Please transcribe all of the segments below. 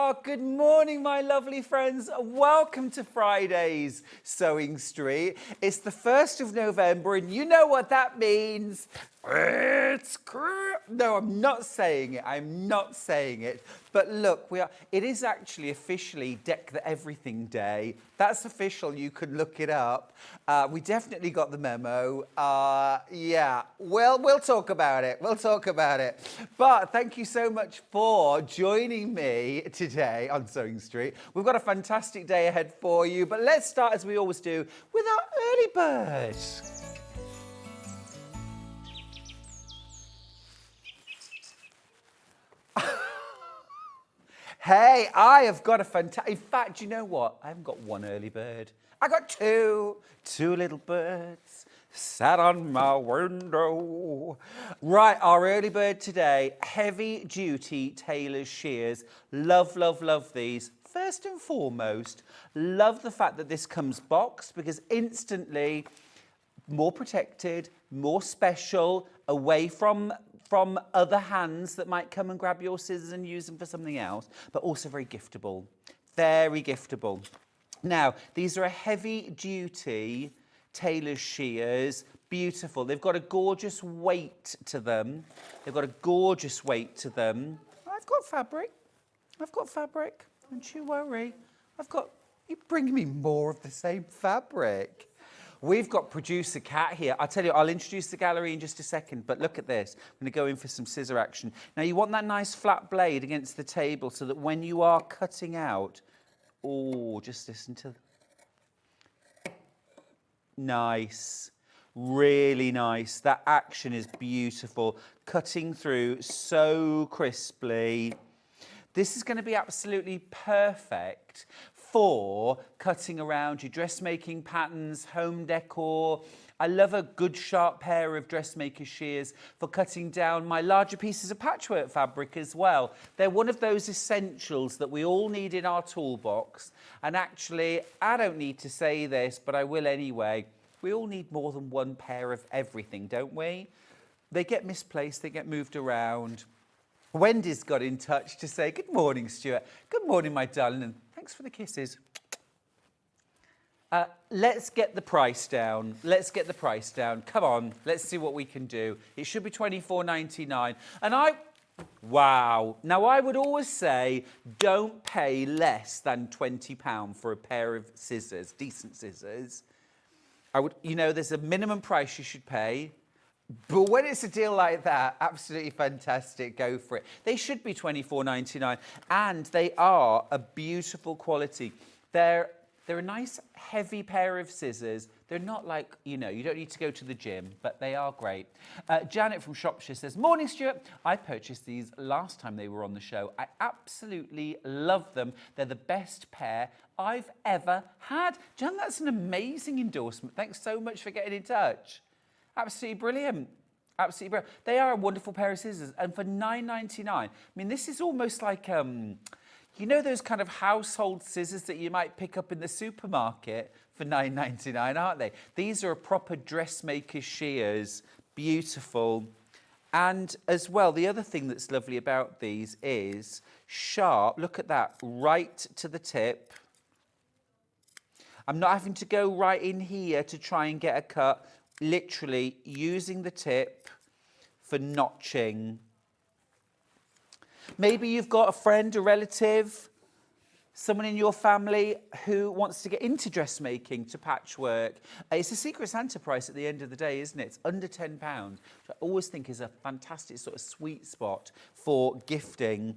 Oh, good morning, my lovely friends. Welcome to Friday's Sewing Street. It's the 1st of November, and you know what that means. No, I'm not saying it. I'm not saying it. But look, it is actually officially Deck the Everything Day. That's official. You can look it up. We definitely got the memo. Yeah, well, we'll talk about it. We'll talk about it. But thank you so much for joining me today on Sewing Street. We've got a fantastic day ahead for you. But let's start, as we always do, with our early bird. Hey, I have got a fantastic... In fact, you know what? I haven't got one early bird. I got two little birds sat on my window. Right, our early bird today, heavy duty tailor's shears. Love, love, love these. First and foremost, love the fact that this comes boxed because instantly more protected, more special, away from other hands that might come and grab your scissors and use them for something else, but also very giftable. Very giftable. Now, these are a heavy-duty tailor's shears. Beautiful. They've got a gorgeous weight to them. They've got a gorgeous weight to them. I've got fabric. I've got fabric. Don't you worry. You bring me more of the same fabric. We've got producer Kat here. I'll tell you, I'll introduce the gallery in just a second, but look at this. I'm going to go in for some scissor action. Now, you want that nice flat blade against the table so that when you are cutting out, oh, just listen to... Nice. Really nice. That action is beautiful. Cutting through so crisply. This is going to be absolutely perfect for cutting around your dressmaking patterns, home decor. I love a good sharp pair of dressmaker shears for cutting down my larger pieces of patchwork fabric as well. They're one of those essentials that we all need in our toolbox. And actually, I don't need to say this, but I will anyway. We all need more than one pair of everything, don't we? They get misplaced, they get moved around. Wendy's got in touch to say, good morning, Stuart. Good morning, my darling, and thanks for the kisses. Let's get the price down. Let's get the price down. Come on, let's see what we can do. It should be $24.99. And wow. Now, I would always say, don't pay less than £20 for a pair of scissors, decent scissors. There's a minimum price you should pay. But when it's a deal like that, absolutely fantastic, go for it. They should be $24.99, and they are a beautiful quality. They're a nice, heavy pair of scissors. They're not like, you don't need to go to the gym, but they are great. Janet from Shropshire says, morning, Stuart. I purchased these last time they were on the show. I absolutely love them. They're the best pair I've ever had. Jan, that's an amazing endorsement. Thanks so much for getting in touch. Absolutely brilliant. Absolutely brilliant. They are a wonderful pair of scissors. And for $9.99, I mean, this is almost like, those kind of household scissors that you might pick up in the supermarket for $9.99, aren't they? These are a proper dressmaker shears. Beautiful. And as well, the other thing that's lovely about these is sharp. Look at that, right to the tip. I'm not having to go right in here to try and get a cut. Literally using the tip for notching. Maybe you've got a friend, a relative, someone in your family who wants to get into dressmaking, to patchwork. It's a Secret Santa price at the end of the day, isn't it? It's under £10, which I always think is a fantastic sort of sweet spot for gifting.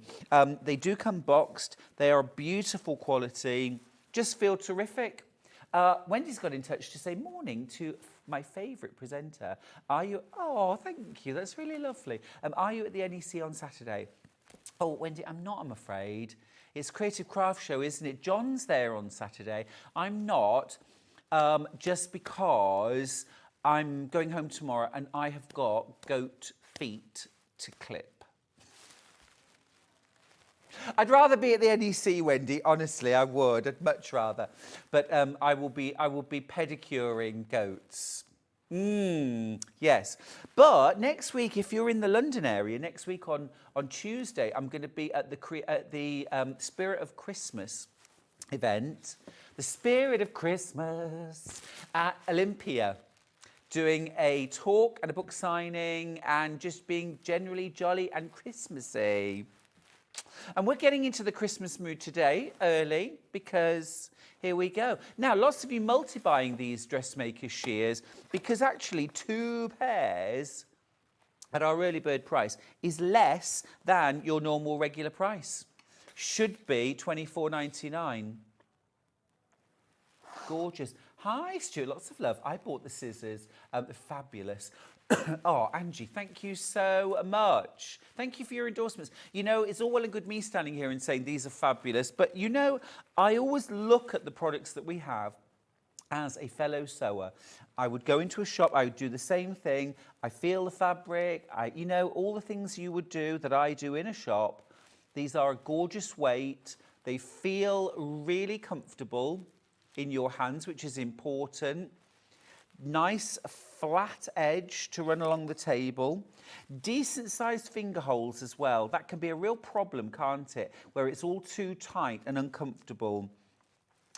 They do come boxed. They are beautiful quality. Just feel terrific. Wendy's got in touch to say morning to my favourite presenter. Are you? Oh, thank you. That's really lovely. Are you at the NEC on Saturday? Oh, Wendy, I'm not, I'm afraid. It's Creative Craft Show, isn't it? John's there on Saturday. I'm not, just because I'm going home tomorrow and I have got goat feet to clip. I'd rather be at the NEC, Wendy. Honestly, I would. I'd much rather. But I will be pedicuring goats. Yes. But next week, if you're in the London area, next week on Tuesday, I'm going to be at the Spirit of Christmas event. The Spirit of Christmas at Olympia, doing a talk and a book signing and just being generally jolly and Christmassy. And we're getting into the Christmas mood today, early, because here we go. Now, lots of you multi-buying these dressmaker shears because actually 2 pairs at our early bird price is less than your normal regular price. Should be $24.99. Gorgeous. Hi, Stuart. Lots of love. I bought the scissors. They're fabulous. Oh, Angie, thank you so much. Thank you for your endorsements. You know, it's all well and good me standing here and saying these are fabulous, but you know, I always look at the products that we have as a fellow sewer. I would go into a shop, I would do the same thing. I feel the fabric, you know, all the things you would do that I do in a shop. These are a gorgeous weight. They feel really comfortable in your hands, which is important. Nice flat edge to run along the table. Decent sized finger holes as well. That can be a real problem, can't it? Where it's all too tight and uncomfortable.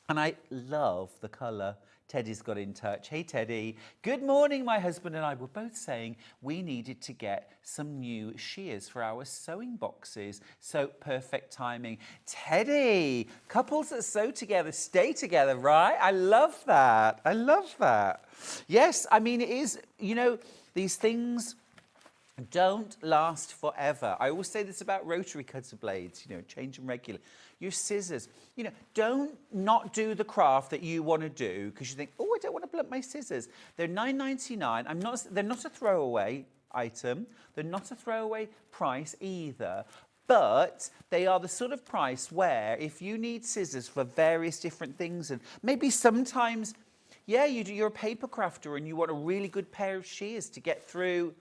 And I love the colour. Teddy's got in touch. Hey, Teddy. Good morning. My husband and I were both saying we needed to get some new shears for our sewing boxes. So perfect timing. Teddy, couples that sew together stay together, right? I love that. I love that. Yes, I mean, it is, you know, these things don't last forever. I always say this about rotary cutter blades, you know, change them regularly. Your scissors, you know, don't not do the craft that you want to do because you think, oh, I don't want to blunt my scissors. They're $9.99. They're not a throwaway item. They're not a throwaway price either. But they are the sort of price where if you need scissors for various different things, and maybe sometimes, yeah, you're a paper crafter and you want a really good pair of shears to get through.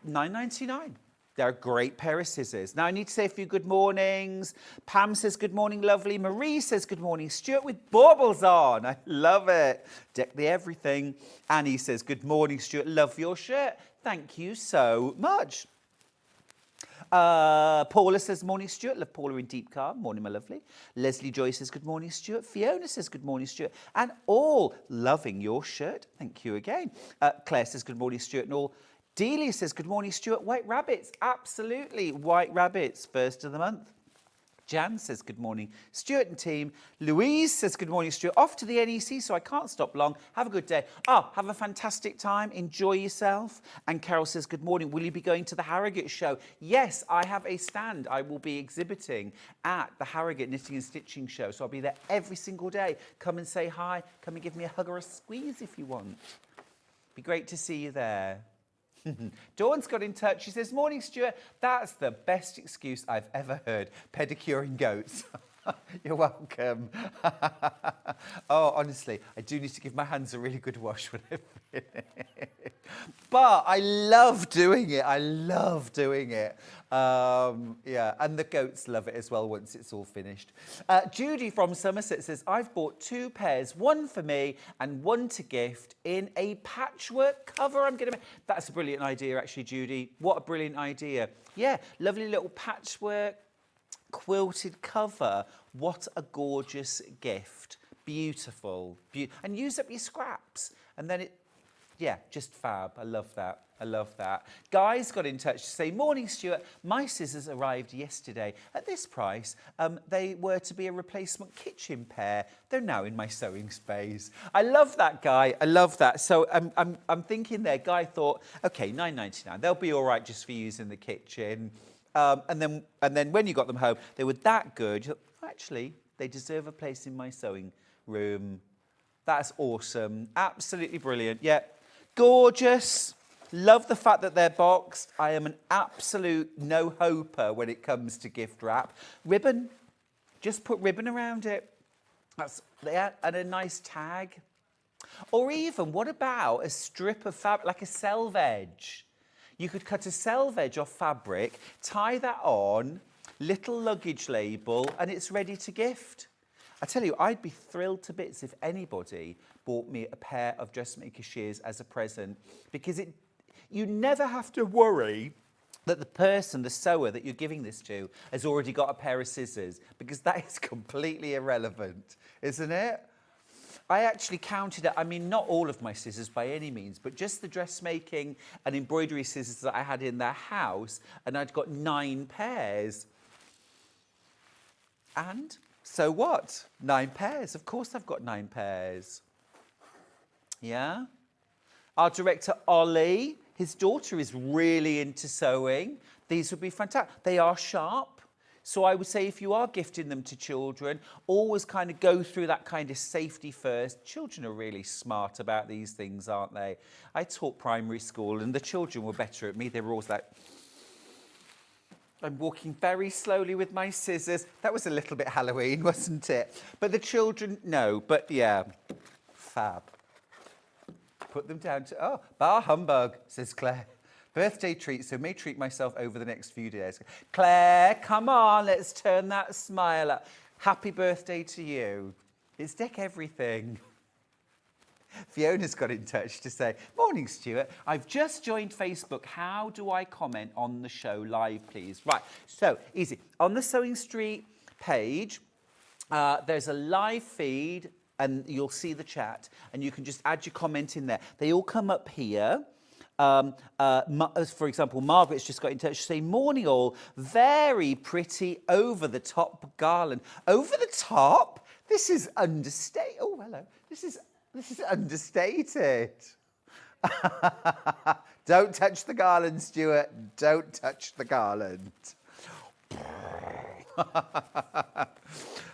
$9.99. They're a great pair of scissors. Now, I need to say a few good mornings. Pam says, good morning, lovely. Marie says, good morning. Stuart with baubles on. I love it. Deck the everything. Annie says, good morning, Stuart. Love your shirt. Thank you so much. Paula says, morning, Stuart. Love Paula in deep calm. Morning, my lovely. Leslie Joy says, good morning, Stuart. Fiona says, good morning, Stuart. And all loving your shirt. Thank you again. Claire says, good morning, Stuart. And all. Delia says, good morning, Stuart. White rabbits. Absolutely. White rabbits. First of the month. Jan says, good morning, Stuart and team. Louise says, good morning, Stuart. Off to the NEC, so I can't stop long. Have a good day. Oh, have a fantastic time. Enjoy yourself. And Carol says, good morning. Will you be going to the Harrogate show? Yes, I have a stand. I will be exhibiting at the Harrogate Knitting and Stitching show. So I'll be there every single day. Come and say hi. Come and give me a hug or a squeeze if you want. Be great to see you there. Dawn's got in touch. She says, morning, Stuart. That's the best excuse I've ever heard. Pedicuring goats. You're welcome. Oh, honestly, I do need to give my hands a really good wash when I finish. But I love doing it. I love doing it. Yeah, and the goats love it as well once it's all finished. Judy from Somerset says, I've bought 2 pairs, one for me and one to gift in a patchwork cover. That's a brilliant idea, actually, Judy. What a brilliant idea. Yeah, lovely little patchwork quilted cover. What a gorgeous gift. Beautiful. And use up your scraps. And then yeah, just fab. I love that. I love that. Guy's got in touch to say, morning, Stuart. My scissors arrived yesterday. At this price, they were to be a replacement kitchen pair. They're now in my sewing space. I love that, Guy. I love that. So I'm thinking there, Guy thought, okay, $9.99. They'll be all right just for use in the kitchen. And then when you got them home, they were that good. You thought, actually, they deserve a place in my sewing room. That's awesome. Absolutely brilliant. Yeah, gorgeous. Love the fact that they're boxed. I am an absolute no-hoper when it comes to gift wrap. Ribbon. Just put ribbon around it. That's there. And a nice tag. Or even, what about a strip of fabric, like a selvage? You could cut a selvage off fabric, tie that on, little luggage label, and it's ready to gift. I tell you, I'd be thrilled to bits if anybody bought me a pair of dressmaker shears as a present, because you never have to worry that the person, the sewer that you're giving this to, has already got a pair of scissors, because that is completely irrelevant, isn't it? I actually counted it. I mean, not all of my scissors by any means, but just the dressmaking and embroidery scissors that I had in the house, and I'd got 9 pairs. And so what? 9 pairs. Of course I've got 9 pairs. Yeah? Our director, Ollie, his daughter is really into sewing. These would be fantastic. They are sharp. So I would say if you are gifting them to children, always kind of go through that kind of safety first. Children are really smart about these things, aren't they? I taught primary school and the children were better at me. They were always like, I'm walking very slowly with my scissors. That was a little bit Halloween, wasn't it? But the children, no. But yeah, fab. Put them down to, oh, bar humbug, says Claire. Birthday treat, so may treat myself over the next few days. Claire, come on, let's turn that smile up. Happy birthday to you. It's Deck Everything. Fiona's got in touch to say, morning, Stuart. I've just joined Facebook. How do I comment on the show live, please? Right, so easy. On the Sewing Street page, there's a live feed, and you'll see the chat, and you can just add your comment in there. They all come up here. For example, Margaret's just got in touch to say, morning all, very pretty over-the-top garland. Over the top? This is understated. Oh, hello. This is understated. Don't touch the garland, Stuart. Don't touch the garland.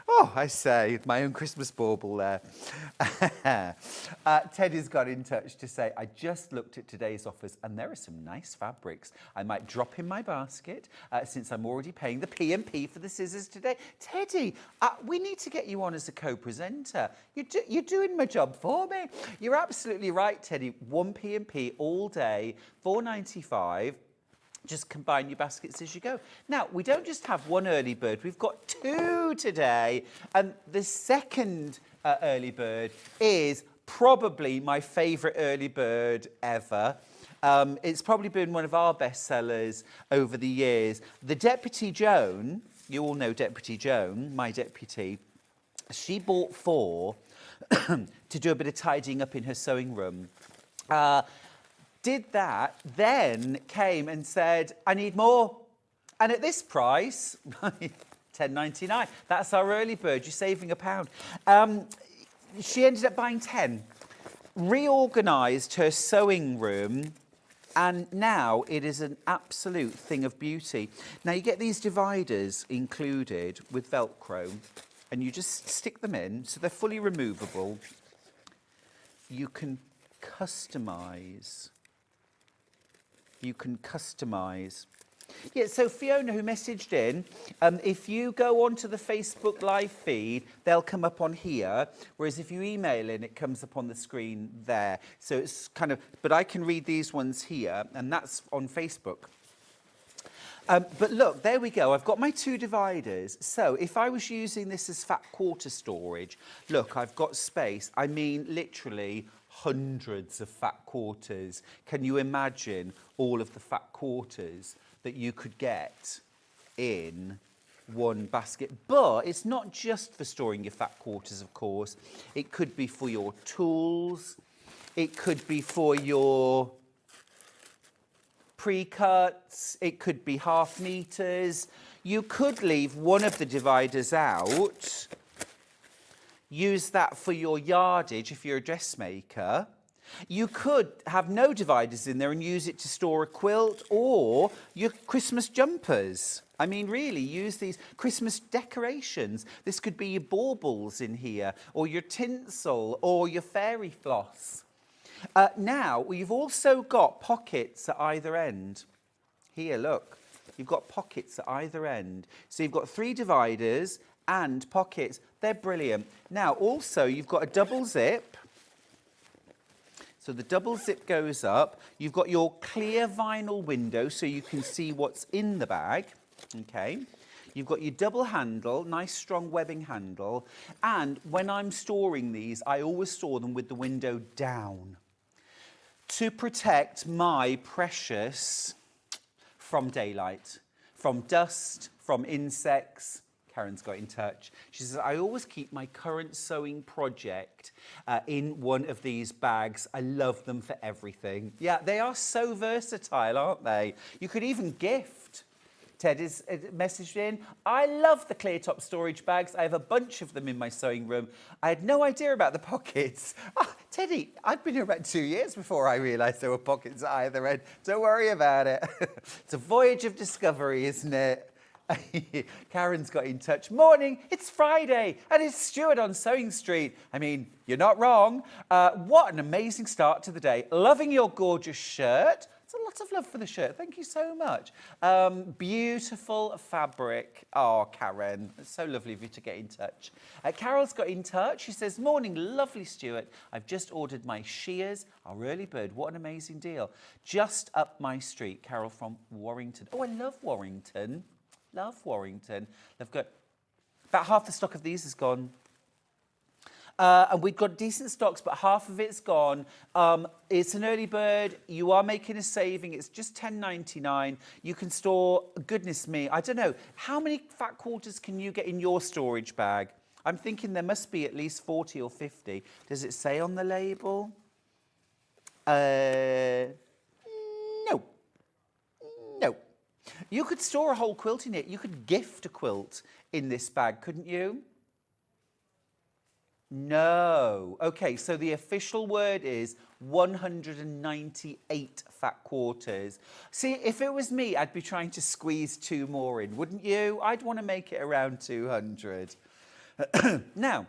Oh, I say, my own Christmas bauble there. Teddy's got in touch to say, I just looked at today's offers and there are some nice fabrics. I might drop in my basket since I'm already paying the P&P for the scissors today. Teddy, we need to get you on as a co-presenter. You're doing my job for me. You're absolutely right, Teddy. 1 P&P all day, £4.95. Just combine your baskets as you go. Now, we don't just have one early bird, we've got 2 today. And the second early bird is probably my favourite early bird ever. It's probably been one of our best sellers over the years. The Deputy Joan, you all know Deputy Joan, my deputy, she bought 4 to do a bit of tidying up in her sewing room. Did that, then came and said, I need more. And at this price, £10.99. That's our early bird. You're saving £1. She ended up buying 10, reorganised her sewing room, and now it is an absolute thing of beauty. Now, you get these dividers included with Velcro, and you just stick them in, so they're fully removable. You can customise. You can customise. Yeah, so Fiona, who messaged in, if you go onto the Facebook live feed, they'll come up on here, whereas if you email in, it comes up on the screen there. So it's kind of, but I can read these ones here, and that's on Facebook. But look, there we go. I've got my 2 dividers. So if I was using this as fat quarter storage, look, I've got space. I mean, literally hundreds of fat quarters. Can you imagine all of the fat quarters that you could get in one basket? But it's not just for storing your fat quarters, of course. It could be for your tools. It could be for your precuts. It could be half meters. You could leave one of the dividers out. Use that for your yardage if you're a dressmaker. You could have no dividers in there and use it to store a quilt or your Christmas jumpers. I mean, really, use these Christmas decorations. This could be your baubles in here, or your tinsel, or your fairy floss. Now, you've also got pockets at either end. Here, look. You've got pockets at either end. So you've got 3 dividers and pockets. They're brilliant. Now, also, you've got a double zip. So the double zip goes up. You've got your clear vinyl window so you can see what's in the bag. Okay. You've got your double handle, nice strong webbing handle. And when I'm storing these, I always store them with the window down to protect my precious from daylight, from dust, from insects. Karen's got in touch. She says, I always keep my current sewing project in one of these bags. I love them for everything. Yeah, they are so versatile, aren't they? You could even gift. Ted is messaged in. I love the clear top storage bags. I have a bunch of them in my sewing room. I had no idea about the pockets. Oh, Teddy, I've been here about 2 years before I realised there were pockets at either end. Don't worry about it. It's a voyage of discovery, isn't it? Karen's got in touch. Morning, it's Friday and it's Stuart on Sewing Street. I mean, you're not wrong. What an amazing start to the day. Loving your gorgeous shirt. It's a lot of love for the shirt. Thank you so much. Beautiful fabric. Oh, Karen, it's so lovely of you to get in touch. Carol's got in touch. She says, morning, lovely Stuart. I've just ordered my shears. Our early bird. What an amazing deal. Just up my street. Carol from Warrington. Oh, I love Warrington. Love Warrington. They've got about half the stock of these is gone. And we've got decent stocks, but half of it's gone. It's an early bird. You are making a saving. It's just $10.99. You can store, goodness me, I don't know, how many fat quarters can you get in your storage bag? I'm thinking there must be at least 40 or 50. Does it say on the label? No. No. You could store a whole quilt in it. You could gift a quilt in this bag, couldn't you? No. Okay, so the official word is 198 fat quarters. See, if it was me, I'd be trying to squeeze 2 more in, wouldn't you? I'd want to make it around 200. Now,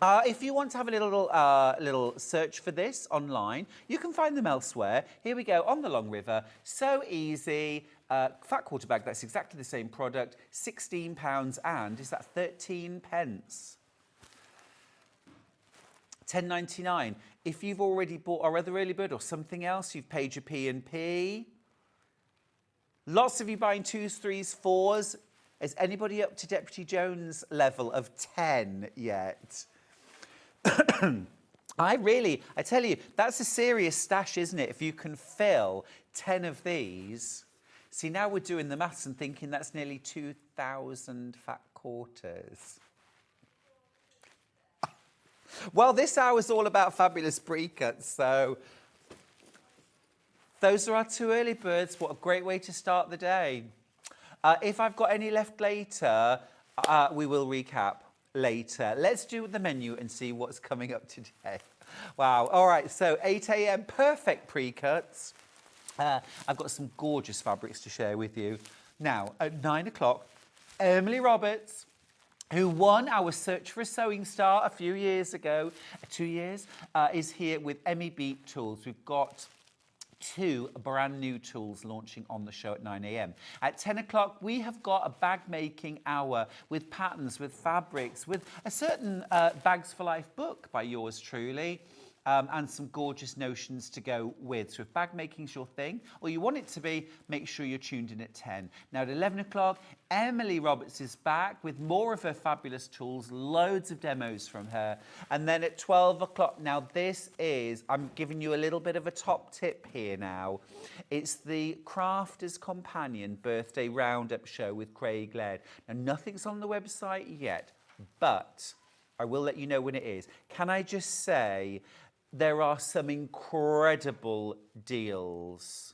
if you want to have a little search for this online, you can find them elsewhere. Here we go, on the Long River. So easy. Fat quarter bag, that's exactly the same product. £16 and, is that 13 pence? $10.99. If you've already bought our other early bird or something else, you've paid your P&P. Lots of you buying 2s, 3s, 4s. Is anybody up to Deputy Jones' level of 10 yet? I tell you, that's a serious stash, isn't it? If you can fill 10 of these. See, now we're doing the maths and thinking that's nearly 2,000 fat quarters. Well, this hour is all about fabulous precuts, so those are our 2 early birds. What a great way to start the day. If I've got any left later, we will recap later. Let's do the menu and see what's coming up today. Wow. All right, so 8 a.m, perfect precuts. I've got some gorgeous fabrics to share with you. Now, at 9 o'clock, Emily Roberts, who won our Search for a Sewing Star a few years ago, 2 years, is here with Emi B Tools. We've got 2 brand new tools launching on the show at 9 a.m. At 10 o'clock, we have got a bag making hour with patterns, with fabrics, with a certain Bags for Life book by yours truly. And some gorgeous notions to go with. So if bag making's your thing, or you want it to be, make sure you're tuned in at 10. Now at 11 o'clock, Emily Roberts is back with more of her fabulous tools, loads of demos from her. And then at 12 o'clock, now this is, I'm giving you a little bit of a top tip here now. It's the Crafter's Companion Birthday Roundup show with Craig Laird. Now nothing's on the website yet, but I will let you know when it is. Can I just say, there are some incredible deals.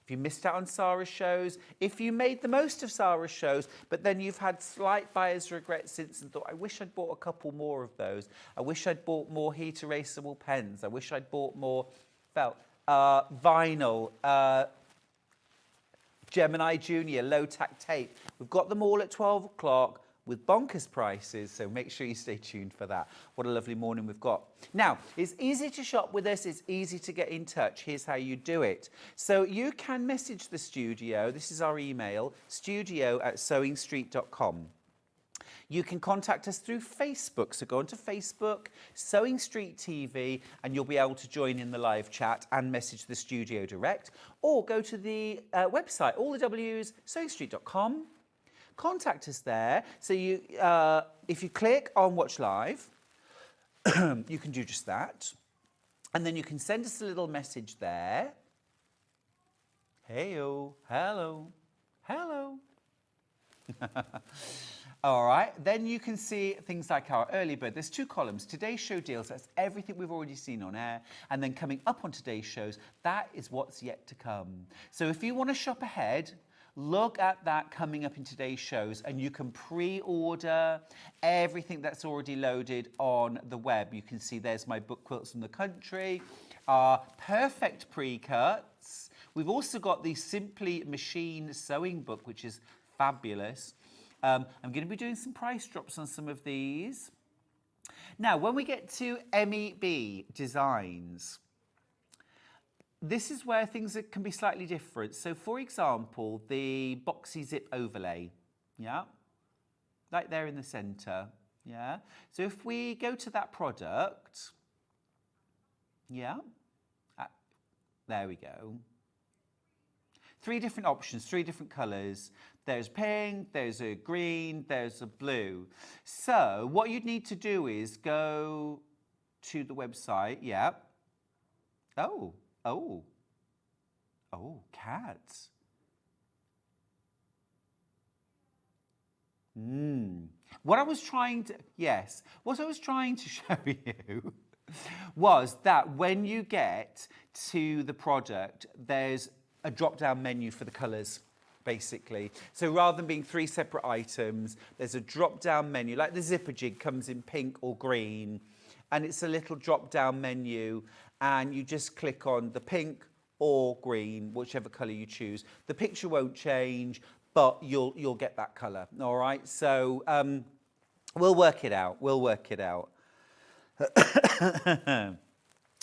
If you missed out on Sarah's shows, if you made the most of Sarah's shows, but then you've had slight buyer's regret since and thought, I wish I'd bought a couple more of those. I wish I'd bought more heat erasable pens. I wish I'd bought more felt, vinyl, Gemini Junior, low tack tape. We've got them all at 12 o'clock. With bonkers prices, so make sure you stay tuned for that. What a lovely morning we've got. Now, it's easy to shop with us, it's easy to get in touch. Here's how you do it. So you can message the studio, this is our email, studio@sewingstreet.com. You can contact us through Facebook, so go onto Facebook, Sewing Street TV, and you'll be able to join in the live chat and message the studio direct, or go to the website, all the W's, sewingstreet.com. contact us there. So you, if you click on Watch Live, you can do just that. And then you can send us a little message there. Hey-o, hello, hello. All right, then you can see things like our early bird. There's 2 columns, today's show deals, that's everything we've already seen on air. And then coming up on today's shows, that is what's yet to come. So if you want to shop ahead, look at that coming up in today's shows, and you can pre-order everything that's already loaded on the web. You can see there's my book Quilts from the Country, our perfect pre-cuts. We've also got the Simply Machine Sewing book, which is fabulous. I'm going to be doing some price drops on some of these. Now, when we get to Emi B Designs, this is where things can be slightly different. So, for example, the boxy zip overlay, yeah, right there in the center, yeah. So if we go to that product, yeah, there we go. 3 different options, 3 different colors. There's pink, there's a green, there's a blue. So what you'd need to do is go to the website, yeah. Oh, cats. What I was trying to show you was that when you get to the product, there's a drop-down menu for the colours, basically. So rather than being 3 separate items, there's a drop-down menu, like the zipper jig comes in pink or green, and it's a little drop-down menu, and you just click on the pink or green, whichever colour you choose. The picture won't change, but you'll get that colour, all right? So we'll work it out,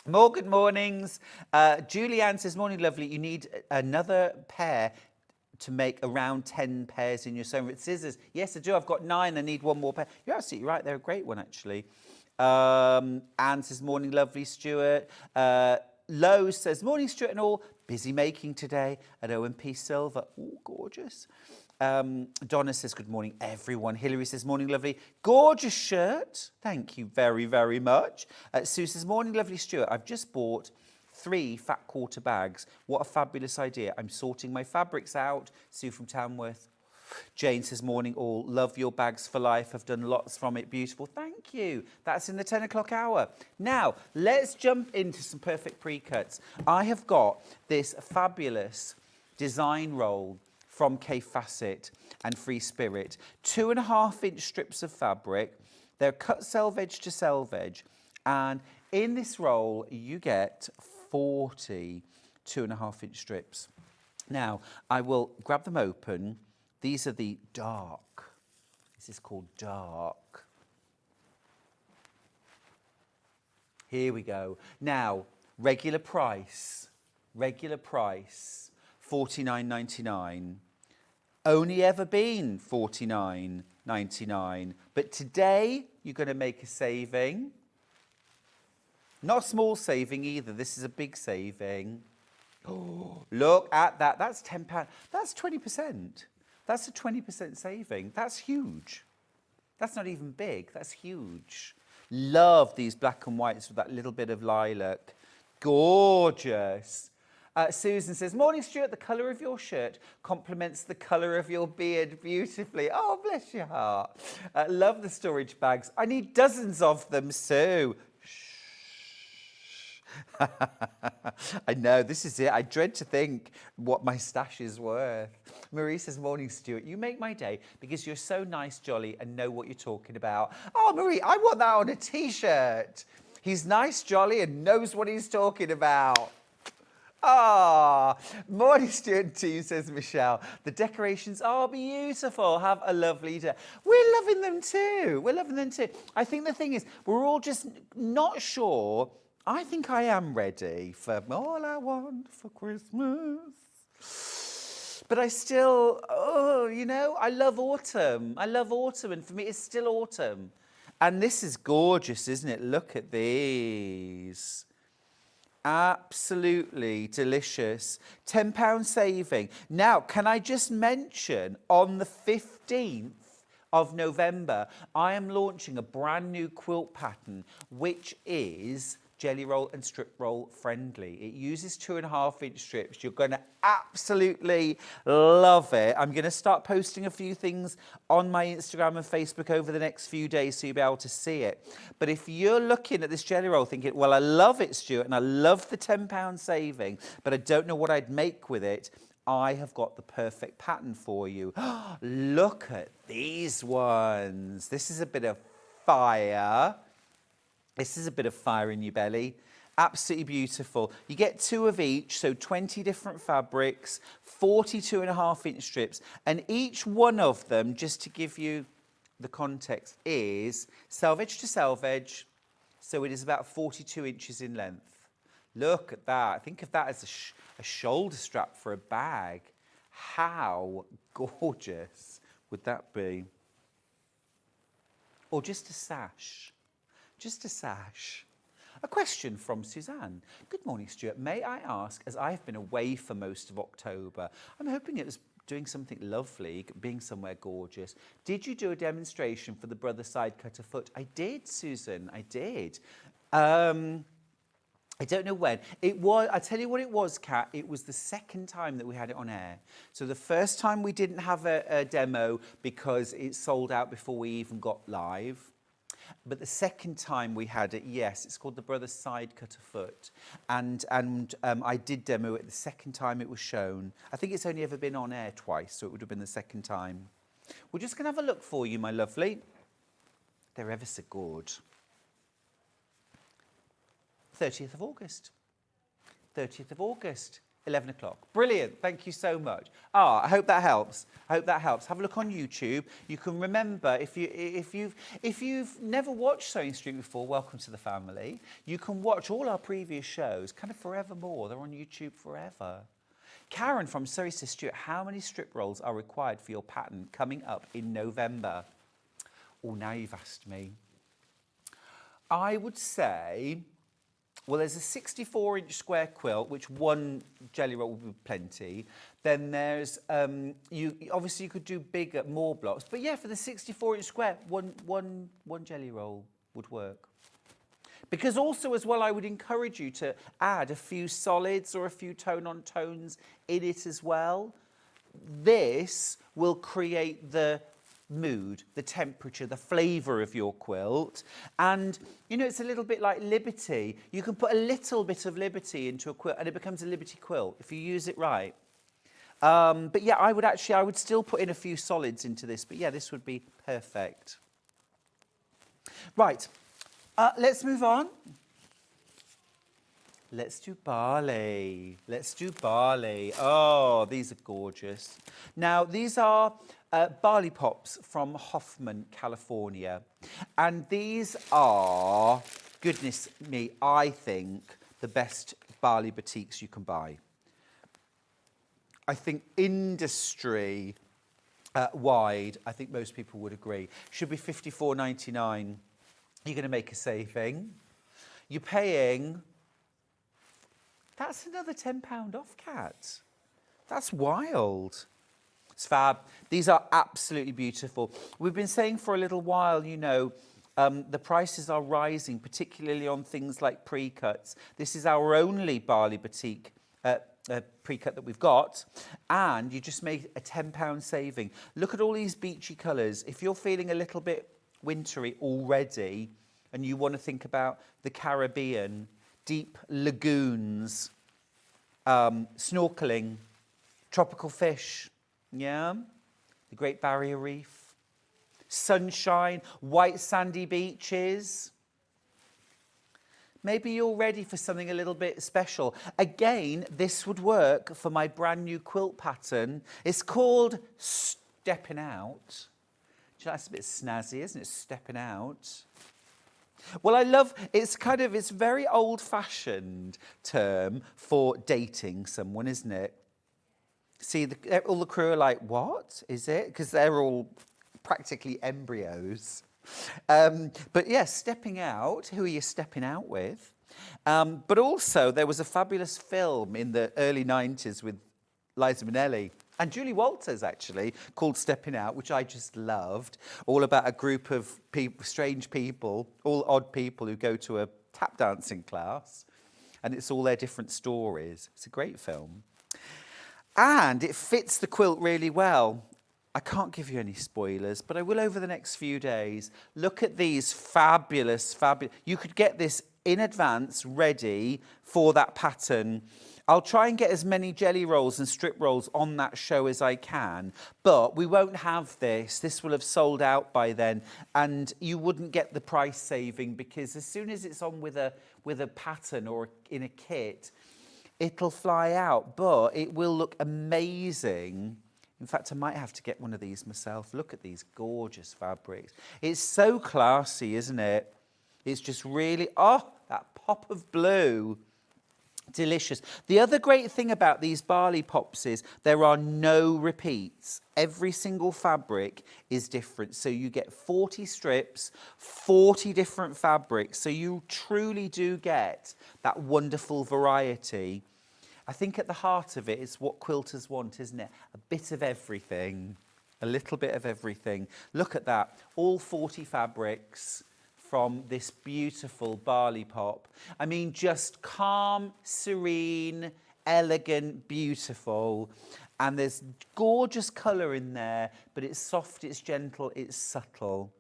More good mornings. Julianne says, morning, lovely. You need another pair to make around 10 pairs in your sewing with scissors. Yes, I do. I've got 9. I need 1 more pair. You're absolutely right. They're a great one, actually. Anne says, morning, lovely, Stuart. Lowe says, morning, Stuart and all. Busy making today at OMP Silver. Oh, gorgeous. Donna says, good morning, everyone. Hilary says, morning, lovely. Gorgeous shirt. Thank you very, very much. Sue says, morning, lovely, Stuart. I've just bought 3 fat quarter bags. What a fabulous idea. I'm sorting my fabrics out. Sue from Tamworth. Jane says, morning, all. Love your bags for life. I've done lots from it. Beautiful. Thank you. That's in the 10 o'clock hour. Now, let's jump into some perfect pre-cuts. I have got this fabulous design roll from K Facet and Free Spirit. 2.5-inch strips of fabric. They're cut selvage to selvage. And in this roll, you get 40 2.5-inch strips. Now, I will grab them open. These are the dark. This is called dark. Here we go. Now, regular price, $49.99. Only ever been $49.99. But today, you're going to make a saving. Not a small saving either. This is a big saving. Oh, look at that. That's £10. That's 20%. That's a 20% saving. That's huge. That's not even big. That's huge. Love these black and whites with that little bit of lilac. Gorgeous. Susan says, morning, Stuart. The colour of your shirt complements the colour of your beard beautifully. Oh, bless your heart. Love the storage bags. I need dozens of them, Sue. I know, this is it. I dread to think what my stash is worth. Marie says, morning, Stuart. You make my day because you're so nice, jolly, and know what you're talking about. Oh, Marie, I want that on a T-shirt. He's nice, jolly, and knows what he's talking about. Ah, morning, Stuart team, says Michelle. The decorations are beautiful. Have a lovely day. We're loving them too. I think the thing is, we're all just not sure. I think I am ready for all I want for Christmas. But I still, I love autumn. And for me, it's still autumn. And this is gorgeous, isn't it? Look at these. Absolutely delicious. £10 saving. Now, can I just mention on the 15th of November, I am launching a brand new quilt pattern, which is jelly roll and strip roll friendly. It uses 2.5-inch strips. You're going to absolutely love it. I'm going to start posting a few things on my Instagram and Facebook over the next few days so you'll be able to see it. But if you're looking at this jelly roll thinking, well, I love it, Stuart, and I love the £10 saving, but I don't know what I'd make with it, I have got the perfect pattern for you. Look at these ones. This is a bit of fire. This is a bit of fire in your belly. Absolutely beautiful. You get 2 of each, so 20 different fabrics, 42.5-inch strips, and each one of them, just to give you the context, is selvage to selvage, so it is about 42 inches in length. Look at that. Think of that as a shoulder strap for a bag. How gorgeous would that be? Or just a sash. Just a sash. A question from Suzanne. Good morning, Stuart. May I ask, as I've been away for most of October, I'm hoping it was doing something lovely, being somewhere gorgeous. Did you do a demonstration for the brother side cutter foot? I did, Susan. I did. I don't know when. It was, I tell you what it was, Kat. It was the second time that we had it on air. So the first time we didn't have a demo because it sold out before we even got live. But the second time we had it, yes, it's called the Brothers Side Cutter Foot. And I did demo it the second time it was shown. I think it's only ever been on air twice, so it would have been the second time. We're just going to have a look for you, my lovely. They're ever so good. 30th of August. 30th of August. 11 o'clock. Brilliant. Thank you so much. I hope that helps. I hope that helps. Have a look on YouTube. You can remember, if you've never watched Sewing Street before, welcome to the family. You can watch all our previous shows kind of forevermore. They're on YouTube forever. Karen from Surrey says, Stuart, how many strip rolls are required for your pattern coming up in November? Oh, now you've asked me. I would say, well, there's a 64-inch square quilt, which one jelly roll would be plenty. Then there's, obviously you could do bigger, more blocks. But yeah, for the 64-inch square, one jelly roll would work. Because also as well, I would encourage you to add a few solids or a few tone-on-tones in it as well. This will create the mood, the temperature, the flavour of your quilt. And, you know, it's a little bit like Liberty. You can put a little bit of Liberty into a quilt and it becomes a Liberty quilt if you use it right. But yeah, I would still put in a few solids into this. But yeah, this would be perfect. Right, let's move on. Let's do barley. Let's do barley. Oh, these are gorgeous. Now, these are barley pops from Hoffman, California. And these are, goodness me, I think, the best barley batiks you can buy. I think industry wide, I think most people would agree. Should be $54.99. You're going to make a saving. You're paying... That's another £10 off, Kat. That's wild. It's fab. These are absolutely beautiful. We've been saying for a little while, you know, the prices are rising, particularly on things like Precuts. This is our only barley batik Precut that we've got, and you just made a £10 saving. Look at all these beachy colours. If you're feeling a little bit wintry already, and you want to think about the Caribbean, deep lagoons, snorkeling, tropical fish, yeah, the Great Barrier Reef, sunshine, white sandy beaches. Maybe you're ready for something a little bit special. Again, this would work for my brand new quilt pattern. It's called Stepping Out. That's a bit snazzy, isn't it? Stepping Out. Well, I love, it's very old-fashioned term for dating someone, isn't it? See, all the crew are like, what is it? Because they're all practically embryos. But yes, stepping out. Who are you stepping out with? But also, there was a fabulous film in the early 90s with Liza Minnelli and Julie Walters, actually, called Stepping Out, which I just loved, all about a group of people, strange people, all odd people who go to a tap dancing class, and it's all their different stories. It's a great film. And it fits the quilt really well. I can't give you any spoilers, but I will over the next few days. Look at these fabulous. You could get this in advance, ready for that pattern. I'll try and get as many jelly rolls and strip rolls on that show as I can, but we won't have this. This will have sold out by then, and you wouldn't get the price saving, because as soon as it's on with a pattern or in a kit, it'll fly out, but it will look amazing. In fact, I might have to get one of these myself. Look at these gorgeous fabrics. It's so classy, isn't it? It's just really, oh, that pop of blue. Delicious. The other great thing about these barley pops is there are no repeats. Every single fabric is different. So you get 40 strips, 40 different fabrics. So you truly do get that wonderful variety. I think at the heart of it is what quilters want, isn't it? A bit of everything, a little bit of everything. Look at that, all 40 fabrics from this beautiful barley pop. I mean, just calm, serene, elegant, beautiful. And there's gorgeous colour in there, but it's soft, it's gentle, it's subtle.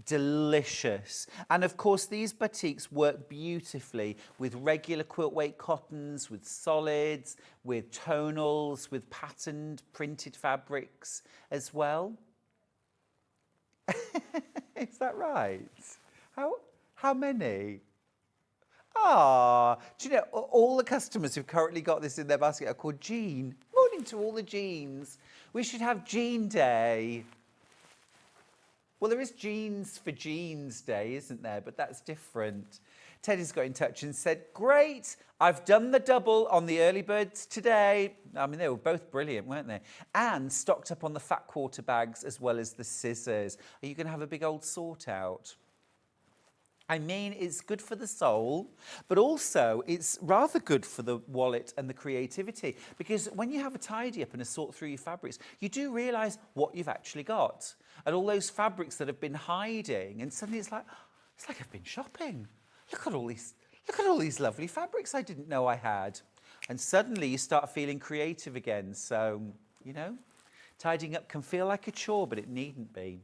Delicious. And of course, these batiks work beautifully with regular quilt weight cottons, with solids, with tonals, with patterned printed fabrics as well. Is that right? How many? Ah, do you know, all the customers who've currently got this in their basket are called Jean. Morning to all the Jeans. We should have Jean Day. Well, there is Jeans for Jeans Day, isn't there? But that's different. Teddy's got in touch and said, great, I've done the double on the early birds today. I mean, they were both brilliant, weren't they? And stocked up on the fat quarter bags as well as the scissors. Are you going to have a big old sort out? I mean, it's good for the soul, but also it's rather good for the wallet and the creativity, because when you have a tidy up and a sort through your fabrics, you do realise what you've actually got. And all those fabrics that have been hiding, and suddenly it's like I've been shopping. Look at all these lovely fabrics I didn't know I had. And suddenly you start feeling creative again. So, you know, tidying up can feel like a chore, but it needn't be.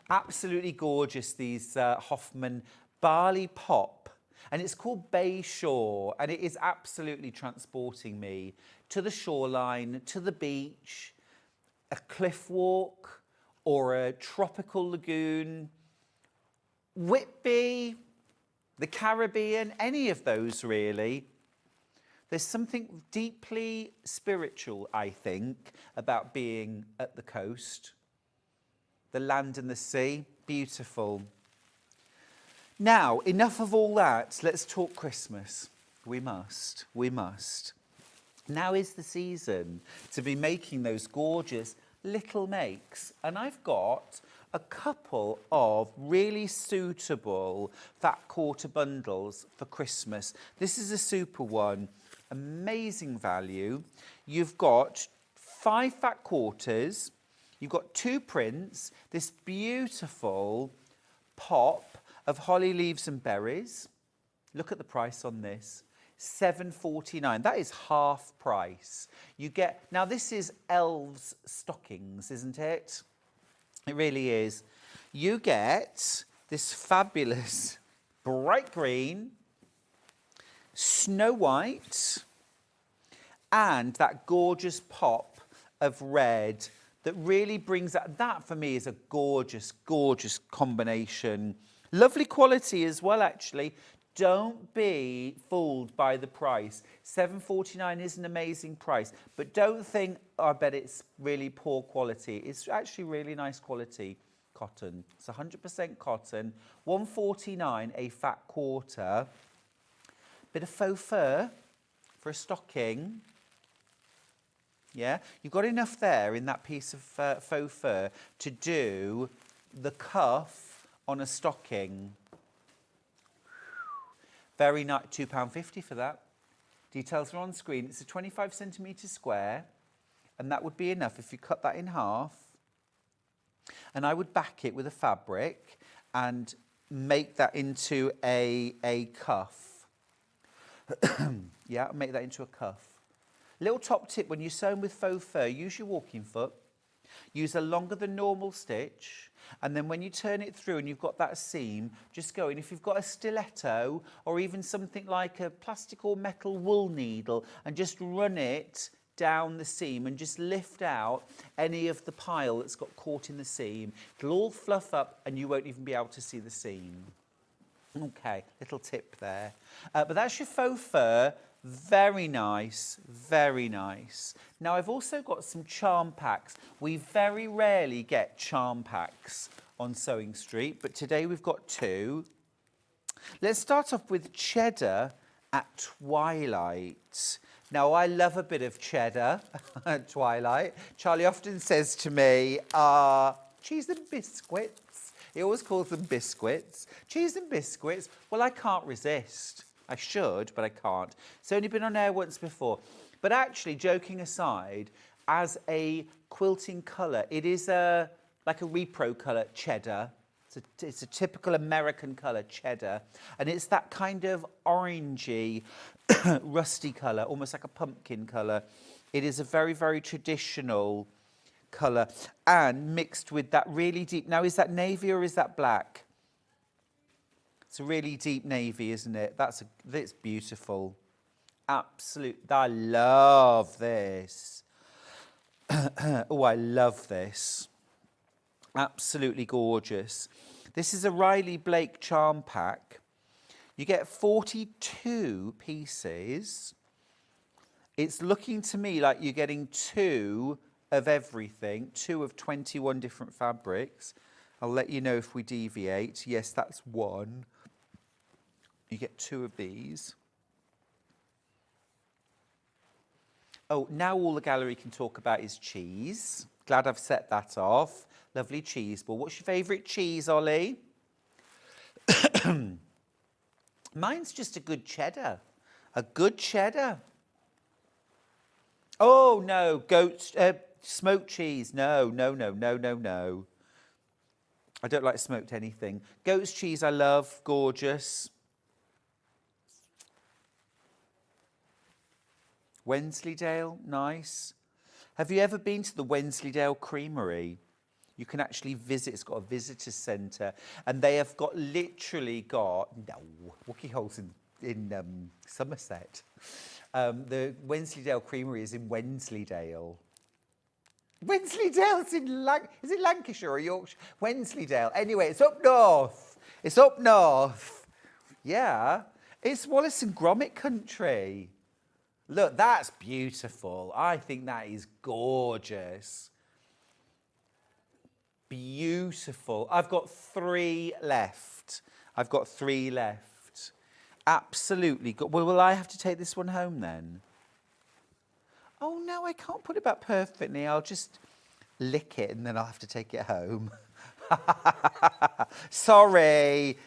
Absolutely gorgeous, these Hoffman barley pop. And it's called Bay Shore, and it is absolutely transporting me to the shoreline, to the beach, a cliff walk, or a tropical lagoon, Whitby, the Caribbean, any of those really. There's something deeply spiritual, I think, about being at the coast. The land and the sea, beautiful. Now, enough of all that. Let's talk Christmas. We must. Now is the season to be making those gorgeous little makes. And I've got a couple of really suitable fat quarter bundles for Christmas. This is a super one, amazing value. You've got 5 fat quarters, you've got 2 prints, this beautiful pop of holly leaves and berries. Look at the price on this. £7.49. That is half price. You get, now this is elves stockings, isn't it? It really is. You get this fabulous bright green, snow white, and that gorgeous pop of red that really brings that for me is a gorgeous, gorgeous combination. Lovely quality as well, actually. Don't be fooled by the price. £7.49 is an amazing price, but don't think, oh, I bet it's really poor quality. It's actually really nice quality cotton. It's 100% cotton. £1.49 a fat quarter. Bit of faux fur for a stocking. Yeah, you've got enough there in that piece of faux fur to do the cuff on a stocking. Very nice, £2.50 for that. Details are on screen. It's a 25 centimetre square, and that would be enough if you cut that in half. And I would back it with a fabric and make that into a cuff. Yeah, make that into a cuff. Little top tip, when you're sewing with faux fur, use your walking foot. Use a longer than normal stitch, and then when you turn it through and you've got that seam, just go in. If you've got a stiletto or even something like a plastic or metal wool needle, and just run it down the seam and just lift out any of the pile that's got caught in the seam. It'll all fluff up and you won't even be able to see the seam. Okay, little tip there. But that's your faux fur. Very nice, very nice. Now I've also got some charm packs. We very rarely get charm packs on Sewing Street, but today we've got two. Let's start off with cheddar at twilight. Now I love a bit of cheddar at twilight. Charlie often says to me, cheese and biscuits. He always calls them biscuits. Cheese and biscuits. Well, I can't resist. I should, but I can't. It's only been on air once before. But actually, joking aside, as a quilting colour, it is like a repro colour, cheddar. It's a typical American colour, cheddar. And it's that kind of orangey, rusty colour, almost like a pumpkin colour. It is a very, very traditional colour, and mixed with that really deep... Now, is that navy or is that black? It's a really deep navy, isn't it? That's beautiful. Absolute. I love this. Oh, I love this. Absolutely gorgeous. This is a Riley Blake charm pack. You get 42 pieces. It's looking to me like you're getting 2 of everything, 2 of 21 different fabrics. I'll let you know if we deviate. Yes, that's 1. You get 2 of these. Oh, now all the gallery can talk about is cheese. Glad I've set that off. Lovely cheese ball. What's your favourite cheese, Ollie? Mine's just a good cheddar. A good cheddar. Oh, no, smoked cheese. No. I don't like smoked anything. Goat's cheese I love, gorgeous. Wensleydale, nice. Have you ever been to the Wensleydale Creamery? You can actually visit. It's got a visitor centre, and they have literally got Wookie Holes in Somerset. The Wensleydale Creamery is in Wensleydale. Wensleydale's in is it Lancashire or Yorkshire? Wensleydale. Anyway, it's up north. It's up north. Yeah, it's Wallace and Gromit country. Look, that's beautiful. I think that is gorgeous. Beautiful. I've got 3 left. Absolutely. Well, will I have to take this one home then? Oh, no, I can't put it back perfectly. I'll just lick it and then I'll have to take it home. Sorry.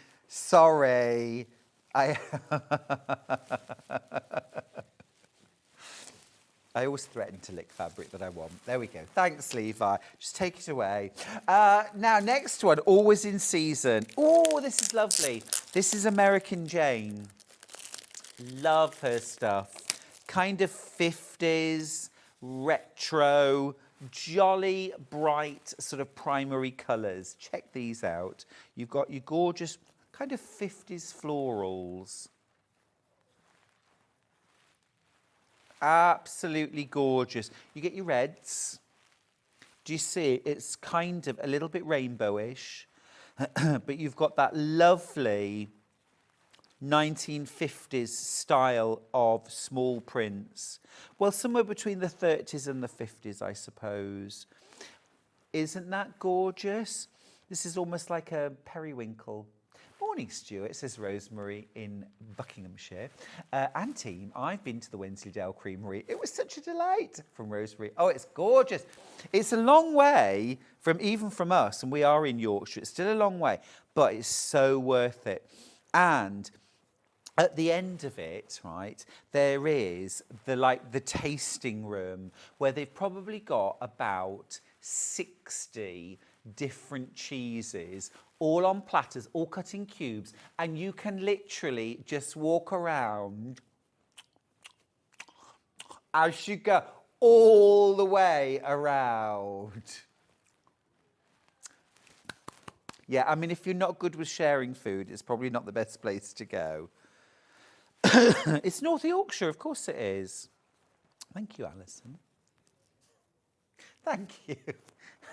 I always threaten to lick fabric that I want. There we go. Thanks, Levi. Just take it away. Now, next one, always in season. Oh, this is lovely. This is American Jane. Love her stuff. Kind of 50s, retro, jolly, bright sort of primary colours. Check these out. You've got your gorgeous kind of 50s florals. Absolutely gorgeous. You get your reds. Do you see? It's kind of a little bit rainbowish, but you've got that lovely 1950s style of small prints. Well, somewhere between the 30s and the 50s, I suppose. Isn't that gorgeous? This is almost like a periwinkle. Morning, Stuart, says Rosemary in Buckinghamshire. And team, I've been to the Wensleydale Creamery. It was such a delight, from Rosemary. Oh, it's gorgeous. It's a long way even from us, and we are in Yorkshire. It's still a long way, but it's so worth it. And at the end of it, right, there is the tasting room where they've probably got about 60 different cheeses, all on platters, all cut in cubes, and you can literally just walk around as you go all the way around. Yeah, I mean, if you're not good with sharing food, it's probably not the best place to go. It's North Yorkshire, of course it is. Thank you, Alison. Thank you,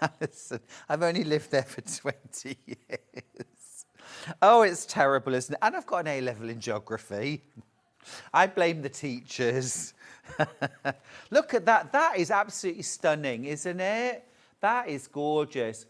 Alison. I've only lived there for 20 years. Oh, it's terrible, isn't it? And I've got an A-level in geography. I blame the teachers. Look at that. That is absolutely stunning, isn't it? That is gorgeous.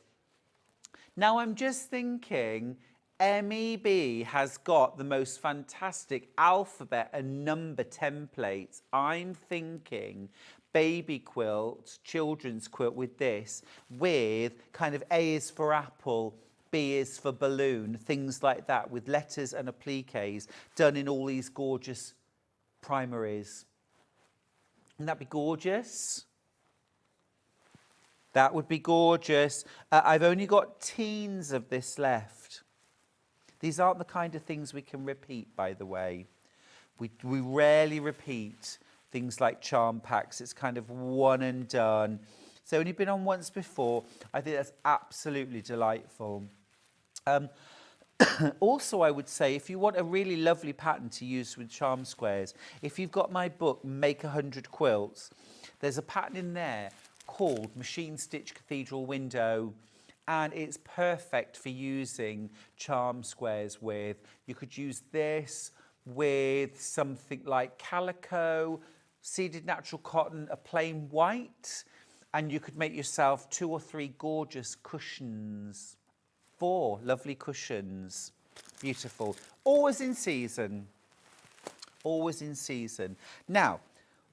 Now, I'm just thinking, Emi B has got the most fantastic alphabet and number templates. I'm thinking baby quilt, children's quilt with this, with kind of A is for apple, B is for balloon, things like that, with letters and appliques done in all these gorgeous primaries. Wouldn't that be gorgeous? That would be gorgeous. I've only got teens of this left. These aren't the kind of things we can repeat, by the way. We rarely repeat things like charm packs. It's kind of one and done. It's only been on once before. I think that's absolutely delightful. Also, I would say, if you want a really lovely pattern to use with charm squares, if you've got my book, Make 100 Quilts, there's a pattern in there called Machine Stitch Cathedral Window, and it's perfect for using charm squares with. You could use this with something like calico, seeded natural cotton, a plain white, and you could make yourself 2 or 3 gorgeous cushions. 4 lovely cushions. Beautiful. Always in season. Always in season. Now,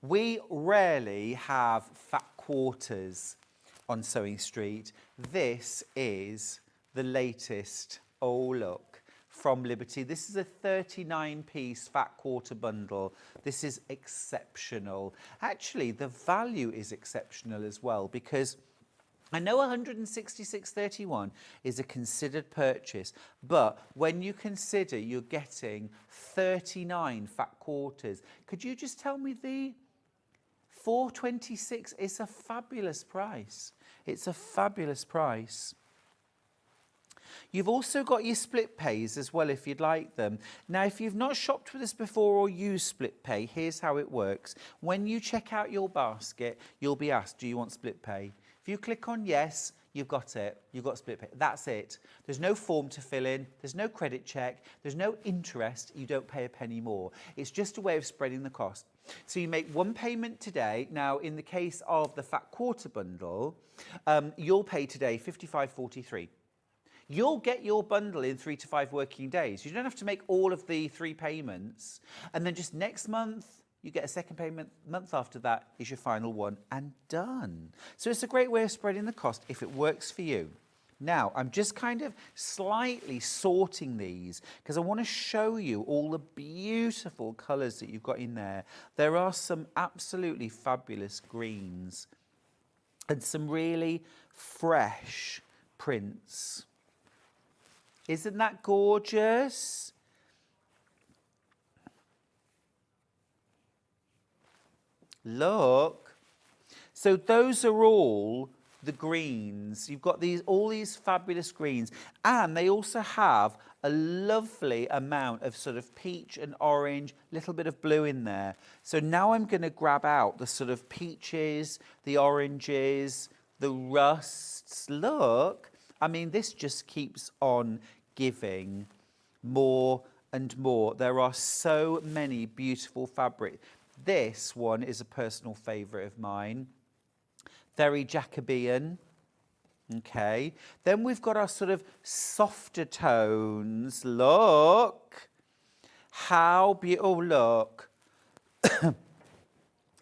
we rarely have fat quarters on Sewing Street. This is the latest, oh look, from Liberty. This is a 39-piece fat quarter bundle. This is exceptional. Actually, the value is exceptional as well, because I know 166.31 is a considered purchase, but when you consider you're getting 39 fat quarters, could you just tell me the $4.26 is a fabulous price. It's a fabulous price. You've also got your split pays as well if you'd like them. Now, if you've not shopped with us before or used split pay, here's how it works. When you check out your basket, you'll be asked, do you want split pay? If you click on yes, you've got it. You've got split pay. That's it. There's no form to fill in. There's no credit check. There's no interest. You don't pay a penny more. It's just a way of spreading the cost. So you make one payment today. Now, in the case of the fat quarter bundle, you'll pay today $55.43. You'll get your bundle in 3 to 5 working days. You don't have to make all of the 3 payments. And then just next month, you get a second payment. Month after that is your final one, and done. So it's a great way of spreading the cost if it works for you. Now, I'm just kind of slightly sorting these because I want to show you all the beautiful colours that you've got in there. There are some absolutely fabulous greens and some really fresh prints. Isn't that gorgeous? Look. So those are all the greens. You've got all these fabulous greens, and they also have a lovely amount of sort of peach and orange, little bit of blue in there. So now I'm going to grab out the sort of peaches, the oranges, the rusts. Look, I mean, this just keeps on giving more and more. There are so many beautiful fabrics. This one is a personal favourite of mine. Very Jacobean. Okay. Then we've got our sort of softer tones. Look. How beautiful. Oh, look.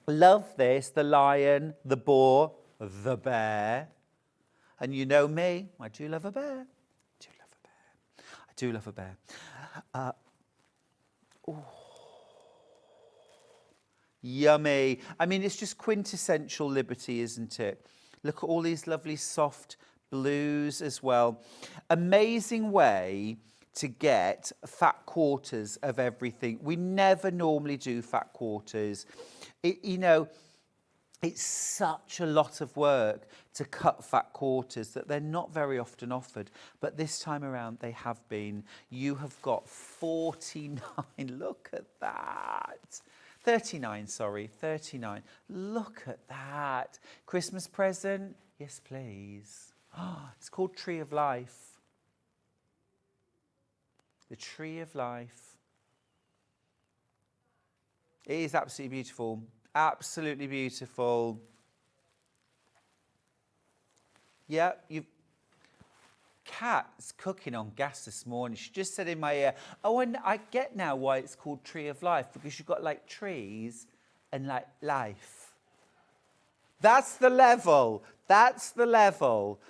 Love this. The lion, the boar, the bear. And you know me. I do love a bear. I do love a bear. Yummy. I mean, it's just quintessential Liberty, isn't it? Look at all these lovely soft blues as well. Amazing way to get fat quarters of everything. We never normally do fat quarters. You know, it's such a lot of work to cut fat quarters that they're not very often offered. But this time around, they have been. You have got 49. Look at that. 39, sorry, 39. Look at that. Christmas present? Yes, please. It's called Tree of Life. The Tree of Life. It is absolutely beautiful. Absolutely beautiful. Yeah, Kat's cooking on gas this morning. She just said in my ear, oh, and I get now why it's called Tree of Life, because you've got like trees and like life. That's the level. That's the level.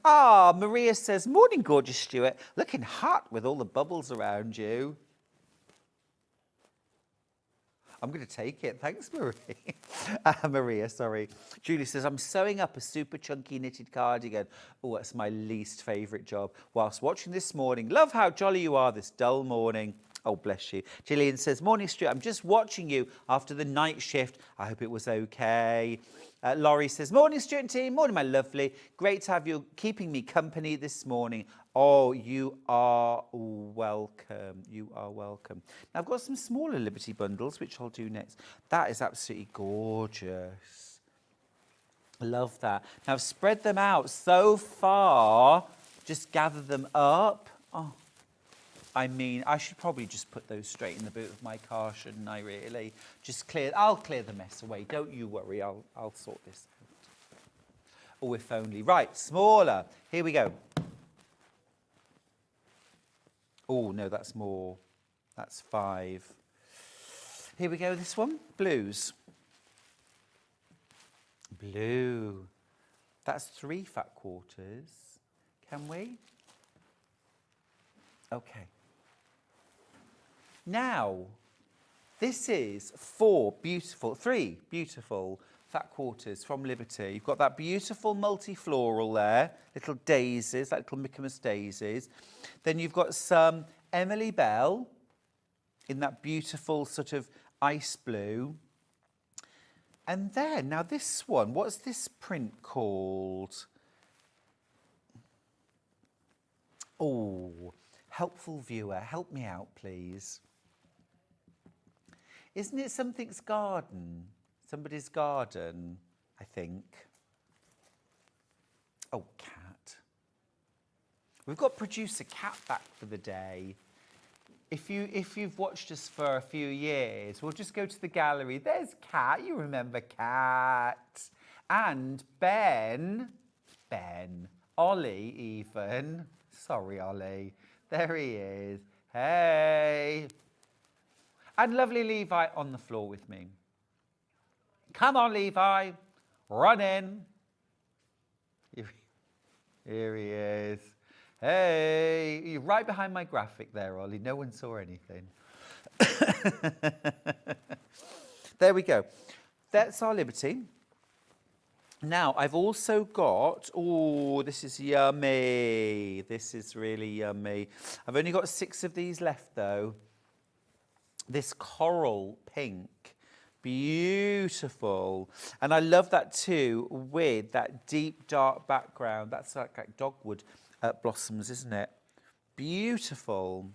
Ah, Maria says, morning, gorgeous Stuart. Looking hot with all the bubbles around you. I'm going to take it. Thanks, Marie. Maria, sorry. Julie says, I'm sewing up a super chunky knitted cardigan. Oh, that's my least favourite job. Whilst watching this morning, love how jolly you are this dull morning. Oh, bless you. Gillian says, morning, Stuart. I'm just watching you after the night shift. I hope it was okay. Laurie says, morning, Stuart and team. Morning, my lovely. Great to have you keeping me company this morning. Oh, you are welcome. You are welcome. Now, I've got some smaller Liberty bundles, which I'll do next. That is absolutely gorgeous. I love that. Now, I've spread them out so far. Just gather them up. Oh, I mean, I should probably just put those straight in the boot of my car, shouldn't I, really? Just I'll clear the mess away. Don't you worry. I'll sort this out. Oh, if only. Right, smaller. Here we go. Oh, no, that's more. That's 5. Here we go, this one. Blues. Blue. That's 3 fat quarters. Can we? Okay. Now, this is 3 beautiful fat quarters from Liberty. You've got that beautiful multi-floral there, little daisies, like little Michaelmas daisies. Then you've got some Emily Bell in that beautiful sort of ice blue. And then, now this one, what's this print called? Oh, helpful viewer, help me out, please. Isn't it something's garden? Somebody's garden, I think. Oh, Cat. We've got producer Cat back for the day. If you've watched us for a few years, we'll just go to the gallery. There's Cat. You remember Cat. And Ben, Ollie even. Sorry, Ollie. There he is. Hey. And lovely Levi on the floor with me. Come on, Levi. Run in. Here he is. Hey. You're right behind my graphic there, Ollie. No one saw anything. There we go. That's our Liberty. Now, I've also got, oh, this is yummy. This is really yummy. I've only got 6 of these left, though. This coral pink. Beautiful. And I love that too, with that deep, dark background. That's like dogwood blossoms, isn't it? Beautiful.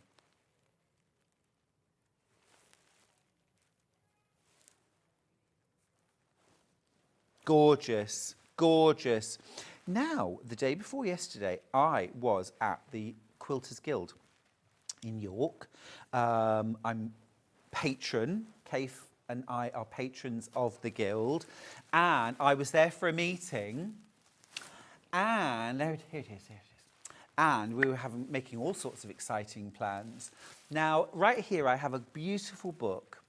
Gorgeous, gorgeous. Now, the day before yesterday, I was at the Quilters Guild in York. I'm patron, Kaif and I are patrons of the Guild, and I was there for a meeting, and here it is. And we were making all sorts of exciting plans. Now, right here, I have a beautiful book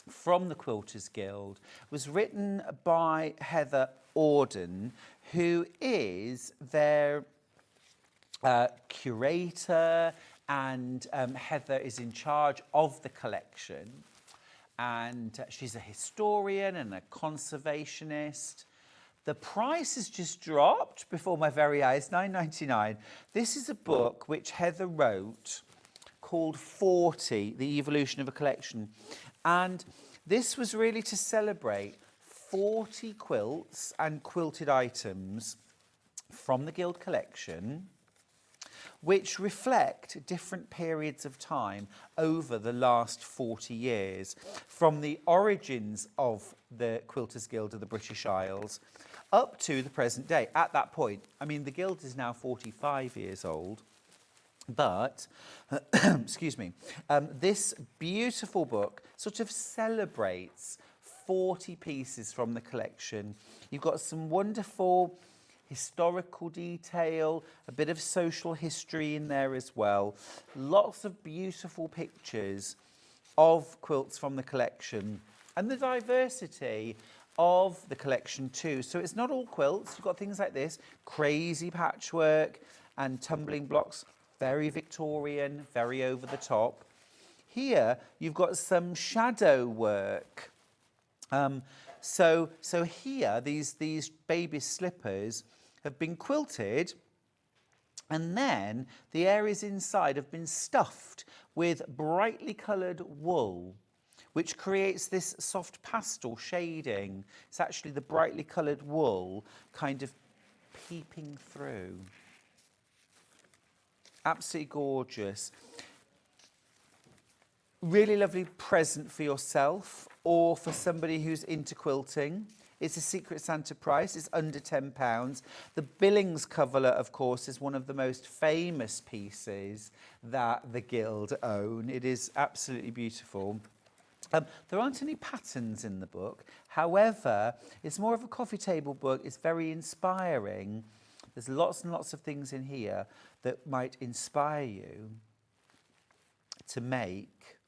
from the Quilters Guild. It was written by Heather Auden, who is their curator, and Heather is in charge of the collection. And she's a historian and a conservationist. The price has just dropped before my very eyes, £9.99. This is a book which Heather wrote called 40, The Evolution of a Collection. And this was really to celebrate 40 quilts and quilted items from the Guild collection, which reflect different periods of time over the last 40 years, from the origins of the Quilters Guild of the British Isles up to the present day. At that point, I mean, the Guild is now 45 years old, but, excuse me, this beautiful book sort of celebrates 40 pieces from the collection. You've got some wonderful historical detail, a bit of social history in there as well. Lots of beautiful pictures of quilts from the collection and the diversity of the collection too. So it's not all quilts. You've got things like this, crazy patchwork and tumbling blocks, very Victorian, very over the top. Here you've got some shadow work. So here, these baby slippers have been quilted, and then the areas inside have been stuffed with brightly coloured wool, which creates this soft pastel shading. It's actually the brightly coloured wool kind of peeping through. Absolutely gorgeous. Really lovely present for yourself or for somebody who's into quilting. It's a Secret Santa price. It's under £10. The Billings coverlet, of course, is one of the most famous pieces that the Guild own. It is absolutely beautiful. There aren't any patterns in the book. However, it's more of a coffee table book. It's very inspiring. There's lots and lots of things in here that might inspire you to make.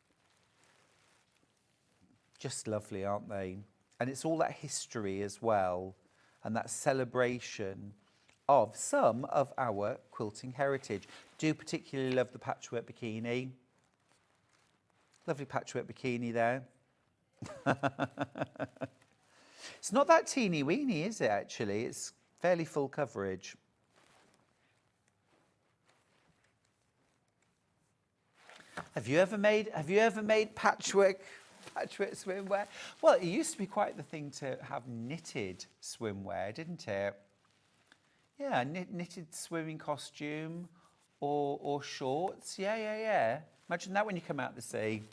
Just lovely, aren't they? And it's all that history as well, and that celebration of some of our quilting heritage. Do particularly love the patchwork bikini. Lovely patchwork bikini there. It's not that teeny weeny, is it, actually? It's fairly full coverage. Have you ever made patchwork swimwear? Well, it used to be quite the thing to have knitted swimwear, didn't it? Yeah, knitted swimming costume or shorts. Yeah. Imagine that when you come out the sea.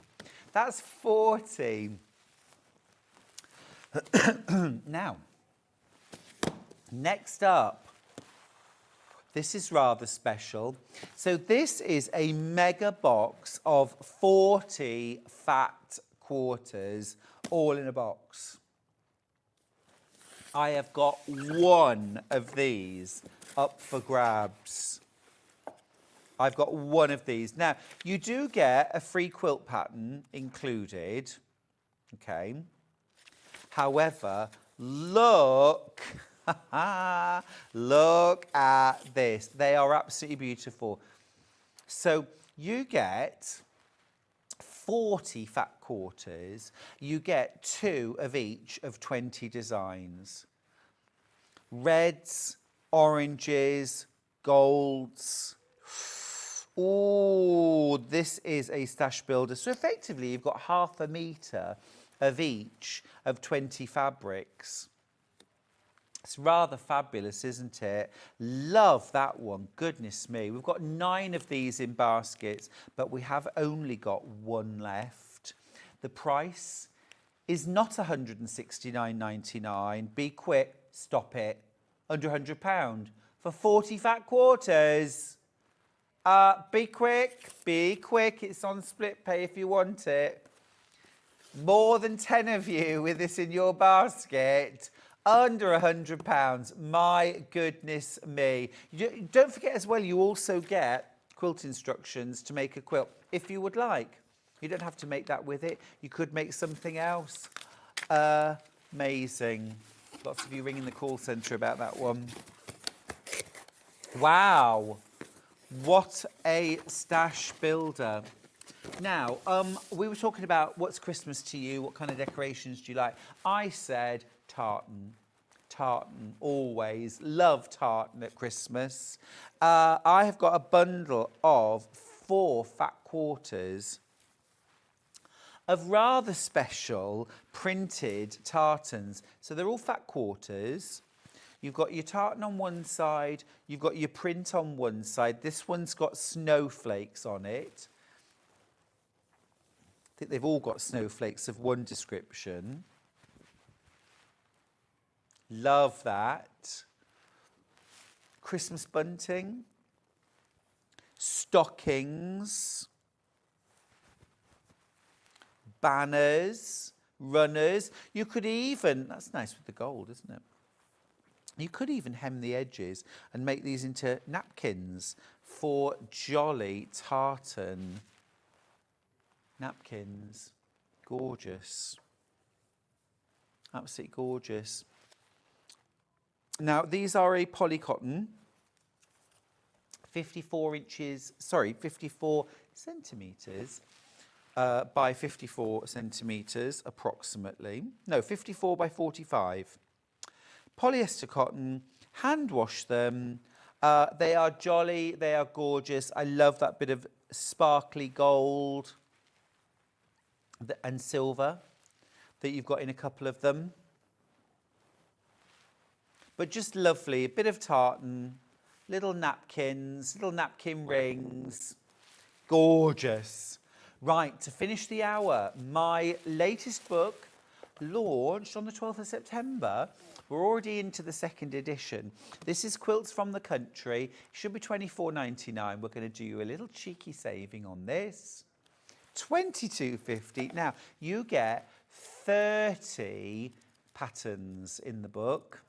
That's 40. Now, next up, this is rather special. So this is a mega box of 40 fat quarters, all in a box. I have got one of these up for grabs. I've got one of these. Now, you do get a free quilt pattern included, okay? However, look, look at this. They are absolutely beautiful. So you get 40 fat quarters. You get 2 of each of 20 designs. Reds, oranges, golds. Oh, this is a stash builder. So effectively, you've got half a metre of each of 20 fabrics. It's rather fabulous, isn't it? Love that one. Goodness me. We've got 9 of these in baskets, but we have only got 1 left. The price is not £169.99. Be quick. Stop it. Under £100 for 40 fat quarters. Be quick. Be quick. It's on split pay if you want it. More than 10 of you with this in your basket. Under £100. My goodness me. Don't forget as well, you also get quilt instructions to make a quilt if you would like. You don't have to make that with it. You could make something else. Amazing. Lots of you ringing the call centre about that one. Wow. What a stash builder. Now, we were talking about what's Christmas to you, what kind of decorations do you like? I said tartan. Tartan, always. Love tartan at Christmas. I have got a bundle of 4 fat quarters of rather special printed tartans. So they're all fat quarters. You've got your tartan on one side, you've got your print on one side. This one's got snowflakes on it. I think they've all got snowflakes of one description. Love that. Christmas bunting. Stockings. Banners. Runners. You could even, that's nice with the gold, isn't it? You could even hem the edges and make these into napkins for jolly tartan napkins. Gorgeous. Absolutely gorgeous. Now, these are a polycotton, 54 centimetres by 54 centimetres approximately. No, 54 by 45. Polyester cotton, hand wash them. They are jolly, they are gorgeous. I love that bit of sparkly gold and silver that you've got in a couple of them. But just lovely, a bit of tartan, little napkins, little napkin rings. Gorgeous. Right, to finish the hour, my latest book launched on the 12th of September. We're already into the 2nd edition. This is Quilts from the Country. It should be £24.99. We're going to do you a little cheeky saving on this. £22.50. Now, you get 30 patterns in the book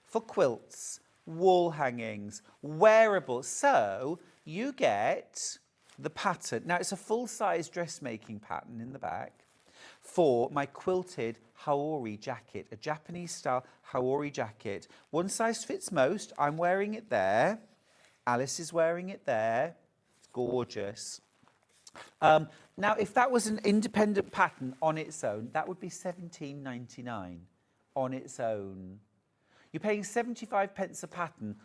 for quilts, wall hangings, wearables. So you get the pattern. Now, it's a full-size dressmaking pattern in the back for my quilted Haori jacket, a Japanese-style Haori jacket. One size fits most. I'm wearing it there. Alice is wearing it there. It's gorgeous. Now, if that was an independent pattern on its own, that would be £17.99 on its own. You're paying 75 pence a pattern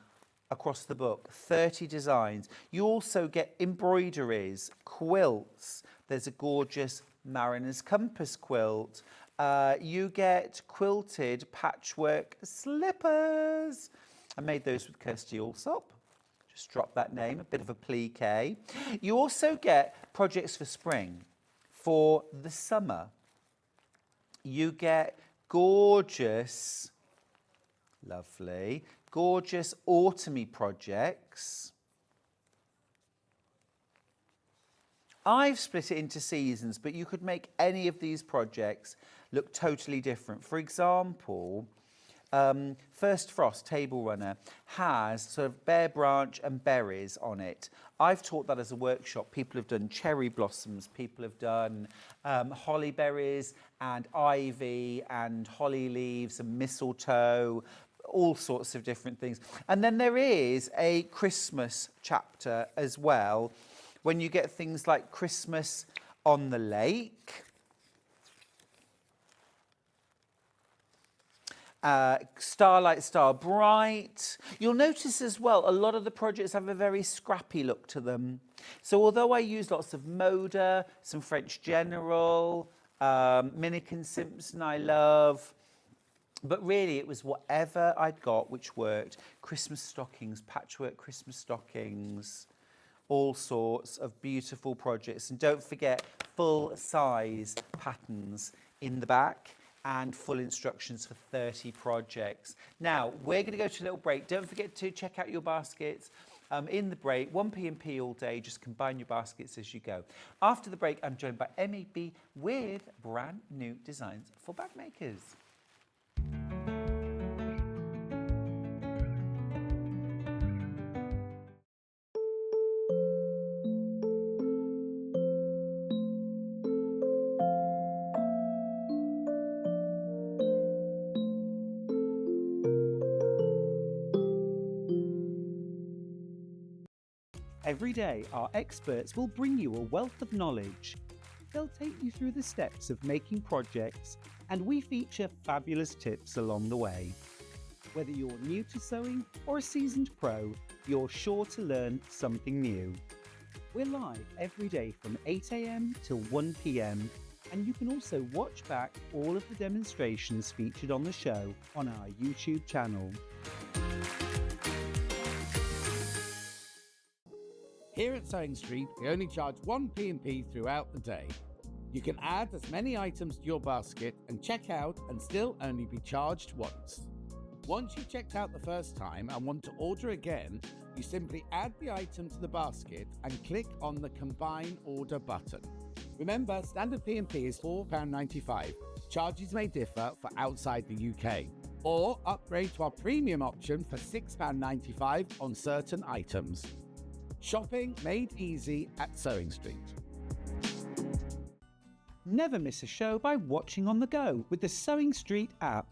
across the book, 30 designs. You also get embroideries, quilts. There's a gorgeous Mariner's Compass quilt. You get quilted patchwork slippers. I made those with Kirsty Allsop. Just drop that name, a bit of a plique. You also get projects for spring, for the summer. You get gorgeous, lovely, gorgeous autumny projects. I've split it into seasons, but you could make any of these projects look totally different. For example, First Frost Table Runner has sort of bare branch and berries on it. I've taught that as a workshop. People have done cherry blossoms, people have done holly berries and ivy and holly leaves and mistletoe, all sorts of different things. And then there is a Christmas chapter as well, when you get things like Christmas on the Lake, Starlight Star Bright. You'll notice as well, a lot of the projects have a very scrappy look to them. So although I use lots of Moda, some French General, Minikin Simpson I love, but really it was whatever I'd got which worked. Christmas stockings, patchwork Christmas stockings, all sorts of beautiful projects. And don't forget, full-size patterns in the back and full instructions for 30 projects. Now, we're going to go to a little break. Don't forget to check out your baskets in the break. 1P&P all day. Just combine your baskets as you go. After the break, I'm joined by Emi B with brand new designs for bag makers. Every day, our experts will bring you a wealth of knowledge. They'll take you through the steps of making projects, and we feature fabulous tips along the way. Whether you're new to sewing or a seasoned pro, you're sure to learn something new. We're live every day from 8 a.m. till 1 p.m, and you can also watch back all of the demonstrations featured on the show on our YouTube channel. Here at Sewing Street, we only charge one P&P throughout the day. You can add as many items to your basket and check out and still only be charged once. Once you've checked out the first time and want to order again, you simply add the item to the basket and click on the Combine Order button. Remember, standard P&P is £4.95. Charges may differ for outside the UK. Or upgrade to our premium option for £6.95 on certain items. Shopping made easy at Sewing Street. Never miss a show by watching on the go with the Sewing Street app.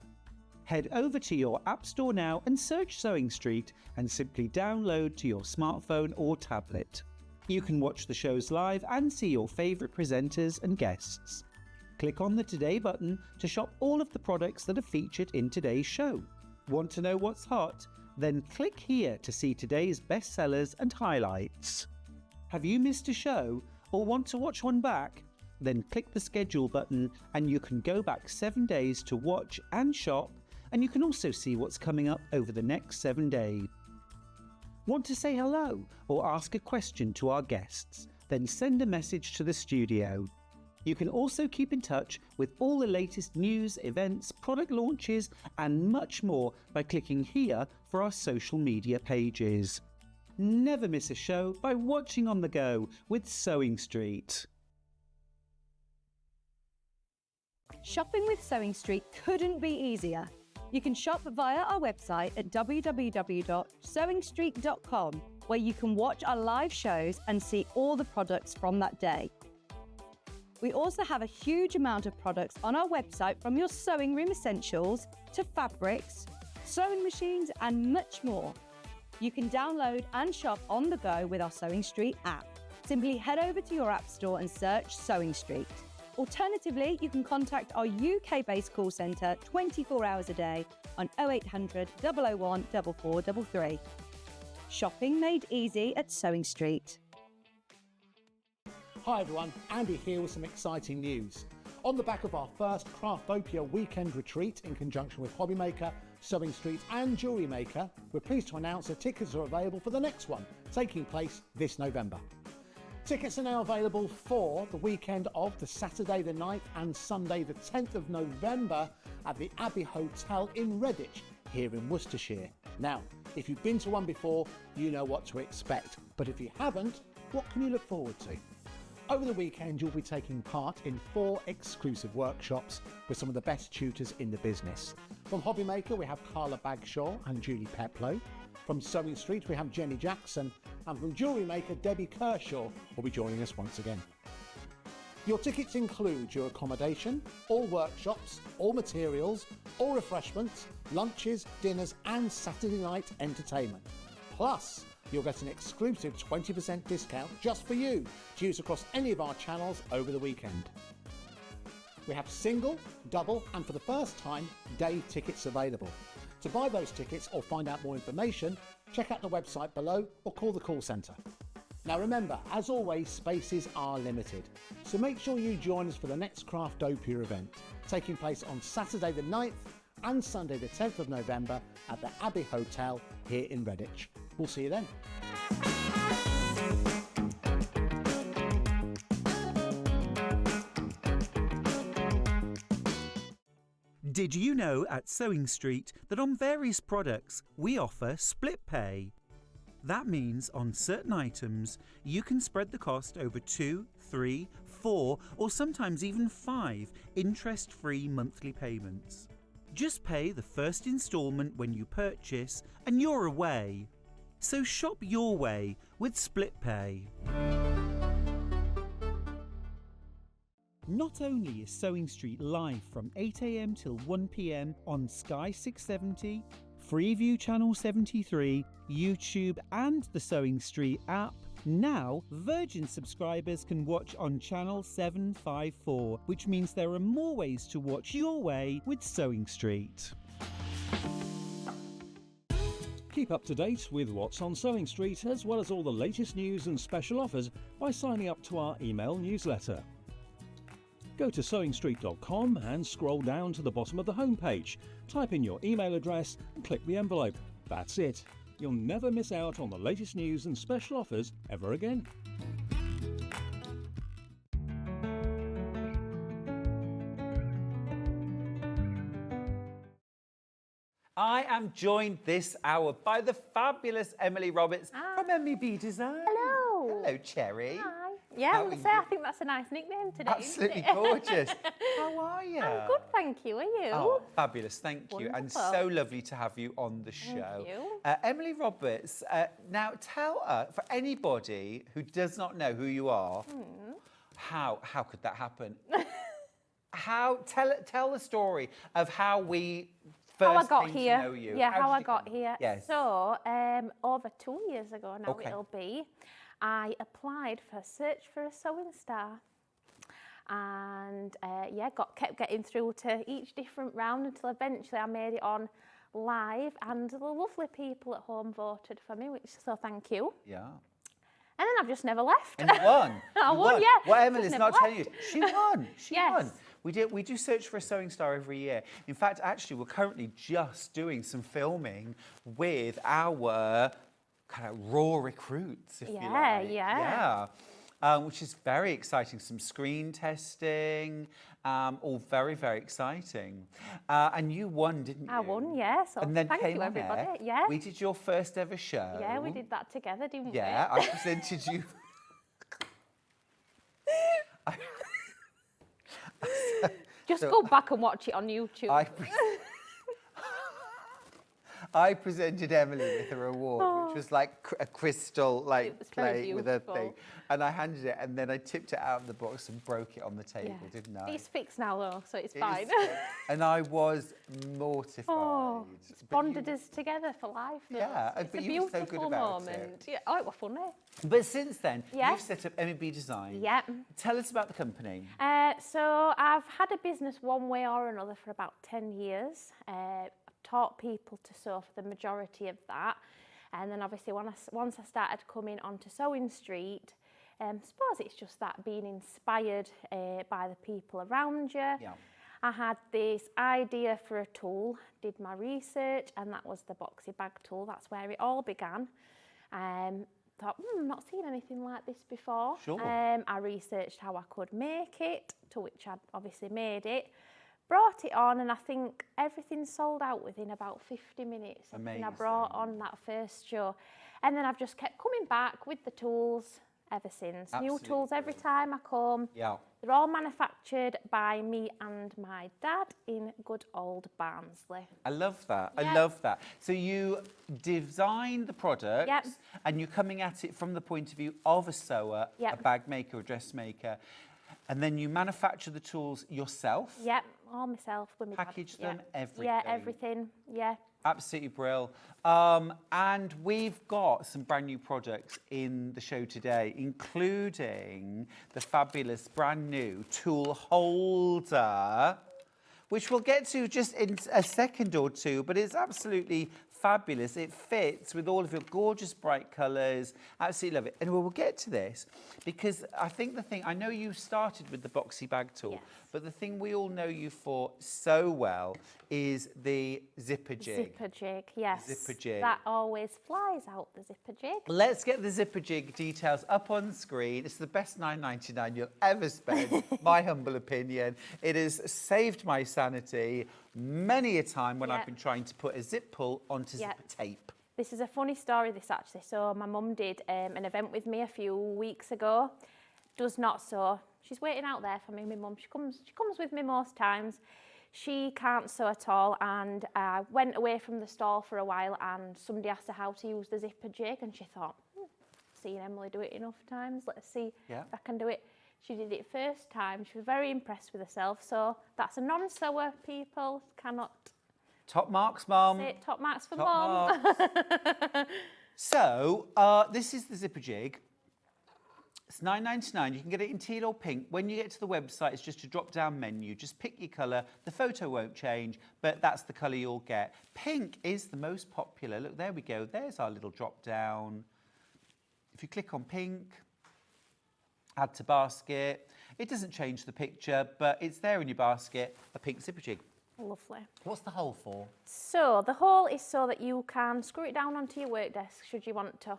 Head over to your App Store now and search Sewing Street and simply download to your smartphone or tablet. You can watch the shows live and see your favourite presenters and guests. Click on the Today button to shop all of the products that are featured in today's show. Want to know what's hot? Then click here to see today's bestsellers and highlights. Have you missed a show or want to watch one back? Then click the schedule button and you can go back 7 days to watch and shop, and you can also see what's coming up over the next 7 days. Want to say hello or ask a question to our guests? Then send a message to the studio. You can also keep in touch with all the latest news, events, product launches and much more by clicking here for our social media pages. Never miss a show by watching on the go with Sewing Street. Shopping with Sewing Street couldn't be easier. You can shop via our website at www.sewingstreet.com, where you can watch our live shows and see all the products from that day. We also have a huge amount of products on our website, from your sewing room essentials to fabrics, sewing machines and much more. You can download and shop on the go with our Sewing Street app. Simply head over to your App Store and search Sewing Street. Alternatively, you can contact our UK-based call centre 24 hours a day on 0800 001 4433. Shopping made easy at Sewing Street. Hi everyone, Andy here with some exciting news. On the back of our first Craftopia weekend retreat in conjunction with Hobbymaker, Sewing Street and Jewellery Maker, we're pleased to announce that tickets are available for the next one, taking place this November. Tickets are now available for the weekend of the Saturday the 9th and Sunday the 10th of November at the Abbey Hotel in Redditch, here in Worcestershire. Now, if you've been to one before, you know what to expect, but if you haven't, what can you look forward to? Over the weekend, you'll be taking part in 4 exclusive workshops with some of the best tutors in the business. From Hobbymaker, we have Carla Bagshaw and Julie Peplow. From Sewing Street, we have Jenny Jackson. And from Jewellery Maker, Debbie Kershaw will be joining us once again. Your tickets include your accommodation, all workshops, all materials, all refreshments, lunches, dinners and Saturday night entertainment. Plus, you'll get an exclusive 20% discount just for you to use across any of our channels over the weekend. We have single, double and for the first time, day tickets available. To buy those tickets or find out more information, check out the website below or call the call centre. Now remember, as always, spaces are limited, so make sure you join us for the next Craftopia event, taking place on Saturday the 9th and Sunday the 10th of November at the Abbey Hotel here in Redditch. We'll see you then. Did you know at Sewing Street that on various products we offer split pay? That means on certain items you can spread the cost over 2, 3, 4 or sometimes even 5 interest-free monthly payments. Just pay the first instalment when you purchase and you're away. So shop your way with split pay. Not only is Sewing Street live from 8 a.m. till 1 p.m. on Sky 670, Freeview Channel 73, YouTube and the Sewing Street app, Now, Virgin subscribers can watch on channel 754, which means there are more ways to watch your way with Sewing Street. Keep up to date with what's on Sewing Street, as well as all the latest news and special offers by signing up to our email newsletter. Go to sewingstreet.com and scroll down to the bottom of the homepage. Type in your email address and click the envelope. That's it. You'll never miss out on the latest news and special offers ever again. I am joined this hour by the fabulous Emily Roberts from Emi B Design. Hello. Hello, Cherry. Hi. Yeah, How I are would say you? I think that's a nice nickname today. Absolutely isn't it? gorgeous. How are you? I'm good, thank you. Are you? Oh, fabulous, thank you. And Wonderful. so lovely to have you on the show. you. Emily Roberts, now tell us, for anybody who does not know who you are, how could that happen? Tell the story of how we first How I got came here. to know you. Yeah, how did I you got come? here. Yes. So, over 2 years ago now Okay. it'll be, I applied for Search for a Sewing Star. And kept getting through to each different round until eventually I made it on live, and the lovely people at home voted for me, so thank you. Yeah. And then I've just never left. And you won. I You won, yeah. What Emily's Just not never telling you, she won. She Yes. won. We do Search for a Sewing Star every year. In fact, actually, we're currently just doing some filming with our kind of raw recruits, if you Yeah, like. yeah. Which is very exciting. Some screen testing, all very, very exciting. And you won, didn't you? I won, yeah. So And then thank came you, on everybody. air. Yeah. We did your first ever show. Yeah, we did that together, didn't Yeah, we? I presented you. Just So- go back and watch it on YouTube. I presented Emily with her award, which was like a crystal It was very plate with a beautiful. thing. And I handed it, and then I tipped it out of the box and broke it on the table, Yeah. didn't I? It's fixed now though, so it's It fine. is- and I was mortified. Oh, it's But you- bonded us together for life. though. Yeah, It's but a you were so beautiful good about it. moment. Yeah, oh, it was funny. But since then, Yeah. you've set up Emi B Design. Yeah. Tell us about the company. So I've had a business one way or another for about 10 years. I've taught people to sew for the majority of that. And then obviously once I started coming onto Sewing Street, I suppose it's just that being inspired by the people around you. Yeah. I had this idea for a tool, did my research, and that was the boxy bag tool. That's where it all began. Thought, not seen anything like this before. Sure. I researched how I could make it, to which I'd obviously made it. Brought it on, and I think everything sold out within about 50 minutes. Everything I brought on that first show. And then I've just kept coming back with the tools ever since. New Absolutely tools every time I come. Yeah. They're all manufactured by me and my dad in good old Barnsley. I love that. I Yeah. love that. So you design the products, Yep. and you're coming at it from the point of view of a sewer, Yep. a bag maker, a dressmaker, and then you manufacture the tools yourself. Yep, all myself with my dad. Package Yeah. them, everything. Yeah, everything. Yeah. Absolutely brill. And we've got some brand new products in the show today, including the fabulous brand new tool holder, which we'll get to just in a second or two, but it's absolutely fabulous. It fits with all of your gorgeous bright colours. Absolutely love it. And we'll get to this because I think I know you started with the boxy bag tool, Yes. but the thing we all know you for so well is the zipper jig. Zipper jig, yes. Zipper jig. That always flies out, the zipper jig. Let's get the zipper jig details up on screen. It's the best $9.99 you'll ever spend, my humble opinion. It has saved my sanity many a time when Yeah. I've been trying to put a zip pull onto Yeah. zipper tape. This is a funny story, this actually. So my mum did an event with me a few weeks ago. Does not sew. She's waiting out there for me, my mum. She comes with me most times. She can't sew at all, and I went away from the stall for a while, and somebody asked her how to use the zipper jig, and she thought, seen Emily do it enough times, let's see Yeah. if I can do it. She did it first time. She was very impressed with herself. So that's a non-sewer, people. Cannot Top marks, Mum. say it. Top marks for Top mum. marks. So, this is the zipper jig. It's £9.99. You can get it in teal or pink. When you get to the website, it's just a drop-down menu. Just pick your colour. The photo won't change, but that's the colour you'll get. Pink is the most popular. Look, there we go. There's our little drop-down. If you click on pink, add to basket. It doesn't change the picture, but it's there in your basket, a pink zipper jig. Lovely. What's the hole for? So the hole is so that you can screw it down onto your work desk should you want to.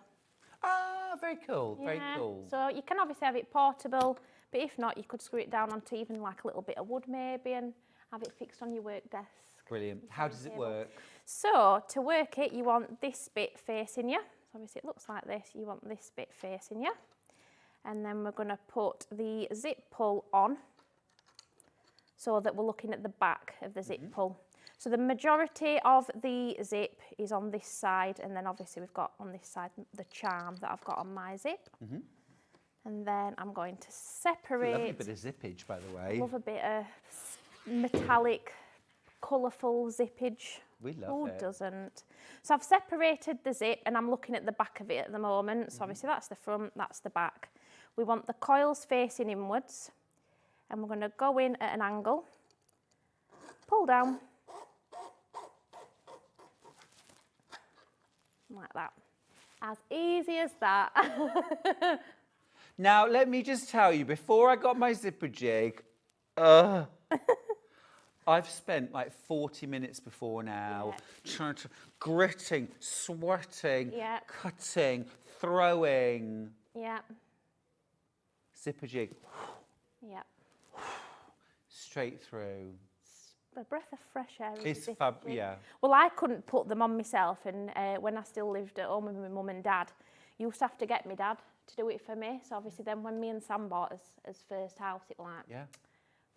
Ah, very cool, very Yeah. cool. So you can obviously have it portable, but if not, you could screw it down onto even like a little bit of wood maybe and have it fixed on your work desk. Brilliant. How does it work? So to work it, you want this bit facing you. So obviously it looks like this. You want this bit facing you. And then we're going to put the zip pull on so that we're looking at the back of the zip pull. So the majority of the zip is on this side, and then obviously we've got on this side the charm that I've got on my zip. And then I'm going to separate. Lovely bit of zippage, by the way. Love a bit of metallic, colourful zippage. We love Who it. doesn't? So I've separated the zip and I'm looking at the back of it at the moment. So obviously that's the front, that's the back. We want the coils facing inwards, and we're going to go in at an angle, pull down, like that. As easy as that. Now, let me just tell you, before I got my zipper jig, I've spent like 40 minutes before now trying to gritting, sweating, Yeah. cutting, throwing. Yeah, Zipper jig yeah. straight through. A breath of fresh air. is It's a fab, zipper jig. yeah. Well, I couldn't put them on myself, and when I still lived at home with my mum and dad, used to have to get my dad to do it for me. So obviously then when me and Sam bought us first house, it was like, Yeah.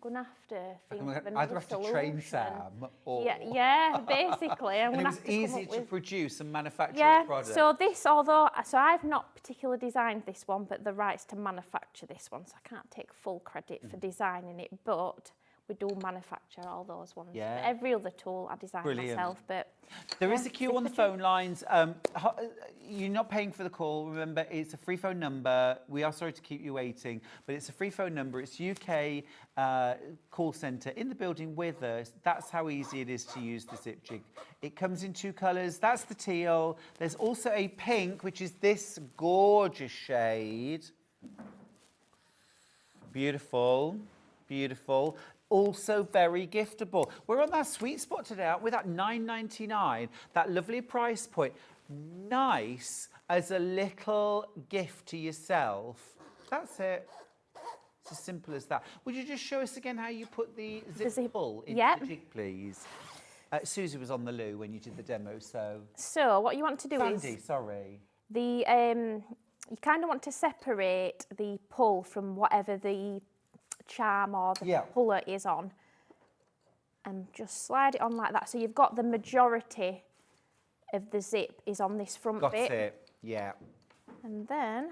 gonna have to think of Either another have to solution. train Sam or... Yeah, basically. I'm And it gonna was have to come easy up to with... produce and manufacture Yeah, a product. so this, so I've not particularly designed this one, but the rights to manufacture this one, so I can't take full credit for designing it, but we do manufacture all those ones. Yeah. But every other tool I design Brilliant. myself, but There is yeah, a queue on the phone lines. You're not paying for the call. Remember, it's a free phone number. We are sorry to keep you waiting, but it's a free phone number. It's UK call centre in the building with us. That's how easy it is to use the zip jig. It comes in two colours. That's the teal. There's also a pink, which is this gorgeous shade. Beautiful, beautiful. Also very giftable. We're on that sweet spot today, aren't we? That £9.99, that lovely price point. Nice as a little gift to yourself. That's it. It's as simple as that. Would you just show us again how you put the zip pull into Yep. the jig, please? Susie was on the loo when you did the demo, so... So what you want to do Sandy, is sorry. the you kind of want to separate the pull from whatever the charm or the puller is on, and just slide it on like that. So you've got the majority of the zip is on this front Got bit. it, yeah. And then...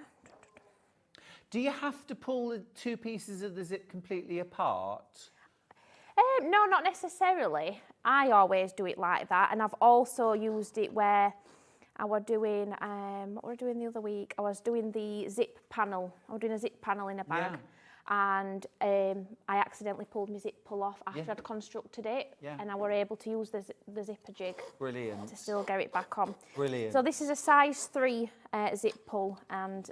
Do you have to pull the two pieces of the zip completely apart? No, not necessarily. I always do it like that, and I've also used it where I was doing, what were I doing the other week? I was doing the zip panel. I was doing a zip panel in a bag, and I accidentally pulled my zip pull off after I'd constructed it, and I were able to use the zipper jig Brilliant. to still get it back on. Brilliant. So this is a size 3 zip pull and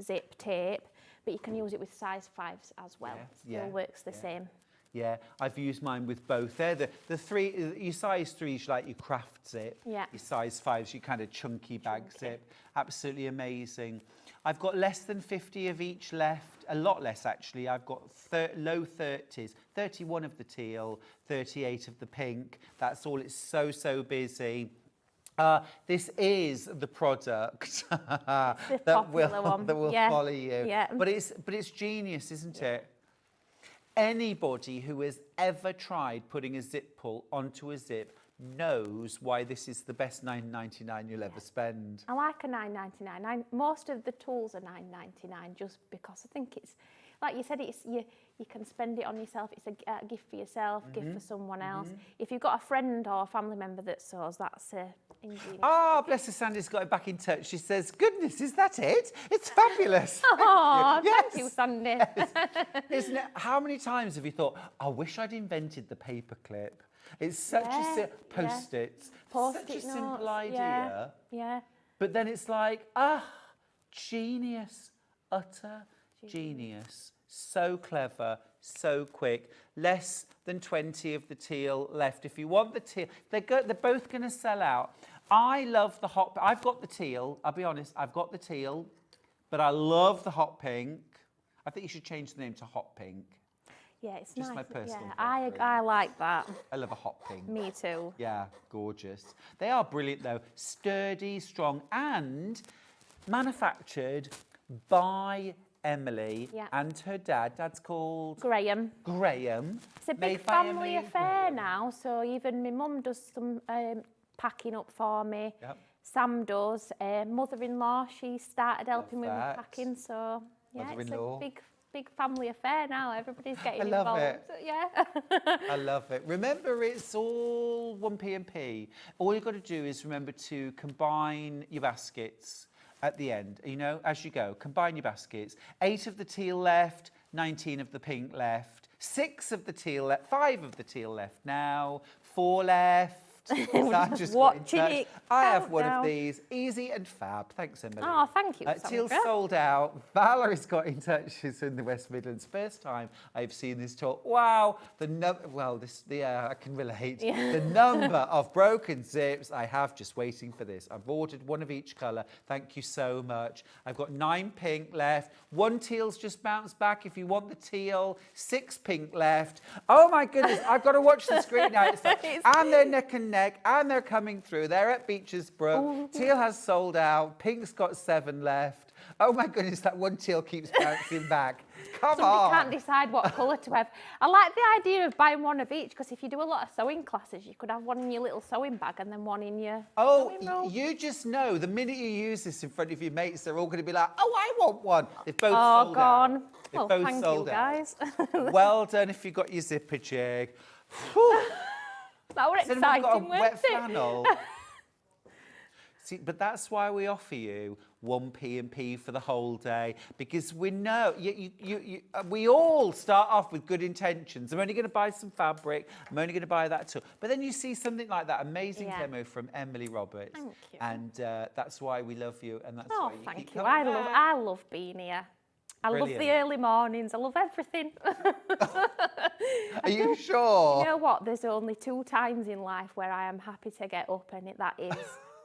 zip tape, but you can use it with size 5s as well. Still works the same. Yeah, I've used mine with both. They're the three, your size 3s like your craft zip. Yeah. Your size 5s, your kind of chunky bag zip. Absolutely amazing. I've got less than 50 of each left, a lot less actually. I've got low 30s, 31 of the teal, 38 of the pink. That's all, it's so busy. This is the product that will follow you. Yeah. But it's genius, isn't it? Anybody who has ever tried putting a zip pull onto a zip knows why this is the best £9.99 you'll ever spend. I like a £9.99. Most of the tools are £9.99 just because I think it's like you said, it's you can spend it on yourself. It's a gift for yourself, gift for someone else. If you've got a friend or a family member that sews, that's a ingenious. Oh, bless her, Sandy's got it back in touch. She says, goodness, is that it? It's fabulous. Oh, Yes. thank you, Sandy. Isn't it? How many times have you thought, I wish I'd invented the paperclip? It's such Post-its. Post-it Such a simple notes, idea. Yeah. But then it's like, genius. Utter genius. So clever, so quick. Less than 20 of the teal left. If you want the teal, they're both going to sell out. I love the hot. I've got the teal. I'll be honest, I've got the teal, but I love the hot pink. I think you should change the name to hot pink. Yeah, it's Just nice. my personal Yeah, preference. I like that. I love a hot pink. Me too. Yeah, gorgeous. They are brilliant though. Sturdy, strong, and manufactured by Emily and her dad. Dad's called Graham. Graham. It's a big Made by family Emily affair Graham. now, so even my mum does some packing up for me. Yep. Sam does. Mother-in-law, she started helping with my that. packing, so yeah, it's Mother-in-law. a big family affair now. Everybody's getting I love involved. it. Yeah. I love it. Remember, it's all 1p&p. All you've got to do is remember to combine your baskets at the end, you know, as you go. Combine your baskets. 8 of the teal left, 19 of the pink left, 6 of the teal left, 5 of the teal left now, 4 left. We're Sam just got in watching touch. it I have count one down. of these. Easy and fab. Thanks, Emily. Oh, thank you, Teal's Sandra. sold out. Valerie's got in touch. She's in the West Midlands. First time I've seen this talk. Wow. I can relate. Yeah. The number of broken zips I have just waiting for this. I've ordered one of each colour. Thank you so much. I've got 9 pink left. 1 teal's just bounced back if you want the teal. 6 pink left. Oh my goodness. I've got to watch the screen now. It's like, and they're neck and neck, and they're coming through. They're at Beeches Brook. Teal has sold out. Pink's got 7 left. Oh my goodness, that one teal keeps bouncing back. Come Somebody on. can't decide what colour to have. I like the idea of buying one of each, because if you do a lot of sewing classes, you could have one in your little sewing bag and then one in your sewing roll. You just know the minute you use this in front of your mates, they're all going to be like, oh, I want one. They've both sold gone. out. They've Well, both thank you, sold out. guys. Well done if you got your zipper jig. Whew. That were Has anyone got a exciting, wet weren't it? flannel? See, but that's why we offer you 1p&p for the whole day, because we know we all start off with good intentions. I'm only going to buy some fabric. I'm only going to buy that too. But then you see something like that amazing demo from Emily Roberts, Thank you. and that's why we love you, and that's Oh, why you thank keep you. coming I love being here. I love Brilliant. the early mornings. I love everything. Are you sure? You know what? There's only 2 times in life where I am happy to get up, and that is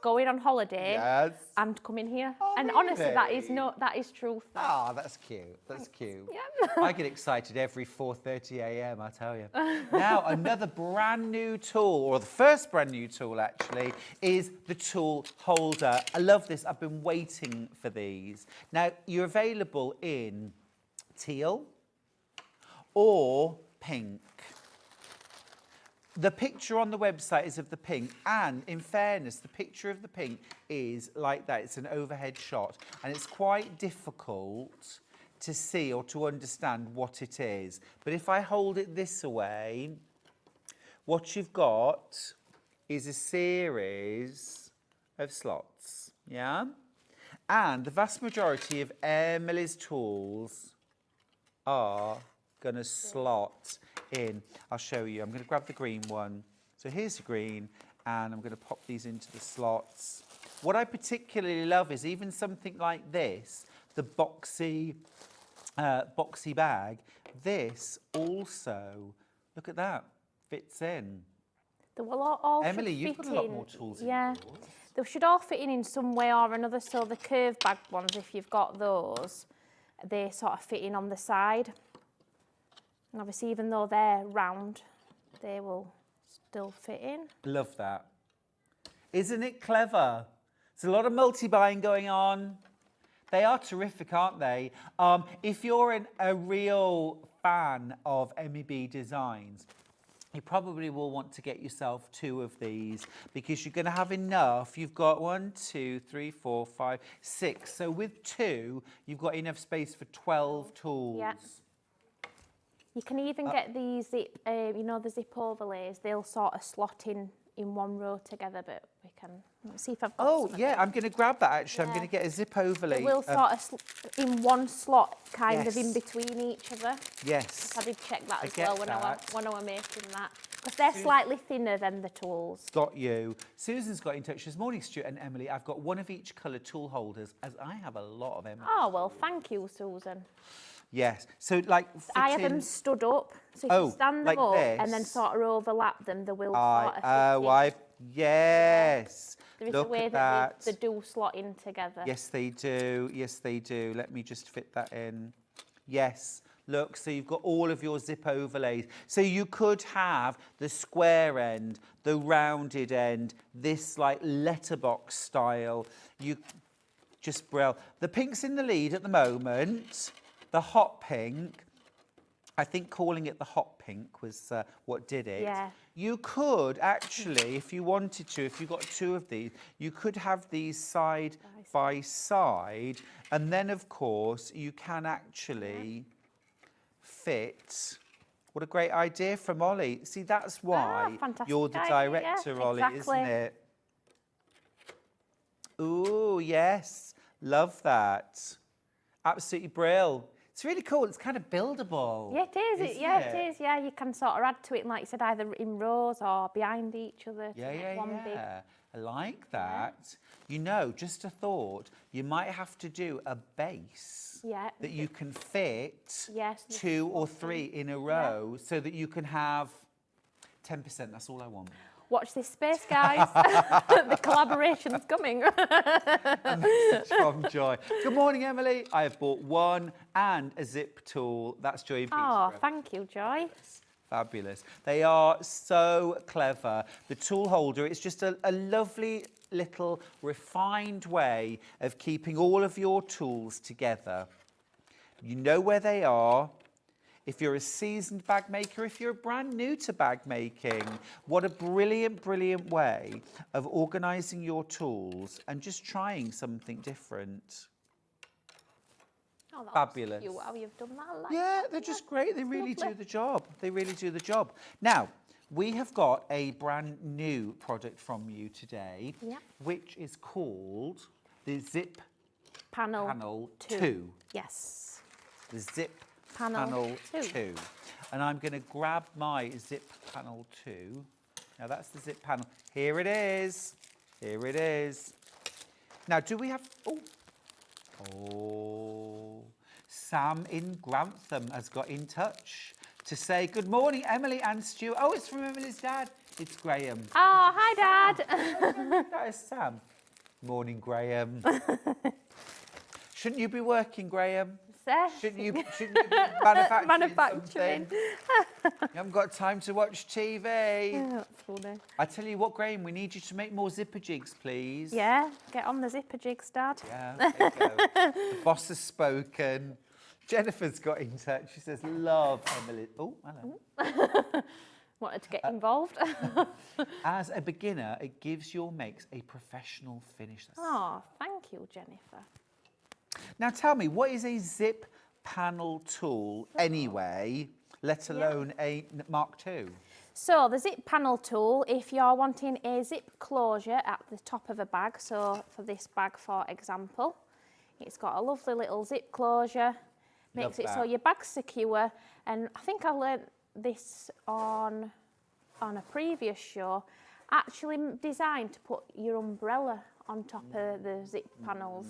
going on holiday Yes. and coming here. Oh, and honestly, really? that is truth. Ah, that's cute. That's cute. Yeah. I get excited every 4:30 a.m. I tell you. Now, another brand new tool, or the first brand new tool actually, is the tool holder. I love this. I've been waiting for these. Now, you're available in teal or pink. The picture on the website is of the pink, and in fairness, the picture of the pink is like that. It's an overhead shot, and it's quite difficult to see or to understand what it is. But if I hold it this way, what you've got is a series of slots, yeah? And the vast majority of Emily's tools are going to slot in. I'll show you. I'm going to grab the green one. So here's the green, and I'm going to pop these into the slots. What I particularly love is even something like this, the boxy bag. This also, look at that, fits in. They will all Emily, should you've fit got a lot in. more tools in Yeah. yours. They should all fit in some way or another. So the curved bag ones, if you've got those, they sort of fit in on the side. And obviously, even though they're round, they will still fit in. Love that. Isn't it clever? There's a lot of multi-buying going on. They are terrific, aren't they? If you're a real fan of Emi B Designs, you probably will want to get yourself 2 of these, because you're going to have enough. You've got 1, 2, 3, 4, 5, 6. So with 2, you've got enough space for 12 tools. Yeah. You can even get these zip, you know, the zip overlays. They'll sort of slot in one row together, but we can see if I've got Oh, some yeah, of I'm going to grab that, actually. I'm Yeah. going to get a zip overlay. It will sort of in one slot, kind of in Yes. between each other. Yes. I did check that I as get well when I that. were making that. Because they're slightly thinner than the tools. Got you. Susan's got in touch. She says, morning, Stuart and Emily. I've got one of each colour tool holders, as I have a lot of Emily. Oh, well, thank you, Susan. Yes. So, like, I have them fitting- stood up, so if Oh, you stand them like up and then this? sort of overlap them, they will sort of fit in. Yes. There is Look a way at that that. they do slot in together. Yes, they do. Yes, they do. Let me just fit that in. Yes. Look, so you've got all of your zip overlays. So you could have the square end, the rounded end, this like letterbox style. You just brill. The pink's in the lead at the moment. The hot pink. I think calling it the hot pink was what did it. Yeah. You could actually, if you wanted to, if you got two of these, you could have these side by side, and then of course you can actually fit. What a great idea from Ollie. See, that's why fantastic you're the idea, director, Ollie, exactly. isn't it? Ooh, yes. Love that. Absolutely brill. It's really cool. It's kind of buildable. Yeah, it is. isn't It is. Yeah, you can sort of add to it, and like you said, either in rows or behind each other. to Yeah, make yeah, one big. yeah. I like that. You know, just a thought, you might have to do a base Yeah. that you can fit Yes. 2 or 3 in a row so that you can have 10%. That's all I want. Watch this space, guys. The collaboration's coming. From Joy. Good morning, Emily. I have bought one and a zip tool. That's Joy in Oh, Peterborough. thank you, Joy. Fabulous. They are so clever. The tool holder, it's just a lovely little refined way of keeping all of your tools together. You know where they are. If you're a seasoned bag maker, if you're brand new to bag making, what a brilliant, brilliant way of organising your tools and just trying something different. Oh, that's Fabulous. cute how you've done that. I like Yeah, that. they're just great. They really do lovely. the job. They really do the job. Now, we have got a brand new product from you today, Yeah. which is called the Zip Panel, Panel 2. 2. Yes. The Zip Panel Panel 2. 2. And I'm going to grab my Zip Panel 2. Now, that's the Zip Panel. Here it is. Here it is. Now, do we have... Oh, Sam in Grantham has got in touch to say, good morning, Emily and Stuart. Oh, it's from Emily's dad. It's Graham. Oh, hi, Dad. That is Sam. Morning, Graham. Shouldn't you be working, Graham? Shouldn't you be manufacturing Manufacturing. something? You haven't got time to watch TV. That's funny. I tell you what, Graham, we need you to make more zipper jigs, please. Yeah, get on the zipper jigs, Dad. Yeah, there you go. The boss has spoken. Jennifer's got in touch. She says, love Emily. Oh, hello. Wanted to get involved. As a beginner, it gives your makes a professional finish. Oh, thank you, Jennifer. Now tell me, what is a zip panel tool anyway, let alone a Mark II? So the zip panel tool, if you're wanting a zip closure at the top of a bag, so for this bag, for example, it's got a lovely little zip closure, makes it so your bag's secure. And I think I learnt this on a previous show, actually designed to put your umbrella on top of the zip panels.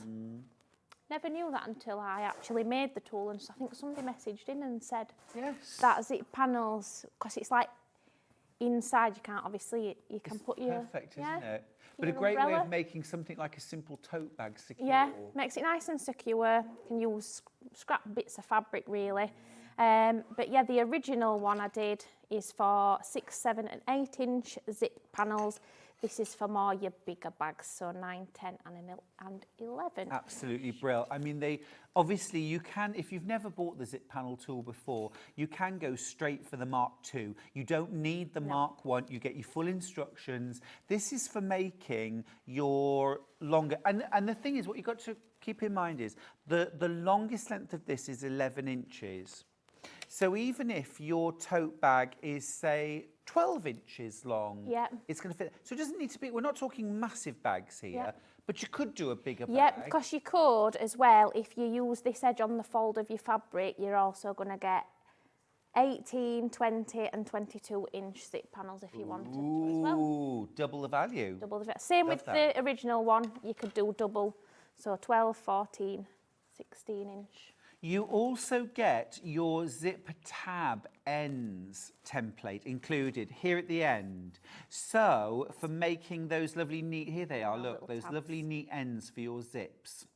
Never knew that until I actually made the tool, and I think somebody messaged in and said that zip panels, because it's like inside, you can't obviously, you can put your... Perfect, isn't it? But a your great way umbrella. of making something like a simple tote bag secure. Yeah, makes it nice and secure. You can use scrap bits of fabric, really. But yeah, the original one I did is for 6, 7 and 8 inch zip panels. This is for more your bigger bags, so 9, 10 and 11. Absolutely brilliant. I mean, they obviously, you can, if you've never bought the zip panel tool before, you can go straight for the Mark II. You don't need the Mark I. You get your full instructions. This is for making your longer, and the thing is, what you've got to keep in mind is the longest length of this is 11 inches. So even if your tote bag is, say, 12 inches long, Yeah. it's going to fit. So it doesn't need to be, we're not talking massive bags here, Yeah. but you could do a bigger Yeah, bag. because you could as well, if you use this edge on the fold of your fabric, you're also going to get 18, 20 and 22 inch zip panels if you wanted to as well. Ooh, double the value. Double the same Love with that. the original one, you could do double, so 12, 14, 16 inch. You also get your zip tab ends template included here at the end. So for making those lovely neat, here they are, look, little those tabs. lovely neat ends for your zips.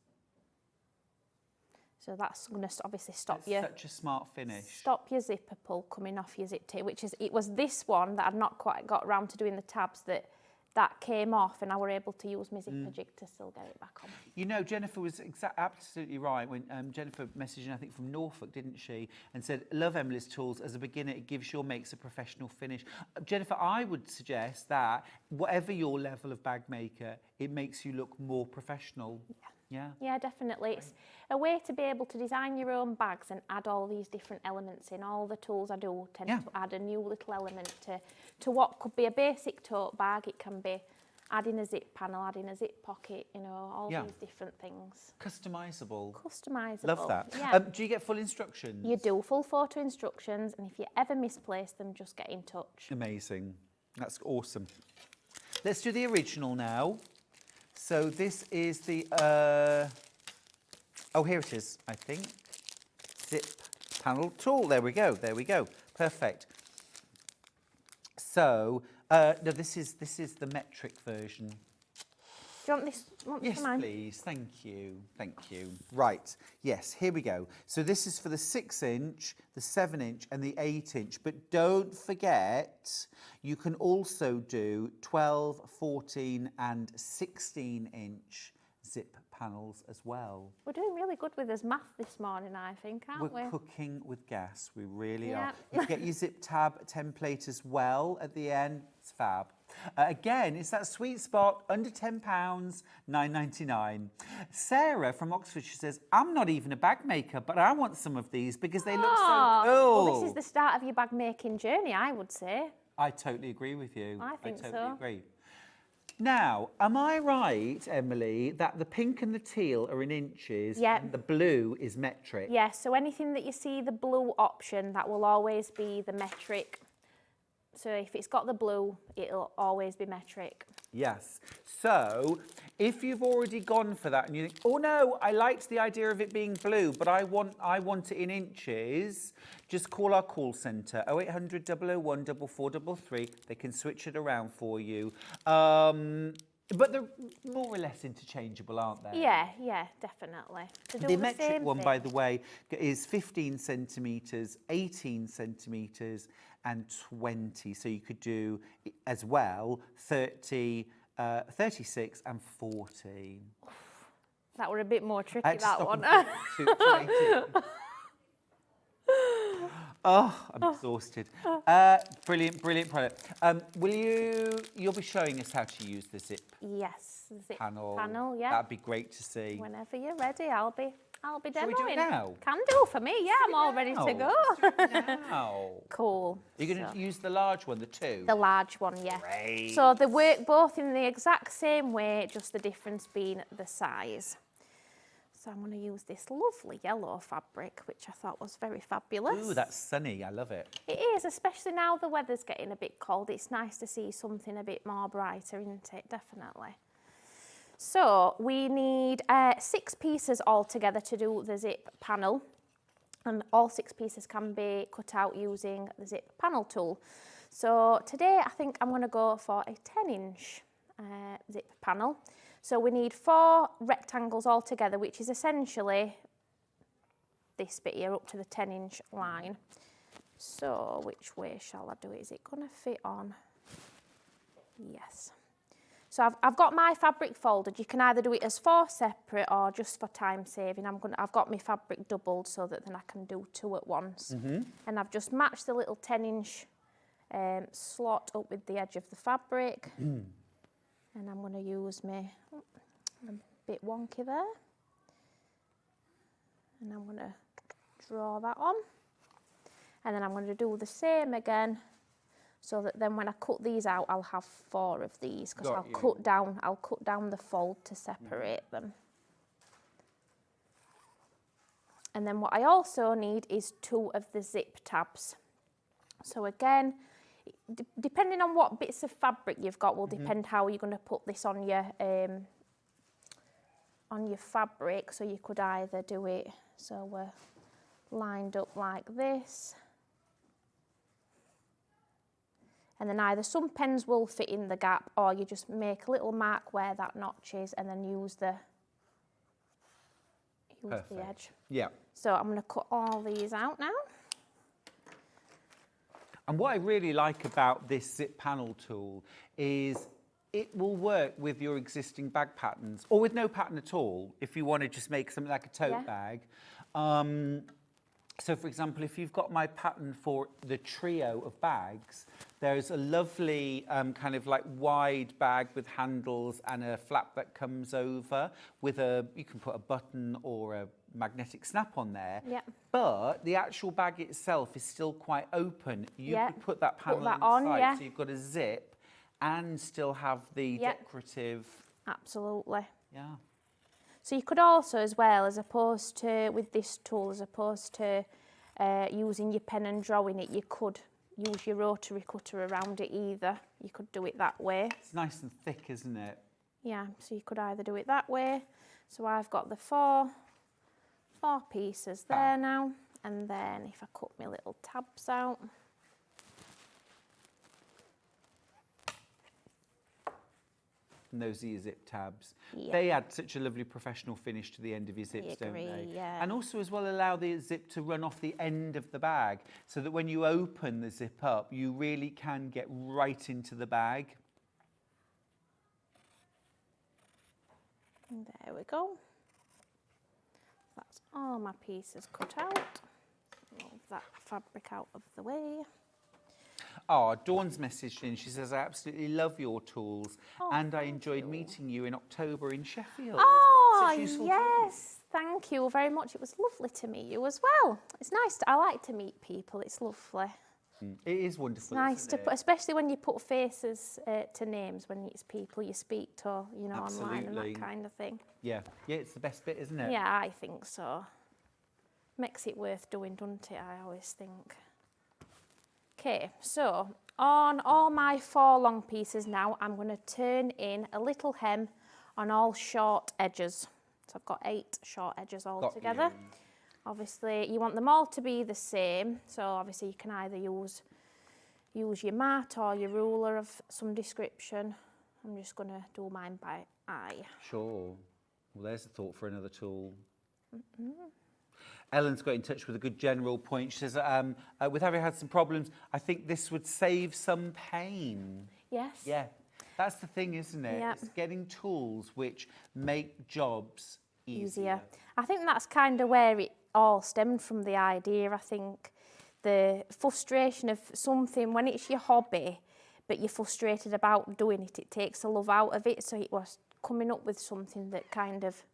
So that's going to obviously stop That's your such a smart finish. stop your zipper pull coming off your zip tape, which is, it was this one that I'd not quite got around to doing the tabs that came off, and I were able to use my zipper jig to still get it back on. You know, Jennifer was absolutely right when Jennifer messaged, I think, from Norfolk, didn't she? And said, love Emily's tools. As a beginner, it gives your makes a professional finish. Jennifer, I would suggest that whatever your level of bag maker, it makes you look more professional. Yeah. Yeah, definitely. It's a way to be able to design your own bags and add all these different elements in. All the tools I do tend Yeah. to add a new little element to what could be a basic tote bag. It can be adding a zip panel, adding a zip pocket, you know, all Yeah. these different things. Customisable. Customisable. Love that. Yeah. Do you get full instructions? You do full photo instructions, and if you ever misplace them, just get in touch. Amazing. That's awesome. Let's do the original now. So this is the, oh, here it is, I think. Zip panel tool. There we go. There we go. Perfect. So, no, this is the metric version. Do you want this? Want this Yes, for mine? please. Thank you. Thank you. Right. Yes, here we go. So this is for the 6-inch, the 7-inch and the 8-inch. But don't forget, you can also do 12, 14 and 16-inch zip panels as well. We're doing really good with this math this morning, I think, aren't we? We're cooking with gas. We really Yeah. are. You get your zip tab template as well at the end. It's fab. Again, it's that sweet spot, under £10, £9.99. Sarah from Oxfordshire says, I'm not even a bag maker, but I want some of these because they look so cool. Well, this is the start of your bag making journey, I would say. I totally agree with you. I think totally so. agree. Now, am I right, Emily, that the pink and the teal are in inches Yeah. and the blue is metric? Yes, so anything that you see the blue option, that will always be the metric. So if it's got the blue, it'll always be metric. Yes. So if you've already gone for that and you think, oh no, I liked the idea of it being blue, but I want it in inches, just call our call centre, 0800 001 4433. They can switch it around for you. But they're more or less interchangeable, aren't they? Yeah, definitely. To do The the metric same one, thing. by the way, is 15 centimetres, 18 centimetres and 20. So you could do as well 30, 36 and 40. That were a bit more I tricky, had to that stop one. and think to 18. Oh, I'm exhausted. Brilliant product. You'll be showing us how to use the zip Yes, zip panel. yeah. That'd be great to see. Whenever you're ready, I'll be demoing. Shall we do it now? Can do for me, yeah, I'm all ready to go. Now. Cool. You're going to use the large one, the 2? The large one, yeah. Great. So they work both in the exact same way, just the difference being the size. So I'm going to use this lovely yellow fabric, which I thought was very fabulous. Ooh, that's sunny. I love it. It is, especially now the weather's getting a bit cold. It's nice to see something a bit more brighter, isn't it? Definitely. So we need 6 pieces altogether to do the zip panel. And all 6 pieces can be cut out using the zip panel tool. So today I think I'm going to go for a 10-inch zip panel. So we need 4 rectangles altogether, which is essentially this bit here up to the 10-inch line. So which way shall I do it? Is it going to fit on? Yes. So I've got my fabric folded. You can either do it as 4 separate or just for time saving. I've got my fabric doubled so that then I can do 2 at once. And I've just matched the little 10-inch slot up with the edge of the fabric. And I'm going to use my, a bit wonky there. And I'm going to draw that on. And then I'm going to do the same again, so that then when I cut these out, I'll have 4 of these, because I'll cut down the fold to separate them. And then what I also need is 2 of the zip tabs. So again, depending on what bits of fabric you've got will depend how you're going to put this on your fabric. So you could either do it so we're lined up like this. And then either some pens will fit in the gap, or you just make a little mark where that notch is and then use the edge. Yeah. So I'm going to cut all these out now. And what I really like about this zip panel tool is it will work with your existing bag patterns, or with no pattern at all, if you want to just make something like a tote bag. So for example, if you've got my pattern for the trio of bags, there's a lovely kind of like wide bag with handles and a flap that comes over with you can put a button or a magnetic snap on there. Yeah. But the actual bag itself is still quite open. You could put that panel inside, on, so you've got a zip and still have the decorative. Absolutely. Yeah. So you could also, as well, as opposed to with this tool, as opposed to using your pen and drawing it, you could use your rotary cutter around it either. You could do it that way. It's nice and thick, isn't it? Yeah, so you could either do it that way. So I've got the four pieces there now. And then if I cut my little tabs out. And those are your zip tabs. Yeah. They add such a lovely professional finish to the end of your zips, don't they? Yeah. And also as well allow the zip to run off the end of the bag, so that when you open the zip up, you really can get right into the bag. And there we go. That's all my pieces cut out. Move that fabric out of the way. Oh, Dawn's messaged in. She says, I absolutely love your tools, and I enjoyed meeting you in October in Sheffield. Oh, Such useful yes. Thank you very much. It was lovely to meet you as well. It's nice. I like to meet people. It's lovely. It is wonderful. It's nice isn't to it? put, especially when you put faces to names, when it's people you speak to, you know, online and Absolutely. that kind of thing. Yeah, it's the best bit, isn't it? Yeah, I think so. Makes it worth doing, doesn't it? I always think. Okay, so on all my 4 long pieces now, I'm going to turn in a little hem on all short edges. So I've got 8 short edges all together. Obviously, you want them all to be the same. So obviously, you can either use your mat or your ruler of some description. I'm just going to do mine by eye. Sure. Well, there's a thought for another tool. Ellen's got in touch with a good general point. She says, with having had some problems, I think this would save some pain. Yes. Yeah, that's the thing, isn't it? Yeah. It's getting tools which make jobs easier. I think that's kind of where it all stemmed from, the idea. I think the frustration of something, when it's your hobby, but you're frustrated about doing it, it takes the love out of it. So it was coming up with something that kind of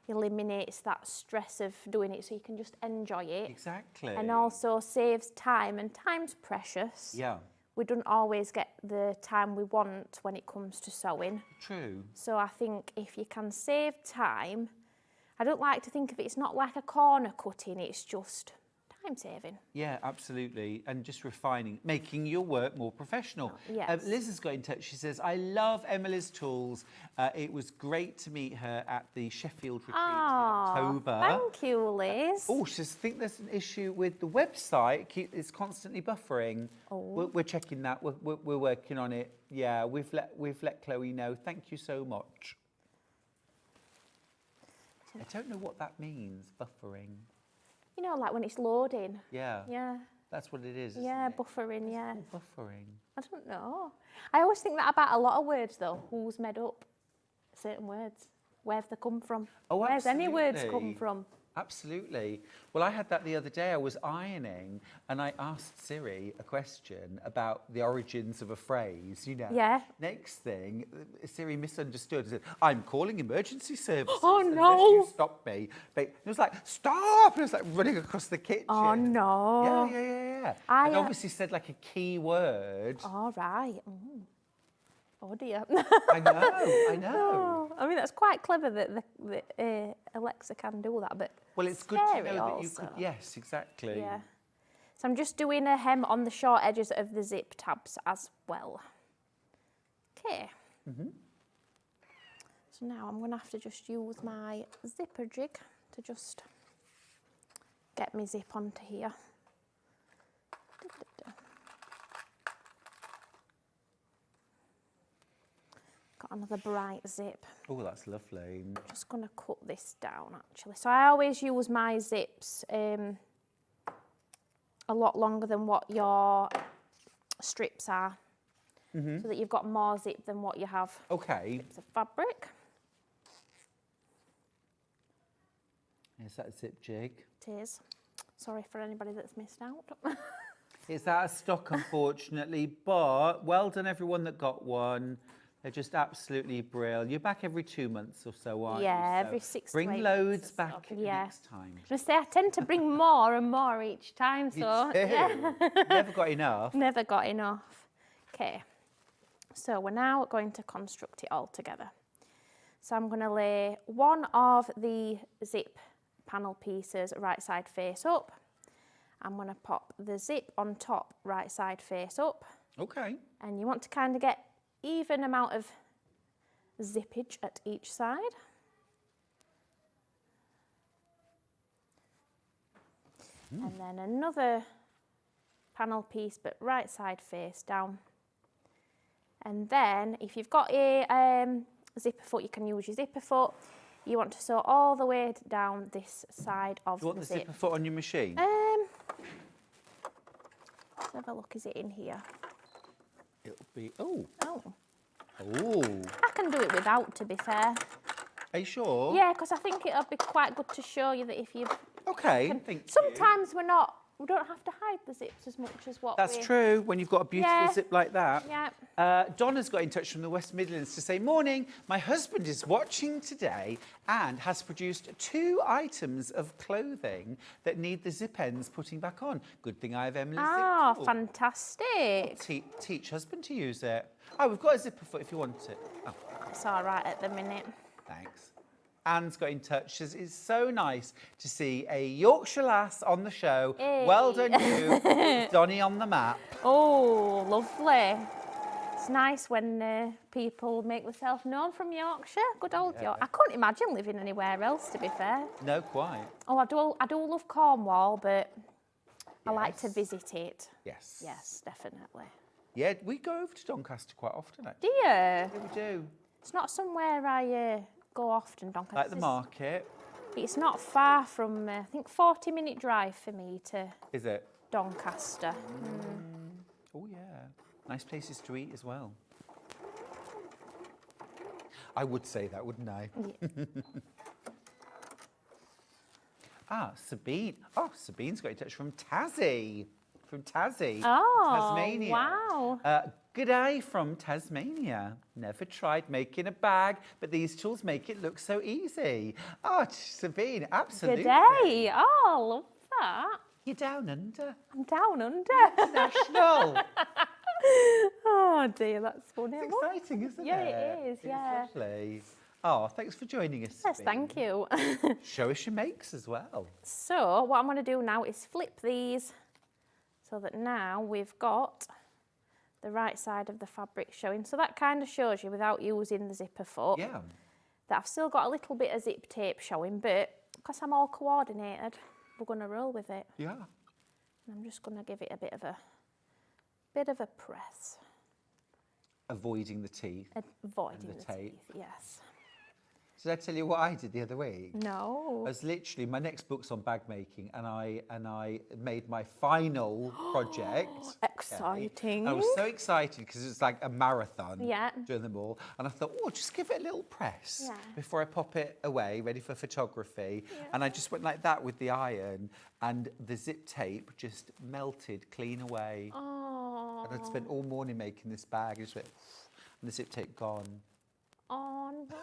eliminates that stress of doing it, so you can just enjoy it. Exactly. And also saves time, and time's precious. Yeah. We don't always get the time we want when it comes to sewing. True. So I think if you can save time, I don't like to think of it, it's not like a corner cutting, it's just time saving. Yeah, absolutely. And just refining, making your work more professional. Yes. Liz has got in touch. She says, I love Emily's tools. It was great to meet her at the Sheffield retreat in October. Thank you, Liz. Oh, she says, I think there's an issue with the website. It's constantly buffering. We're checking that. We're working on it. Yeah, we've let Chloe know. Thank you so much. I don't know what that means, buffering. You know, like when it's loading. Yeah. Yeah. That's what it is. Isn't Yeah, it? buffering, yeah. Oh, buffering. I don't know. I always think that about a lot of words, though. Who's made up certain words? Where have they come from? Oh, Where's any words absolutely. come from? Absolutely. Well, I had that the other day. I was ironing and I asked Siri a question about the origins of a phrase, you know. Yeah. Next thing, Siri misunderstood and said, I'm calling emergency services. Oh, unless no. you stop me. But it was like, stop! And it was like running across the kitchen. Oh, no. Yeah. I, And obviously said like a key word. All right. Oh, dear. I know. Oh, I mean, that's quite clever that the Alexa can do that, but Well, it's good to scary know that you also. could. Yes, exactly. Yeah. So I'm just doing a hem on the short edges of the zip tabs as well. Okay. So now I'm going to have to just use my zipper jig to just get my zip onto here. Got another bright zip. Oh, that's lovely. Just going to cut this down actually. So I always use my zips a lot longer than what your strips are, so that you've got more zip than what you have. Okay. Bits of fabric. Is that a zip jig? It is. Sorry for anybody that's missed out. It's out of stock, unfortunately, but well done everyone that got one. They're just absolutely brilliant. You're back every 2 months or so, aren't you? Yeah, So every 6 to bring 8 loads months or back so. Yeah. next time. I say I tend to bring more and more each time, so You too. yeah. Never got enough. Never got enough. Okay, so we're now going to construct it all together. So I'm going to lay one of the zip panel pieces right side face up. I'm going to pop the zip on top right side face up, Okay. and you want to kind of get even amount of zippage at each side. And then another panel piece, but right side face down. And then if you've got a zipper foot, you can use your zipper foot. You want to sew all the way down this side of You want the the zip. zipper foot on your machine? Let's have a look, is it in here? It'll be. Oh. Oh, Oh. I can do it without, to be fair. Are you sure? Yeah, because I think it'll be quite good to show you that if you've... Okay. Thank you. Sometimes we don't have to hide the zips as much as what That's we... true, when you've got a beautiful Yeah. zip like that. Yeah. Donna's got in touch from the West Midlands to say, morning, my husband is watching today and has produced 2 items of clothing that need the zip ends putting back on. Good thing I have Emily's Ah, zip tool. fantastic. Teach husband to use it. Oh, we've got a zipper foot if you want it. Oh, It's all right at the minute. thanks. Anne's got in touch. Says, it's so nice to see a Yorkshire lass on the show. Hey. Well done you. Donny on the map. Oh, lovely. It's nice when people make themselves known from Yorkshire. Good old York. I couldn't imagine living anywhere else, to be fair. No, quite. Oh, I do love Cornwall, but I like to Yes. visit it. Yes. Yes, definitely. Yeah, we go over to Doncaster quite often, Do actually. you? Yeah, we do. It's not somewhere I go often, Doncaster. Like the market, It's not far from, I think, 40-minute drive for me to is it? Doncaster. Oh, yeah. Nice places to eat as well. I would say that, wouldn't I? Sabine. Oh, Sabine's got in touch from Tassie. Oh, Tasmania. wow. G'day from Tasmania. Never tried making a bag, but these tools make it look so easy. Oh, Sabine, absolutely. Good day. Oh, love that. You're down under. I'm down under. National. Oh dear, that's funny. It's exciting, isn't Yeah, it? it is, yeah. It's lovely. Oh, thanks for joining us. Yes, Sabine. thank you. Show us your makes as well. So what I'm going to do now is flip these so that now we've got the right side of the fabric showing. So that kind of shows you, without using the zipper foot, Yeah. that I've still got a little bit of zip tape showing, but because I'm all coordinated, we're going to roll with it. Yeah. I'm just going to give it a bit of a press. Avoiding the teeth. Avoiding the the tape. teeth, yes. Did I tell you what I did the other week? No. I was literally, my next book's on bag making, and I made my final project. okay? Exciting. I was so excited because it was like a marathon. Yeah. Doing them all, and I thought, oh, just give it a little press Yeah. before I pop it away, ready for photography. And I just went like that with the iron, and the zip tape just melted clean away. Oh. And I'd spent all morning making this bag. I just went, and the zip tape gone. Oh no.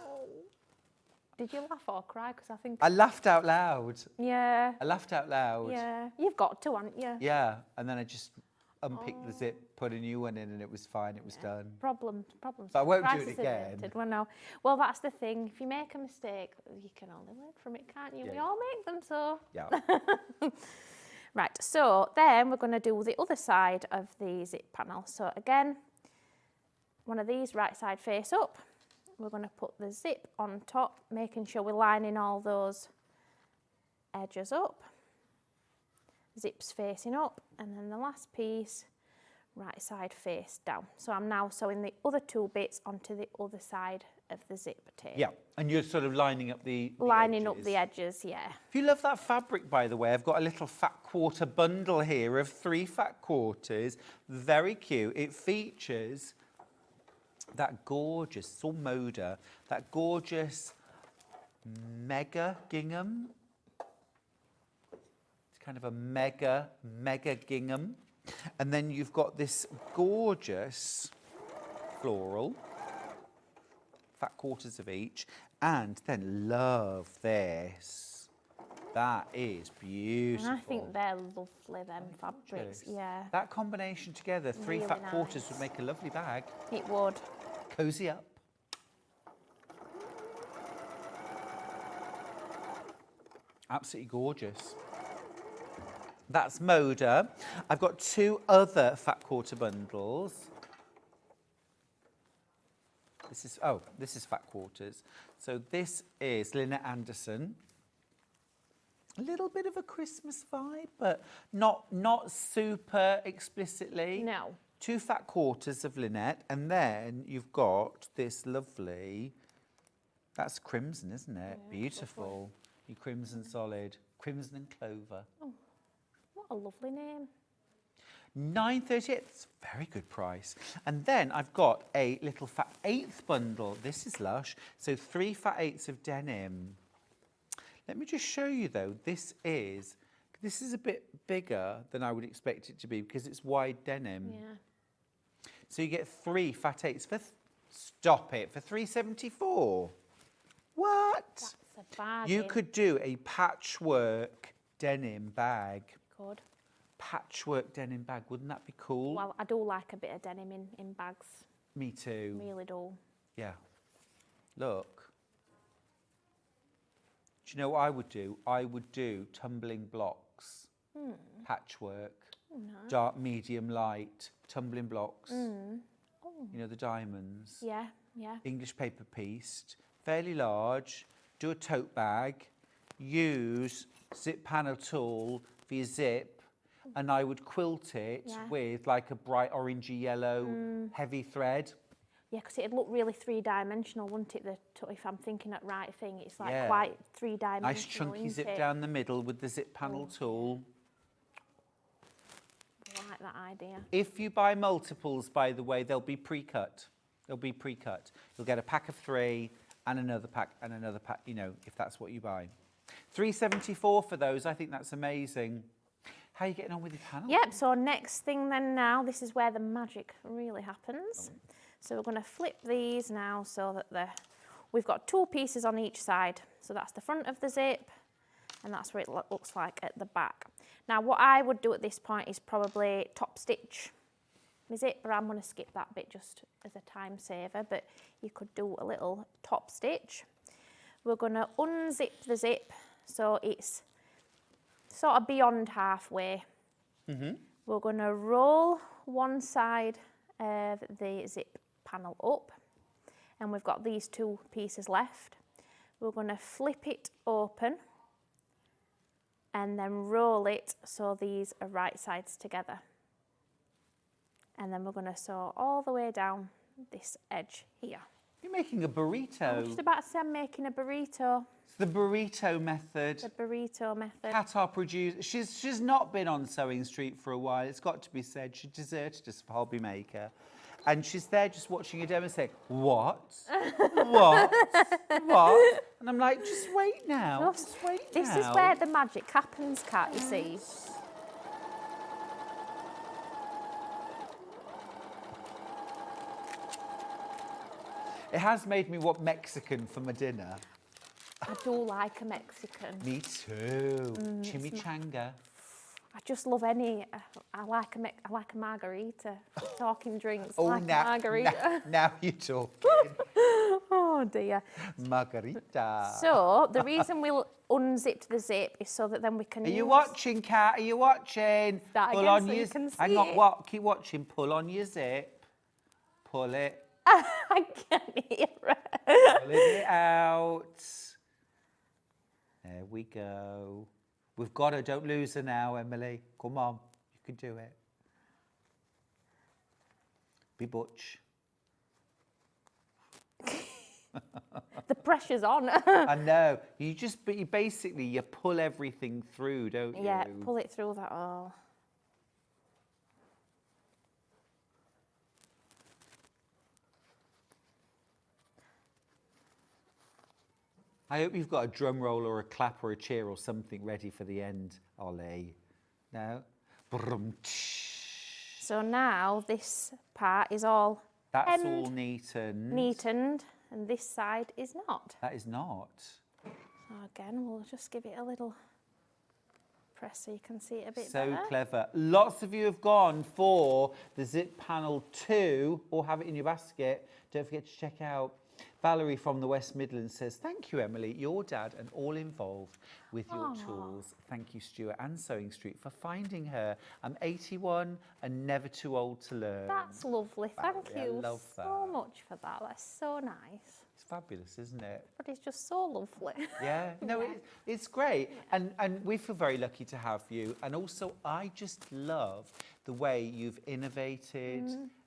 Did you laugh or cry? Because I think. I laughed out loud. Yeah. I laughed out loud. Yeah. You've got to, haven't you? Yeah, and then I just unpicked the zip, put a new one in, and it was fine. It was done. Problems. But I won't do it Crisis again. averted. Well, no. Well, that's the thing. If you make a mistake, you can only learn from it, can't you? Yeah. We all make them, so. Yeah. Right. So then we're going to do the other side of the zip panel. So again, one of these right side face up. We're going to put the zip on top, making sure we're lining all those edges up. Zips facing up, and then the last piece, right side face down. So I'm now sewing the other two bits onto the other side of the zip tape. Yeah, and you're sort of lining up the Lining up edges. the edges, yeah. If you love that fabric, by the way, I've got a little fat quarter bundle here of 3 fat quarters. Very cute. It features that gorgeous, it's all Moda, that gorgeous mega gingham. It's kind of a mega gingham. And then you've got this gorgeous floral, fat quarters of each. And then love this. That is beautiful. And I think they're lovely, them fabrics, yeah. That combination together, 3 Really fat quarters nice. would make a lovely bag. It would. Cozy up. Absolutely gorgeous. That's Moda. I've got 2 other fat quarter bundles. This is fat quarters. So this is Lynette Anderson. A little bit of a Christmas vibe, but not super explicitly. No. 2 fat quarters of Lynette, and then you've got this lovely, that's crimson, isn't it? Yeah, Beautiful. Your crimson solid, crimson and clover. Oh, what a lovely name. $9.38, it's a very good price. And then I've got a little fat 1/8 bundle. This is lush. So 3 fat 1/8 of denim. Let me just show you though, this is a bit bigger than I would expect it to be because it's wide denim. Yeah. So you get 3 fat 8s for, stop it, for $3.74. What? That's a bargain. You could do a patchwork denim bag. Could. Patchwork denim bag, wouldn't that be cool? Well, I do like a bit of denim in bags. Me too. Really do. Yeah. Look. Do you know what I would do? I would do tumbling blocks, patchwork, dark, medium, light, tumbling blocks. You know, the diamonds. Yeah, yeah. English paper pieced, fairly large. Do a tote bag. Use zip panel tool for your zip, and I would quilt it with like a bright orangey yellow heavy thread. Yeah, because it'd look really 3-dimensional, wouldn't it? If I'm thinking that right thing, it's like Yeah. quite 3-dimensional. Nice chunky zip down the middle with the zip panel tool. I like that idea. If you buy multiples, by the way, they'll be pre-cut. They'll be pre-cut. You'll get a pack of 3 and another pack and another pack, you know, if that's what you buy. $3.74 for those. I think that's amazing. How are you getting on with your panel? Yep, so next thing then now, this is where the magic really happens. So we're going to flip these now so that we've got 2 pieces on each side. So that's the front of the zip, and that's what it looks like at the back. Now what I would do at this point is probably top stitch my zip, but I'm going to skip that bit just as a time saver, but you could do a little top stitch. We're going to unzip the zip so it's sort of beyond halfway. We're going to roll one side of the zip panel up, and we've got these 2 pieces left. We're going to flip it open and then roll it so these are right sides together. And then we're going to sew all the way down this edge here. You're making a I burrito. was just about to say I'm making a burrito. It's the burrito method. The burrito method. Kat, our producer, she's not been on Sewing Street for a while. It's got to be said. She deserted us for Hobby Maker. And she's there just watching a demo saying, what? What? What? And I'm like, just wait now. Just wait This now. is where the magic happens, Kat, you see. It has made me want Mexican for my dinner. I do like a Mexican. Me too. Chimichanga. I just love any. I like a margarita. Talking drinks. Oh, like now, a margarita. now you're talking. Oh dear. Margarita. So the reason we'll unzip the zip is so that then we can. Are you watching, Kat? Are you watching? Start Pull again on so your. you can Hang see on. it. What? Keep watching. Pull on your zip. Pull it. I can't hear it. Pull it out. There we go. We've got her. Don't lose her now, Emily. Come on. You can do it. Be butch. The pressure's on. I know. But you basically, you pull everything through, don't you? Yeah, pull it through that all. I hope you've got a drum roll or a clap or a cheer or something ready for the end, Ollie. No? Brum, tsh. So now this part is all That's hemmed, all neatened. neatened, and this side is not. That is not. So again, we'll just give it a little press so you can see it a bit So better. clever. Lots of you have gone for the zip panel 2 or have it in your basket. Don't forget to check out. Valerie from the West Midlands says, thank you, Emily, your dad and all involved with your tools. Thank you, Stuart and Sewing Street, for finding her. I'm 81 and never too old to learn. That's lovely. Thank Valerie, I you love so that. much for that. That's so nice. It's fabulous, isn't it? But it's just so lovely. Yeah, no, it's great. And we feel very lucky to have you. And also, I just love the way you've innovated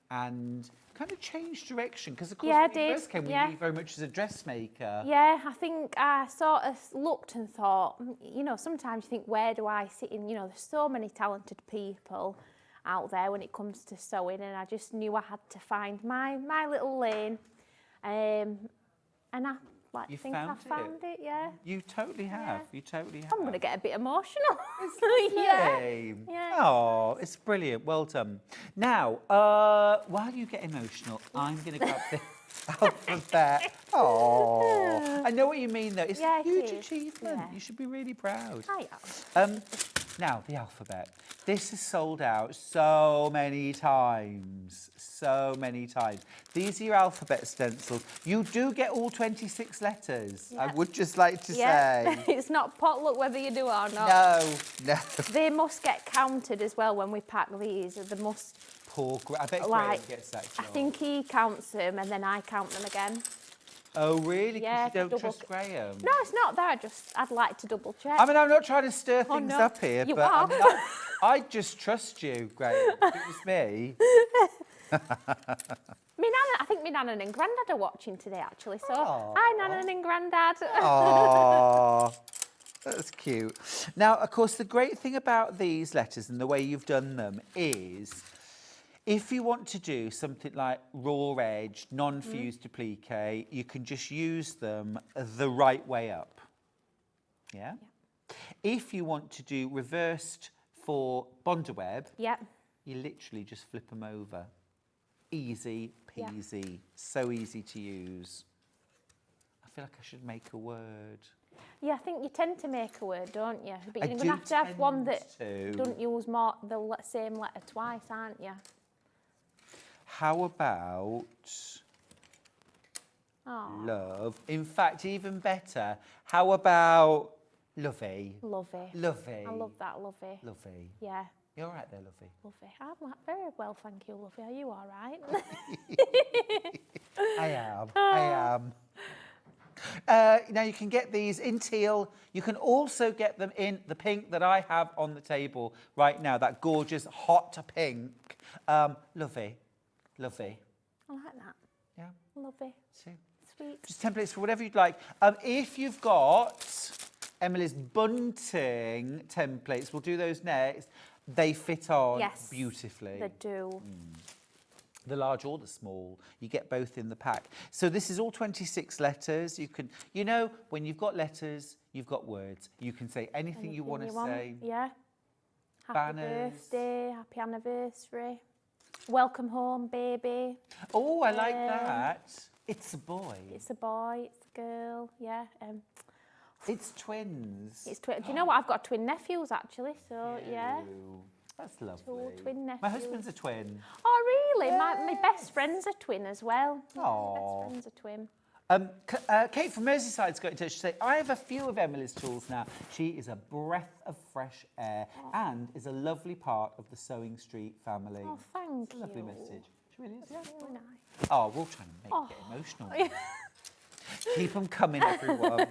and kind of changed direction. Because, of course, Yeah, I when you did, first came, we yeah. knew you very much as a dressmaker. Yeah, I think I sort of looked and thought, you know, sometimes you think, where do I sit in? You know, there's so many talented people out there when it comes to sewing, and I just knew I had to find my little lane. And I You think I found found it, yeah. You totally have. Yeah. You totally have. I'm going to get a bit emotional. Lovely. Yeah. Oh, it's brilliant. Well done. Now, while you get emotional, I'm going to grab the alphabet. Oh, I know what you mean, though. It's Yeah, a it huge is. achievement. Yeah. You should be really proud. I am. Now, the alphabet. This is sold out so many times. So many times. These are your alphabet stencils. You do get all 26 letters. I Yeah. would just like to Yeah, say. it's not potluck whether you do or not. No. They must get counted as well when we pack these. They must, Poor I bet Graham like, gets that I job. think he counts them and then I count them again. Oh, really? 'Cause Yeah, you don't double- trust Graham? No, it's not that. I'd like to double check. I mean, I'm not trying to stir Oh, things no. up here, You but are. I'm not, I just trust you, Graham. If it was me. I think my nana and granddad are watching today, actually. So, Aw. hi, nana and granddad. Oh, that's cute. Now, of course, the great thing about these letters and the way you've done them is, if you want to do something like raw edge, non-fused applique, you can just use them the right way up. Yeah? If you want to do reversed for Bondaweb, Yep. you literally just flip them over. Easy Yeah. peasy, so easy to use. I feel like I should make a word. Yeah, I think you tend to make a word, don't you? But I you're do going to have one that tend to. doesn't use the same letter twice, aren't you? How about Oh, love? In fact, even better, how about lovey? lovey. Lovey. I love that, lovey. Lovey. Yeah, You're all right there, lovey. lovey. I'm very well, thank you, lovey. Are you all right? I am. Now you can get these in teal. You can also get them in the pink that I have on the table right now, that gorgeous hot pink. Lovey. Lovey. I like that. Yeah, Love it. see. Sweet. Just templates for whatever you'd like. If you've got Emily's bunting templates, we'll do those next. They fit on Yes, beautifully. They do. The large or the small. You get both in the pack. So this is all 26 letters. You can, you know, when you've got letters, you've got words. You can say anything you want to say. Yeah. Happy Banners. birthday, happy anniversary. Welcome home, baby. Oh, I like that. It's a boy. It's a boy, it's a girl. Yeah. It's twins. It's do you know what? I've got twin nephews actually. So yeah. Ew, that's lovely. Two twin nephews. My husband's a twin. Oh really? My best friend's a twin as well. Yeah, my Aw. best friend's a twin. Kate from Merseyside's got in touch to say, I have a few of Emily's tools now. She is a breath of fresh air and is a lovely part of the Sewing Street family. Oh, thank It's a lovely you. message. She really is, yeah. Really nice. Oh, we'll try and make it emotional. Keep them coming, everyone.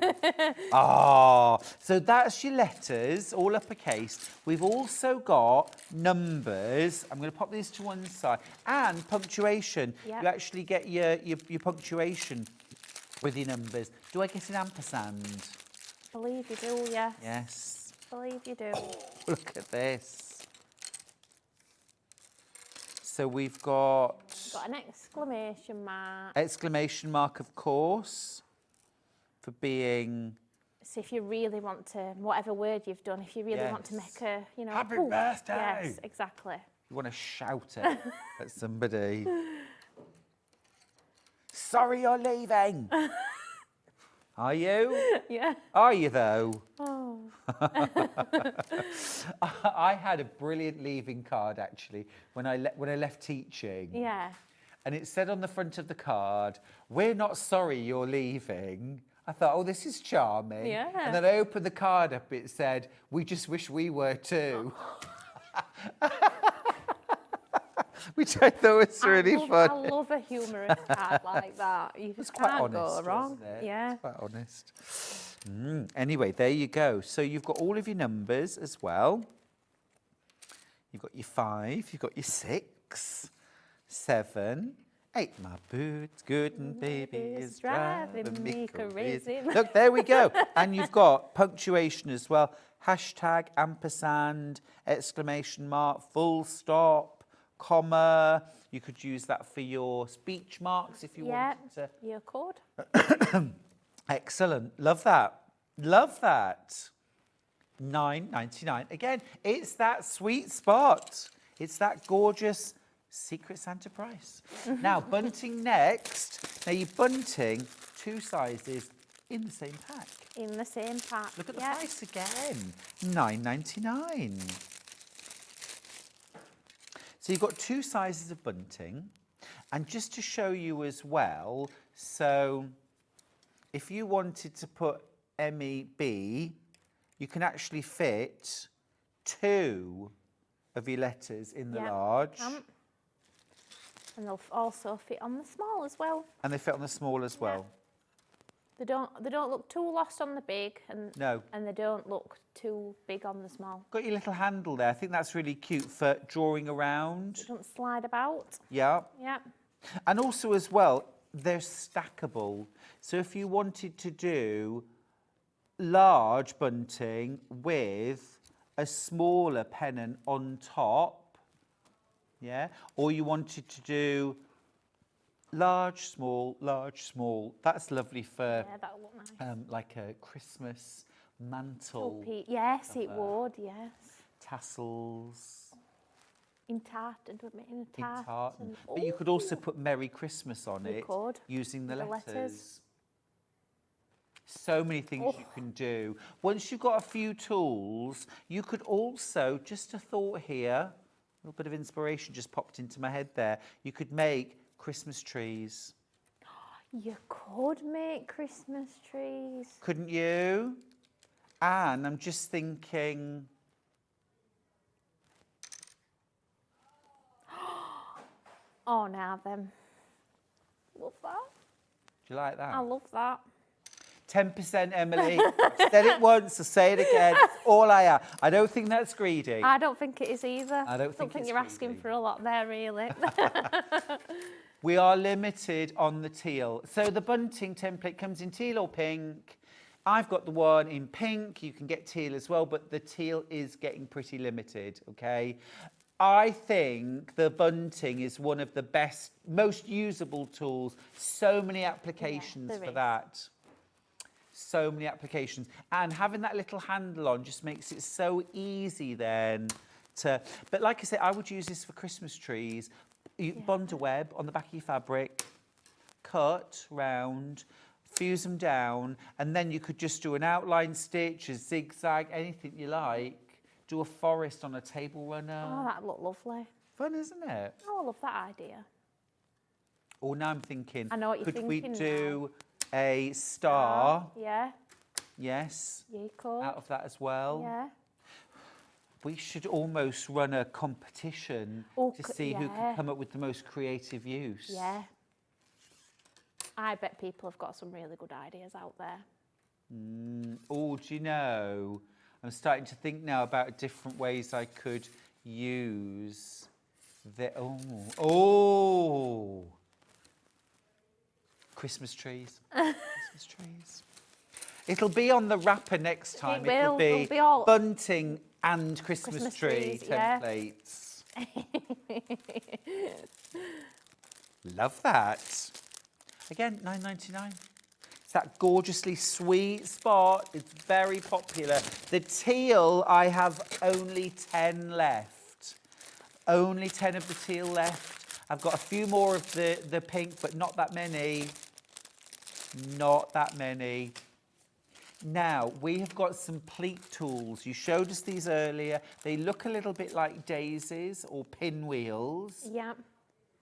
So that's your letters, all uppercase. We've also got numbers. I'm going to pop these to one side. And punctuation. Yep. You actually get your punctuation with your numbers. Do I get an ampersand? Believe you do, yes. Yes. Believe you do. Look at this. So we've got Got an exclamation mark. exclamation mark, of course, for being So if you really want to, whatever word you've done, if you really want to Yes. make a, you know, Happy ooh, birthday. Yes, exactly. you want to shout it at somebody. Sorry you're leaving. Are you? Yeah. Are you though? Oh. I had a brilliant leaving card actually when I left teaching. Yeah. And it said on the front of the card, "We're not sorry you're leaving." I thought, oh, this is charming. Yeah. And then I opened the card up, it said, "We just wish we were too." Which I thought was really funny. I love a humorous card like that. You just Quite can't honest, go wrong. wasn't it? Yeah. Quite honest. Anyway, there you go. So you've got all of your numbers as well. You've got your 5, you've got your 6, 7, 8. My boots, good and baby is driving me crazy. Look, there we go. And you've got punctuation as well. Hashtag, ampersand, exclamation mark, full stop, comma. You could use that for your speech marks if you Yeah. wanted to. Your code. Excellent. Love that. Love that. $9.99. Again, it's that sweet spot. It's that gorgeous Secret Santa price. Now, bunting next. Now, you're bunting 2 sizes in the same pack. In the same pack. Look at the yeah. price again. $9.99. So you've got 2 sizes of bunting. And just to show you as well, so if you wanted to put Emi B, you can actually fit 2 of your letters in the Yeah, large. And they'll also fit on the small as well. And they fit on the small as well. They don't look too lost on the big, and No. and they don't look too big on the small. Got your little handle there. I think that's really cute for drawing around. They don't slide about. Yeah. Yeah. And also as well, they're stackable. So if you wanted to do large bunting with a smaller pennant on top, yeah, or you wanted to do large, small, that's lovely for Yeah, that'll look nice. like a Christmas mantle, Yes, it would. Yes. tassels. In tartan, in a In tartan. tartan. But you could also put Merry Christmas on You it could, using the with the letters. letters. So many things you can do. Once you've got a few tools, you could also, just a thought here, a little bit of inspiration just popped into my head there. You could make Christmas trees. You could make Christmas trees. Couldn't you? And I'm just thinking, Oh, now then. Love that. do you like that? I love that. 10%, Emily. I've said it once, I'll say it again. It's all I am. I don't think that's greedy. I don't think it is either. I don't think it's you're asking greedy. for a lot there, really. We are limited on the teal. So the bunting template comes in teal or pink. I've got the one in pink. You can get teal as well, but the teal is getting pretty limited, okay? I think the bunting is one of the best, most usable tools. So many applications for that. So many applications. And having that little handle on just makes it so easy then to... But like I said, I would use this for Christmas trees. You bond a web on the back of your fabric, cut round, fuse them down, and then you could just do an outline stitch, a zigzag, anything you like. Do a forest on a table runner. Oh, that'd look lovely. Fun, isn't it? Oh, I love that idea. Or now I'm thinking, I know what you're could we thinking do a star? Yeah. Yes. Yeko. Out of that as well. Yeah. We should almost run a competition to see who can come up with the most creative use. Yeah. I bet people have got some really good ideas out there. Oh, do you know, I'm starting to think now about different ways I could use the... Oh! Christmas trees. Christmas trees. It'll be on the wrapper next time. It'll be all bunting and Christmas tree trees, yeah. templates. Love that. Again, £9.99. It's that gorgeously sweet spot. It's very popular. The teal, I have only 10 left. Only 10 of the teal left. I've got a few more of the pink, but not that many. Not that many. Now, we have got some pleat tools. You showed us these earlier. They look a little bit like daisies or pinwheels. Yeah.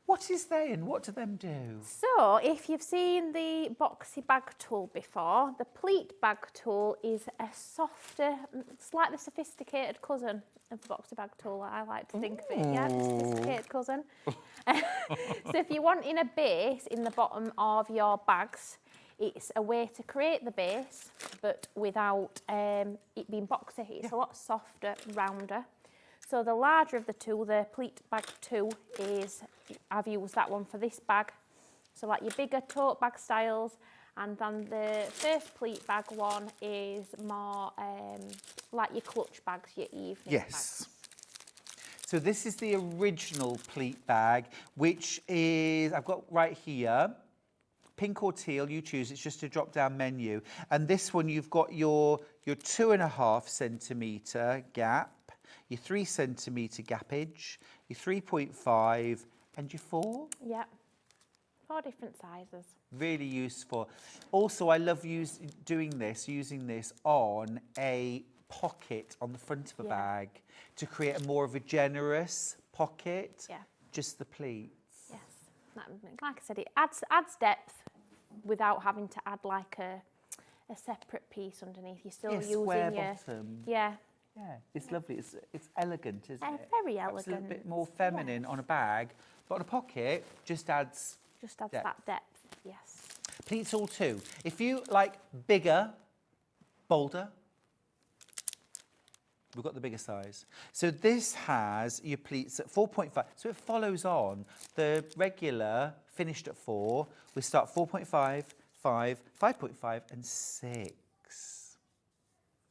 What is they and what do them do? So, if you've seen the boxy bag tool before, the pleat bag tool is a softer, slightly sophisticated cousin of the boxy bag tool. I like to think of it, yeah, the sophisticated cousin. So if you're wanting a base in the bottom of your bags, it's a way to create the base, but without it being boxy. It's a lot softer, rounder. So the larger of the two, the pleat bag 2, is, I've used that one for this bag. So like your bigger tote bag styles, and then the first pleat bag one is more like your clutch bags, your evening bags. So this is the original pleat bag, which is, I've got right here, pink or teal, you choose, it's just a drop-down menu. And this one, you've got your 2.5 centimetre gap, your 3 centimetre gappage, your 3.5 and your 4. Yeah, 4 different sizes. Really useful. Also, I love using this on a pocket on the front of a bag to create more of a generous pocket. Yeah. Just the pleats. Yes, like I said, it adds depth without having to add like a separate piece underneath. You're still using square your bottom. Yeah, it's lovely. It's elegant, isn't it? Very elegant. It's a little bit more feminine on a bag, but on a pocket just adds depth. That depth. Yes. Pleat tool 2. If you like bigger, bolder, we've got the bigger size. So this has your pleats at 4.5. So it follows on the regular finished at 4. We start 4.5, 5, 5.5 and 6,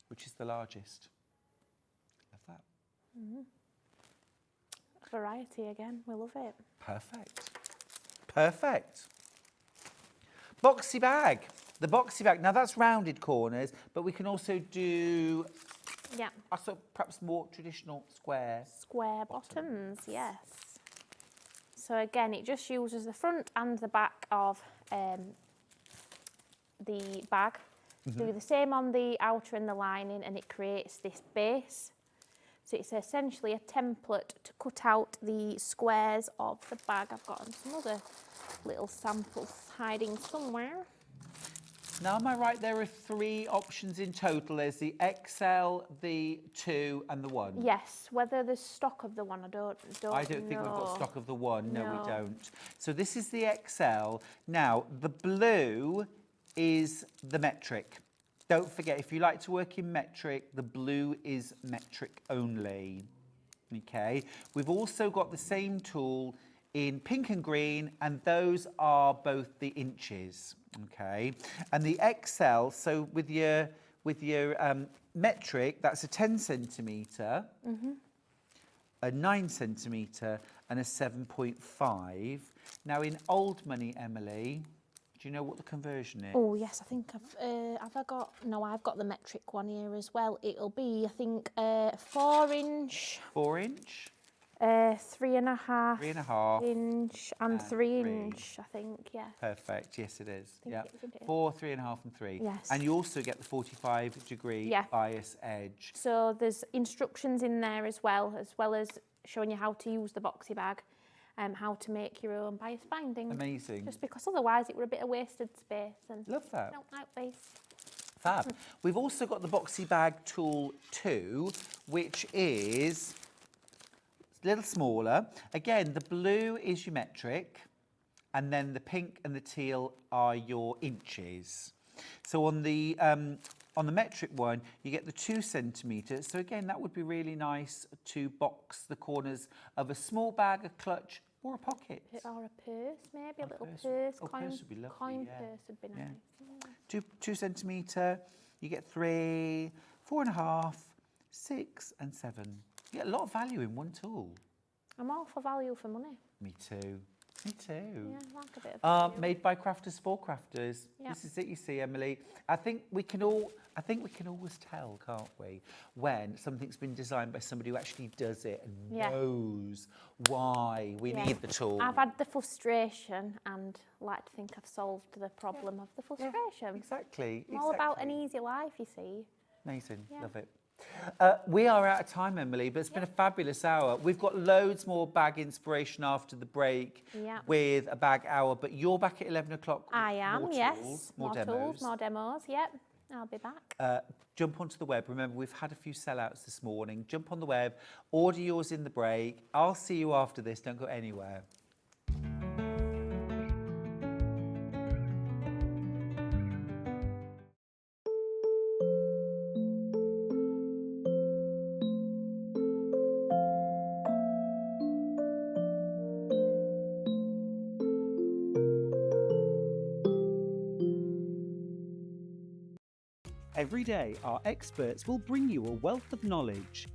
which is the largest. Love that. Mm-hmm. Variety again, we love it. Perfect. Perfect. Boxy bag. The boxy bag. Now that's rounded corners, but we can also do perhaps more traditional square bottoms, yes. So again, it just uses the front and the back of the bag. Do the same on the outer and the lining, and it creates this base. So it's essentially a template to cut out the squares of the bag. I've got some other little samples hiding somewhere. Now, am I right? There are 3 options in total. There's the XL, the 2 and the 1. Yes, whether there's stock of the 1, I don't know. I don't think we've got stock of the 1. No, we don't. So this is the XL. Now, the blue is the metric. Don't forget, if you like to work in metric, the blue is metric only. Okay. We've also got the same tool in pink and green, and those are both the inches, okay? And the XL, so with your metric, that's a 10 centimetre, a 9 centimetre, and a 7.5. Now, in old money, Emily, do you know what the conversion is? Oh yes, I think have I got? No, I've got the metric one here as well. It'll be, I think, 4 inch. 4 inch? 3.5. 3.5 inch and 3 3. inch, I think. Yeah. Perfect. Yes, it is. think Yeah. it is, isn't it? 4, 3.5, and 3. Yes. And you also get the 45-degree Yeah. bias edge. So there's instructions in there as well as showing you how to use the boxy bag, how to make your own bias binding. Amazing. Just because otherwise it would a bit of wasted space, and Love that. don't like waste. Fab. We've also got the Boxy Bag Tool 2, which is a little smaller. Again, the blue is your metric, and then the pink and the teal are your inches. So on the metric one, you get the 2 centimetres. So again, that would be really nice to box the corners of a small bag, a clutch, or a pocket. Or a purse, maybe a little purse. purse. Oh, Coin, purse would be lovely, coin yeah. purse would be nice. Yeah. 2 centimetre, you get 3, 4.5, 6, and 7. You get a lot of value in one tool. I'm all for value for money. Me too. Me too. Yeah, I like a bit of value. Made by crafters for crafters. Yeah. This is it, you see, Emily. I think we can always tell, can't we, when something's been designed by somebody who actually does it and Yeah. knows why we Yeah. need the tool. I've had the frustration and like to think I've solved the problem of the frustration. Exactly. I'm all about an exactly. easy life, you see. Amazing. Yeah. Love it. We are out of time, Emily, but it's been a fabulous hour. We've got loads more bag inspiration after the break Yeah. with a bag hour, but you're back at 11 o'clock. I am, more yes. Tools, More demos. tools, more demos, yep. I'll be back. Jump onto the web. Remember, we've had a few sellouts this morning. Jump on the web, order yours in the break. I'll see you after this. Don't go anywhere. Every day, our experts will bring you a wealth of knowledge.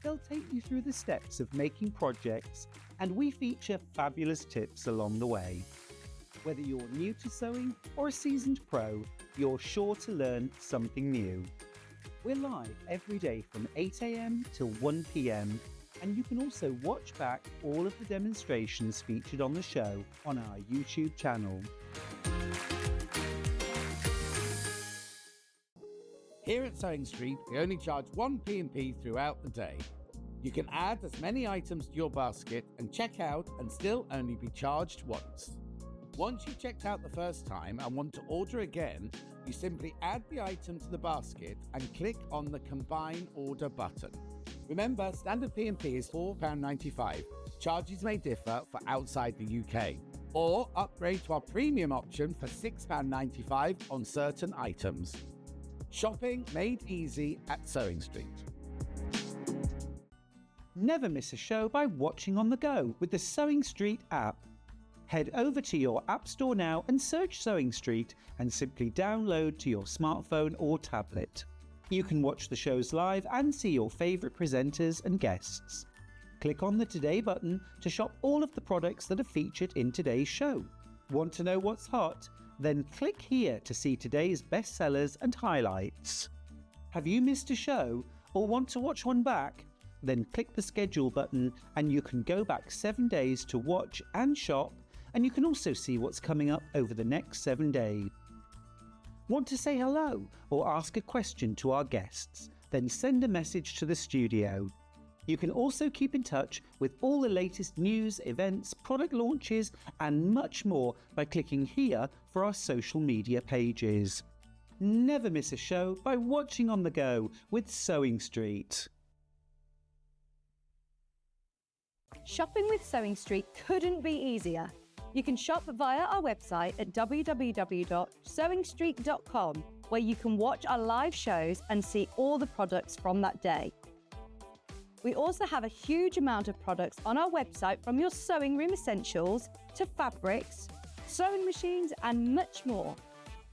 They'll take you through the steps of making projects, and we feature fabulous tips along the way. Whether you're new to sewing or a seasoned pro, you're sure to learn something new. We're live every day from 8 a.m. till 1 p.m, and you can also watch back all of the demonstrations featured on the show on our YouTube channel. Here at Sewing Street, we only charge one P&P throughout the day. You can add as many items to your basket and check out and still only be charged once. Once you've checked out the first time and want to order again, you simply add the item to the basket and click on the Combine Order button. Remember, standard P&P is £4.95. Charges may differ for outside the UK. Or upgrade to our premium option for £6.95 on certain items. Shopping made easy at Sewing Street. Never miss a show by watching on the go with the Sewing Street app. Head over to your App Store now and search Sewing Street and simply download to your smartphone or tablet. You can watch the shows live and see your favourite presenters and guests. Click on the Today button to shop all of the products that are featured in today's show. Want to know what's hot? Then click here to see today's bestsellers and highlights. Have you missed a show or want to watch one back? Then click the schedule button and you can go back 7 days to watch and shop, and you can also see what's coming up over the next 7 days. Want to say hello or ask a question to our guests? Then send a message to the studio. You can also keep in touch with all the latest news, events, product launches, and much more by clicking here for our social media pages. Never miss a show by watching on the go with Sewing Street. Shopping with Sewing Street couldn't be easier. You can shop via our website at www.sewingstreet.com, where you can watch our live shows and see all the products from that day. We also have a huge amount of products on our website, from your sewing room essentials to fabrics, sewing machines and much more.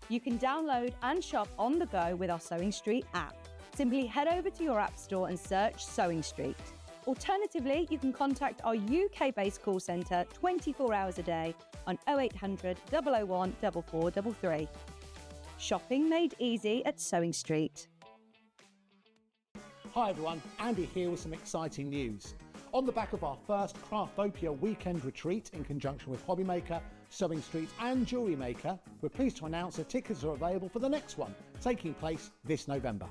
You can download and shop on the go with our Sewing Street app. Simply head over to your app store and search Sewing Street. Alternatively, you can contact our UK-based call centre 24 hours a day on 0800 001 4433. Shopping made easy at Sewing Street. Hi everyone, Andy here with some exciting news. On the back of our first Craftopia weekend retreat in conjunction with Hobbymaker, Sewing Street and Jewellery Maker, we're pleased to announce that tickets are available for the next one, taking place this November.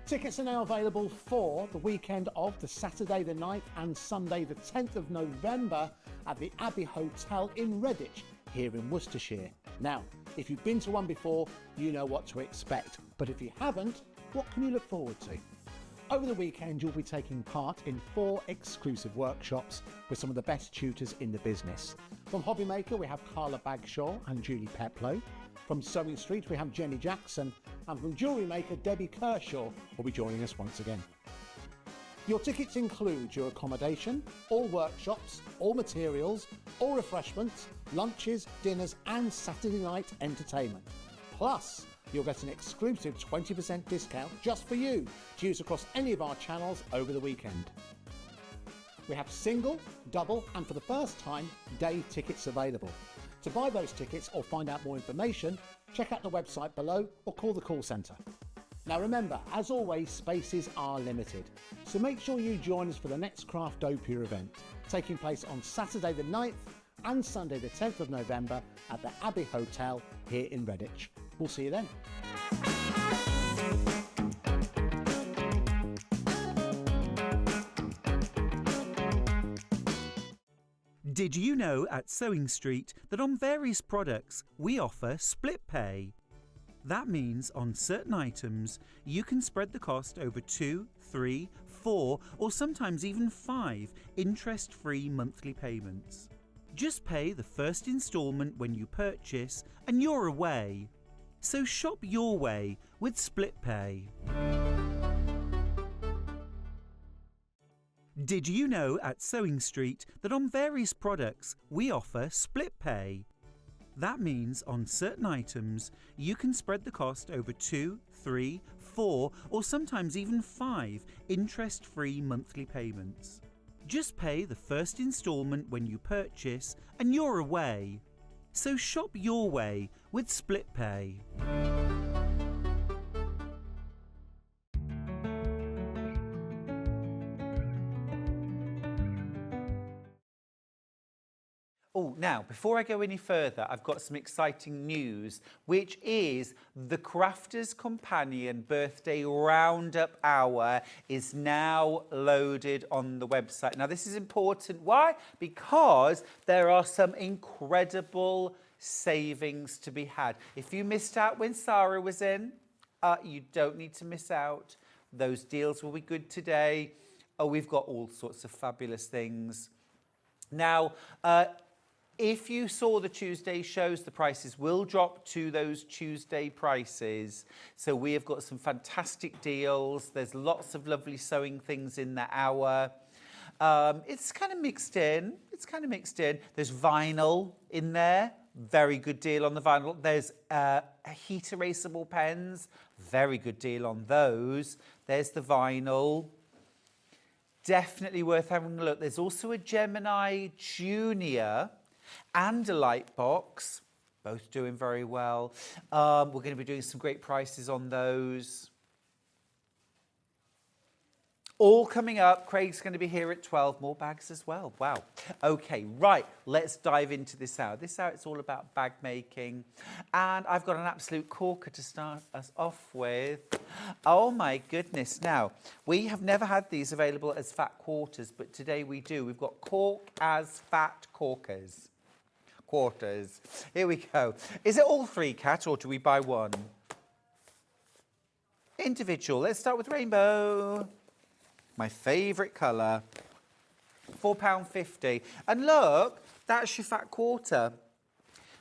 Tickets are now available for the weekend of the Saturday the 9th and Sunday the 10th of November at the Abbey Hotel in Redditch, here in Worcestershire. Now, if you've been to one before, you know what to expect, but if you haven't, what can you look forward to? Over the weekend, you'll be taking part in 4 exclusive workshops with some of the best tutors in the business. From Hobbymaker, we have Carla Bagshaw and Julie Peplow. From Sewing Street, we have Jenny Jackson. And from Jewellery Maker, Debbie Kershaw will be joining us once again. Your tickets include your accommodation, all workshops, all materials, all refreshments, lunches, dinners and Saturday night entertainment. Plus, you'll get an exclusive 20% discount just for you to use across any of our channels over the weekend. We have single, double and for the first time, day tickets available. To buy those tickets or find out more information, check out the website below or call the call centre. Now remember, as always, spaces are limited, so make sure you join us for the next Craftopia event, taking place on Saturday the 9th and Sunday the 10th of November at the Abbey Hotel here in Redditch. We'll see you then. Did you know at Sewing Street that on various products we offer split pay? That means on certain items you can spread the cost over 2, 3, 4 or sometimes even 5 interest-free monthly payments. Just pay the first instalment when you purchase and you're away. So shop your way with split pay. Did you know at Sewing Street that on various products we offer split pay? That means on certain items you can spread the cost over 2, 3, 4 or sometimes even 5 interest-free monthly payments. Just pay the first instalment when you purchase and you're away. So shop your way with split pay. Oh, now, before I go any further, I've got some exciting news, which is the Crafter's Companion Birthday Roundup Hour is now loaded on the website. Now, this is important. Why? Because there are some incredible savings to be had. If you missed out when Sarah was in, you don't need to miss out. Those deals will be good today. Oh, we've got all sorts of fabulous things. Now, if you saw the Tuesday shows, the prices will drop to those Tuesday prices. So we have got some fantastic deals. There's lots of lovely sewing things in the hour. It's kind of mixed in. There's vinyl in there. Very good deal on the vinyl. There's heat erasable pens. Very good deal on those. There's the vinyl. Definitely worth having a look. There's also a Gemini Junior and a Lightbox, both doing very well. We're going to be doing some great prices on those. All coming up. Craig's going to be here at 12. More bags as well. Wow. Okay, right. Let's dive into this hour. This hour, it's all about bag making. And I've got an absolute corker to start us off with. Oh, my goodness. Now, we have never had these available as fat quarters, but today we do. We've got cork as fat corkers. Quarters. Here we go. Is it all 3, Kat, or do we buy one? Individual. Let's start with rainbow. My favourite colour, £4.50. And look, that's your fat quarter.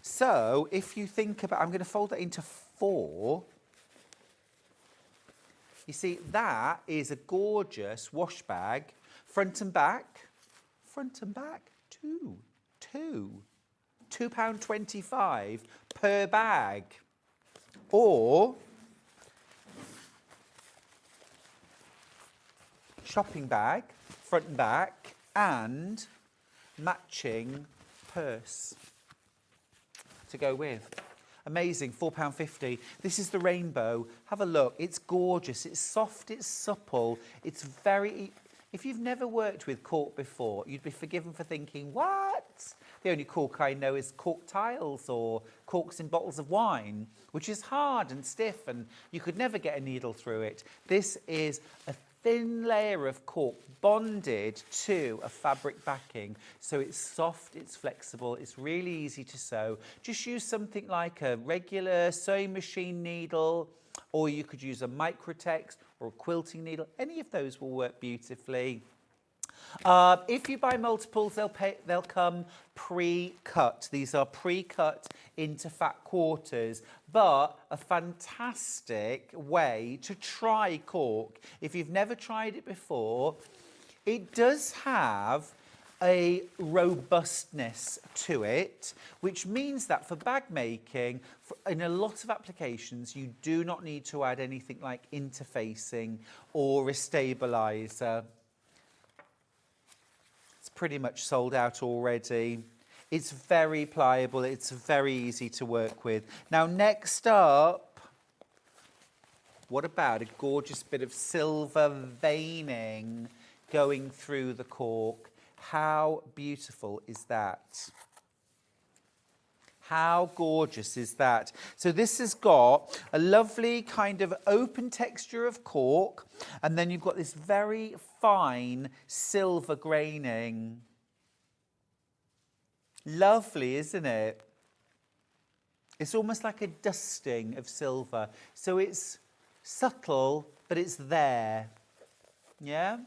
So if you think about, I'm going to fold that into 4. You see, that is a gorgeous wash bag, front and back, £2.25 per bag. Or shopping bag, front and back, and matching purse to go with. Amazing, £4.50. This is the rainbow. Have a look. It's gorgeous. It's soft. It's supple. It's very... If you've never worked with cork before, you'd be forgiven for thinking, what? The only cork I know is cork tiles or corks in bottles of wine, which is hard and stiff and you could never get a needle through it. This is a thin layer of cork bonded to a fabric backing. So it's soft, it's flexible, it's really easy to sew. Just use something like a regular sewing machine needle, or you could use a Microtex or a quilting needle. Any of those will work beautifully. If you buy multiples, they'll come pre-cut. These are pre-cut into fat quarters, but a fantastic way to try cork. If you've never tried it before, it does have a robustness to it, which means that for bag making, in a lot of applications, you do not need to add anything like interfacing or a stabiliser. It's pretty much sold out already. It's very pliable, it's very easy to work with. Now next up, what about a gorgeous bit of silver veining going through the cork? How beautiful is that? How gorgeous is that? So this has got a lovely kind of open texture of cork, and then you've got this very fine silver graining. Lovely, isn't it? It's almost like a dusting of silver. So it's subtle, but it's there. Yeah?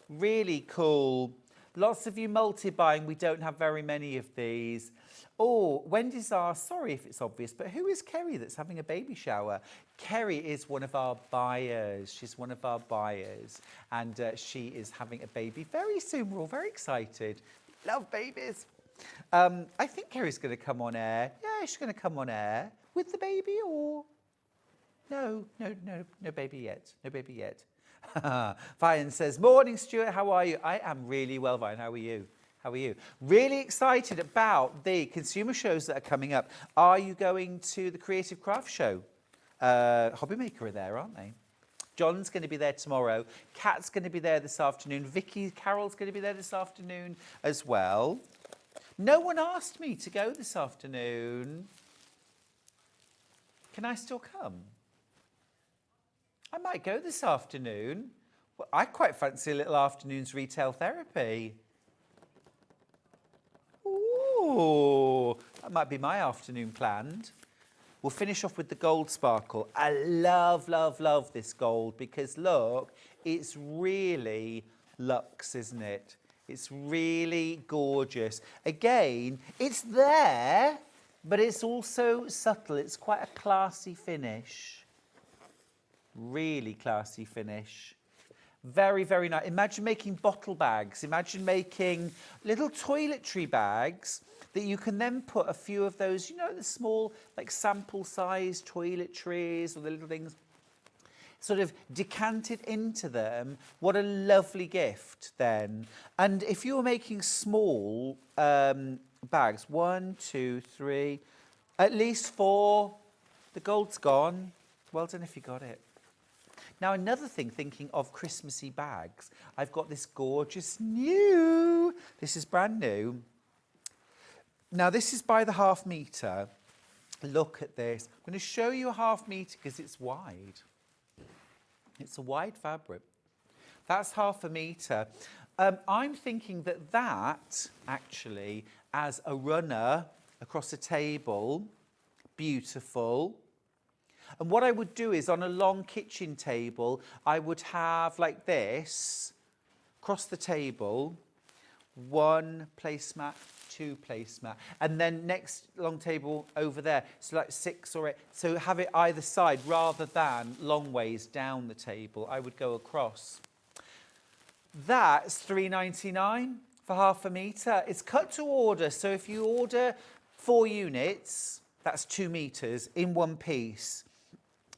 Really cool. Lots of you multi-buying, we don't have very many of these. Oh, Wendy's asked, sorry if it's obvious, but who is Kerry that's having a baby shower? Kerry is one of our buyers. She's one of our buyers, and she is having a baby very soon. We're all very excited. Love babies. I think Kerry's going to come on air. Yeah, she's going to come on air with the baby, or... No baby yet. No baby yet. Vian says, morning, Stuart, how are you? I am really well, Vian. How are you? How are you? Really excited about the consumer shows that are coming up. Are you going to the Creative Craft Show? Hobbymaker are there, aren't they? John's going to be there tomorrow. Kat's going to be there this afternoon. Carol's going to be there this afternoon as well. No one asked me to go this afternoon. Can I still come? I might go this afternoon. Well, I quite fancy a little afternoon's retail therapy. Ooh, that might be my afternoon planned. We'll finish off with the gold sparkle. I love, love, love this gold because look, it's really luxe, isn't it? It's really gorgeous. Again, it's there, but it's also subtle. It's quite a classy finish. Really classy finish. Very, very nice. Imagine making bottle bags. Imagine making little toiletry bags that you can then put a few of those, you know, the small, like sample size toiletries or the little things, sort of decanted into them. What a lovely gift then. And if you were making small bags, 1, 2, 3, at least 4, the gold's gone. Well done if you got it. Now, another thing, thinking of Christmassy bags, I've got this gorgeous new, this is brand new. Now, this is by the ½ metre. Look at this. I'm going to show you a ½ metre because it's wide. It's a wide fabric. That's ½ metre. I'm thinking that actually, as a runner across a table, beautiful. And what I would do is on a long kitchen table, I would have like this across the table 1 placemat, 2 placemat, and then next long table over there, so like 6 or 8. So have it either side rather than long ways down the table. I would go across. That's £3.99 for half a metre. It's cut to order, so if you order 4 units, that's 2 metres in one piece.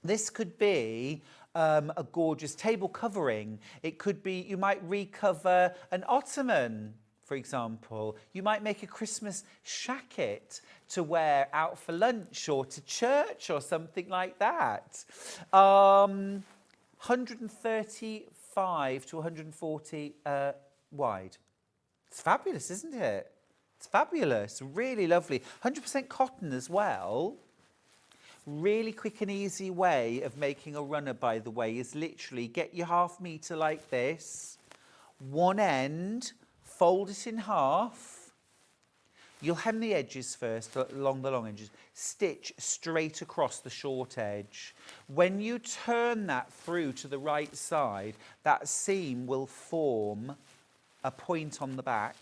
This could be a gorgeous table covering. It could be, you might recover an ottoman, for example. You might make a Christmas shacket to wear out for lunch or to church or something like that. 135 to 140 wide. It's fabulous, isn't it? It's fabulous, really lovely. 100% cotton as well. Really quick and easy way of making a runner, by the way, is literally get your half metre like this. One end, fold it in half. You'll hem the edges first, along the long edges. Stitch straight across the short edge. When you turn that through to the right side, that seam will form a point on the back.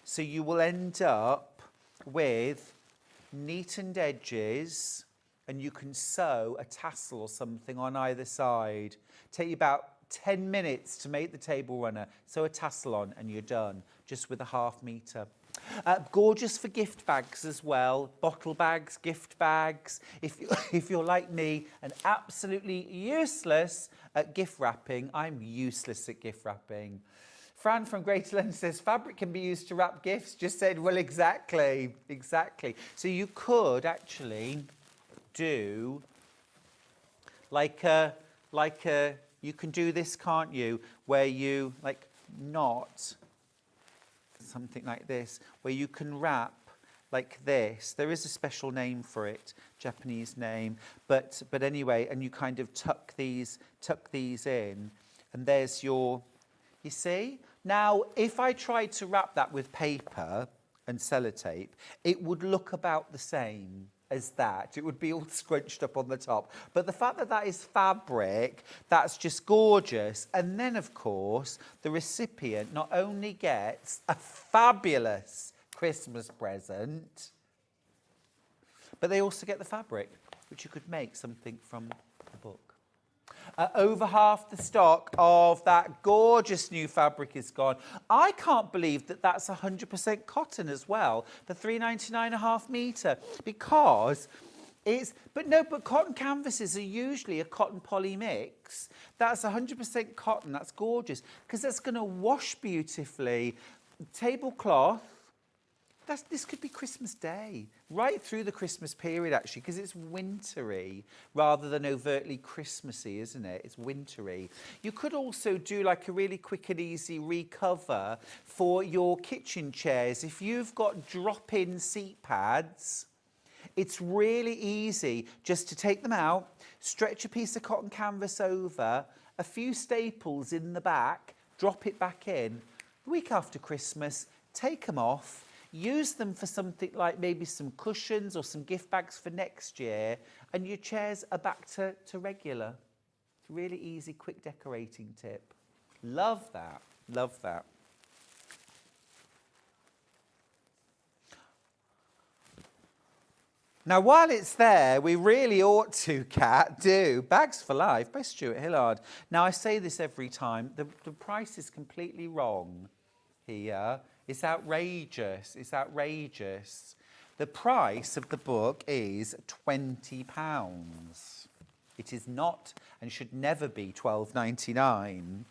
So you will end up with neatened edges, and you can sew a tassel or something on either side. Take you about 10 minutes to make the table runner. Sew a tassel on and you're done, just with a half metre. Gorgeous for gift bags as well. Bottle bags, gift bags. If you're like me and absolutely useless at gift wrapping, I'm useless at gift wrapping. Fran from Greater London says, fabric can be used to wrap gifts. Just said, well, exactly. So you could actually do you can do this, can't you, where you knot something like this, where you can wrap like this. There is a special name for it, Japanese name, but anyway, and you kind of tuck these in, and there's your, you see? Now, if I tried to wrap that with paper and sellotape, it would look about the same as that. It would be all scrunched up on the top. But the fact that that is fabric, that's just gorgeous. And then, of course, the recipient not only gets a fabulous Christmas present, but they also get the fabric, which you could make something from the book. Over half the stock of that gorgeous new fabric is gone. I can't believe that that's 100% cotton as well, the £3.99 a half metre, because it's, but cotton canvases are usually a cotton poly mix. That's 100% cotton, that's gorgeous, because that's going to wash beautifully. Tablecloth, this could be Christmas Day, right through the Christmas period, actually, because it's wintry rather than overtly Christmassy, isn't it? It's wintry. You could also do like a really quick and easy recover for your kitchen chairs. If you've got drop-in seat pads, it's really easy just to take them out, stretch a piece of cotton canvas over, a few staples in the back, drop it back in. The week after Christmas, take them off, use them for something like maybe some cushions or some gift bags for next year, and your chairs are back to regular. It's a really easy, quick decorating tip. Love that. Love that. Now, while it's there, we really ought to, Kat, do Bags for Life by Stuart Hillard. Now, I say this every time. The price is completely wrong here. It's outrageous. It's outrageous. The price of the book is £20. It is not and should never be £12.99.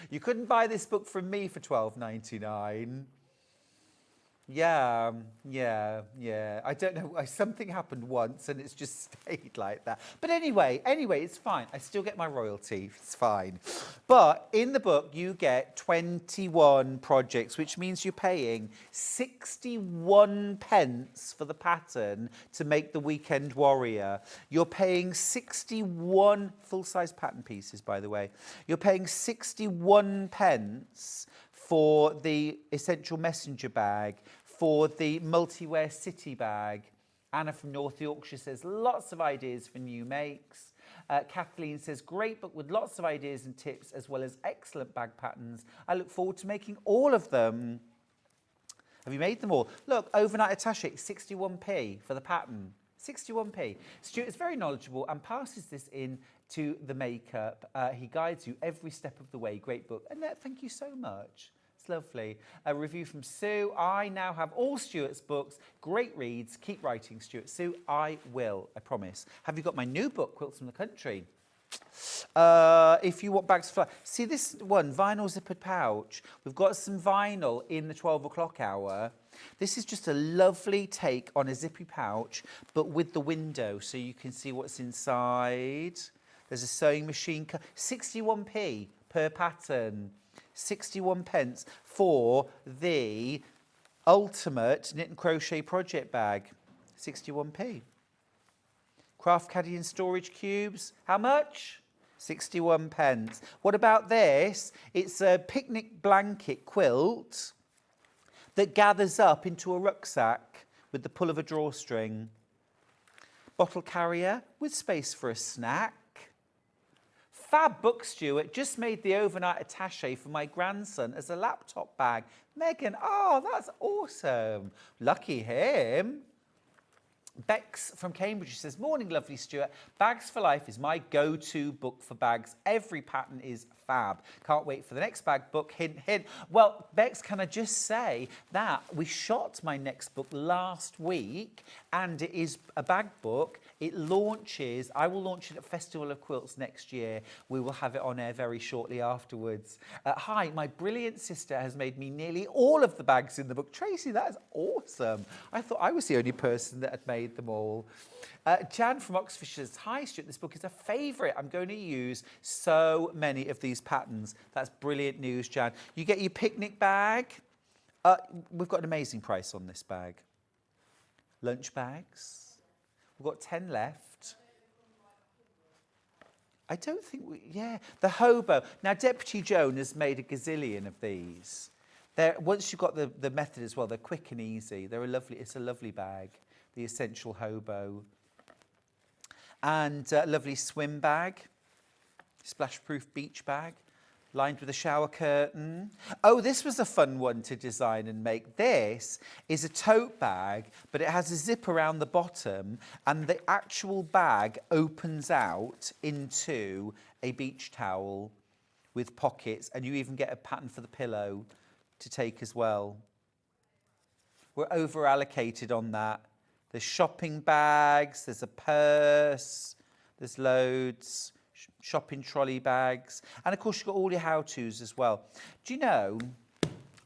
You couldn't buy this book from me for £12.99. Yeah. I don't know. Something happened once and it's just stayed like that. But anyway, it's fine. I still get my royalty. It's fine. But in the book, you get 21 projects, which means you're paying 61 pence for the pattern to make the Weekend Warrior. You're paying 61 full-size pattern pieces, by the way. You're paying 61 pence for the Essential Messenger bag, for the multi-wear city bag. Anna from North Yorkshire says lots of ideas for new makes. Kathleen says, great book with lots of ideas and tips as well as excellent bag patterns. I look forward to making all of them. Have you made them all? Look, overnight attaché, 61p for the pattern. 61p. Stuart is very knowledgeable and passes this in to the makeup. He guides you every step of the way. Great book. Annette, thank you so much. It's lovely. A review from Sue. I now have all Stuart's books. Great reads. Keep writing, Stuart. Sue, I will. I promise. Have you got my new book, Quilts from the Country? If you want bags to fly. See this one, vinyl zippered pouch. We've got some vinyl in the 12 o'clock hour. This is just a lovely take on a zippy pouch, but with the window so you can see what's inside. There's a sewing machine, 61p per pattern, 61 pence for the ultimate knit and crochet project bag, 61p. Craft caddy and storage cubes, how much? 61 pence. What about this? It's a picnic blanket quilt that gathers up into a rucksack with the pull of a drawstring. Bottle carrier with space for a snack. Fab book, Stuart. Just made the overnight attaché for my grandson as a laptop bag. Megan, oh, that's awesome. Lucky him. Bex from Cambridge says, morning, lovely Stuart. Bags for Life is my go-to book for bags. Every pattern is fab. Can't wait for the next bag book. Hint, hint. Well, Bex, can I just say that we shot my next book last week and it is a bag book. It launches, I will launch it at Festival of Quilts next year. We will have it on air very shortly afterwards. Hi, my brilliant sister has made me nearly all of the bags in the book. Tracy, that is awesome. I thought I was the only person that had made them all. Jan from Oxfordshire says, hi Stuart, this book is a favourite. I'm going to use so many of these patterns. That's brilliant news, Jan. You get your picnic bag. We've got an amazing price on this bag. Lunch bags. We've got 10 left. I don't think yeah. The hobo. Now, Deputy Joan has made a gazillion of these. Once you've got the method as well, they're quick and easy. It's a lovely bag. The Essential Hobo. And a lovely swim bag. Splash-proof beach bag. Lined with a shower curtain. Oh, this was a fun one to design and make. This is a tote bag, but it has a zip around the bottom and the actual bag opens out into a beach towel with pockets, and you even get a pattern for the pillow to take as well. We're over allocated on that. There's shopping bags, there's a purse, there's loads. Shopping trolley bags, and of course you've got all your how-tos as well. Do you know,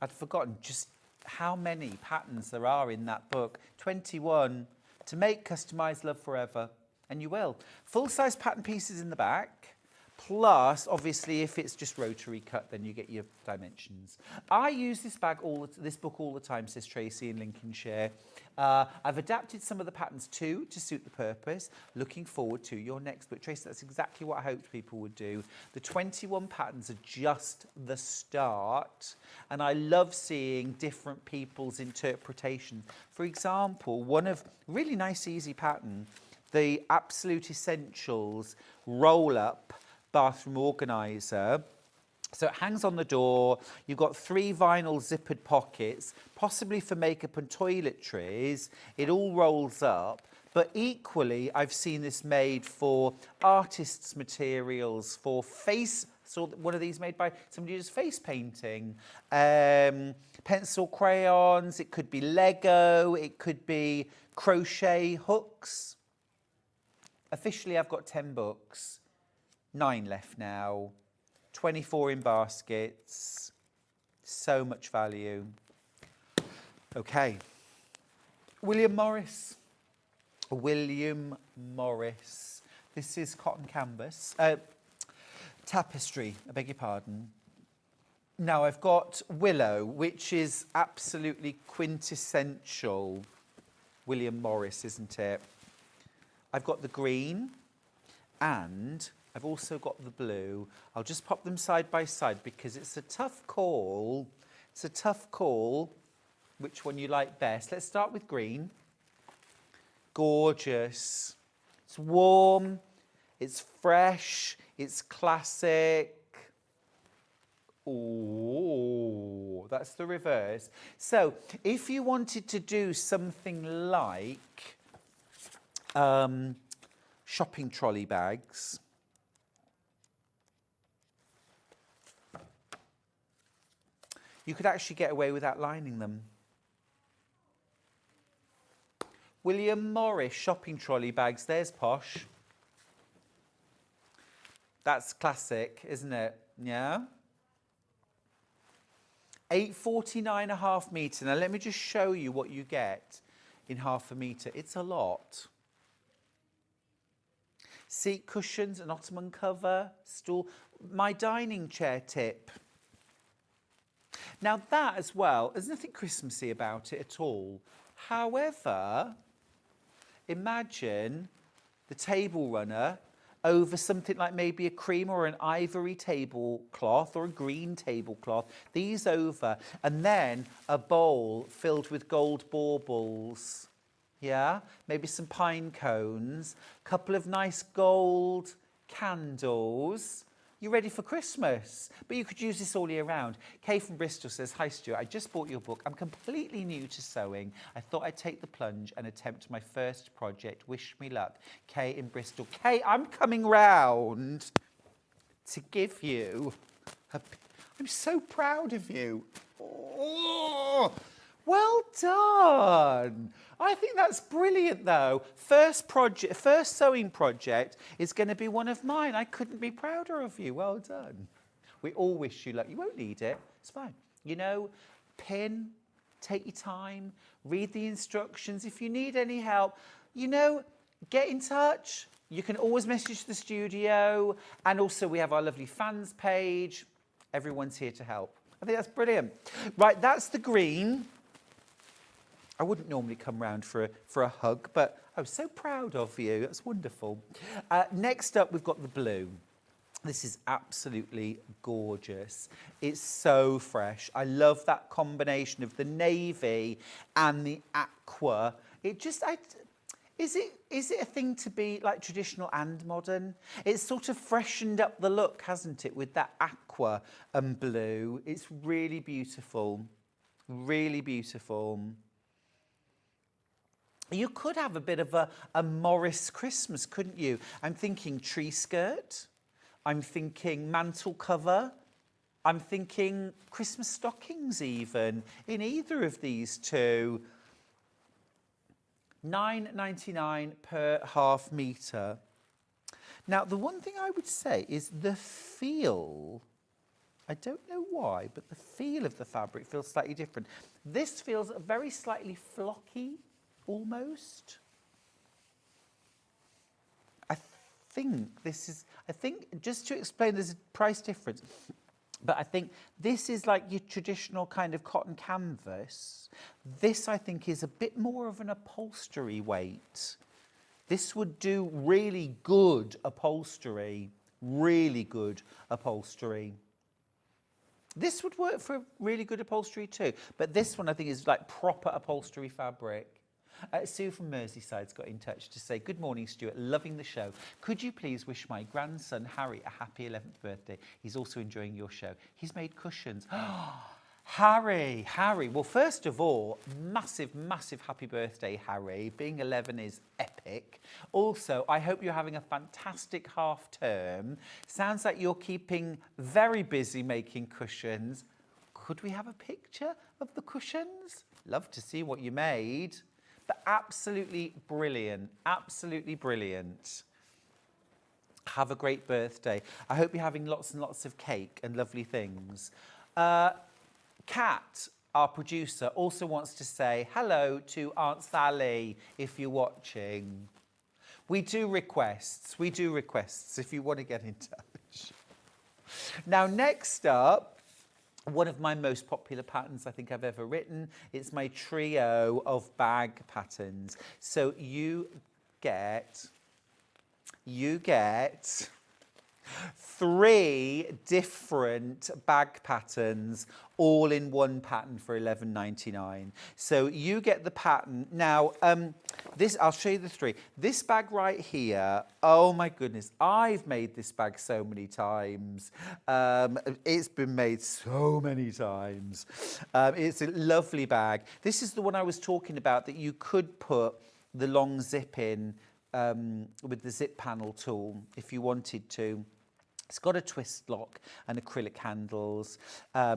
I'd forgotten just how many patterns there are in that book. 21 to make, customise, love forever, and you will. Full-size pattern pieces in the back, plus obviously if it's just rotary cut, then you get your dimensions. I use this book all the time, says Tracy in Lincolnshire. I've adapted some of the patterns too to suit the purpose. Looking forward to your next book. Tracy, that's exactly what I hoped people would do. The 21 patterns are just the start, and I love seeing different people's interpretation. For example, one of really nice, easy pattern, the Absolute Essentials roll-up bathroom organizer. So it hangs on the door. You've got 3 vinyl zippered pockets, possibly for makeup and toiletries. It all rolls up. But equally, I've seen this made for artists' materials, for face. Saw one of these made by somebody who does face painting. Pencil crayons. It could be Lego. It could be crochet hooks. Officially, I've got 10 books. 9 left now. 24 in baskets. So much value. Okay. William Morris. This is cotton canvas. Tapestry, I beg your pardon. Now I've got Willow, which is absolutely quintessential William Morris, isn't it? I've got the green and I've also got the blue. I'll just pop them side by side because it's a tough call. It's a tough call which one you like best. Let's start with green. Gorgeous. It's warm. It's fresh, it's classic. Oh, that's the reverse. So if you wanted to do something like shopping trolley bags, you could actually get away without lining them. William Morris shopping trolley bags, there's posh. That's classic, isn't it? Yeah. 849 a half metre. Now let me just show you what you get in half a metre. It's a lot. Seat cushions, an ottoman cover, stool. My dining chair tip. Now that as well, there's nothing Christmassy about it at all. However, imagine the table runner over something like maybe a cream or an ivory tablecloth or a green tablecloth. These over, and then a bowl filled with gold baubles. Yeah, maybe some pine cones, a couple of nice gold candles. You're ready for Christmas, but you could use this all year round. Kay from Bristol says, hi Stuart, I just bought your book. I'm completely new to sewing. I thought I'd take the plunge and attempt my first project. Wish me luck. Kay in Bristol. Kay, I'm coming round to give you I'm so proud of you. Oh, well done. I think that's brilliant though. First sewing project is going to be one of mine. I couldn't be prouder of you. Well done. We all wish you luck. You won't need it. It's fine. You know, pin, take your time, read the instructions. If you need any help, you know, get in touch. You can always message the studio. And also we have our lovely fans page. Everyone's here to help. I think that's brilliant. Right, that's the green. I wouldn't normally come round for a hug, but I was so proud of you. That's wonderful. Next up, we've got the blue. This is absolutely gorgeous. It's so fresh. I love that combination of the navy and the aqua. It just, is it a thing to be like traditional and modern? It's sort of freshened up the look, hasn't it, with that aqua and blue. It's really beautiful. Really beautiful. You could have a bit of a Morris Christmas, couldn't you? I'm thinking tree skirt. I'm thinking mantle cover. I'm thinking Christmas stockings even in either of these two. £9.99 per half metre. Now, the one thing I would say is the feel. I don't know why, but the feel of the fabric feels slightly different. This feels very slightly flocky. Almost. I think just to explain, there's a price difference, but I think this is like your traditional kind of cotton canvas. This, I think, is a bit more of an upholstery weight. This would do really good upholstery, really good upholstery. This would work for really good upholstery too, but this one I think is like proper upholstery fabric. Sue from Merseyside's got in touch to say, good morning, Stuart, loving the show. Could you please wish my grandson, Harry, a happy 11th birthday? He's also enjoying your show. He's made cushions. Harry, well, first of all, massive, massive happy birthday, Harry. Being 11 is epic. Also, I hope you're having a fantastic half term. Sounds like you're keeping very busy making cushions. Could we have a picture of the cushions? Love to see what you made. But absolutely brilliant, absolutely brilliant. Have a great birthday. I hope you're having lots and lots of cake and lovely things. Kat, our producer, also wants to say hello to Aunt Sally if you're watching. We do requests if you want to get in touch. Now, next up, one of my most popular patterns I think I've ever written. It's my trio of bag patterns. So you get 3 different bag patterns, all in one pattern for £11.99. So you get the pattern. Now, this, I'll show you the 3. This bag right here, oh my goodness, I've made this bag so many times. It's been made so many times. It's a lovely bag. This is the one I was talking about that you could put the long zip in with the zip panel tool if you wanted to. It's got a twist lock and acrylic handles,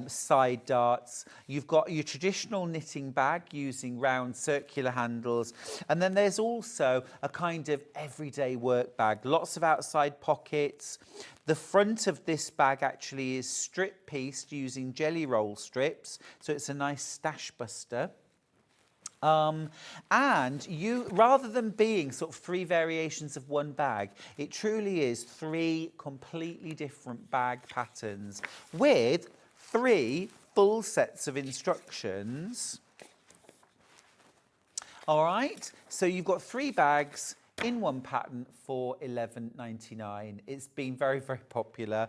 side darts. You've got your traditional knitting bag using round circular handles. And then there's also a kind of everyday work bag, lots of outside pockets. The front of this bag actually is strip pieced using jelly roll strips. So it's a nice stash buster. And you, rather than being sort of 3 variations of one bag, it truly is 3 completely different bag patterns with 3 full sets of instructions. All right, so you've got 3 bags in one pattern for £11.99. It's been very, very popular.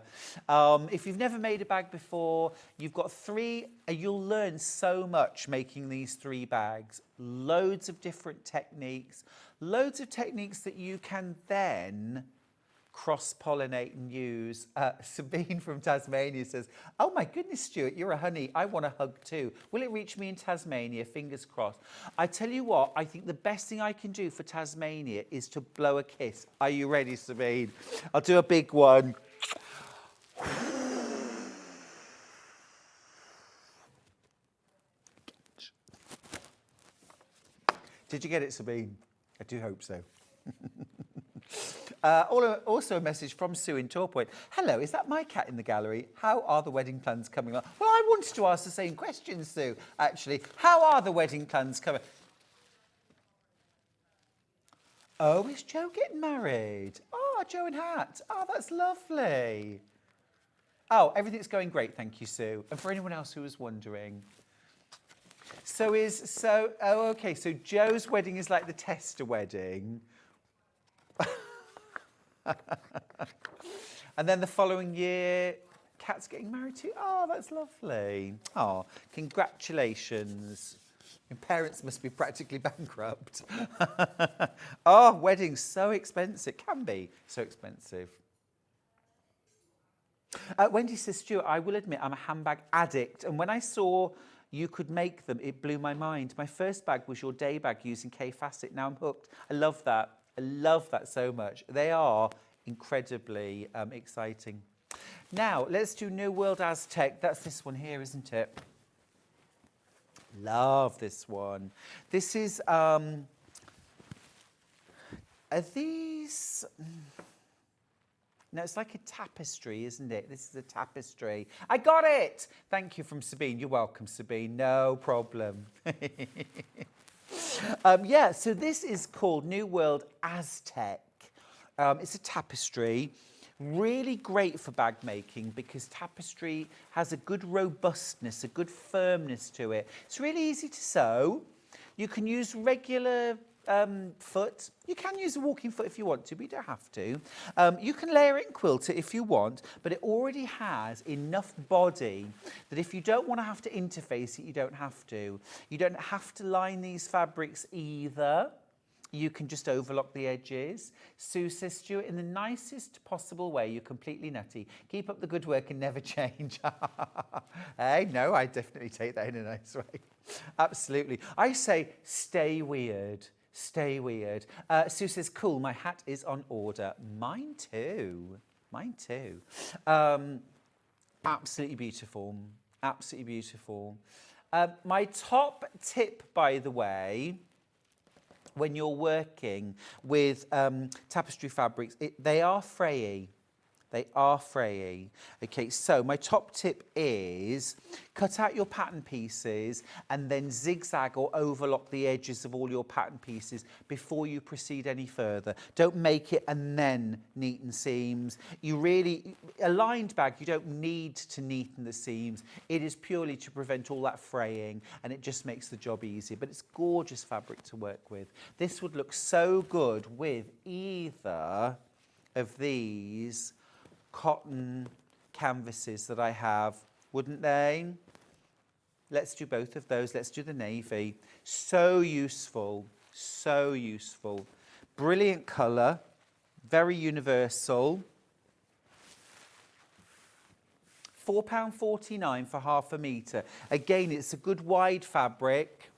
If you've never made a bag before, you've got 3, you'll learn so much making these 3 bags. Loads of different techniques, loads of techniques that you can then cross-pollinate and use. Sabine from Tasmania says, oh my goodness, Stuart, you're a honey. I want a hug too. Will it reach me in Tasmania? Fingers crossed. I tell you what, I think the best thing I can do for Tasmania is to blow a kiss. Are you ready, Sabine? I'll do a big one. Did you get it, Sabine? I do hope so. Also a message from Sue in Torpoint. Hello, is that my cat in the gallery? How are the wedding plans coming on? Well, I wanted to ask the same question, Sue, actually. How are the wedding plans coming? Oh, is Joe getting married? Oh, Joe and Hat. Oh, that's lovely. Oh, everything's going great, thank you, Sue. And for anyone else who was wondering. So Joe's wedding is like the tester wedding. And then the following year, Kat's getting married too. Oh, that's lovely. Oh, congratulations. Your parents must be practically bankrupt. Oh, weddings, so expensive. Can be so expensive. Wendy says, Stuart, I will admit I'm a handbag addict. And when I saw you could make them, it blew my mind. My first bag was your day bag using K-Facet. Now I'm hooked. I love that. I love that so much. They are incredibly exciting. Now, let's do New World Aztec. That's this one here, isn't it? Love this one. This is, are these... No, it's like a tapestry, isn't it? This is a tapestry. I got it! Thank you from Sabine. You're welcome, Sabine. No problem. Yeah, so this is called New World Aztec. It's a tapestry. Really great for bag making because tapestry has a good robustness, a good firmness to it. It's really easy to sew. You can use regular foot. You can use a walking foot if you want to, but you don't have to. You can layer it and quilt it if you want, but it already has enough body that if you don't want to have to interface it, you don't have to. You don't have to line these fabrics either. You can just overlock the edges. Sue says, Stuart, in the nicest possible way, you're completely nutty. Keep up the good work and never change. Hey, no, I definitely take that in a nice way. Absolutely. I say, stay weird. Stay weird. Sue says, cool, my hat is on order. Mine too. Mine too. Absolutely beautiful. Absolutely beautiful. My top tip, by the way, when you're working with tapestry fabrics, they are frayy. They are frayy. Okay, so my top tip is cut out your pattern pieces and then zigzag or overlock the edges of all your pattern pieces before you proceed any further. Don't make it and then neaten seams. A lined bag, you don't need to neaten the seams. It is purely to prevent all that fraying and it just makes the job easier. But it's gorgeous fabric to work with. This would look so good with either of these cotton canvases that I have, wouldn't they? Let's do both of those. Let's do the navy. So useful, so useful. Brilliant colour, very universal. £4.49 for half a metre. Again, it's a good wide fabric.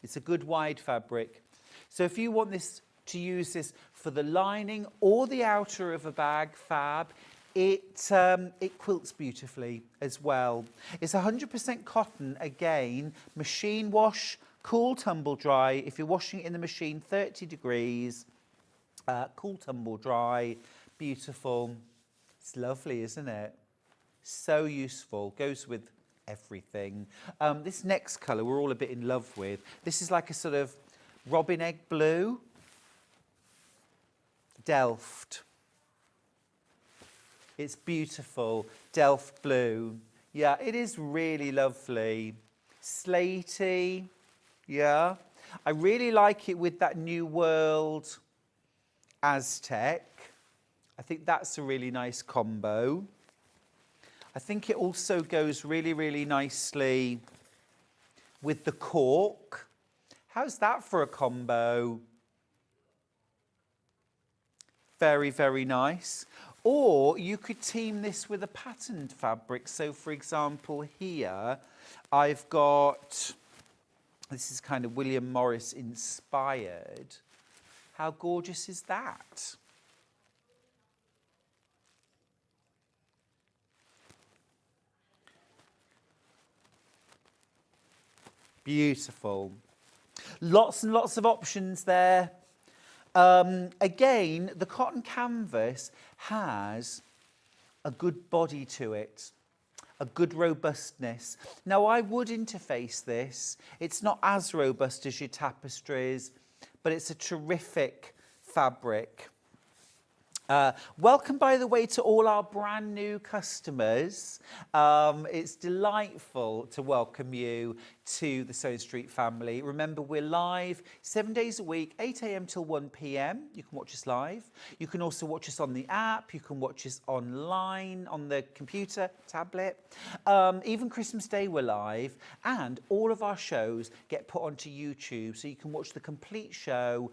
It's a good wide fabric. So if you want this to use this for the lining or the outer of a bag, fab. It quilts beautifully as well. It's 100% cotton, again, machine wash, cool tumble dry. If you're washing it in the machine, 30 degrees, cool tumble dry, beautiful. It's lovely, isn't it? So useful, goes with everything. This next colour we're all a bit in love with. This is like a sort of robin egg blue. Delft. It's beautiful. Delft blue. Yeah, it is really lovely. Slatey. Yeah. I really like it with that New World Aztec. I think that's a really nice combo. I think it also goes really, really nicely with the cork. How's that for a combo? Very, very nice. Or you could team this with a patterned fabric. So, for example, here I've got, this is kind of William Morris inspired. How gorgeous is that? Beautiful. Lots and lots of options there. Again, the cotton canvas has a good body to it, a good robustness. Now, I would interface this. It's not as robust as your tapestries, but it's a terrific fabric. Welcome, by the way, to all our brand new customers. It's delightful to welcome you to the Sewing Street family. Remember, we're live 7 days a week, 8 a.m. till 1 p.m. You can watch us live. You can also watch us on the app. You can watch us online, on the computer, tablet. Even Christmas Day, we're live. And all of our shows get put onto YouTube, so you can watch the complete show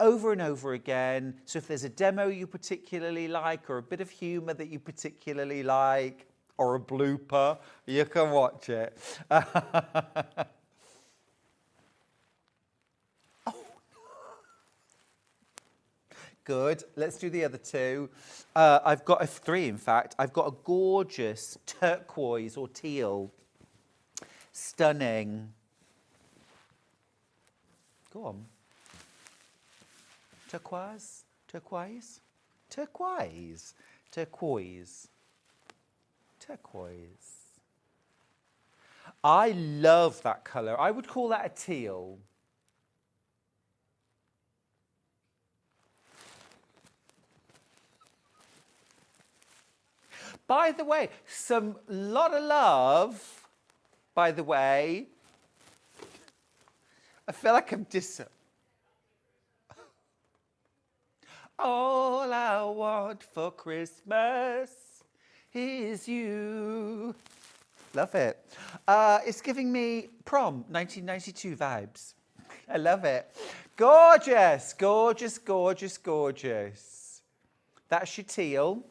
over and over again. So if there's a demo you particularly like, or a bit of humour that you particularly like, or a blooper, you can watch it. Oh. Good. Let's do the other two. I've got three, in fact. I've got a gorgeous turquoise or teal. Stunning. Go on. Turquoise, turquoise, turquoise, turquoise, turquoise. I love that colour. I would call that a teal. By the way, lot of love, by the way. I feel like I'm All I want for Christmas is you. Love it. It's giving me prom 1992 vibes. I love it. Gorgeous, gorgeous, gorgeous, gorgeous. That's your teal.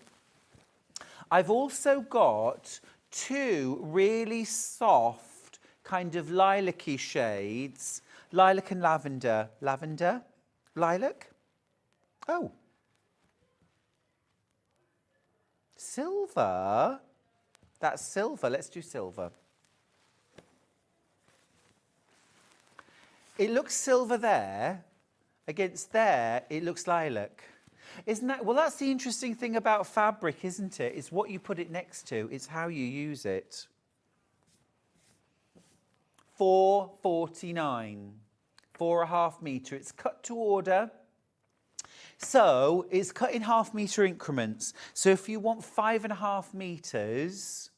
I've also got two really soft kind of lilac-y shades. Lilac and lavender. Lavender? Lilac? Oh. Silver? That's silver. Let's do silver. It looks silver there. Against there, it looks lilac. Isn't that? Well, that's the interesting thing about fabric, isn't it? It's what you put it next to. It's how you use it. £4.49. 4.5 metre. It's cut to order. So it's cut in half-metre increments. So if you want 5.5 metres,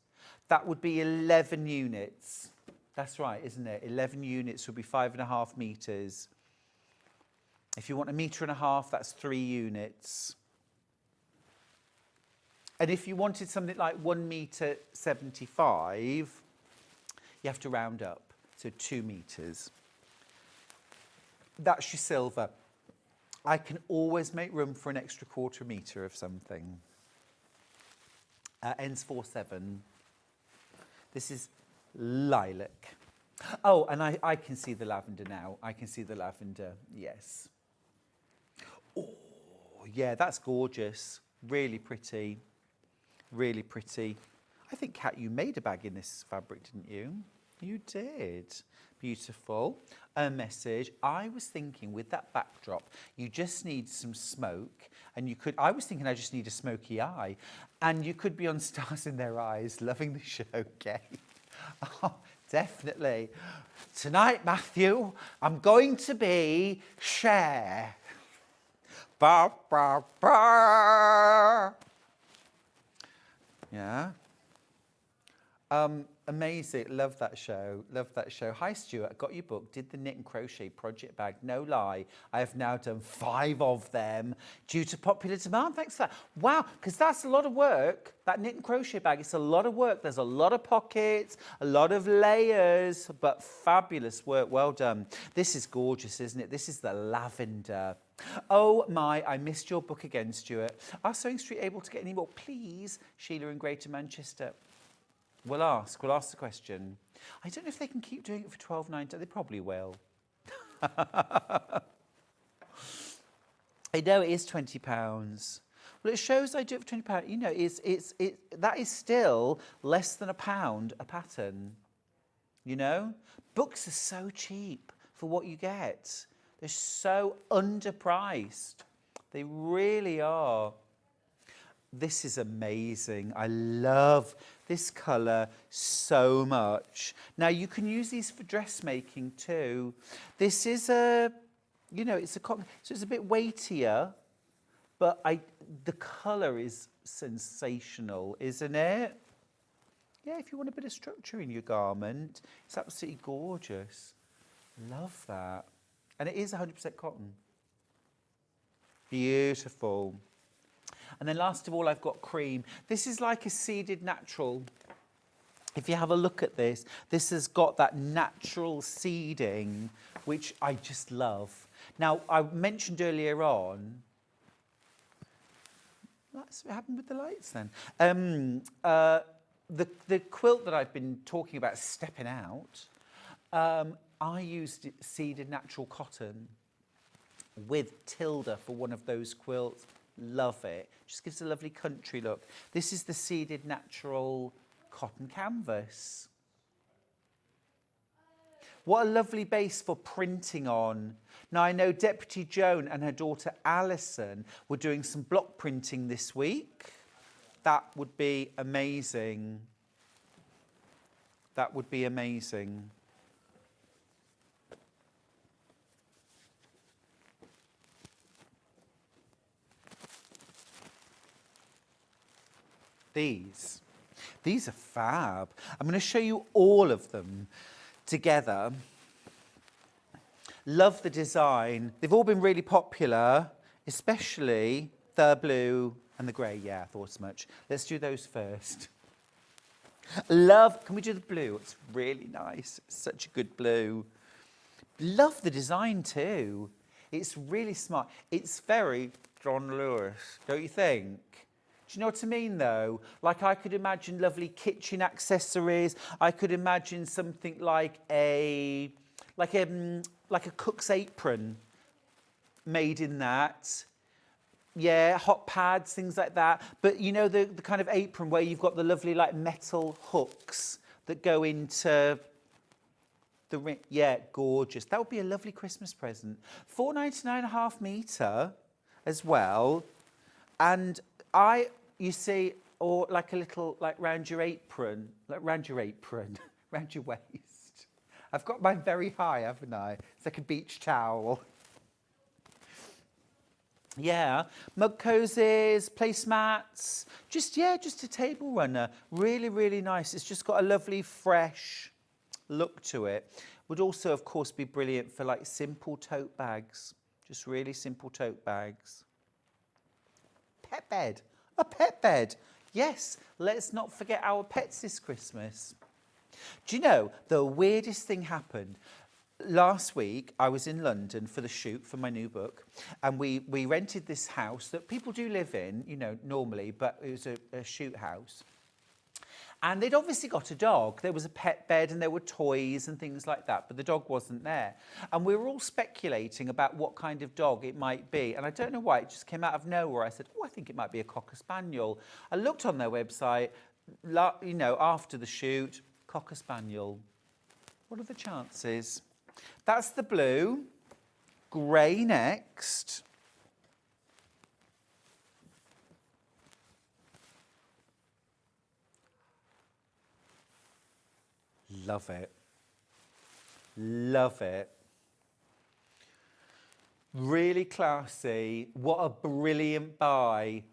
that would be 11 units. That's right, isn't it? 11 units would be 5.5 metres. If you want 1.5 metres, that's 3 units. And if you wanted something like 1 metre 75, you have to round up, so 2 metres. That's your silver. I can always make room for an extra 1/4 metre of something. Ends 47. This is lilac. Oh, and I can see the lavender now. I can see the lavender, yes. Oh, yeah, that's gorgeous. Really pretty. Really pretty. I think, Kat, you made a bag in this fabric, didn't you? You did. Beautiful. A message. I was thinking with that backdrop, you just need some smoke. And you could, I was thinking I just need a smoky eye. And you could be on Stars in Their Eyes, loving the show, okay? Oh, definitely. Tonight, Matthew, I'm going to be Cher. Ba, ba, ba. Yeah. Amazing. Love that show. Love that show. Hi, Stuart. Got your book. Did the knit and crochet project bag. No lie. I have now done 5 of them due to popular demand. Thanks for that. Wow. Because that's a lot of work. That knit and crochet bag. It's a lot of work. There's a lot of pockets, a lot of layers, but fabulous work. Well done. This is gorgeous, isn't it? This is the lavender. Oh my, I missed your book again, Stuart. Are Sewing Street able to get any more? Please, Sheila in Greater Manchester. We'll ask the question. I don't know if they can keep doing it for £12.90. They probably will. I know it is £20. Well, it shows I do it for £20. You know, that is still less than £1 a pattern. You know? Books are so cheap for what you get. They're so underpriced. They really are. This is amazing. I love this colour so much. Now, you can use these for dressmaking too. This is it's a cotton, so it's a bit weightier, but the colour is sensational, isn't it? Yeah, if you want a bit of structure in your garment, it's absolutely gorgeous. Love that. And it is 100% cotton. Beautiful. And then last of all, I've got cream. This is like a seeded natural. If you have a look at this, this has got that natural seeding, which I just love. Now, I mentioned earlier on, that's what happened with the lights then. The quilt that I've been talking about stepping out, I used seeded natural cotton with Tilda for one of those quilts. Love it. Just gives a lovely country look. This is the seeded natural cotton canvas. What a lovely base for printing on. Now, I know Deputy Joan and her daughter Alison were doing some block printing this week. That would be amazing. That would be amazing. These are fab. I'm going to show you all of them together. Love the design. They've all been really popular, especially the blue and the grey. Yeah, I thought as much. Let's do those first. Love, can we do the blue? It's really nice. Such a good blue. Love the design too. It's really smart. It's very John Lewis, don't you think? Do you know what I mean, though? Like, I could imagine lovely kitchen accessories. I could imagine something like a cook's apron made in that. Yeah, hot pads, things like that. But, you know, the kind of apron where you've got the lovely, like, metal hooks that go into the ring. Yeah, gorgeous. That would be a lovely Christmas present. £4.99 1/2 metre as well. And you see, or like a little, like round your apron, round your waist. I've got mine very high, haven't I? It's like a beach towel. Yeah, mug cozies, placemats, just a table runner. Really, really nice. It's just got a lovely, fresh look to it. Would also, of course, be brilliant for like simple tote bags. Just really simple tote bags. Pet bed. A pet bed. Yes, let's not forget our pets this Christmas. Do you know, the weirdest thing happened? Last week, I was in London for the shoot for my new book, and we rented this house that people do live in, you know, normally, but it was a shoot house. And they'd obviously got a dog. There was a pet bed and there were toys and things like that, but the dog wasn't there. And we were all speculating about what kind of dog it might be. And I don't know why, it just came out of nowhere. I said, oh, I think it might be a Cocker Spaniel. I looked on their website, you know, after the shoot, Cocker Spaniel. What are the chances? That's the blue. Grey next. Love it. Love it. Really classy. What a brilliant buy.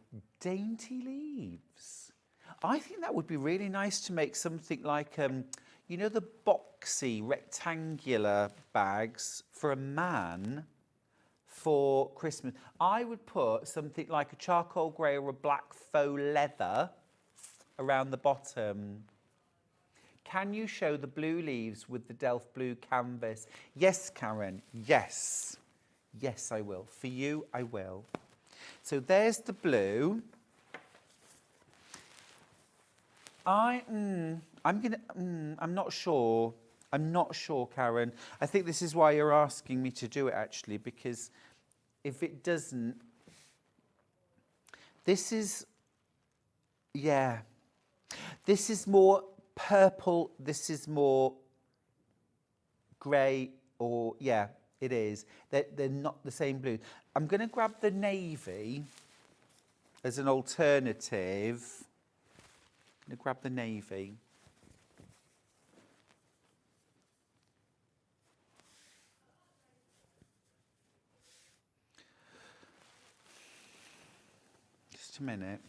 Dainty leaves. I think that would be really nice to make something like, you know, the boxy rectangular bags for a man for Christmas. I would put something like a charcoal grey or a black faux leather around the bottom. Can you show the blue leaves with the Delft blue canvas? Yes, Karen, yes. Yes, I will. For you, I will. So there's the blue. I'm not sure. I'm not sure, Karen. I think this is why you're asking me to do it, actually, because if it doesn't, this is, yeah. This is more purple, this is more grey, or yeah, it is. They're not the same blue. I'm going to grab the navy as an alternative. I'm going to grab the navy. Just a minute.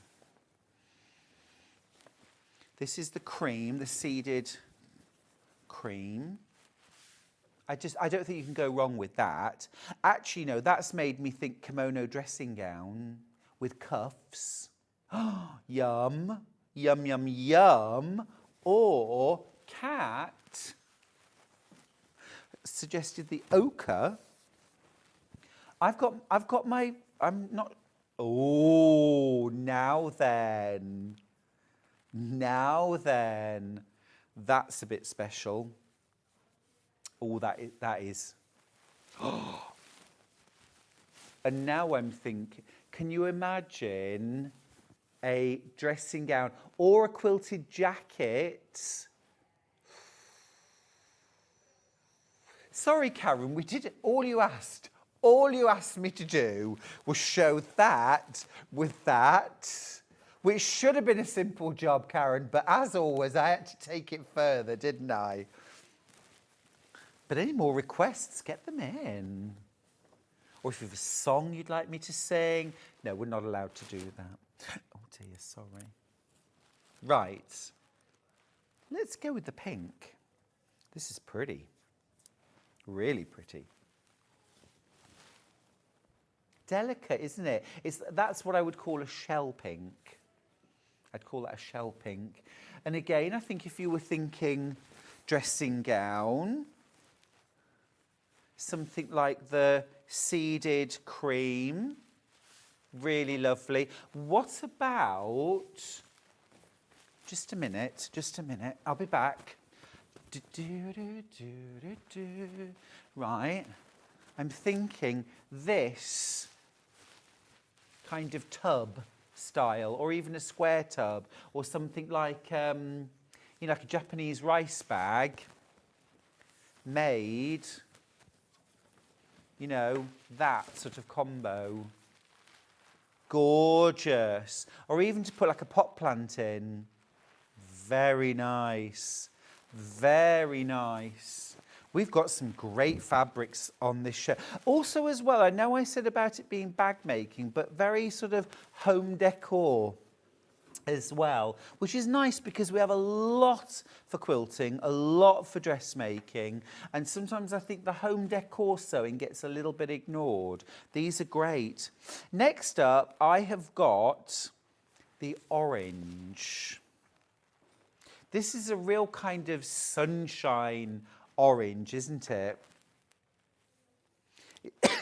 This is the cream, the seeded cream. I don't think you can go wrong with that. Actually, no, that's made me think kimono dressing gown with cuffs. Yum, yum, yum, yum. Or Cat suggested the ochre. I've got my, I'm not, oh, now then. Now then, that's a bit special. Oh, that is. And now I'm thinking, can you imagine a dressing gown or a quilted jacket? Sorry, Karen, we did all you asked. All you asked me to do was show that with that. Which should have been a simple job, Karen, but as always, I had to take it further, didn't I? But any more requests, get them in. Or if you have a song you'd like me to sing. No, we're not allowed to do that. Oh dear, sorry. Right. Let's go with the pink. This is pretty. Really pretty. Delicate, isn't it? That's what I would call a shell pink. I'd call that a shell pink. And again, I think if you were thinking dressing gown, something like the seeded cream, really lovely. What about, just a minute, I'll be back. Right, I'm thinking this kind of tub style, or even a square tub, or something like, you know, like a Japanese rice bag made, you know, that sort of combo. Gorgeous. Or even to put like a pot plant in. Very nice. Very nice. We've got some great fabrics on this show. Also as well, I know I said about it being bag making, but very sort of home decor as well, which is nice because we have a lot for quilting, a lot for dressmaking, and sometimes I think the home decor sewing gets a little bit ignored. These are great. Next up, I have got the orange. This is a real kind of sunshine orange, isn't it?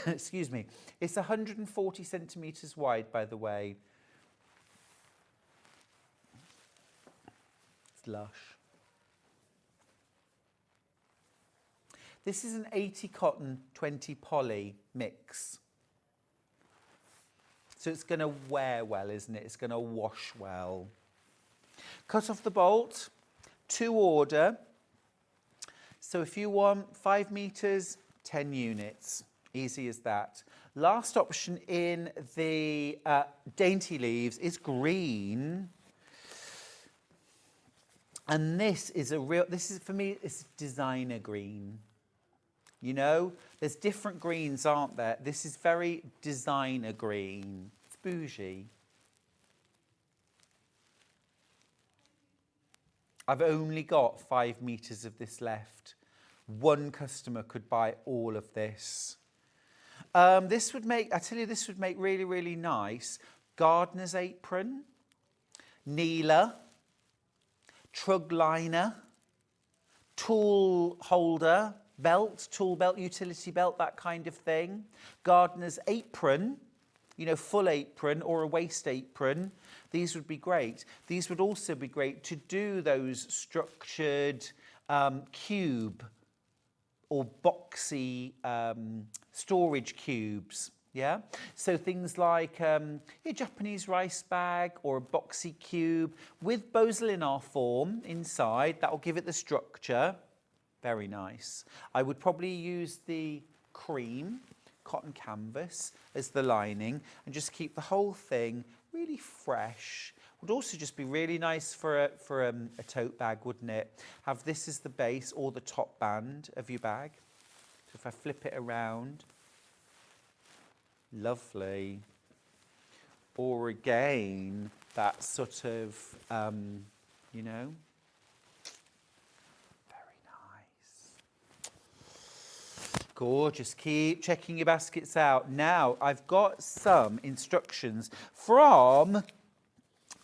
Excuse me. It's 140 centimetres wide, by the way. It's lush. This is an 80 cotton, 20 poly mix. So it's going to wear well, isn't it? It's going to wash well. Cut off the bolt, to order. So if you want 5 metres, 10 units. Easy as that. Last option in the dainty leaves is green. And this is for me, it's designer green. You know, there's different greens, aren't there? This is very designer green. It's bougie. I've only got 5 metres of this left. One customer could buy all of this. This would make, I tell you, this would make really, really nice gardener's apron, kneeler, trug liner, tool holder, belt, tool belt, utility belt, that kind of thing. Gardener's apron, you know, full apron or a waist apron. These would be great. These would also be great to do those structured cube or boxy storage cubes, yeah? So things like a Japanese rice bag or a boxy cube with Boselinar form inside. That will give it the structure. Very nice. I would probably use the cream cotton canvas as the lining and just keep the whole thing really fresh. Would also just be really nice for a tote bag, wouldn't it? Have this as the base or the top band of your bag. So if I flip it around, lovely. Or again, that sort of, you know, very nice. Gorgeous. Keep checking your baskets out. Now, I've got some instructions from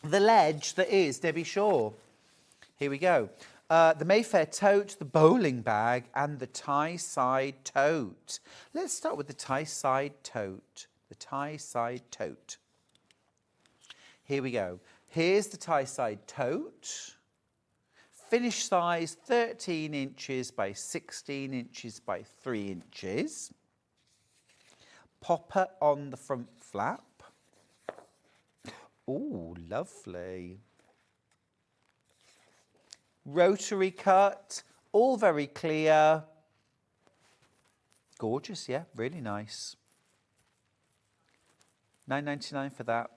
the ledge that is Debbie Shaw. Here we go. The Mayfair tote, the bowling bag, and the tie side tote. Let's start with the tie side tote. The tie side tote. Here we go. Here's the tie side tote. Finish size 13 inches by 16 inches by 3 inches. Popper on the front flap. Oh, lovely. Rotary cut, all very clear. Gorgeous, yeah, really nice. £9.99 for that.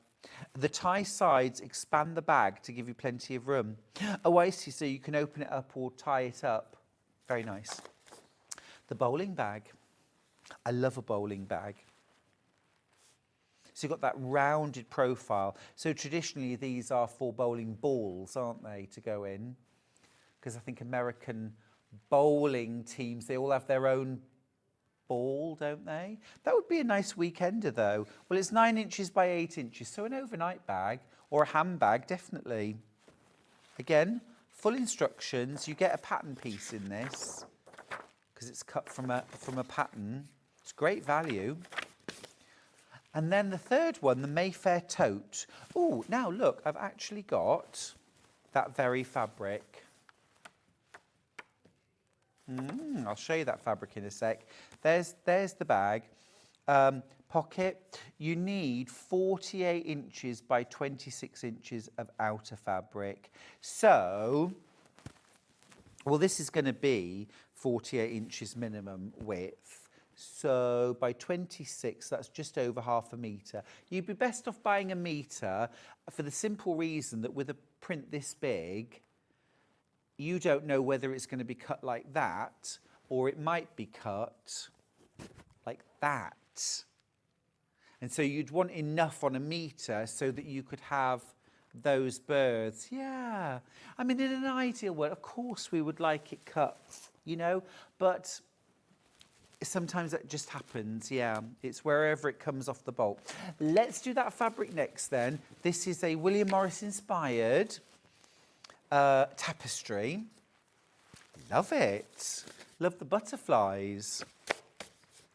The tie sides expand the bag to give you plenty of room. Oh, I see, so you can open it up or tie it up. Very nice. The bowling bag. I love a bowling bag. So you've got that rounded profile. So traditionally these are for bowling balls, aren't they, to go in? Because I think American bowling teams, they all have their own ball, don't they? That would be a nice weekender though. Well, it's 9 inches by 8 inches, so an overnight bag or a handbag, definitely. Again, full instructions. You get a pattern piece in this because it's cut from a pattern. It's great value. And then the third one, the Mayfair tote. Oh, now look, I've actually got that very fabric. I'll show you that fabric in a sec. There's the bag. Pocket. You need 48 inches by 26 inches of outer fabric. So, well, this is going to be 48 inches minimum width. So by 26, that's just over half a metre. You'd be best off buying a metre for the simple reason that with a print this big, you don't know whether it's going to be cut like that or it might be cut like that. And so you'd want enough on a metre so that you could have those birds. Yeah. I mean, in an ideal world, of course we would like it cut, you know, but Sometimes that just happens, yeah. It's wherever it comes off the bolt. Let's do that fabric next then. This is a William Morris inspired tapestry. Love it. Love the butterflies.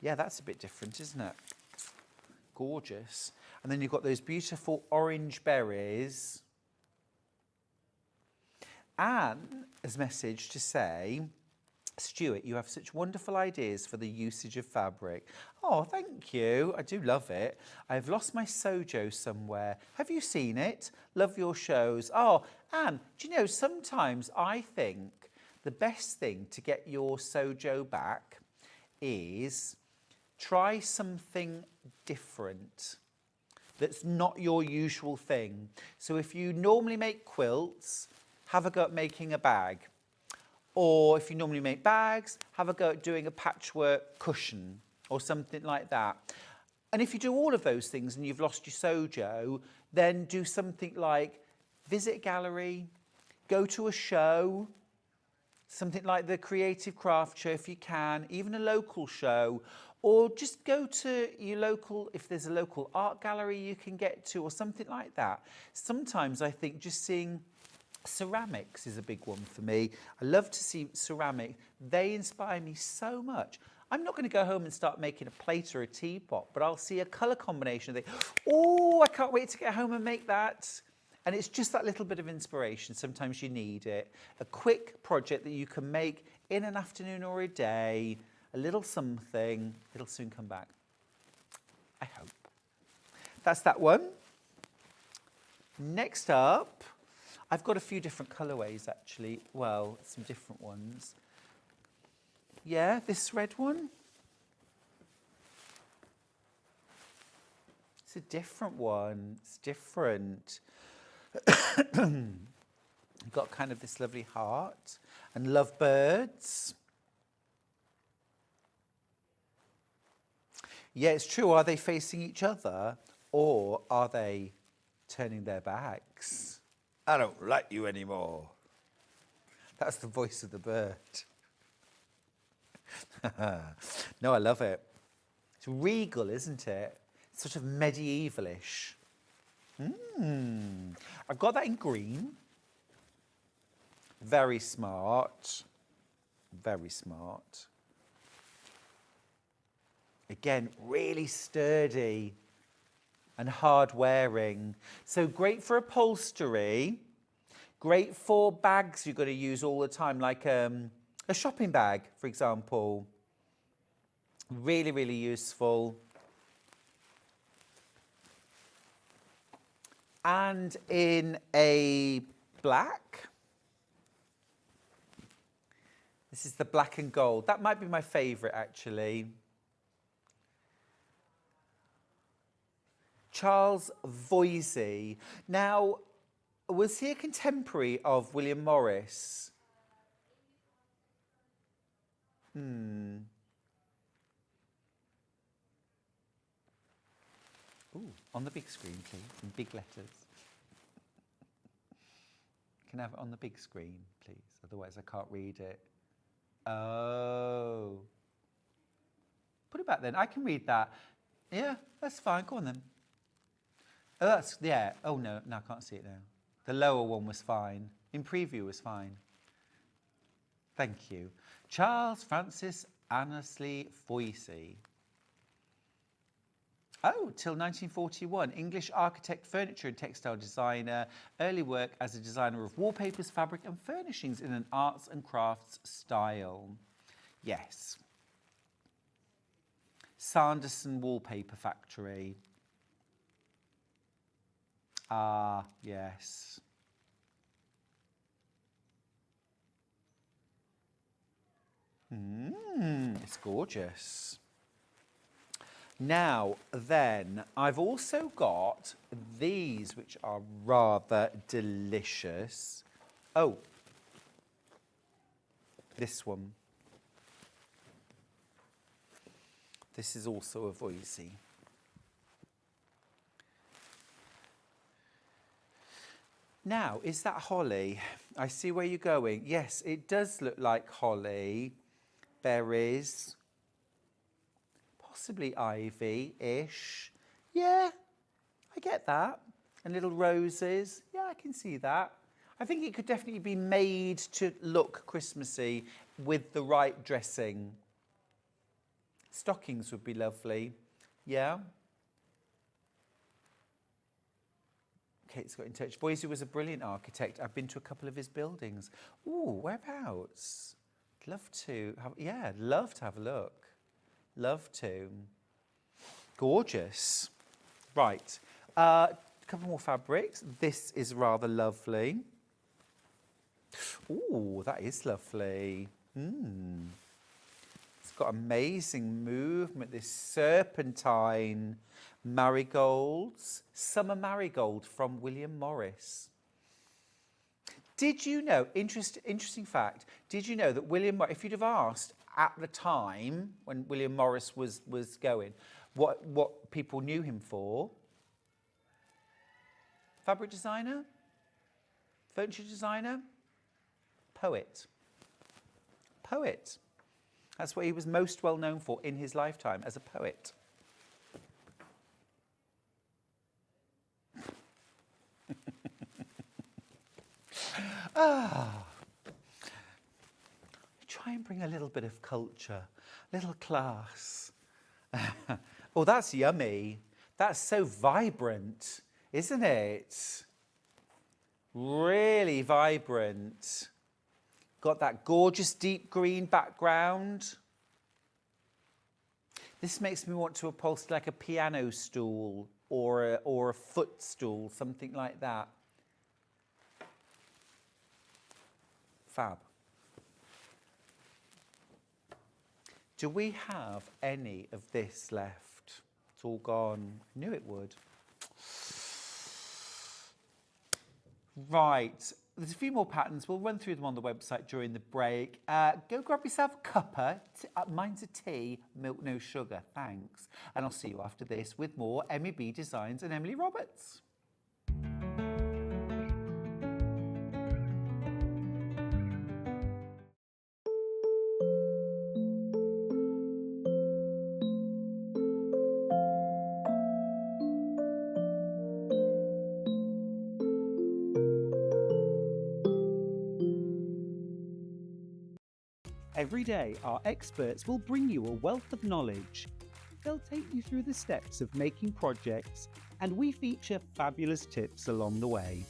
Yeah, that's a bit different, isn't it? Gorgeous. And then you've got those beautiful orange berries. And as message to say, Stuart, you have such wonderful ideas for the usage of fabric. Oh, thank you. I do love it. I've lost my Sojo somewhere. Have you seen it? Love your shows. Oh, Anne, do you know, sometimes I think the best thing to get your Sojo back is try something different that's not your usual thing. So if you normally make quilts, have a go at making a bag. Or if you normally make bags, have a go at doing a patchwork cushion or something like that. And if you do all of those things and you've lost your Sojo, then do something like visit a gallery, go to a show, something like the Creative Craft Show if you can, even a local show, or just go to your local, if there's a local art gallery you can get to or something like that. Sometimes I think just seeing ceramics is a big one for me. I love to see ceramic. They inspire me so much. I'm not going to go home and start making a plate or a teapot, but I'll see a colour combination and think, oh, I can't wait to get home and make that. And it's just that little bit of inspiration. Sometimes you need it. A quick project that you can make in an afternoon or a day, a little something. It'll soon come back. I hope. That's that one. Next up, I've got a few different colourways actually. Well, some different ones. Yeah, this red one. It's a different one. It's different. You've got kind of this lovely heart and lovebirds. Yeah, it's true. Are they facing each other or are they turning their backs? I don't like you anymore. That's the voice of the bird. No, I love it. It's regal, isn't it? It's sort of medievalish. I've got that in green. Very smart. Very smart. Again, really sturdy and hard wearing. So great for upholstery. Great for bags you're going to use all the time, like a shopping bag, for example. Really, really useful. And in a black. This is the black and gold. That might be my favourite, actually. Charles Voysey. Now, was he a contemporary of William Morris? Ooh, on the big screen, please, in big letters. Can I have it on the big screen, please? Otherwise I can't read it. Oh. Put it back then. I can read that. Yeah, that's fine. Go on then. Oh, that's, yeah. Oh, no, I can't see it now. The lower one was fine. In preview was fine. Thank you. Charles Francis Annesley Voysey. Oh, till 1941. English architect, furniture and textile designer. Early work as a designer of wallpapers, fabric and furnishings in an arts and crafts style. Yes. Sanderson Wallpaper Factory. Ah, yes. It's gorgeous. Now, then, I've also got these, which are rather delicious. Oh, this one. This is also a Voysey. Now, is that holly? I see where you're going. Yes, it does look like holly. Berries. possibly ivy-ish. Yeah, I get that. And little roses. Yeah, I can see that. I think it could definitely be made to look Christmassy with the right dressing. Stockings would be lovely. Yeah. Kate's got in touch. Boise was a brilliant architect. I've been to a couple of his buildings. Ooh, whereabouts? Love to have, yeah, love to have a look. Love to. Gorgeous. Right. A couple more fabrics. This is rather lovely. Ooh, that is lovely. It's got amazing movement. This serpentine marigolds. Summer marigold from William Morris. Did you know, interesting fact, did you know that if you'd have asked at the time when William Morris was going, what people knew him for? Fabric designer? Furniture designer? Poet. Poet. That's what he was most well known for in his lifetime, as a poet. Try and bring a little bit of culture, little class. Oh, that's yummy. That's so vibrant, isn't it? Really vibrant. Got that gorgeous deep green background. This makes me want to upholster like a piano stool or a footstool, something like that. Fab. Do we have any of this left? It's all gone. I knew it would. Right. There's a few more patterns. We'll run through them on the website during the break. Go grab yourself a cuppa. Mine's a tea, milk, no sugar. Thanks. And I'll see you after this with more Emi B Designs and Emily Roberts. Every day, our experts will bring you a wealth of knowledge. They'll take you through the steps of making projects, and we feature fabulous tips along the way.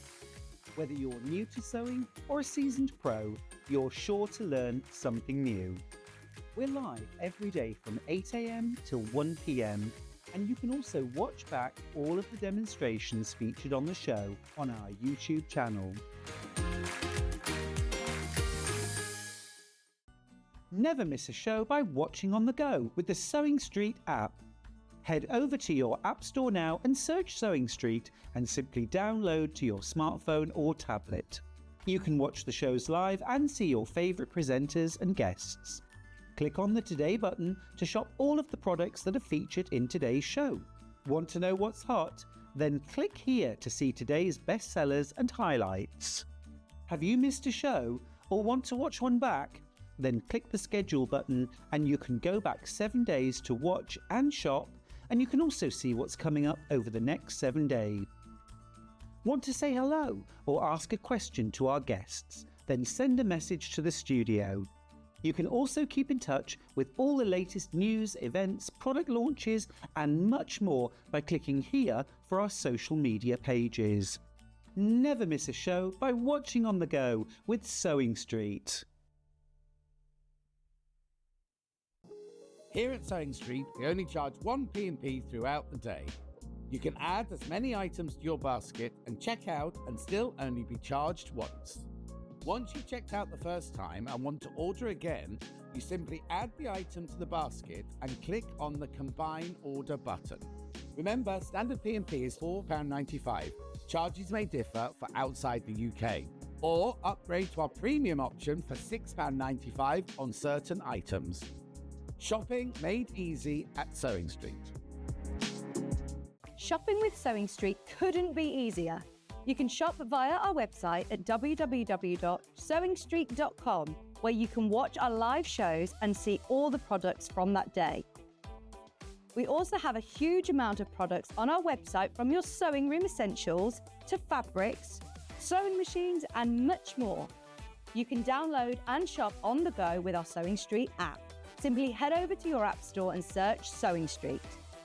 Whether you're new to sewing or a seasoned pro, you're sure to learn something new. We're live every day from 8 a.m. till 1 p.m, and you can also watch back all of the demonstrations featured on the show on our YouTube channel. Never miss a show by watching on the go with the Sewing Street app. Head over to your App Store now and search Sewing Street and simply download to your smartphone or tablet. You can watch the shows live and see your favourite presenters and guests. Click on the Today button to shop all of the products that are featured in today's show. Want to know what's hot? Then click here to see today's bestsellers and highlights. Have you missed a show or want to watch one back? Then click the schedule button and you can go back 7 days to watch and shop, and you can also see what's coming up over the next 7 days. Want to say hello or ask a question to our guests? Then send a message to the studio. You can also keep in touch with all the latest news, events, product launches and much more by clicking here for our social media pages. Never miss a show by watching on the go with Sewing Street. Here at Sewing Street, we only charge one P&P throughout the day. You can add as many items to your basket and check out and still only be charged once. Once you've checked out the first time and want to order again, you simply add the item to the basket and click on the Combine Order button. Remember, standard P&P is £4.95. Charges may differ for outside the UK. Or upgrade to our premium option for £6.95 on certain items. Shopping made easy at Sewing Street. Shopping with Sewing Street couldn't be easier. You can shop via our website at www.sewingstreet.com, where you can watch our live shows and see all the products from that day. We also have a huge amount of products on our website, from your sewing room essentials to fabrics, sewing machines and much more. You can download and shop on the go with our Sewing Street app. Simply head over to your app store and search Sewing Street.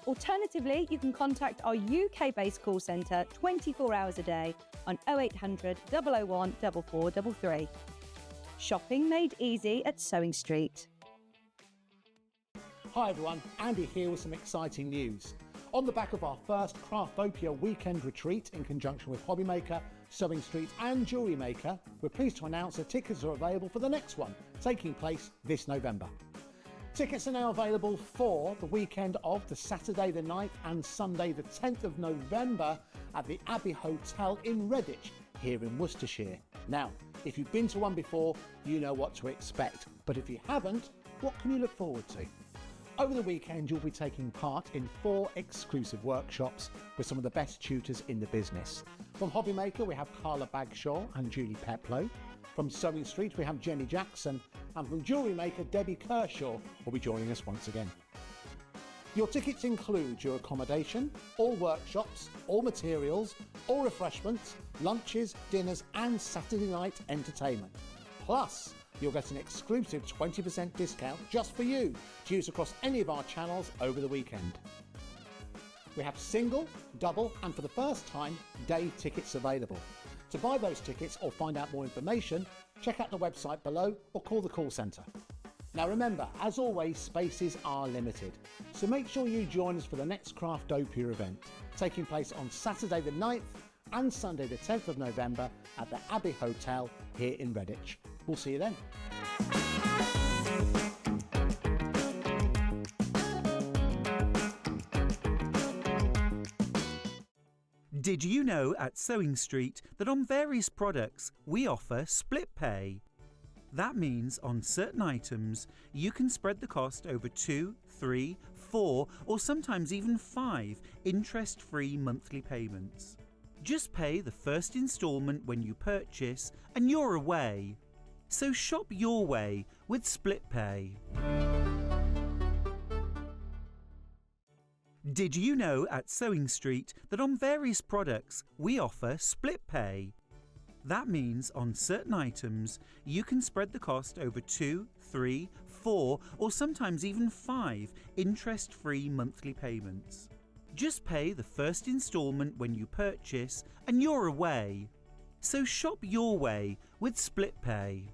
Alternatively, you can contact our UK-based call centre 24 hours a day on 0800 001 4433. Shopping made easy at Sewing Street. Hi everyone, Andy here with some exciting news. On the back of our first Craftopia weekend retreat in conjunction with Hobbymaker, Sewing Street and Jewellery Maker, we're pleased to announce that tickets are available for the next one, taking place this November. Tickets are now available for the weekend of the Saturday the 9th and Sunday the 10th of November at the Abbey Hotel in Redditch, here in Worcestershire. Now, if you've been to one before, you know what to expect, but if you haven't, what can you look forward to? Over the weekend, you'll be taking part in 4 exclusive workshops with some of the best tutors in the business. From Hobbymaker, we have Carla Bagshaw and Julie Peplow. From Sewing Street, we have Jenny Jackson. And from Jewellery Maker, Debbie Kershaw will be joining us once again. Your tickets include your accommodation, all workshops, all materials, all refreshments, lunches, dinners and Saturday night entertainment. Plus, you'll get an exclusive 20% discount just for you to use across any of our channels over the weekend. We have single, double and for the first time, day tickets available. To buy those tickets or find out more information, check out the website below or call the call centre. Now remember, as always, spaces are limited, so make sure you join us for the next Craftopia event, taking place on Saturday the 9th and Sunday the 10th of November at the Abbey Hotel here in Redditch. We'll see you then. Did you know at Sewing Street that on various products we offer split pay? That means on certain items you can spread the cost over 2, 3, 4 or sometimes even 5 interest-free monthly payments. Just pay the first instalment when you purchase and you're away. So shop your way with split pay. Did you know at Sewing Street that on various products we offer split pay? That means on certain items you can spread the cost over 2, 3, 4 or sometimes even 5 interest-free monthly payments. Just pay the first instalment when you purchase and you're away. So shop your way with split pay.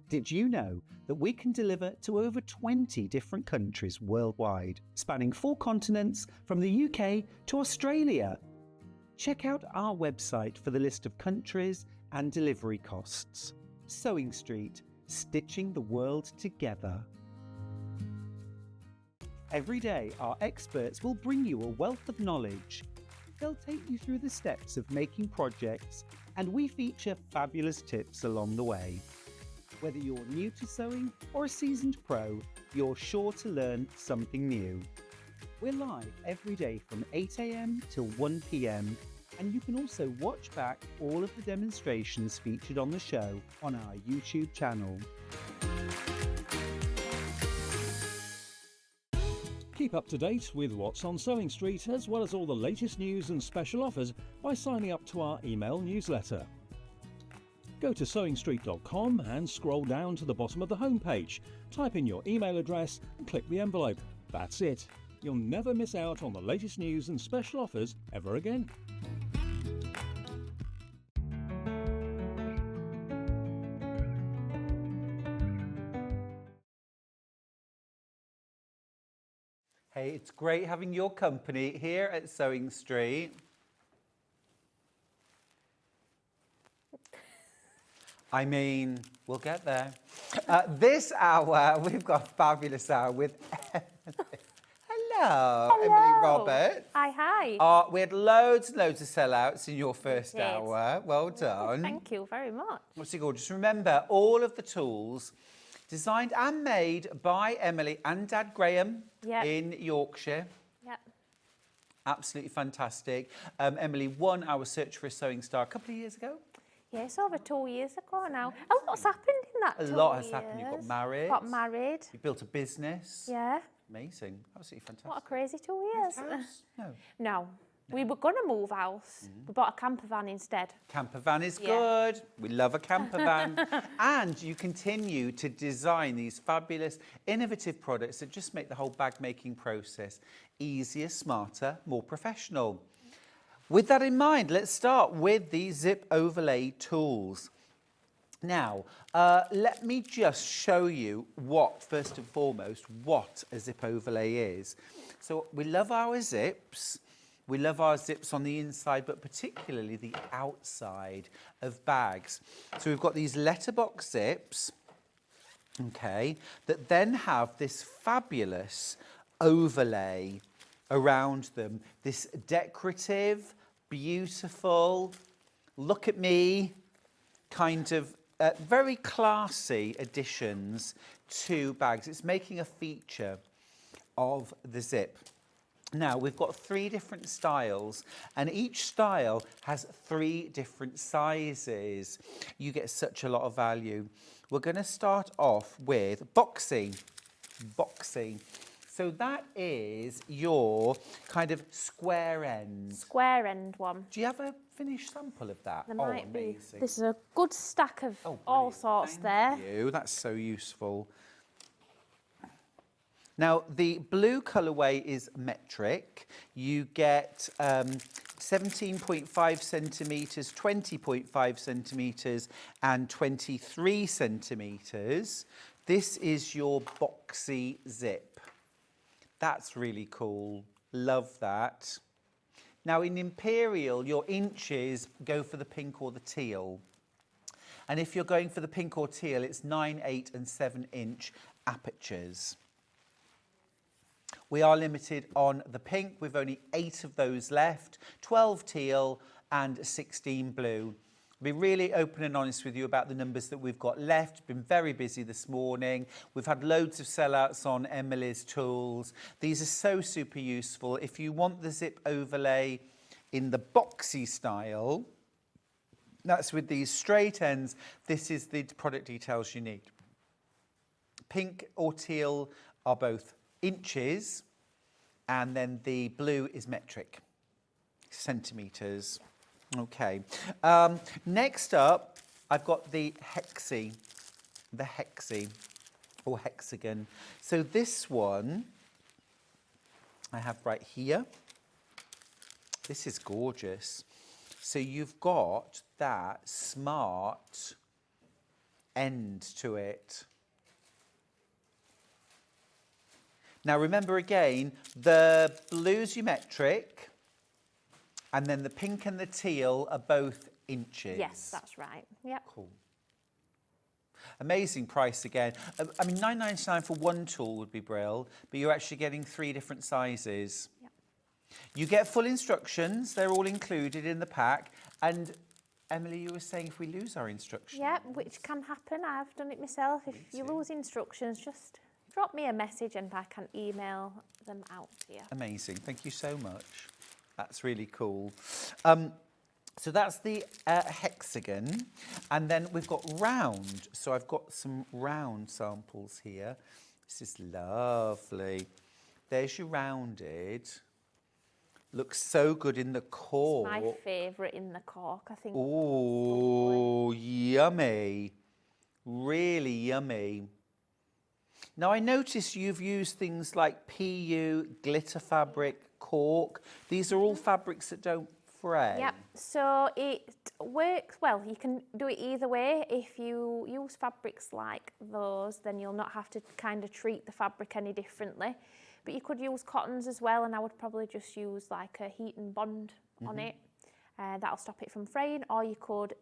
Did you know that we can deliver to over 20 different countries worldwide, spanning 4 continents from the UK to Australia? Check out our website for the list of countries and delivery costs. Sewing Street, stitching the world together. Every day, our experts will bring you a wealth of knowledge. They'll take you through the steps of making projects, and we feature fabulous tips along the way. Whether you're new to sewing or a seasoned pro, you're sure to learn something new. We're live every day from 8 AM till 1 PM, and you can also watch back all of the demonstrations featured on the show on our YouTube channel. Keep up to date with what's on Sewing Street, as well as all the latest news and special offers by signing up to our email newsletter. Go to sewingstreet.com and scroll down to the bottom of the homepage. Type in your email address and click the envelope. That's it. You'll never miss out on the latest news and special offers ever again. Hey, it's great having your company here at Sewing Street. I mean, we'll get there. This hour, we've got a fabulous hour with Emily. Hello, Emily Roberts. Hi. We had loads and loads of sellouts in your first did. hour. Well done. Thank you very much. What's it called? Just remember, all of the tools designed and made by Emily and Dad Graham in Yorkshire. Yep. Absolutely fantastic. Emily won our Search for a Sewing Star a couple of years ago. Yeah, it's over 2 years ago now. A lot's happened in that A 2 lot has happened. You got years. married. Got married. You built a business. Yeah. Amazing. Absolutely fantastic. What a crazy 2 years. House? No. No. We were going to move house. We bought a camper van instead. Camper van is Yeah. good. We love a camper van. And you continue to design these fabulous, innovative products that just make the whole bag making process easier, smarter, more professional. With that in mind, let's start with the zip overlay tools. Now, let me just show you first and foremost, what a zip overlay is. So we love our zips. We love our zips on the inside, but particularly the outside of bags. So we've got these letterbox zips, okay, that then have this fabulous overlay around them. This decorative, beautiful, look at me, kind of very classy additions to bags. It's making a feature of the zip. Now, we've got 3 different styles, and each style has 3 different sizes. You get such a lot of value. We're going to start off with boxy. Boxy. So that is your kind of square end. Square end one. Do you have a finished sample of that? There might be. Amazing. This is a good stack of all Brilliant. sorts Thank there. you. That's so useful. Now, the blue colourway is metric. You get 17.5 centimetres, 20.5 centimetres and 23 centimetres. This is your boxy zip. That's really cool. Love that. Now, in Imperial, your inches go for the pink or the teal. And if you're going for the pink or teal, it's 9, 8 and 7 inch apertures. We are limited on the pink. We've only 8 of those left, 12 teal and 16 blue. I'll be really open and honest with you about the numbers that we've got left. Been very busy this morning. We've had loads of sellouts on Emily's tools. These are so super useful. If you want the zip overlay in the boxy style, that's with these straight ends. This is the product details you need. Pink or teal are both inches, and then the blue is metric, centimetres. Okay. Next up, I've got the hexi or hexagon. So this one I have right here. This is gorgeous. So you've got that smart end to it. Now remember again, the blue's your metric, and then the pink and the teal are both inches. Yes, that's right. Yep. Cool. Amazing price again. I mean, £9.99 for one tool would be brilliant, but you're actually getting 3 different sizes. Yep. You get full instructions. They're all included in the pack. And Emily, you were saying if we lose our instructions. Yep, which can happen. I've done it myself. If you lose instructions, just drop me a message and I can email them out to you. Amazing. Thank you so much. That's really cool. So that's the hexagon. And then we've got round. So I've got some round samples here. This is lovely. There's your rounded. Looks so good in the cork. It's my favourite in the cork, I think. Oh, yummy. Really yummy. Now, I notice you've used things like PU, glitter fabric, cork. These are all fabrics that don't fray. Yep, so it works well. You can do it either way. If you use fabrics like those, then you'll not have to kind of treat the fabric any differently. But you could use cottons as well, and I would probably just use like a heat and bond on it. That'll stop it from fraying, or you could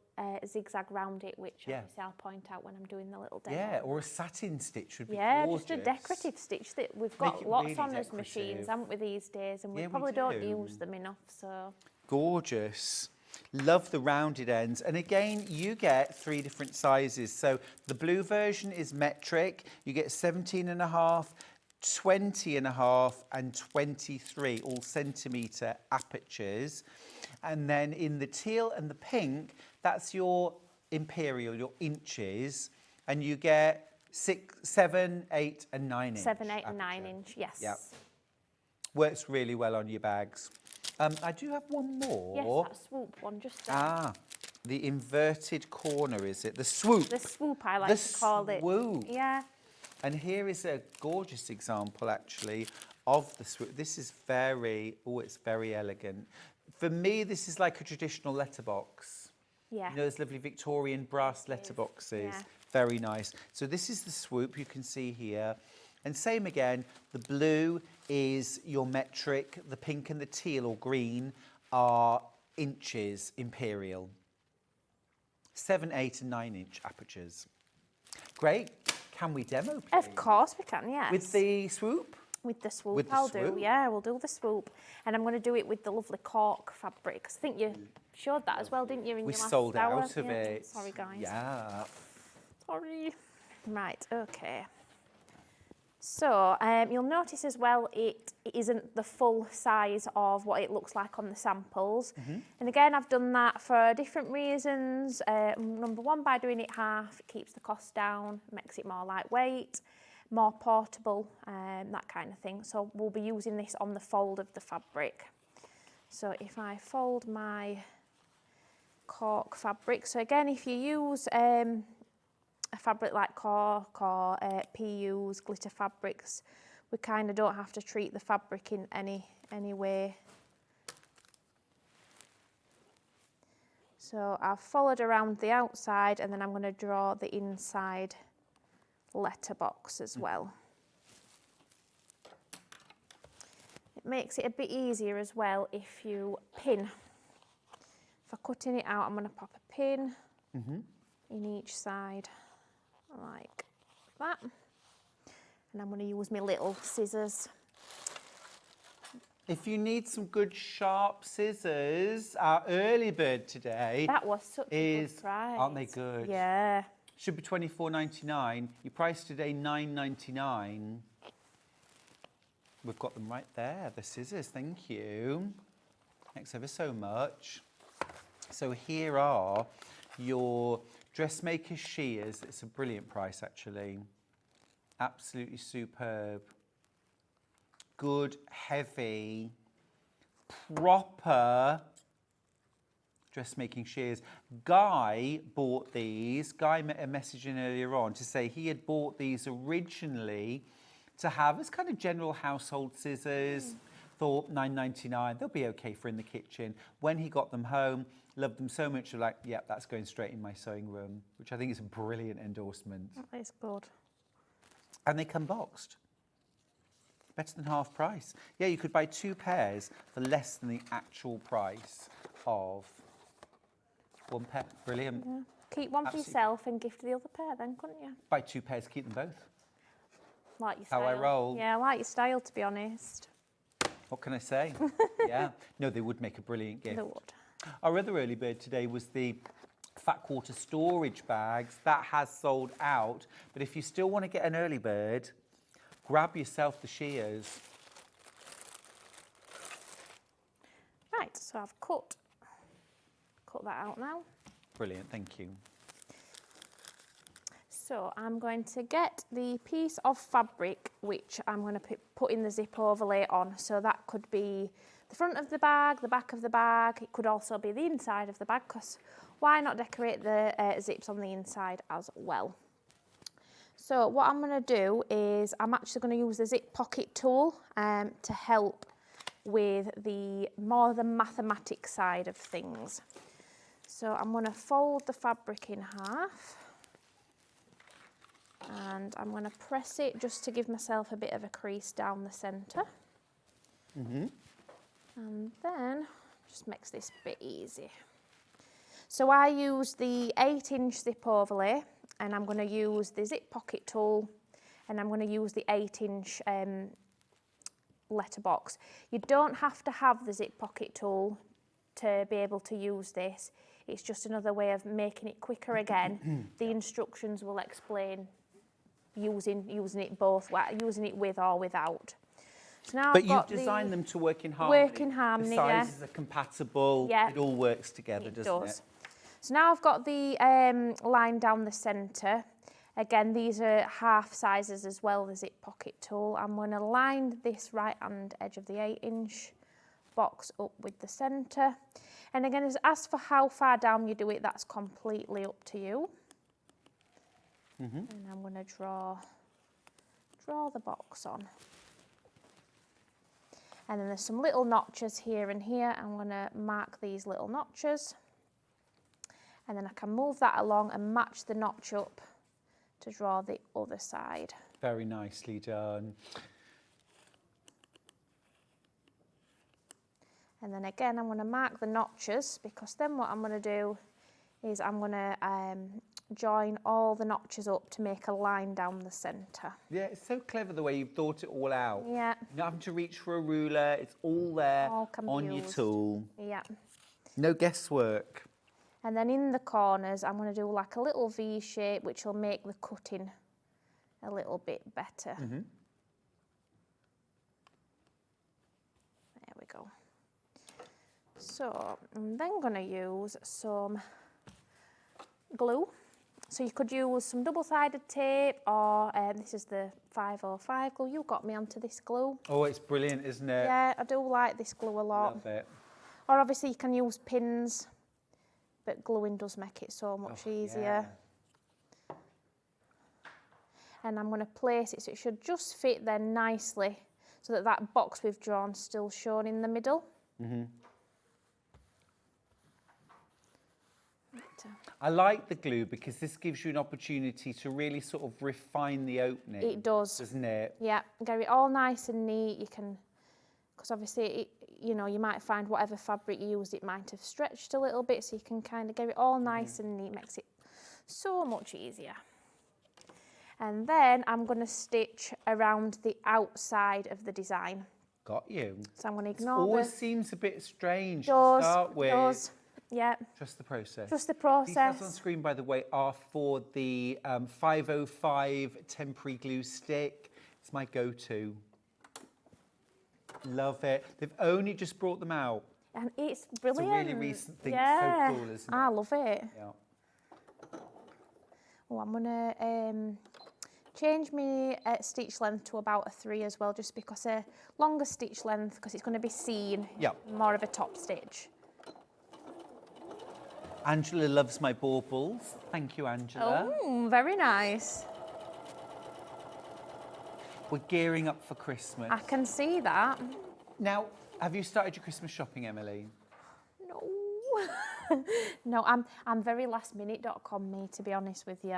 zigzag round it, which obviously I'll point out when I'm doing the little demo. Yeah, or a satin stitch would be gorgeous. Just a gorgeous. decorative stitch that we've Make got it lots really on as decorative. machines, haven't we, these days? And we Yeah, we probably don't do. use them enough, so... Gorgeous. Love the rounded ends. And again, you get 3 different sizes. So the blue version is metric. You get 17.5, 20.5 and 23, all centimetre apertures. And then in the teal and the pink, that's your imperial, your inches, and you get 6, 7, 8 and 9 inch. 7, 8 and 9 aperture. inch, yes. Yep. Works really well on your bags. I do have one more. Yes, that swoop one just there. Ah, the inverted corner, is it? The swoop. The swoop, I like to call it. Swoop. Yeah. And here is a gorgeous example, actually, of the swoop. This is very, it's very elegant. For me, this is like a traditional letterbox. Yeah. You know those lovely Victorian brass letterboxes? Yeah. Very nice. So this is the swoop you can see here. And same again, the blue is your metric, the pink and the teal or green are inches imperial. 7, 8 and 9 inch apertures. Great. Can we demo, please? Of course we can, yes. With the swoop? With the swoop, With the I'll swoop? do. Yeah, we'll do the swoop. And I'm going to do it with the lovely cork fabric. 'Cause I think you showed that as well, didn't you, in We your last sold hour? out of Yeah. it. Sorry, guys. Yeah. Sorry. Right, okay. So you'll notice as well it isn't the full size of what it looks like on the samples. And again, I've done that for different reasons. Number one, by doing it half, it keeps the cost down, makes it more lightweight, more portable, that kind of thing. So we'll be using this on the fold of the fabric. So if I fold my cork fabric, so again, if you use a fabric like cork or PUs, glitter fabrics, we kind of don't have to treat the fabric in any way. So I've followed around the outside and then I'm going to draw the inside letterbox as well. It makes it a bit easier as well if you pin. For cutting it out, I'm going to pop a pin in each side like that. And I'm going to use my little scissors. If you need some good sharp scissors, our early bird today That was such a good price. aren't they good? Yeah. Should be $24.99. Your price today $9.99. We've got them right there, the scissors. Thank you. Thanks ever so much. So here are your dressmaker shears. It's a brilliant price, actually. Absolutely superb. Good, heavy, proper dressmaking shears. Guy bought these. Guy met a message in earlier on to say he had bought these originally to have as kind of general household scissors. Thought $9.99, they'll be okay for in the kitchen. When he got them home, loved them so much, like, yep, that's going straight in my sewing room, which I think is a brilliant endorsement. That is good. And they come boxed. Better than half price. Yeah, you could buy 2 pairs for less than the actual price of 1 pair. Brilliant. Yeah. Keep one Absolutely. for yourself and gift the other pair then, couldn't you? Buy 2 pairs, keep them both. Like your How style. I roll. Yeah, I like your style, to be honest. What can I say? Yeah. No, they would make a brilliant gift. They would. Our other early bird today was the fat quarter storage bags. That has sold out. But if you still want to get an early bird, grab yourself the shears. Right, so I've cut that out now. Brilliant, thank you. So I'm going to get the piece of fabric which I'm going to put in the zip overlay on. So that could be the front of the bag, the back of the bag. It could also be the inside of the bag, because why not decorate the zips on the inside as well? So what I'm going to do is I'm actually going to use the zip pocket tool to help with the mathematics side of things. So I'm going to fold the fabric in half. And I'm going to press it just to give myself a bit of a crease down the centre. And then just makes this a bit easy. So I use the 8-inch zip overlay, and I'm going to use the zip pocket tool, and I'm going to use the 8-inch letterbox. You don't have to have the zip pocket tool to be able to use this. It's just another way of making it quicker again. The instructions will explain using it both, using it with or without. So now But I've got you've designed them to work in harmony. work in harmony, The yeah. sizes are compatible. Yeah. It all works together, It doesn't does. it? So now I've got the line down the centre. Again, these are half sizes as well, the zip pocket tool. I'm going to line this right hand edge of the 8-inch box up with the centre. And again, as for how far down you do it, that's completely up to you. And I'm going to draw the box on. And then there's some little notches here and here. I'm going to mark these little notches. And then I can move that along and match the notch up to draw the other side. Very nicely done. And then again, I'm going to mark the notches, because then what I'm going to do is I'm going to join all the notches up to make a line down the centre. Yeah, it's so clever the way you've thought it all out. Yeah. You're not having to reach for a ruler. It's all there All can be on your used. tool. Yeah. No guesswork. And then in the corners, I'm going to do like a little V shape, which will make the cutting a little bit better. There we go. So I'm then going to use some glue. So you could use some double-sided tape, or this is the 505 glue. You got me onto this glue. Oh, it's brilliant, isn't it? Yeah, I do like this glue a lot. Love it. Or obviously you can use pins, but gluing does make it so much easier. Yeah. And I'm going to place it so it should just fit then nicely, so that that box we've drawn is still shown in the middle. I like the glue because this gives you an opportunity to really sort of refine the opening. It does. Doesn't it? Yeah, get it all nice and neat. You can, because obviously, you know, you might find whatever fabric you used, it might have stretched a little bit, so you can kind of get it all nice and neat. Makes it so much easier. And then I'm going to stitch around the outside of the design. Got you. So I'm going to It ignore always seems a bit strange to does, start with. does. Yeah, Trust the process. just the Details on process. screen, by the way, are for the 505 temporary glue stick. It's my go-to. Love it. They've only just brought them out. And it's It's a brilliant. really recent thing. Yeah, It's so cool, isn't it? I love it. Yeah. Oh, I'm going to change my stitch length to about a 3 as well, just because a longer stitch length, because it's going to be seen, Yeah. more of a top stitch. Angela loves my baubles. Thank you, Angela. Oh, very nice. We're gearing up for Christmas. I can see that. Now, have you started your Christmas shopping, Emily? No. No, I'm very lastminute.com me, to be honest with you.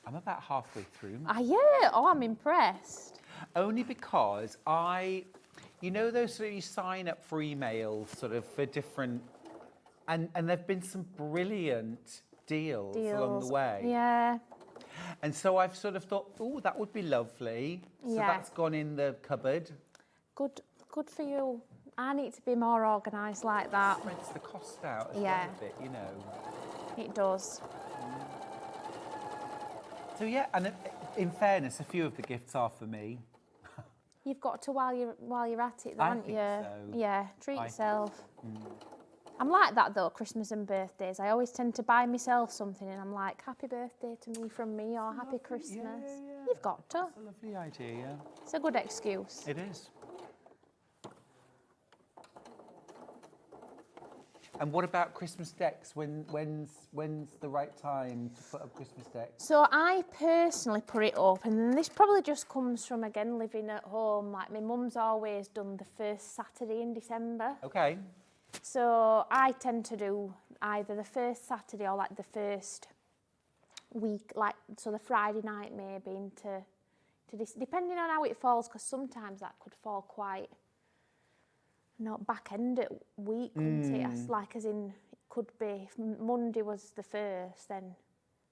I'm about halfway through. Yeah, oh, I'm impressed. Only because you know those sort of you sign up for emails sort of for different, and there've been some brilliant deals along the way. Yeah. And so I've sort of thought, oh, that would be lovely. So Yeah. that's gone in the cupboard. Good for you. I need to be more organised like that. Spreads the cost out as Yeah. well a bit, you know. It does. So yeah, and in fairness, a few of the gifts are for me. You've got to while you're at it, I haven't think you? so. Yeah, treat I- yourself. I'm like that though, Christmas and birthdays. I always tend to buy myself something and I'm like, happy birthday to me from me, or happy Christmas. yeah. You've got to. It's a lovely idea, yeah. It's a good excuse. It is. And what about Christmas decks? When's the right time to put up Christmas decks? So I personally put it up, and this probably just comes from, again, living at home. Like, my mum's always done the first Saturday in December. Okay. So I tend to do either the first Saturday or like the first week, like, so the Friday night maybe into this, depending on how it falls, because sometimes that could fall quite, not back end at week, couldn't it? As in, it could be, if Monday was the first, then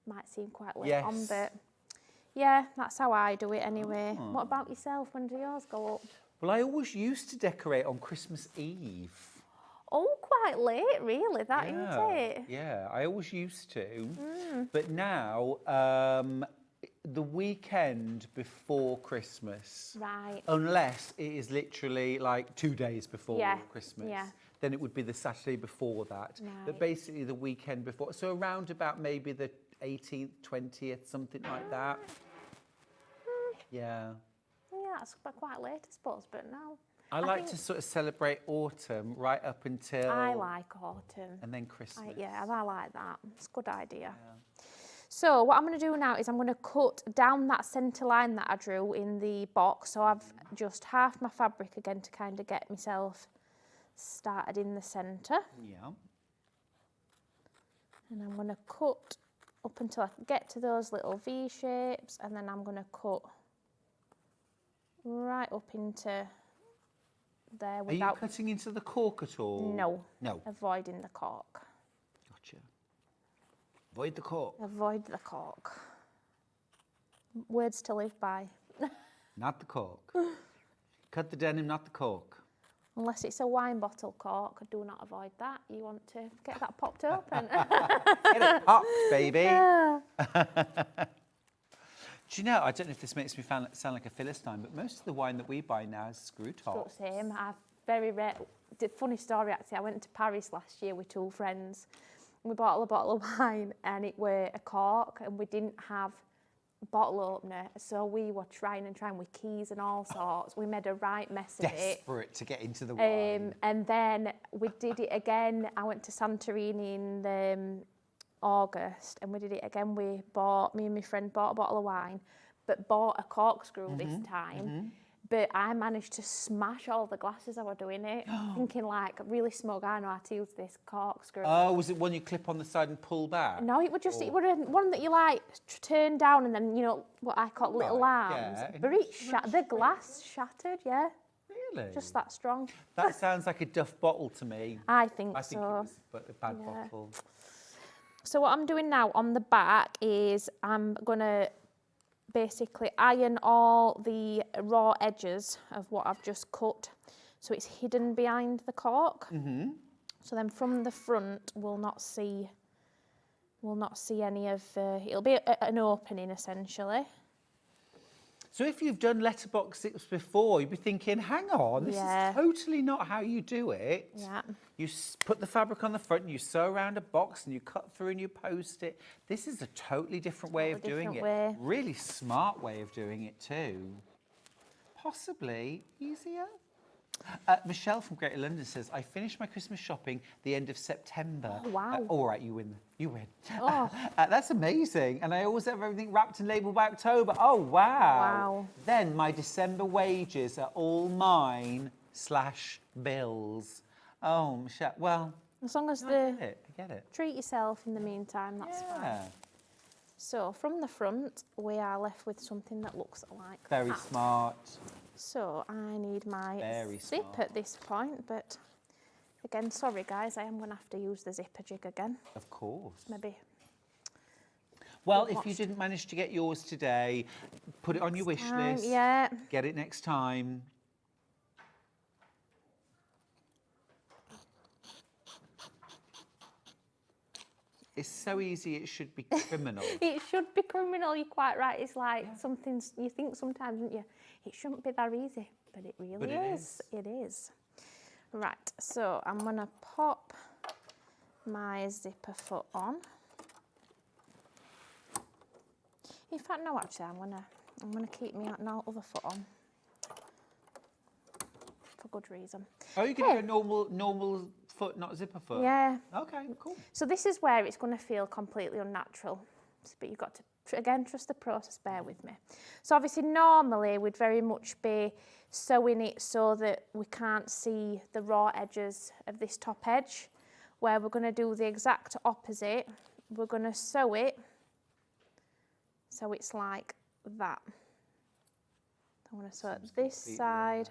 might seem quite late on, Yes. but yeah, that's how I do it anyway. What about yourself? When do yours go up? Well, I always used to decorate on Christmas Eve. Oh, quite late, really, that, isn't it? Yeah, I always used to. But now, the weekend before Christmas. Right. Unless it is literally like 2 days before Yeah, Christmas. yeah. Then it would be the Saturday before that. But Right. basically the weekend before. So around about maybe the 18th, 20th, something like that. Yeah. Yeah, that's quite late, I suppose, but no. I like think to sort of celebrate autumn right up until... I like autumn. And then Christmas. Yeah, I like that. It's a good idea. So what I'm going to do now is I'm going to cut down that centre line that I drew in the box. So I've just halved my fabric again to kind of get myself started in the centre. Yeah. And I'm going to cut up until I get to those little V shapes, and then I'm going to cut right up into there Are without... you cutting into the cork at all? No. No. Avoiding the cork. Gotcha. Avoid the cork. Avoid the cork. Words to live by. Not the cork. Cut the denim, not the cork. Unless it's a wine bottle cork, do not avoid that. You want to get that popped open. Get it popped, baby. Yeah. Do you know, I don't know if this makes me sound like a Philistine, but most of the wine that we buy now is screw top. Same. I've very rare. Funny story actually. I went to Paris last year with 2 friends. And we bought a bottle of wine, and it were a cork, and we didn't have a bottle opener, so we were trying with keys and all sorts. We made a right mess of it. Desperate to get into the wine. And then we did it again. I went to Santorini in August, and we did it again. Me and my friend bought a bottle of wine, but bought a corkscrew this time. But I managed to smash all the glasses I were doing it, thinking like, really smug, I know how to use this corkscrew. Oh, was it one you clip on the side and pull back? No, it would just, it would one that you like turn down and then, you know, what I call little arms. yeah. But the glass shattered, yeah. Really? Just that strong. That sounds like a Duff bottle to me. I think I so. think it was a bad bottle. So what I'm doing now on the back is I'm going to basically iron all the raw edges of what I've just cut, so it's hidden behind the cork. So then from the front we'll not see any of it'll be an opening essentially. So if you've done letterbox zips before, you'd be thinking, hang on, this is totally not how you do it. Yeah. You put the fabric on the front, and you sew around a box, and you cut through and you post it. This is a totally different way of doing it. Really smart way of doing it too. Possibly easier. Michelle from Greater London says, I finished my Christmas shopping the end of September. Oh, wow. All right, you win. You win. Oh. That's amazing. And I always have everything wrapped and labelled by October. Oh, wow. Wow. Then my December wages are all mine/bills. Oh, Michelle, well... As long as I get it. treat yourself in the meantime, that's fine. Yeah. So from the front, we are left with something that looks like Very that. smart. So I need my Very zip smart. at this point, but again, sorry guys, I am going to have to use the zipper jig again. Of course. Maybe. Well, if you didn't manage to get yours today, put it on your wish list. Yeah. Get it next time. It's so easy, it should be criminal. It should be criminal, you're quite right. It's like something you think sometimes, don't you? It shouldn't be that easy, but it really is. It is. Right, so I'm going to pop my zipper foot on. In fact, no, actually, I'm gonna keep my other foot on for good reason. Oh, you're going to go normal foot, not zipper foot? Yeah. Okay, cool. So this is where it's going to feel completely unnatural, but you've got to, again, trust the process, bear with me. So obviously normally we'd very much be sewing it so that we can't see the raw edges of this top edge, where we're going to do the exact opposite. We're going to sew it so it's like that. I want to sew it this side.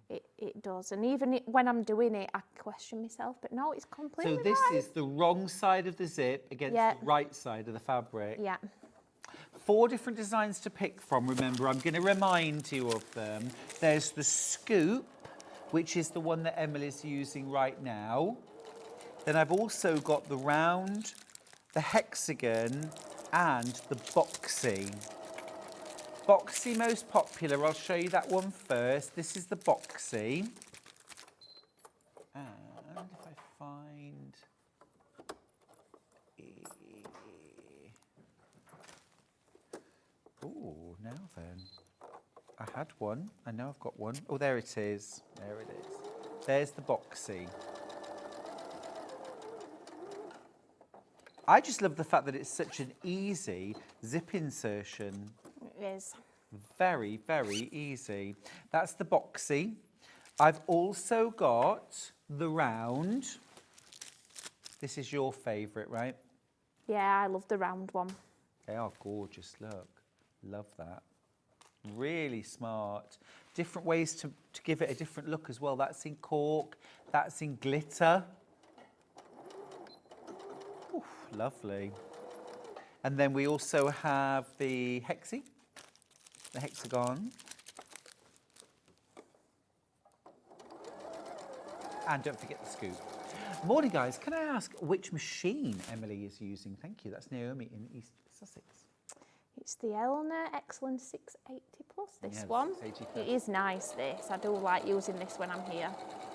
It does, and even when I'm doing it, I question myself, but no, it's completely So this right. is the wrong side of the zip against the right side of the fabric. Yeah. 4 different designs to pick from. Remember, I'm going to remind you of them. There's the scoop, which is the one that Emily's using right now. Then I've also got the round, the hexagon, and the boxy. Boxy most popular. I'll show you that one first. This is the Boxy. And if I find... Oh, now then. I had one. I know I've got one. Oh, there it is. There it is. There's the Boxy. I just love the fact that it's such an easy zip insertion. It is. Very, very easy. That's the Boxy. I've also got the round. This is your favourite, right? Yeah, I love the round one. They are gorgeous, look. Love that. Really smart. Different ways to give it a different look as well. That's in cork, that's in glitter. Oof, lovely. And then we also have the hexagon. And don't forget the scoop. Morning, guys. Can I ask which machine Emily is using? Thank you. That's Naomi in East Sussex. It's the Elna Excellent 680 Plus, this Yeah, the one. 680 Plus. It is nice, this. I do like using this when I'm here.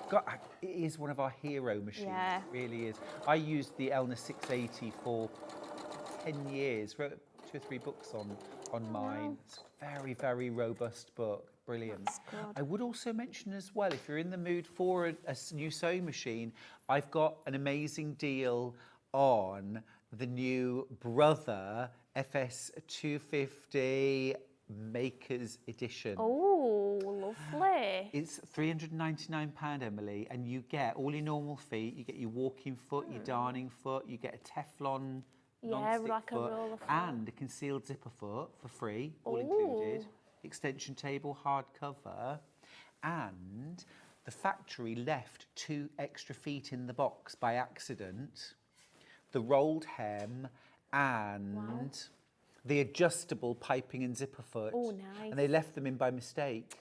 God, it is one of our hero machines. Yeah. It really is. I used the Elna 680 for 10 years. Wrote 2 or 3 books on mine. It's a very, very robust book. Brilliant. That's good. I would also mention as well, if you're in the mood for a new sewing machine, I've got an amazing deal on the new Brother FS250 Makers Edition. Oh, lovely. It's £399, Emily, and you get all your normal feet. You get your walking foot, your darning foot, you get a Teflon non-stick like a foot, roller foot. and a concealed zipper foot for free, all included. Extension table, hardcover, and the factory left 2 extra feet in the box by accident. The rolled hem and the adjustable piping and zipper foot. Oh, nice. And they left them in by mistake.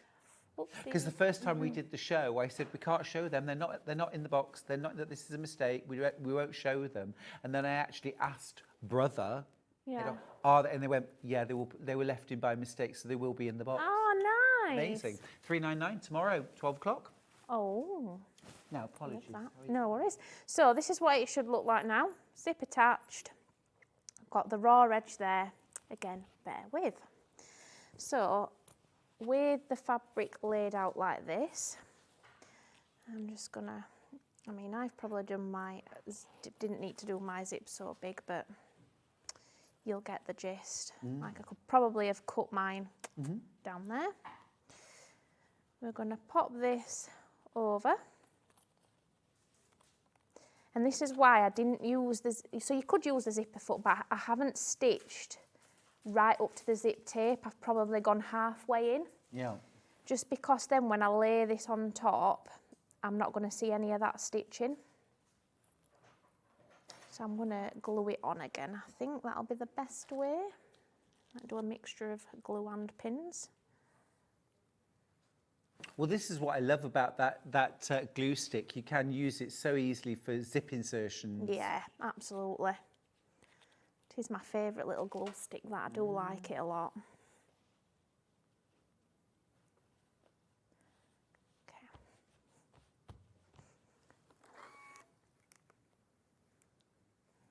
Because the first time we did the show, I said, we can't show them. They're not in the box. They're not. This is a mistake. We won't show them. And then I actually asked Brother. Yeah. They go, are they? And they went, yeah, they were left in by mistake, so they will be in the box. Oh, nice. Amazing. £399 tomorrow, 12 o'clock. Oh. No, apologies. Love that. Sorry. No worries. So this is what it should look like now. Zip attached. Got the raw edge there. Again, bear with. So with the fabric laid out like this, I'm just gonna, I mean, I've probably done didn't need to do my zip so big, but you'll get the gist. Like I could probably have cut mine down there. We're gonna pop this over. And this is why I didn't use this. So you could use the zipper foot, but I haven't stitched right up to the zip tape. I've probably gone halfway in. Yeah. Just because then when I lay this on top, I'm not going to see any of that stitching. So I'm going to glue it on again. I think that'll be the best way. I'll do a mixture of glue and pins. Well, this is what I love about that glue stick. You can use it so easily for zip insertions. Yeah, absolutely. It is my favourite little glue stick. That I do like it a lot.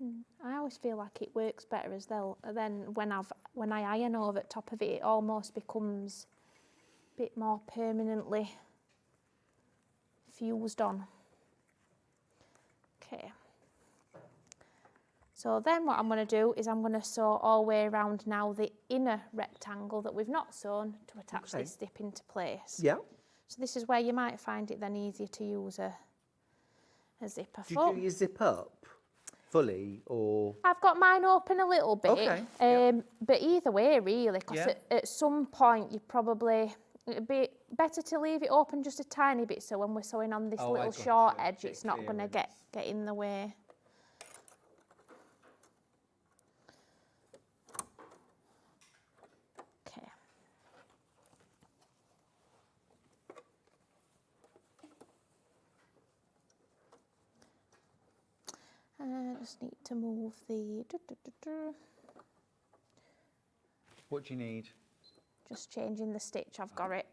Okay. I always feel like it works better as well. Then when I iron over the top of it, it almost becomes a bit more permanently fused on. Okay. So then what I'm going to do is I'm going to sew all the way around now the inner rectangle that we've not sewn to attach this zip into place. Yeah. So this is where you might find it then easier to use a zipper Do foot. you do your zip up fully or? I've got mine open a little bit, Okay, but either way really, because Yeah. at some point it'd be better to leave it open just a tiny bit so when we're sewing on this Oh, I little got short you. edge Get it's not going to clearance. get in the way. Okay. I just need to move the... What do you need? Just changing the stitch, I've got it.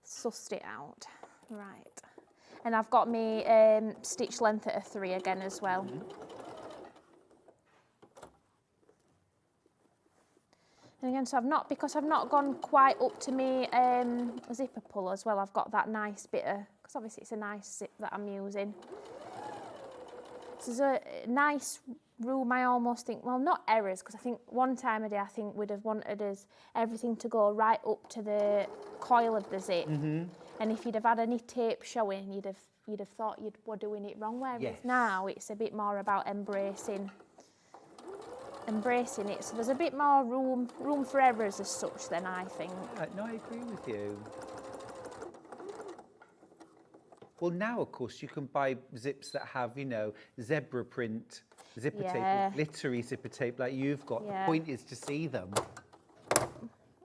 Sussed it out. Right. And I've got my stitch length at a 3 again as well. And again, so because I've not gone quite up to my zipper pull as well, I've got that nice bit of, because obviously it's a nice zip that I'm using. So there's a nice room, I almost think, well, not errors, because I think one time a day I think we'd have wanted us everything to go right up to the coil of the zip. And if you'd have had any tape showing, you'd have thought you were doing it wrong, whereas now it's a bit more about embracing it, so there's a bit more room for errors as such then, I think. No, I agree with you. Well, now, of course, you can buy zips that have, you know, zebra print zipper tape, or glittery zipper tape like you've got. The point is to see them.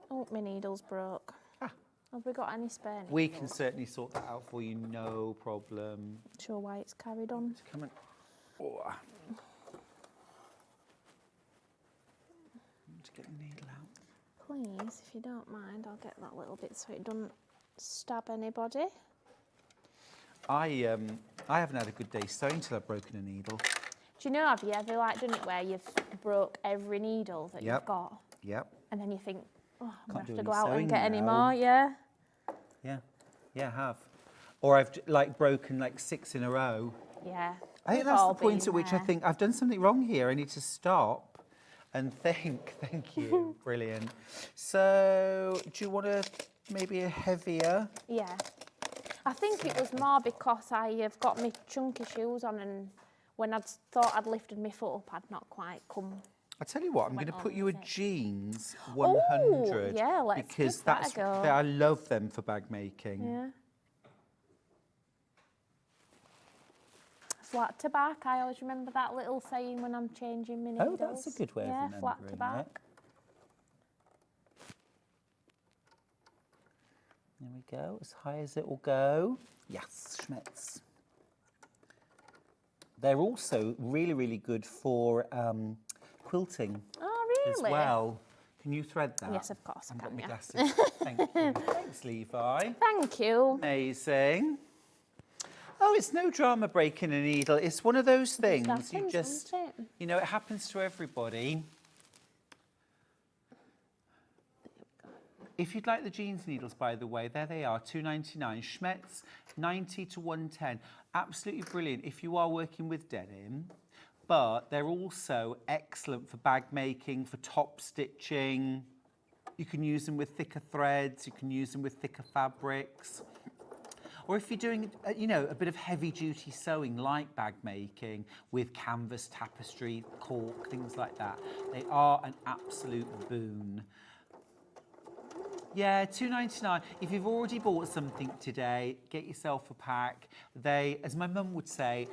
Oh, my needle's broke. Have we got any spare needles? We can certainly sort that out for you, no problem. Not sure why it's carried on. Come on. Oh. To get the needle out. Please, if you don't mind, I'll get that little bit so it doesn't stab anybody. I haven't had a good day sewing till I've broken a needle. Do you know, have you ever like done it where you've broke every needle that you've got? Yep. And then you think, oh, I'm going to do have to any go out and sewing get any now. more, yeah? Yeah, I have. Or I've like broken like 6 in a row. Yeah. I think We've that's the all point been at which I there. think I've done something wrong here. I need to stop and think. Thank you. Brilliant. So, do you want maybe a heavier? Yeah. I think it was more because I have got my chunky shoes on, and when I'd thought I'd lifted my foot up, I'd not quite come. I tell you what, I'm going to Went put on, you a is it? jeans 100. yeah, let's because give that a that's go. I love them for bag making. Yeah. Flat to back. I always remember that little saying when I'm changing my needles. Oh, that's a good way of remembering. Yeah, flat to remembering back. There we go, as high as it will go. Yes, Schmetz. They're also really, really good for quilting Oh, really? as well. Can you thread that? Yes, of course I I've got can, my yeah. glasses. Thank you. Thanks, Levi. Thank you. Amazing. Oh, it's no drama breaking a needle. It's one of those things. You happens, just, doesn't it? you know, it happens to everybody. If you'd like the jeans needles, by the way, there they are, £2.99. Schmetz, 90 to 110. Absolutely brilliant if you are working with denim, but they're also excellent for bag making, for top stitching. You can use them with thicker threads. You can use them with thicker fabrics. Or if you're doing, you know, a bit of heavy-duty sewing like bag making with canvas, tapestry, cork, things like that, they are an absolute boon. Yeah, £2.99. If you've already bought something today, get yourself a pack. They, as my mum would say,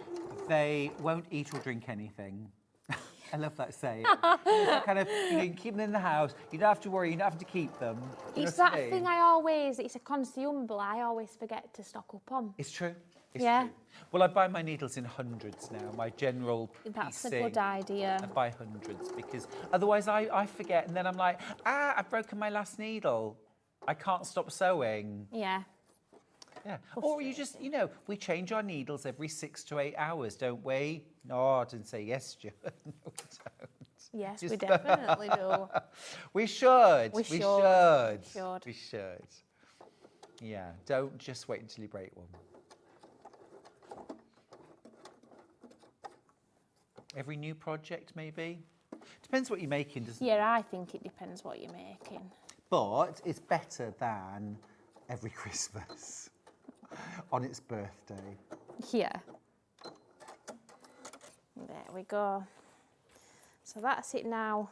they won't eat or drink anything. I love that saying. It's kind of, you can keep them in the house. You don't have to worry. You don't have to keep them. You know It's what that I mean? thing I always, it's a consumable I always forget to stock up on. It's true. It's Yeah. true. Well, I buy my needles in hundreds now. My general That's a piecing, good idea. I buy hundreds because otherwise I forget and then I'm like, I've broken my last needle. I can't stop sewing. Yeah. Yeah. Or you just, you know, we change our needles every 6 to 8 hours, don't we? No, I didn't say yes, Stuart. No, we don't. Yes, we Just- definitely do. We should. We We should. should. We should. We should. Yeah, don't just wait until you break one. Every new project, maybe? Depends what you're making, doesn't it? Yeah, I think it depends what you're making. But it's better than every Christmas on its birthday. Yeah. There we go. So that's it now,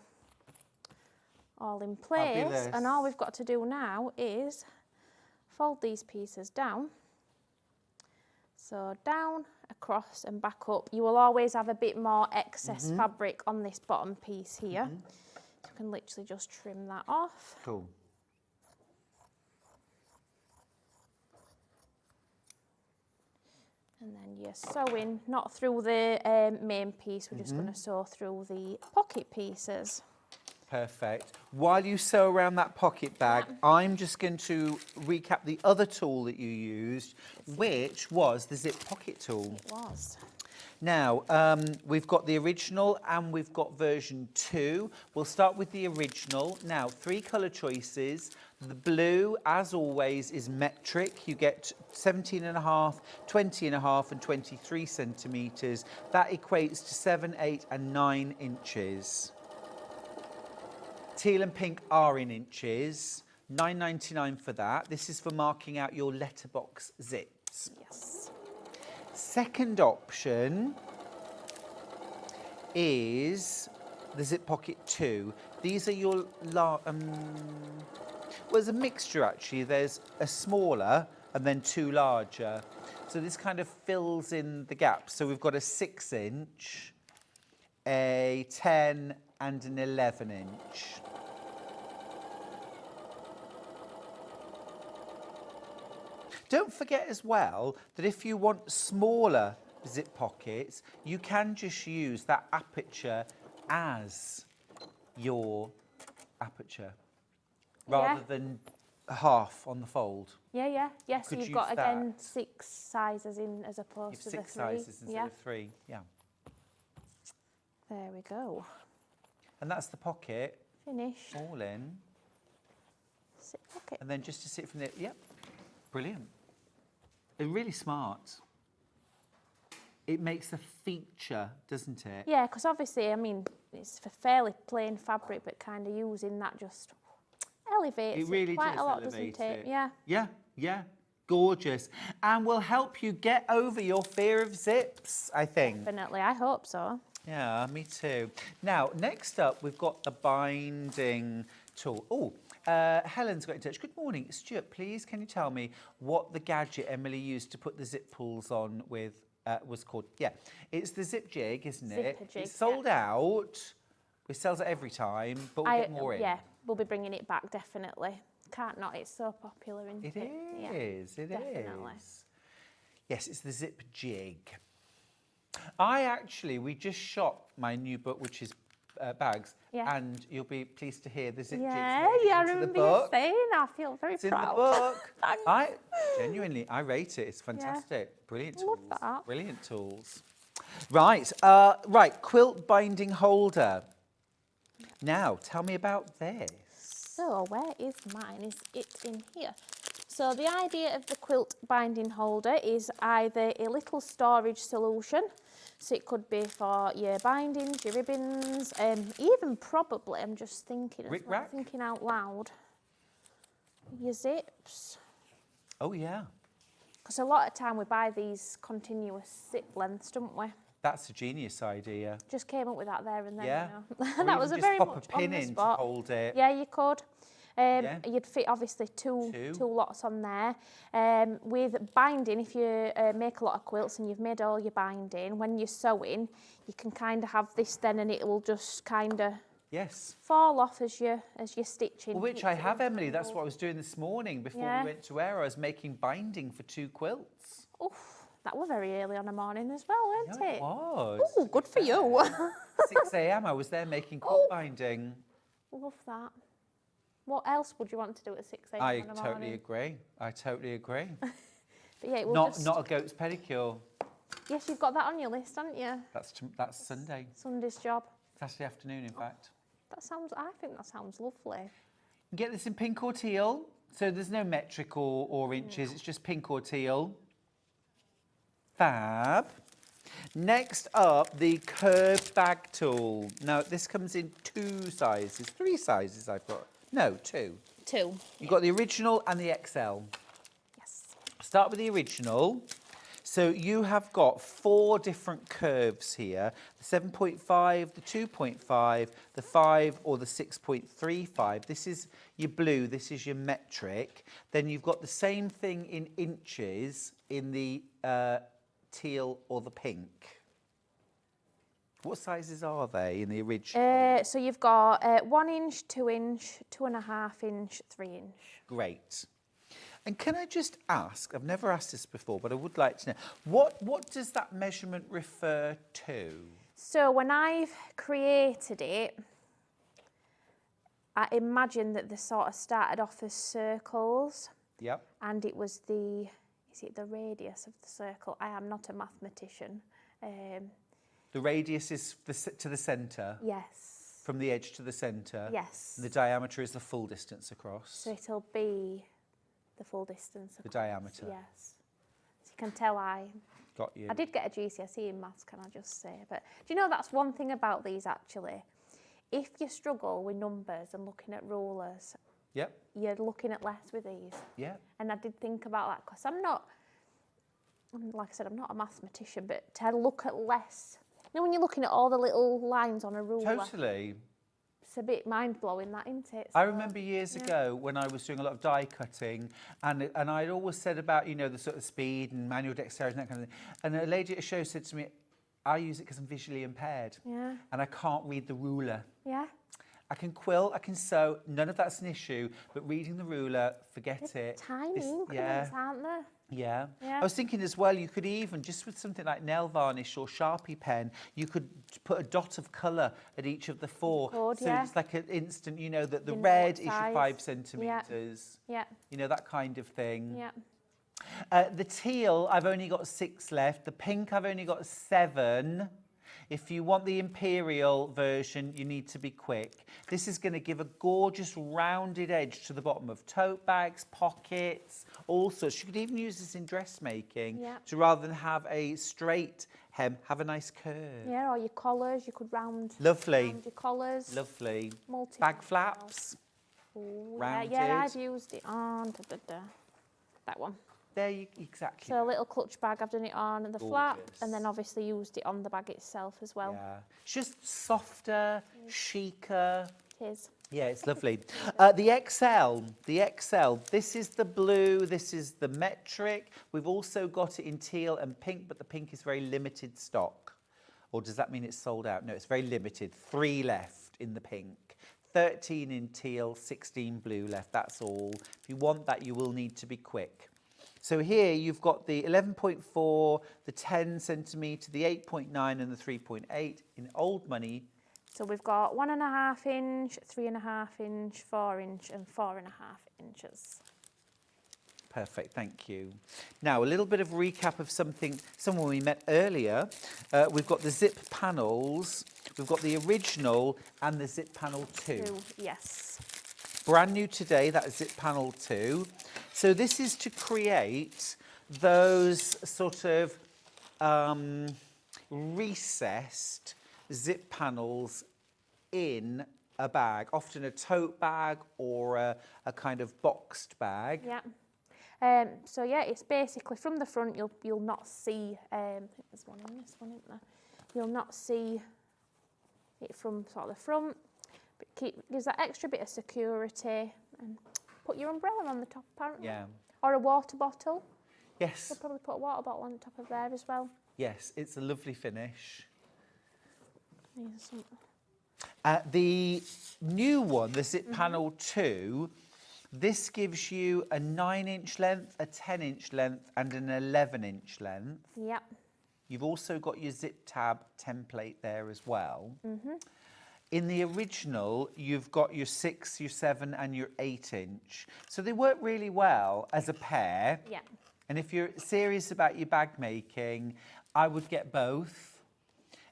all in place. Fabulous. And all we've got to do now is fold these pieces down. So down, across and back up. You will always have a bit more excess fabric on this bottom piece here. You can literally just trim that off. Cool. And then you're sewing, not through the main piece, we're just going to sew through the pocket pieces. Perfect. While you sew around that pocket bag, I'm just going to recap the other tool that you used, which was the zip pocket tool. It was. Now, we've got the original and we've got version 2. We'll start with the original. Now, 3 colour choices. The blue, as always, is metric. You get 17.5, 20.5 and 23 centimetres. That equates to 7, 8 and 9 inches. Teal and pink are in inches. £9.99 for that. This is for marking out your letterbox zips. Yes. Second option is the Zip Pocket 2. These are your, well, it's a mixture actually. There's a smaller and then 2 larger. So this kind of fills in the gaps. So we've got a 6-inch, a 10 and an 11-inch. Don't forget as well that if you want smaller zip pockets, you can just use that aperture as your aperture rather than half on the fold. Yeah. Yes, Could you've use got again that. 6 sizes in as opposed to the 3. 6 sizes instead of 3, yeah. There we go. And that's the pocket, Finished. all in. Zip pocket. And then just to sit from there, yep, brilliant. It's really smart. It makes a feature, doesn't it? Yeah, because obviously, I mean, it's for fairly plain fabric, but kind of using that just elevates It really quite does a lot, elevate doesn't it? it. Yeah, gorgeous. And will help you get over your fear of zips, I think. Definitely, I hope so. Yeah, me too. Now, next up, we've got the binding tool. Oh, Helen's got in touch. Good morning. Stuart, please, can you tell me what the gadget Emily used to put the zip pulls on with was called? Yeah, it's the zip jig, isn't it? Zipper jig, It's sold out. We sell it every time, but we'll get more in. Yeah, we'll be bringing it back, definitely. Can't not, it's so popular, isn't it? It is, it definitely. is. Yes, it's the zip jig. We just shot my new book, which is bags, and you'll be pleased to hear the zip jig's Yeah, made I into the remember you book. saying. I feel very It's proud. in the book. Thanks. I rate it. It's fantastic. Brilliant tools. Love that. Brilliant tools. Right, quilt binding holder. Now, tell me about this. So where is mine? Is it in here? So the idea of the quilt binding holder is either a little storage solution, so it could be for your bindings, your ribbons, even probably, I'm just thinking, Rick rack? thinking out loud, your zips. Oh, yeah. Because a lot of time we buy these continuous zip lengths, don't we? That's a genius idea. Just came up with that there and then, Yeah. you know. Or That was a even very just pop much a pin on the in to spot. hold it. Yeah, you could. Yeah. You'd fit obviously two Two. lots on there. With binding, if you make a lot of quilts and you've made all your binding, when you're sewing, you can kind of have this then, and it will just kind of Yes. fall off as you're stitching. Well, which Keeps I it have, in Emily. That's control. what I was doing this morning before Yeah. we went to air. I was making binding for 2 quilts. Oof, that was very early on a morning as well, weren't Yeah, it? it was. Oh, good for you. 6 a.m. I was there making quilt binding. Love that. What else would you want to do at 6 a.m. I in the totally morning? agree. I totally agree. But yeah, it will not just... not a goat's pedicure. Yes, you've got that on your list, haven't you? That's Sunday, Sunday's job. Saturday afternoon, in fact. I think that sounds lovely. You can get this in pink or teal. So there's no metric or inches. It's just pink or teal. Fab. Next up, the curved bag tool. Now, this comes in 2 sizes, 3 sizes I've got. No, 2. 2. You've got the original and the XL. Yes. Start with the original. So you have got 4 different curves here. The 7.5, the 2.5, the 5 or the 6.35. This is your blue, this is your metric. Then you've got the same thing in inches in the teal or the pink. What sizes are they in the original? So you've got 1 inch, 2 inch, 2.5 inch, 3 inch. Great. And can I just ask, I've never asked this before, but I would like to know, what does that measurement refer to? So when I've created it, I imagine that they sort of started off as circles, Yep. and it was is it the radius of the circle? I am not a mathematician. The radius is to the centre, Yes. from the edge to the centre. Yes. And the diameter is the full distance across. So it'll be the full distance. The across, diameter. Yes. So you can tell I Got you. did get a GCSE in maths, can I just say? But do you know that's one thing about these actually? If you struggle with numbers and looking at rulers, Yep. you're looking at less with these. Yeah. And I did think about that because like I said, I'm not a mathematician, but to look at less, you know, when you're looking at all the little lines on a ruler, Totally. it's a bit mind-blowing, that, isn't it? I So, remember years ago when I was doing a lot of die cutting, and I'd always said about, you know, the sort of speed and manual dexterity and that kind of thing. And a lady at a show said to me, I use it because I'm visually impaired. Yeah. And I can't read the ruler. Yeah. I can quill, I can sew, none of that's an issue, but reading the ruler, forget it. Tiny It's- increments, aren't they? Yeah. Yeah. I was thinking as well, you could even, just with something like nail varnish or Sharpie pen, you could put a dot of colour at each of the four. could, so yeah. it's like an instant, you know, that the You know red what is your size. 5 centimetres. Yeah. You know, that kind of thing. Yeah. The teal, I've only got 6 left. The pink, I've only got 7. If you want the imperial version, you need to be quick. This is going to give a gorgeous rounded edge to the bottom of tote bags, pockets, all sorts. You could even use this in dressmaking Yeah. to, rather than have a straight hem, have a nice curve. Yeah, or your collars, you could round Lovely, your collars. lovely. Multi Bag flaps. Ooh, rounded. Yeah, I've used it on that one. There you exactly. So a little clutch bag, I've done it on the flap, and then Gorgeous. obviously used it on the bag itself as well. Yeah. It's just softer, chicer. It is. Yeah, it's lovely. The XL, this is the blue, this is the metric. We've also got it in teal and pink, but the pink is very limited stock. Or does that mean it's sold out? No, it's very limited. 3 left in the pink. 13 in teal, 16 blue left, that's all. If you want that, you will need to be quick. So here you've got the 11.4, the 10 centimetre, the 8.9 and the 3.8 in old money. So we've got 1.5 inch, 3.5 inch, 4 inch, and 4.5 inches. Perfect, thank you. Now, a little bit of recap of someone we met earlier. We've got the zip panels, we've got the original and the zip panel 2. Yes. Brand new today, that is zip panel 2. So this is to create those sort of recessed zip panels in a bag, often a tote bag or a kind of boxed bag. Yeah. So yeah, it's basically from the front. You'll not see. I think there's one in this one, isn't there? You'll not see it from sort of the front. But gives that extra bit of security. And put your umbrella on the top, apparently. Yeah. Or a water bottle. Yes. You'll probably put a water bottle on the top of there as well. Yes, it's a lovely finish. There's some- The new one, the zip panel 2, this gives you a 9-inch length, a 10-inch length and an 11-inch length. Yep. You've also got your zip tab template there as well. In the original, you've got your 6, your 7 and your 8-inch. So they work really well as a pair. Yeah. And if you're serious about your bag making, I would get both.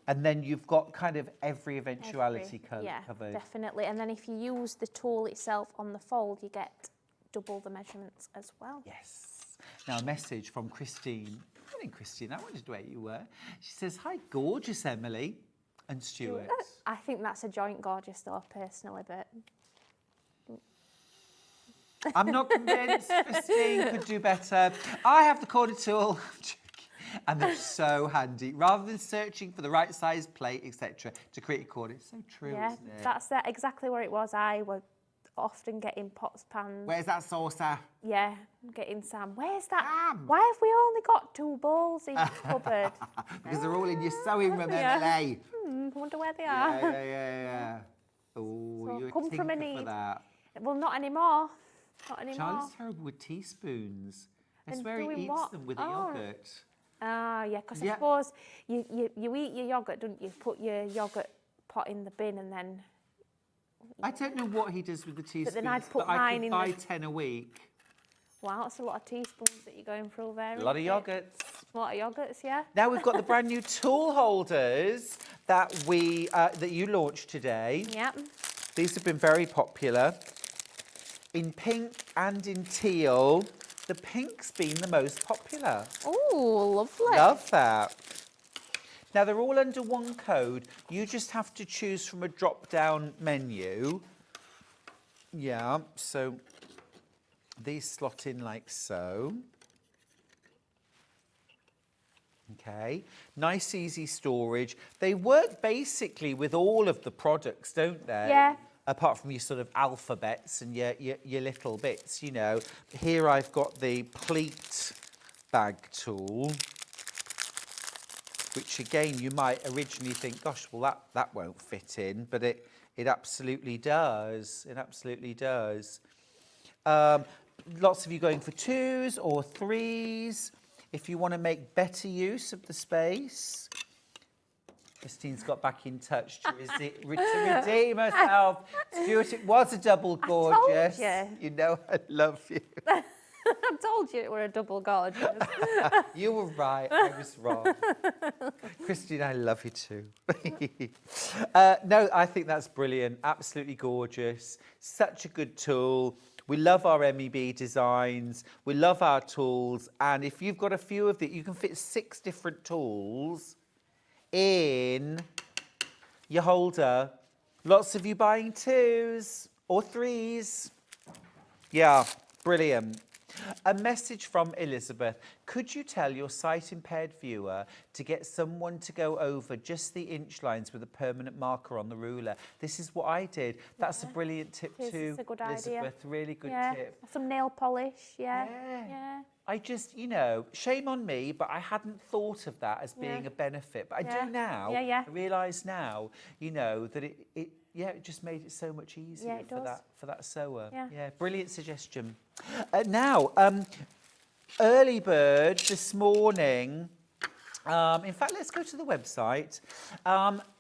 And then you've got kind of every eventuality Yeah, covered. definitely. And then if you use the tool itself on the fold, you get double the measurements as well. Yes. Now, a message from Christine. Good morning, Christine. I wondered where you were. She says, hi, gorgeous Emily and Stuart. I think that's a joint gorgeous though, personally, but I'm not convinced Christine could do better. I have the corner tool. And they're so handy. Rather than searching for the right size plate, etc., to create a corner, it's so true, yeah, isn't it? that's exactly where it was. I would often getting pots, pans. Where's that saucer? Yeah, getting Sam. Where's that? Sam! Why have we only got 2 bowls in the cupboard? Because they're all in your sewing room, Yeah. Emily. I wonder where they are. Yeah. Oh, So you're a come from a tinker for need. that. Well, not anymore. Not anymore. Charlie's terrible with teaspoons. I And swear he doing eats what? them with Oh. a yoghurt. Ah, yeah, because Yeah. I suppose you eat your yoghurt, don't you? Put your yoghurt pot in the bin and then I don't know what he does with the teaspoons, then I'd put but I mine could in buy the- 10 a week. Wow, that's a lot of teaspoons that you're going through there. A lot of isn't it? yogurts. A lot of yogurts, yeah. Now we've got the brand new tool holders that you launched today. Yep. These have been very popular. In pink and in teal. The pink's been the most popular. Oh, lovely. Love that. Now they're all under one code. You just have to choose from a drop-down menu. Yeah, so these slot in like so. Okay, nice easy storage. They work basically with all of the products, don't they? Yeah. Apart from your sort of alphabets and your little bits, you know. Here I've got the pleat bag tool, which again you might originally think, gosh, well that won't fit in, but it absolutely does. It absolutely does. Lots of you going for 2s or 3s. If you want to make better use of the space. Christine's got back in touch to redeem herself. Stuart, it was a double gorgeous. I told you. You know I love you. I told you it were a double gorgeous. You were right, I was wrong. Christine, I love you too. No, I think that's brilliant. Absolutely gorgeous. Such a good tool. We love our MEB designs. We love our tools. And if you've got a few of these, you can fit 6 different tools in your holder. Lots of you buying 2s or 3s. Yeah, brilliant. A message from Elizabeth. Could you tell your sight-impaired viewer to get someone to go over just the inch lines with a permanent marker on the ruler? This is what I did. That's a brilliant tip too, It's a good Elizabeth. idea. Really good Yeah. tip. Some nail polish, yeah. Yeah. Yeah. I just, you know, shame on me, but I hadn't thought of that as being Yeah. a benefit. But I Yeah. do now. Yeah, yeah. I realise now, you know, that it just made it so much easier it for does. that sewer. Yeah. Brilliant suggestion. Now, early bird this morning. In fact, let's go to the website.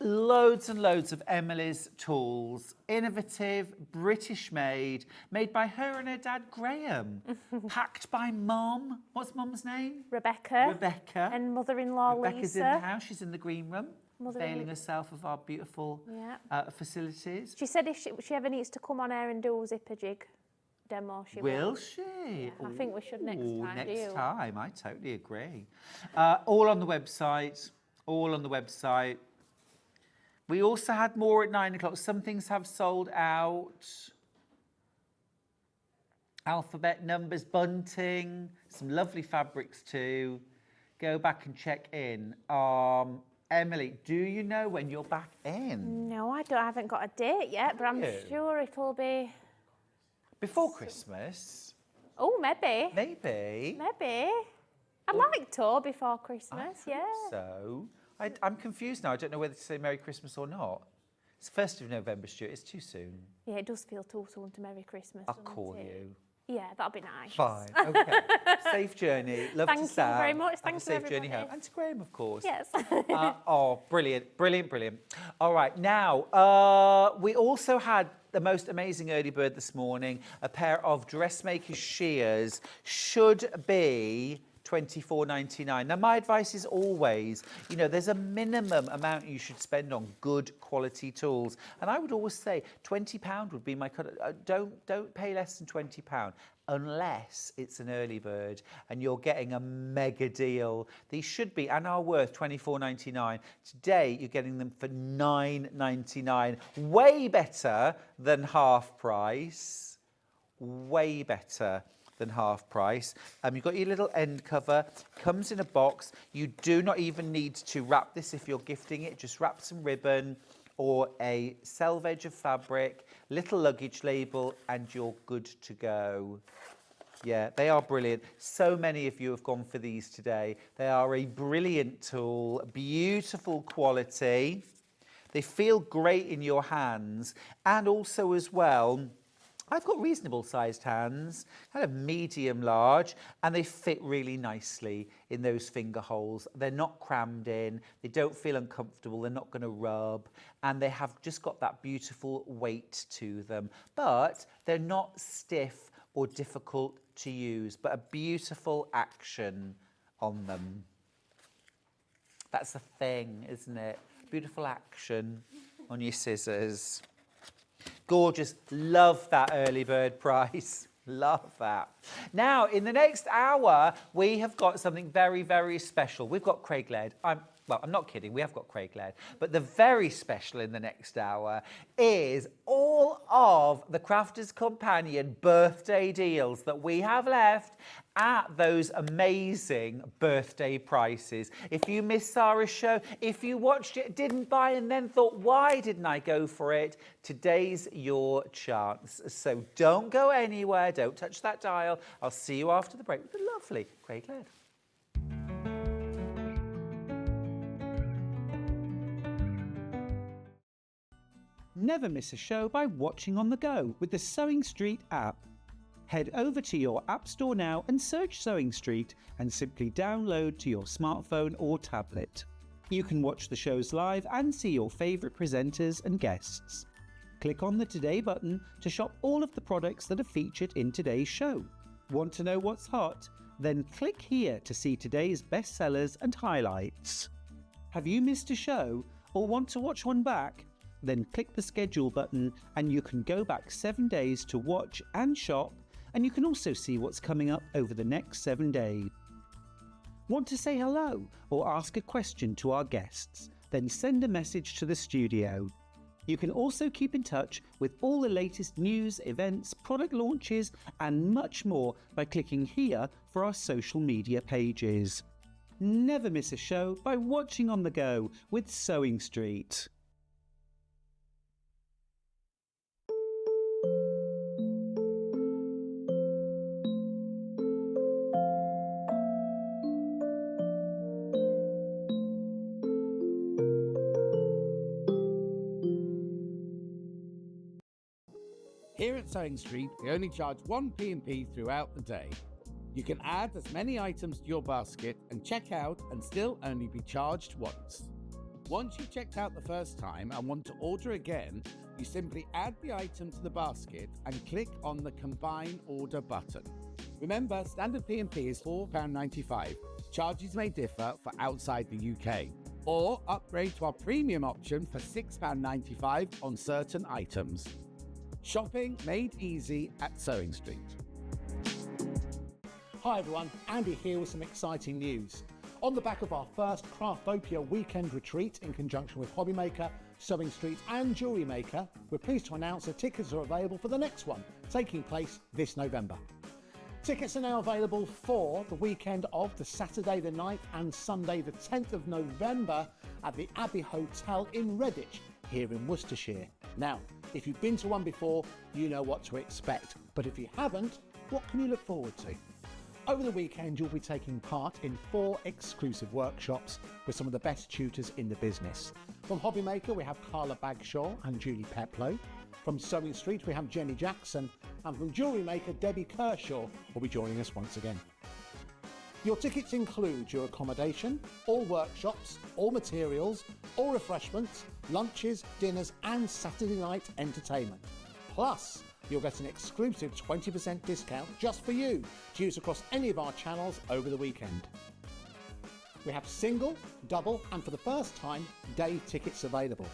Loads and loads of Emily's tools. Innovative, British made by her and her dad, Graham. Packed by Mum. What's Mum's name? Rebecca. Rebecca. And mother-in-law Rebecca's Lisa. in the house. She's in the green room, Mother-in- availing herself of our beautiful facilities. She said if she ever needs to come on air and do a zipper jig demo, she will. Will she? I think we should next Ooh, time, do Next you? time, I totally agree. All on the website. All on the website. We also had more at 9 o'clock. Some things have sold out. Alphabet numbers, bunting, some lovely fabrics too. Go back and check in. Emily, do you know when you're back in? No, I haven't got a date yet, but I'm you? sure it'll be. Before Christmas? Oh, maybe. Maybe. Maybe. I might tour before Christmas, I yeah. hope so. I'm confused now. I don't know whether to say Merry Christmas or not. It's 1st of November, Stuart. It's too soon. Yeah, it does feel too soon to Merry Christmas. I'll doesn't call it? you. Yeah, that'll be nice. Fine. Okay. Safe journey. Love Thank to you Sam. very much. Have Thank a you, safe journey everybody. home. And to Graham, of course. Yes. Brilliant, brilliant, brilliant. All right, now, we also had the most amazing early bird this morning. A pair of dressmaker's shears should be $24.99. Now, my advice is always, you know, there's a minimum amount you should spend on good quality tools. And I would always say £20 would be my cut. Don't pay less than £20 unless it's an early bird and you're getting a mega deal. These should be and are worth $24.99. Today, you're getting them for $9.99. Way better than half price. Way better than half price. You've got your little end cover, comes in a box. You do not even need to wrap this if you're gifting it. Just wrap some ribbon or a selvage of fabric, little luggage label, and you're good to go. Yeah, they are brilliant. So many of you have gone for these today. They are a brilliant tool, beautiful quality. They feel great in your hands, and also as well, I've got reasonable sized hands, kind of medium large, and they fit really nicely in those finger holes. They're not crammed in, they don't feel uncomfortable, they're not going to rub, and they have just got that beautiful weight to them. But they're not stiff or difficult to use, but a beautiful action on them. That's the thing, isn't it? Beautiful action on your scissors. Gorgeous. Love that early bird price. Love that. Now, in the next hour, we have got something very, very special. We've got Craig Laird. I'm not kidding. We have got Craig Laird. But the very special in the next hour is all of the Crafters Companion birthday deals that we have left at those amazing birthday prices. If you missed Sarah's show, if you watched it, didn't buy, and then thought, why didn't I go for it? Today's your chance. So don't go anywhere. Don't touch that dial. I'll see you after the break with the lovely Craig Laird. Never miss a show by watching on the go with the Sewing Street app. Head over to your App Store now and search Sewing Street and simply download to your smartphone or tablet. You can watch the shows live and see your favourite presenters and guests. Click on the Today button to shop all of the products that are featured in today's show. Want to know what's hot? Then click here to see today's bestsellers and highlights. Have you missed a show or want to watch one back? Then click the schedule button and you can go back 7 days to watch and shop, and you can also see what's coming up over the next 7 days. Want to say hello or ask a question to our guests? Then send a message to the studio. You can also keep in touch with all the latest news, events, product launches and much more by clicking here for our social media pages. Never miss a show by watching on the go with Sewing Street. Here at Sewing Street, we only charge one P&P throughout the day. You can add as many items to your basket and check out and still only be charged once. Once you've checked out the first time and want to order again, you simply add the item to the basket and click on the Combine Order button. Remember, standard P&P is £4.95. Charges may differ for outside the UK. Or upgrade to our premium option for £6.95 on certain items. Shopping made easy at Sewing Street. Hi everyone, Andy here with some exciting news. On the back of our first Craftopia weekend retreat in conjunction with Hobbymaker, Sewing Street and Jewellery Maker, we're pleased to announce that tickets are available for the next one, taking place this November. Tickets are now available for the weekend of the Saturday the 9th and Sunday the 10th of November at the Abbey Hotel in Redditch, here in Worcestershire. Now, if you've been to one before, you know what to expect. But if you haven't, what can you look forward to? Over the weekend, you'll be taking part in 4 exclusive workshops with some of the best tutors in the business. From Hobbymaker, we have Carla Bagshaw and Julie Peplow. From Sewing Street, we have Jenny Jackson. And from Jewellery Maker, Debbie Kershaw will be joining us once again. Your tickets include your accommodation, all workshops, all materials, all refreshments, lunches, dinners and Saturday night entertainment. Plus, you'll get an exclusive 20% discount just for you to use across any of our channels over the weekend. We have single, double and for the first time, day tickets available.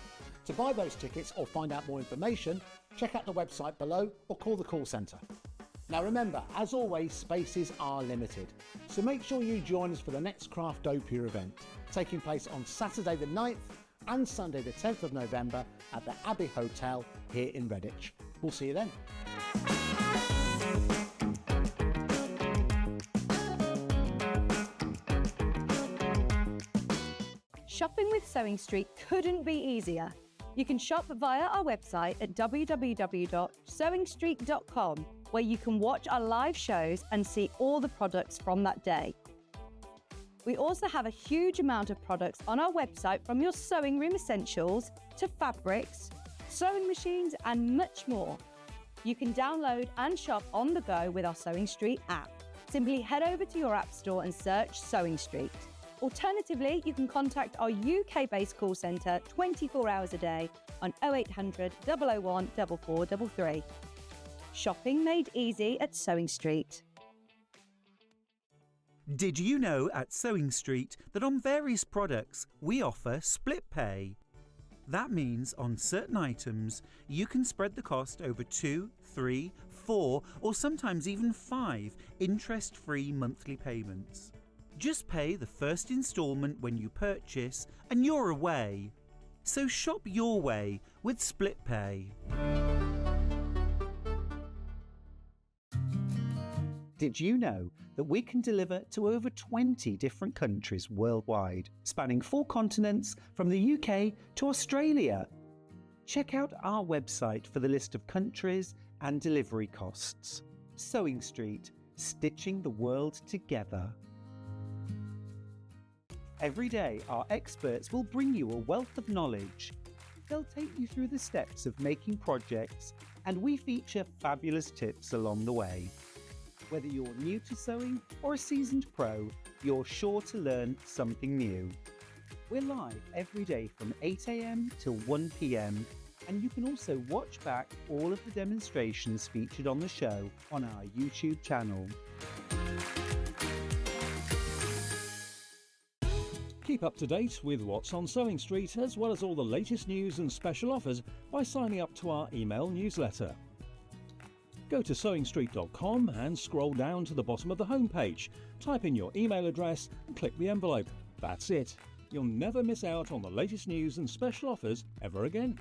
To buy those tickets or find out more information, check out the website below or call the call centre. Now remember, as always, spaces are limited, so make sure you join us for the next Craftopia event, taking place on Saturday the 9th and Sunday the 10th of November at the Abbey Hotel here in Redditch. We'll see you then. Shopping with Sewing Street couldn't be easier. You can shop via our website at www.sewingstreet.com, where you can watch our live shows and see all the products from that day. We also have a huge amount of products on our website, from your sewing room essentials to fabrics, sewing machines and much more. You can download and shop on the go with our Sewing Street app. Simply head over to your app store and search Sewing Street. Alternatively, you can contact our UK-based call centre 24 hours a day on 0800 001 4433. Shopping made easy at Sewing Street. Did you know at Sewing Street that on various products we offer split pay? That means on certain items you can spread the cost over 2, 3, 4 or sometimes even 5 interest-free monthly payments. Just pay the first instalment when you purchase and you're away. So shop your way with split pay. Did you know that we can deliver to over 20 different countries worldwide, spanning 4 continents from the UK to Australia? Check out our website for the list of countries and delivery costs. Sewing Street, stitching the world together. Every day, our experts will bring you a wealth of knowledge. They'll take you through the steps of making projects, and we feature fabulous tips along the way. Whether you're new to sewing or a seasoned pro, you're sure to learn something new. We're live every day from 8 AM till 1 PM, and you can also watch back all of the demonstrations featured on the show on our YouTube channel. Keep up to date with what's on Sewing Street, as well as all the latest news and special offers by signing up to our email newsletter. Go to sewingstreet.com and scroll down to the bottom of the homepage. Type in your email address and click the envelope. That's it. You'll never miss out on the latest news and special offers ever again.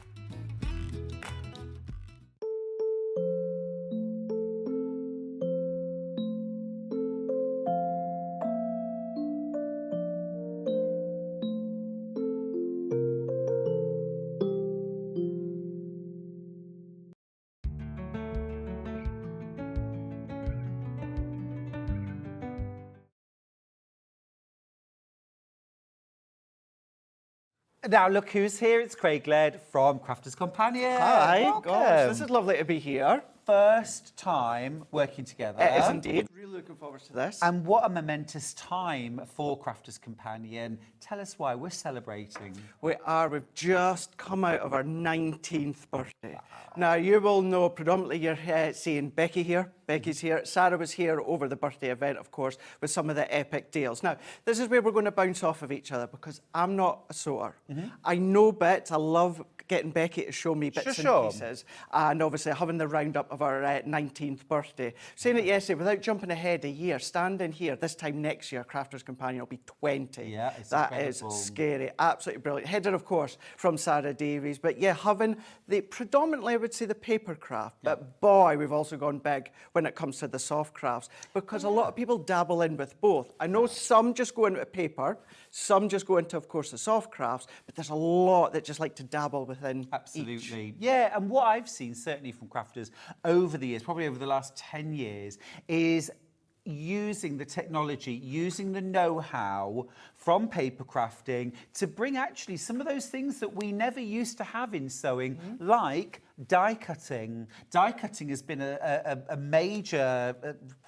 Now look who's here. It's Craig Laird from Crafters Companion. Hi, Welcome. gosh, this is lovely to be here. First time working together. It is indeed. Really looking forward to this. And what a momentous time for Crafters Companion. Tell us why we're celebrating. We've just come out of our 19th birthday. Wow. Now, you will know predominantly you're seeing Becky here. Becky's here. Sarah was here over the birthday event, of course, with some of the epic deals. Now, this is where we're going to bounce off of each other because I'm not a sewer. I know bits. I love getting Becky to show me bits and pieces. And obviously having the roundup of our 19th birthday. Saying it yesterday, without jumping ahead a year, standing here this time next year, Crafters Companion will be 20. Yeah, it's that incredible. Is scary. Absolutely brilliant. Headed, of course, from Sarah Davies. But yeah, having the predominantly, I would say, the paper craft. But boy, we've also gone big when it comes to the soft crafts because a lot of people dabble in with both. I know some just go into paper, some just go into, of course, the soft crafts, but there's a lot that just like to dabble within Absolutely. each. Yeah, and what I've seen, certainly from crafters over the years, probably over the last 10 years, is using the technology, using the know-how from paper crafting to bring actually some of those things that we never used to have in sewing, like die cutting. Die cutting has been a major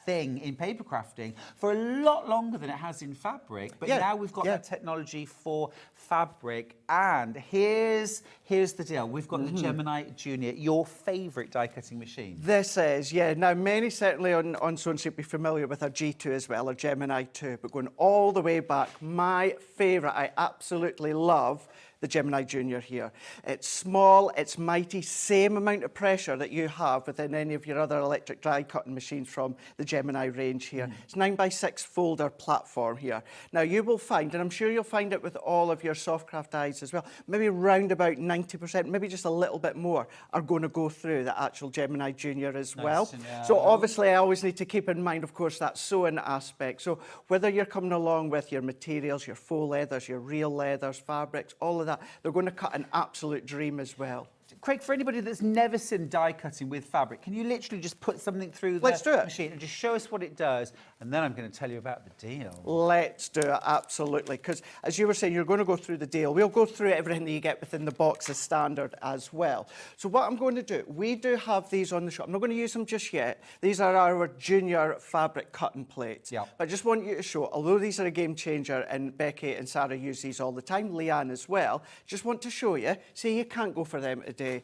thing in paper crafting for a lot longer than it has in fabric, but now we've got that technology for fabric. And here's the deal. We've got the Gemini Junior, your favourite die cutting machine. This is, yeah. Now, many certainly on Sewing Street be familiar with our G2 as well, our Gemini 2, but going all the way back, my favourite, I absolutely love the Gemini Junior here. It's small, it's mighty, same amount of pressure that you have within any of your other electric die cutting machines from the Gemini range here. It's 9x6 folder platform here. Now you will find, and I'm sure you'll find it with all of your Softcraft dies as well, maybe round about 90%, maybe just a little bit more, are going to go through the actual Gemini Junior as well. So obviously I always need to keep in mind, of course, that sewing aspect. So whether you're coming along with your materials, your faux leathers, your real leathers, fabrics, all of that, they're going to cut an absolute dream as well. Craig, for anybody that's never seen die cutting with fabric, can you literally just put something through Let's do the it. machine and just show us what it does? And then I'm going to tell you about the deal. Let's do it, absolutely. Because as you were saying, you're going to go through the deal. We'll go through everything that you get within the box as standard as well. So what I'm going to do, we do have these on the shop. I'm not going to use them just yet. These are our junior fabric cutting plates. Yep. But I just want you to show, although these are a game changer, and Becky and Sarah use these all the time, Leanne as well, just want to show you, say you can't go for them today,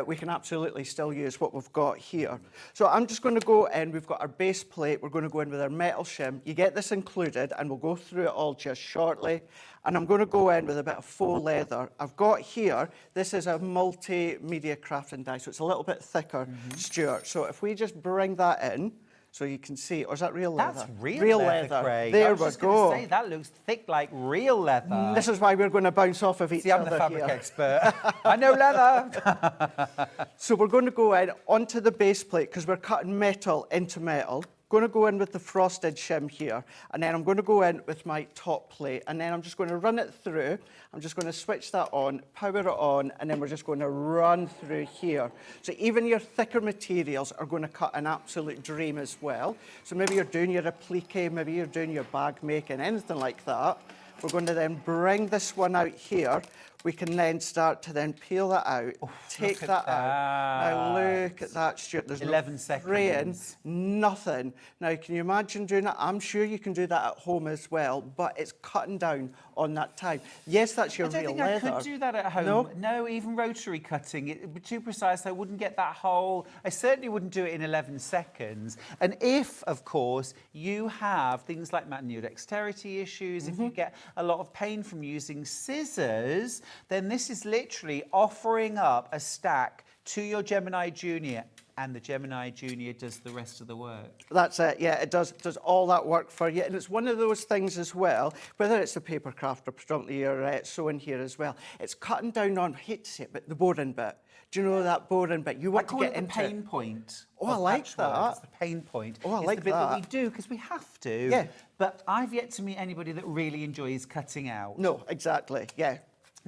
we can absolutely still use what we've got here. So I'm just going to go in, we've got our base plate, we're going to go in with our metal shim. You get this included, and we'll go through it all just shortly. And I'm going to go in with a bit of faux leather. I've got here, this is a multimedia crafting die, so it's a little bit thicker, Stuart. So if we just bring that in, so you can see, or is that real leather? That's real leather, Craig. There I was we just go. Say, that looks thick like real leather. This is why we're going to bounce off of each See, I'm other the fabric here. expert. I know leather. So we're going to go in onto the base plate because we're cutting metal into metal. Going to go in with the frosted shim here, and then I'm going to go in with my top plate, and then I'm just going to run it through. I'm just going to switch that on, power it on, and then we're just going to run through here. So even your thicker materials are going to cut an absolute dream as well. So maybe you're doing your applique, maybe you're doing your bag making, anything like that. We're going to then bring this one out here. We can then start to then peel that out, take that out. Now look at that, Stuart. There's 11 no seconds. fraying, nothing. Now, can you imagine doing that? I'm sure you can do that at home as well, but it's cutting down on that time. Yes, that's your I don't real think leather. I could do that at home. No, even rotary cutting. It would be too precise. I wouldn't get that whole... I certainly wouldn't do it in 11 seconds. And if, of course, you have things like manual dexterity issues, if you get a lot of pain from using scissors, then this is literally offering up a stack to your Gemini Junior, and the Gemini Junior does the rest of the work. That's it, yeah, it does all that work for you. And it's one of those things as well, whether it's the paper craft or predominantly your sewing here as well, it's cutting down on, I hate to say it, but the boring bit. Do you know that boring bit? You want I call to get it the into pain point. Oh, I like that. It's the pain point. Oh, I it's like the bit that. we do because we have to. Yeah. But I've yet to meet anybody that really enjoys cutting out. No, exactly, yeah.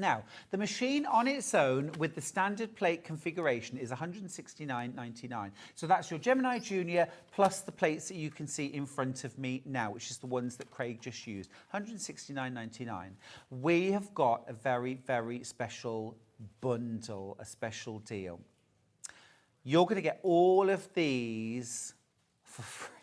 Now, the machine on its own with the standard plate configuration is $169.99. So that's your Gemini Junior plus the plates that you can see in front of me now, which is the ones that Craig just used. $169.99. We have got a very, very special bundle, a special deal. You're going to get all of these for free.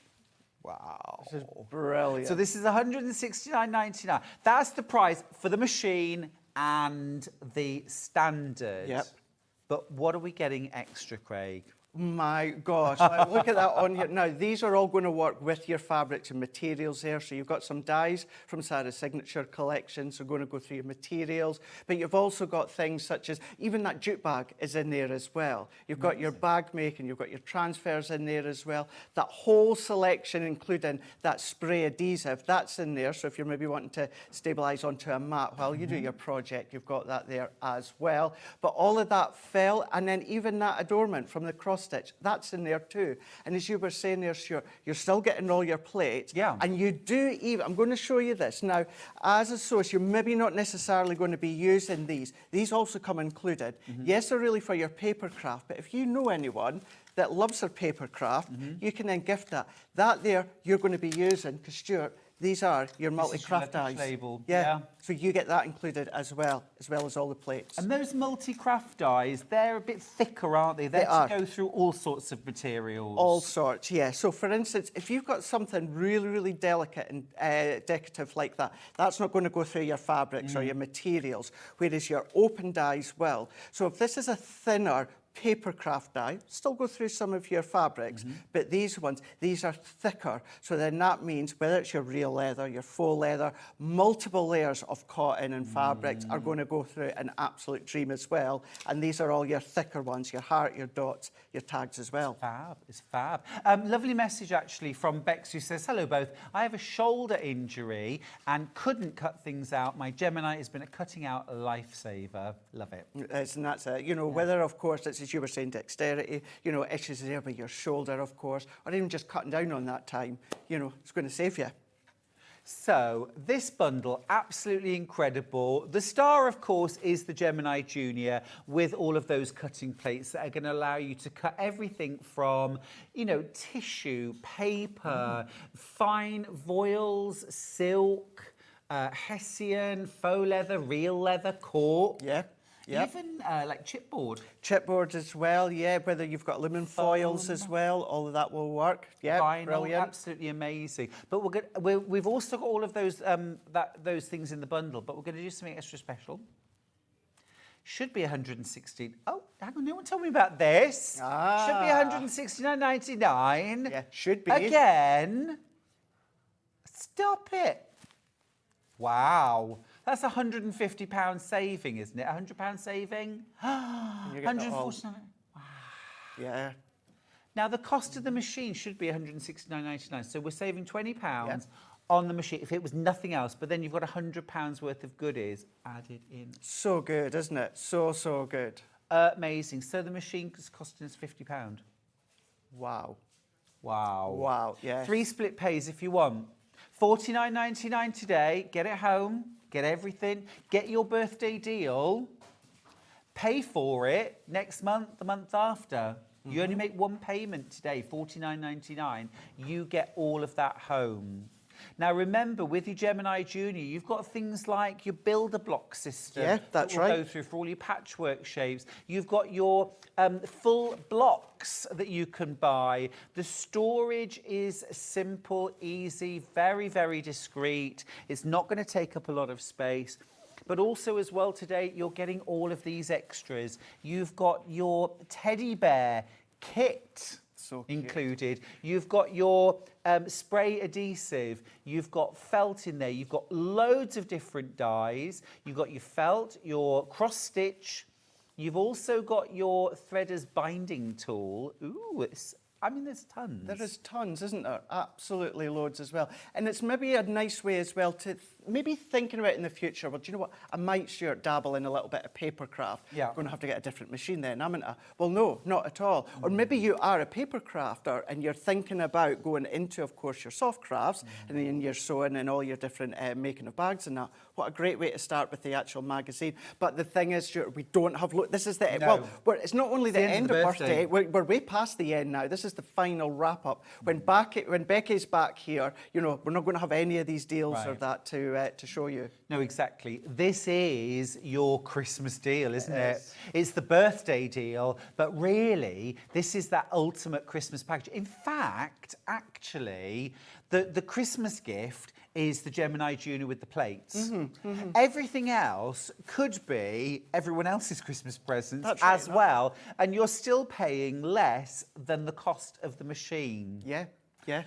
Wow. This is brilliant. So this is $169.99. That's the price for the machine and the standard. Yep. But what are we getting extra, Craig? My gosh, like, look at that on here. Now, these are all going to work with your fabrics and materials there. So you've got some dyes from Sarah's Signature collection, so going to go through your materials. But you've also got things such as, even that jute bag is in there as well. You've got your bag making, you've got your transfers in there as well. That whole selection, including that spray adhesive, that's in there. So if you're maybe wanting to stabilise onto a mat while you do your project, you've got that there as well. But all of that felt, and then even that adornment from the cross stitch, that's in there too. And as you were saying there, Stuart, you're still getting all your plates. Yeah. And you do even, I'm going to show you this. Now, as a source, you're maybe not necessarily going to be using these. These also come included. Yes, they're really for your paper craft, but if you know anyone that loves their paper craft, you can then gift that. That there, you're going to be using, because Stuart, these are your multi-craft dyes. Label. Yeah. So you get that included as well as all the plates. And those multi-craft dyes, they're a bit thicker, aren't they? They're to go through all sorts of materials. All sorts, yeah. So for instance, if you've got something really, really delicate and decorative like that, that's not going to go through your fabrics or your materials, whereas your open dyes will. So if this is a thinner paper craft dye, still go through some of your fabrics, but these ones, these are thicker. So then that means whether it's your real leather, your faux leather, multiple layers of cotton and fabrics are going to go through an absolute dream as well. And these are all your thicker ones, your heart, your dots, your tags as well. Fab, it's fab. Lovely message actually from Bex who says, hello both, I have a shoulder injury and couldn't cut things out. My Gemini has been a cutting out lifesaver. Love it. And that's it. You know, whether of course it's, as you were saying, dexterity, you know, issues there with your shoulder, of course, or even just cutting down on that time, you know, it's going to save you. So this bundle, absolutely incredible. The star, of course, is the Gemini Junior with all of those cutting plates that are going to allow you to cut everything from, you know, tissue, paper, fine voiles, silk, Hessian, faux leather, real leather, cork. Yeah. Yep. Even like chipboard. Chipboard as well, yeah, whether you've got aluminum foils as well, all of that will work. Yeah, Vinyl, brilliant. absolutely amazing. But we've also got all of those those things in the bundle, but we're going to do something extra special. Should be 116. Oh, hang on, no one told me about this. Should be 169.99. Yeah, should be. Again. Stop it. Wow. That's £150 saving, isn't it? £100 saving? You get that all. 149. Yeah. Now, the cost of the machine should be £169.99, so we're saving £20 on the machine if it was nothing else, but then you've got £100 worth of goodies added in. So good, isn't it? So, so good. Amazing. So the machine is costing us £50. Wow. Wow. Wow, yeah. 3 split pays if you want. $49.99 today. Get it home. Get everything. Get your birthday deal. Pay for it next month, the month after. You only make one payment today, $49.99. You get all of that home. Now, remember, with your Gemini Junior, you've got things like your builder block system. Yeah, that's that we'll right. go through for all your patchwork shapes. You've got your full blocks that you can buy. The storage is simple, easy, very, very discreet. It's not going to take up a lot of space. But also as well today, you're getting all of these extras. You've got your teddy bear kit. So cute. Included. You've got your spray adhesive. You've got felt in there. You've got loads of different dyes. You've got your felt, your cross stitch. You've also got your threader's binding tool. Ooh, I mean, there's tons. There is tons, isn't there? Absolutely loads as well. And it's maybe a nice way as well to maybe thinking about in the future, well, do you know what? I might, Stuart, dabble in a little bit of paper craft. Yeah. I'm going to have to get a different machine then, haven't I? Well, no, not at all. Or maybe you are a paper crafter and you're thinking about going into, of course, your soft crafts and then your sewing and all your different making of bags and that. What a great way to start with the actual magazine. But the thing is, Stuart, we don't have... This is the... No. Well, it's not only the end of birthday. birthday. We're way past the end now. This is the final wrap-up. When Becky's back here, you know, we're not going to have any of these deals or that to show you. No, exactly. This is your Christmas deal, isn't it? It's the birthday deal, but really, this is that ultimate Christmas package. In fact, actually, the Christmas gift is the Gemini Junior with the plates. Everything else could be everyone else's Christmas presents as well, and you're still paying less than the cost of the machine. Yeah, yeah.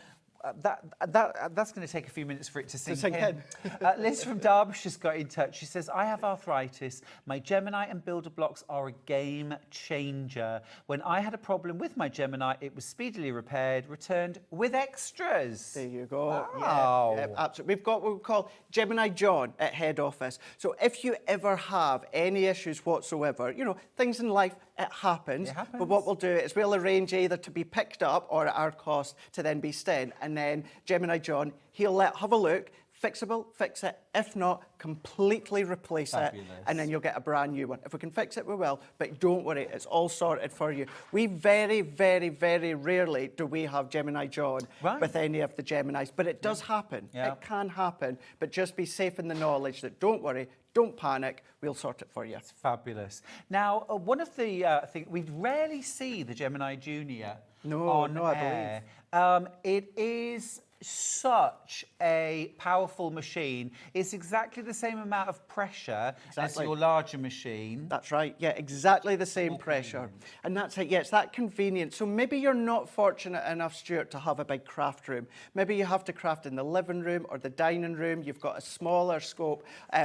That's going to take a few minutes for it to sink in. Liz from Derbyshire's got in touch. She says, I have arthritis. My Gemini and builder blocks are a game changer. When I had a problem with my Gemini, it was speedily repaired, returned with extras. There you go. Wow. Yeah, absolutely. We've got what we call Gemini John at head office. So if you ever have any issues whatsoever, you know, things in life, it happens. But what we'll do is we'll arrange either to be picked up or at our cost to then be sent. And then Gemini John, he'll have a look, fixable, fix it. If not, completely replace it. And then you'll get a brand new one. If we can fix it, we will. But don't worry, it's all sorted for you. We very, very, very rarely do we have Gemini John with any of the Geminis. But it does happen. It can happen. But just be safe in the knowledge that don't worry, don't panic, we'll sort it for you. It's fabulous. Now, one of the things, we rarely see the Gemini Junior on air. I believe. It is such a powerful machine. It's exactly the same amount of pressure as your larger machine. That's right, yeah, exactly the same pressure. And that's it, yeah, it's that convenience. So maybe you're not fortunate enough, Stuart, to have a big craft room. Maybe you have to craft in the living room or the dining room. You've got a smaller scope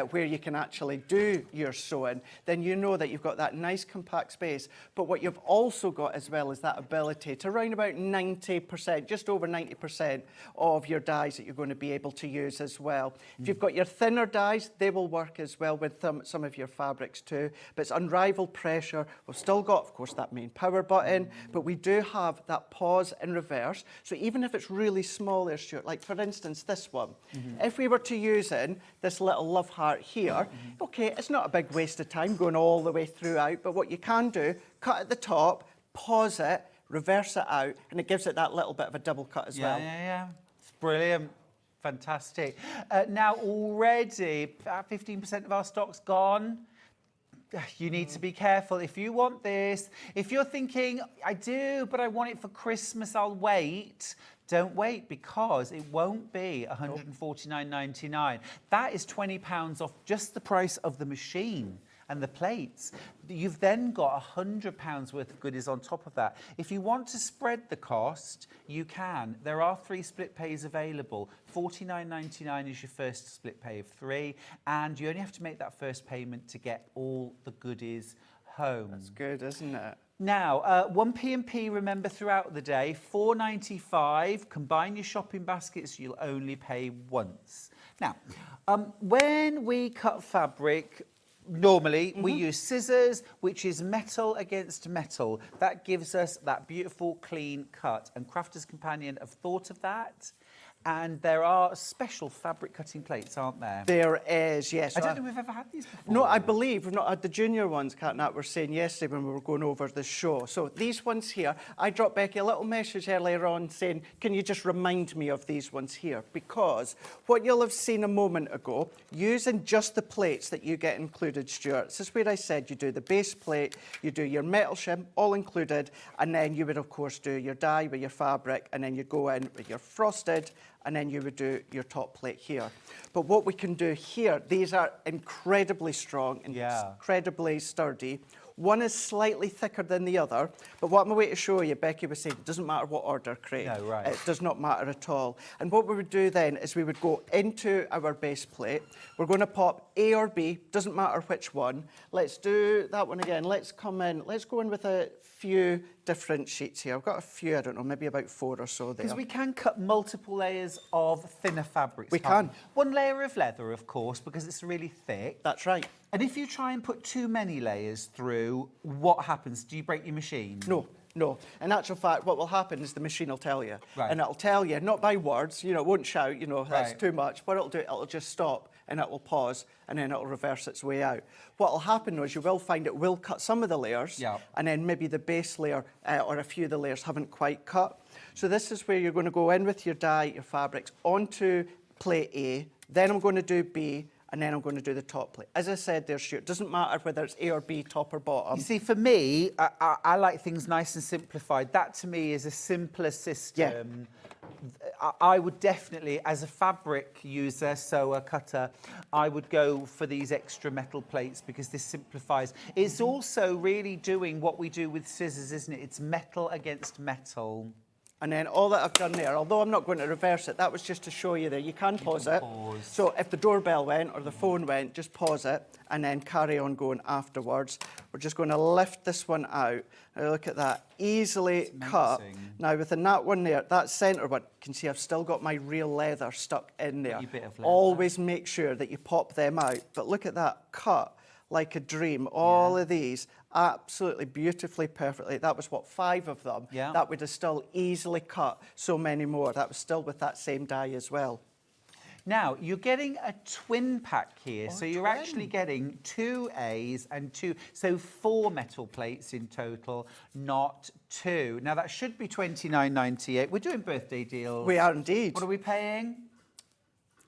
where you can actually do your sewing. Then you know that you've got that nice compact space. But what you've also got as well is that ability to around about 90%, just over 90% of your dyes that you're going to be able to use as well. If you've got your thinner dyes, they will work as well with some of your fabrics too. But it's unrivaled pressure. We've still got, of course, that main power button, but we do have that pause and reverse. So even if it's really small there, Stuart, like for instance, this one, if we were to use this little love heart here, okay, it's not a big waste of time going all the way throughout, but what you can do, cut at the top, pause it, reverse it out, and it gives it that little bit of a double cut as well. Yeah. It's brilliant. Fantastic. Now, already, 15% of our stock's gone. You need to be careful. If you want this, if you're thinking, I do, but I want it for Christmas, I'll wait. Don't wait, because it won't be £149.99. That is £20 off just the price of the machine and the plates. You've then got £100 worth of goodies on top of that. If you want to spread the cost, you can. There are 3 split pays available. £49.99 is your first split pay of 3, and you only have to make that first payment to get all the goodies home. That's good, isn't it? Now, 1 P&P, remember, throughout the day, £4.95. Combine your shopping baskets, you'll only pay once. Now, when we cut fabric, normally we use scissors, which is metal against metal. That gives us that beautiful, clean cut. And Crafter's Companion have thought of that. And there are special fabric cutting plates, aren't there? There is, yes. I don't think we've ever had these before. No, I believe we've not had the junior ones, Kat and Nat were saying yesterday when we were going over the show. So these ones here, I dropped Becky a little message earlier on saying, can you just remind me of these ones here? Because what you'll have seen a moment ago, using just the plates that you get included, Stuart, this is where I said you do the base plate, you do your metal shim, all included, and then you would, of course, do your dye with your fabric, and then you go in with your frosted, and then you would do your top plate here. But what we can do here, these are incredibly strong and incredibly sturdy. One is slightly thicker than the other, but what I'm going to show you, Becky was saying, it doesn't matter what order, Craig. No, right. It does not matter at all. And what we would do then is we would go into our base plate. We're going to pop A or B, doesn't matter which one. Let's do that one again. Let's come in, let's go in with a few different sheets here. I've got a few, I don't know, maybe about 4 or so there. Because we can cut multiple layers of thinner fabrics. We can. One layer of leather, of course, because it's really thick. That's right. And if you try and put too many layers through, what happens? Do you break your machine? No. No. In actual fact, what will happen is the machine will tell you. Right. And it'll tell you, not by words, you know, it won't shout, you know, that's Right. too much. What it'll do, it'll just stop and it will pause and then it'll reverse its way out. What will happen though is you will find it will cut some of the layers and then maybe the base layer or a few of the layers haven't quite cut. So this is where you're going to go in with your dye, your fabrics, onto plate A, then I'm going to do B, and then I'm going to do the top plate. As I said there, Stuart, it doesn't matter whether it's A or B, top or bottom. You see, for me, I like things nice and simplified. That, to me, is a simpler system. I would definitely, as a fabric user, sewer, cutter, I would go for these extra metal plates because this simplifies. It's also really doing what we do with scissors, isn't it? It's metal against metal. And then all that I've done there, although I'm not going to reverse it, that was just to show you there. You can pause it. So if the doorbell went or the phone went, just pause it and then carry on going afterwards. We're just going to lift this one out. Now look at that, easily cut. Now within that one there, that centre one, you can see I've still got my real leather stuck in there. Always make sure that you pop them out. But look at that, cut like a dream. All of these, absolutely beautifully, perfectly. That was, what, 5 of them? That would have still easily cut so many more. That was still with that same dye as well. Now, you're getting a twin pack here. So you're actually getting 2 A's and 2, so 4 metal plates in total, not 2. Now, that should be £29.98. We're doing birthday deals. We are indeed. What are we paying?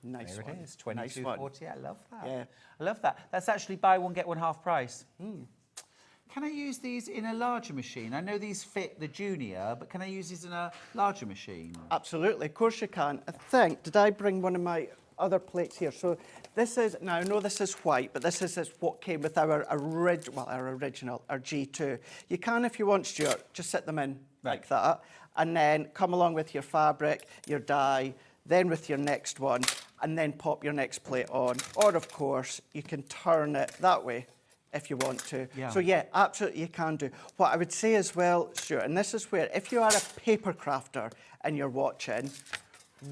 Nice there one. It is, £22.40. Nice. I love that. Yeah. I love that. That's actually buy one, get one half price. Can I use these in a larger machine? I know these fit the junior, but can I use these in a larger machine? Absolutely, of course you can. I think, did I bring one of my other plates here? So this is, now I know this is white, but this is what came with our original, our G2. You can, if you want, Stuart, just set them in like that, and then come along with your fabric, your dye, then with your next one, and then pop your next plate on. Or, of course, you can turn it that way if you want to. So, yeah, absolutely you can do. What I would say as well, Stuart, and this is where, if you are a paper crafter and you're watching,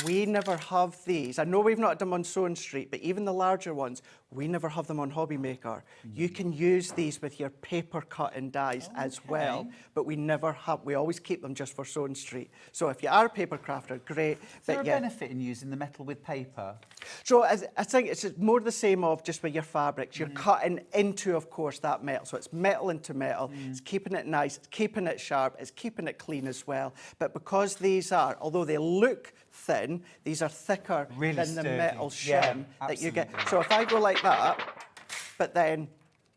we never have these. I know we've not had them on Sewing Street, but even the larger ones, we never have them on Hobby Maker. You can use these with your paper cutting dies as well, but we never have, we always keep them just for Sewing Street. So if you are a paper crafter, great. Is there a benefit in using the metal with paper? So I think it's more the same of just with your fabrics. You're cutting into, of course, that metal. So it's metal into metal. It's keeping it nice, it's keeping it sharp, it's keeping it clean as well. But because these are, although they look thin, these are thicker than the metal shim that you get. So if I go like that, but then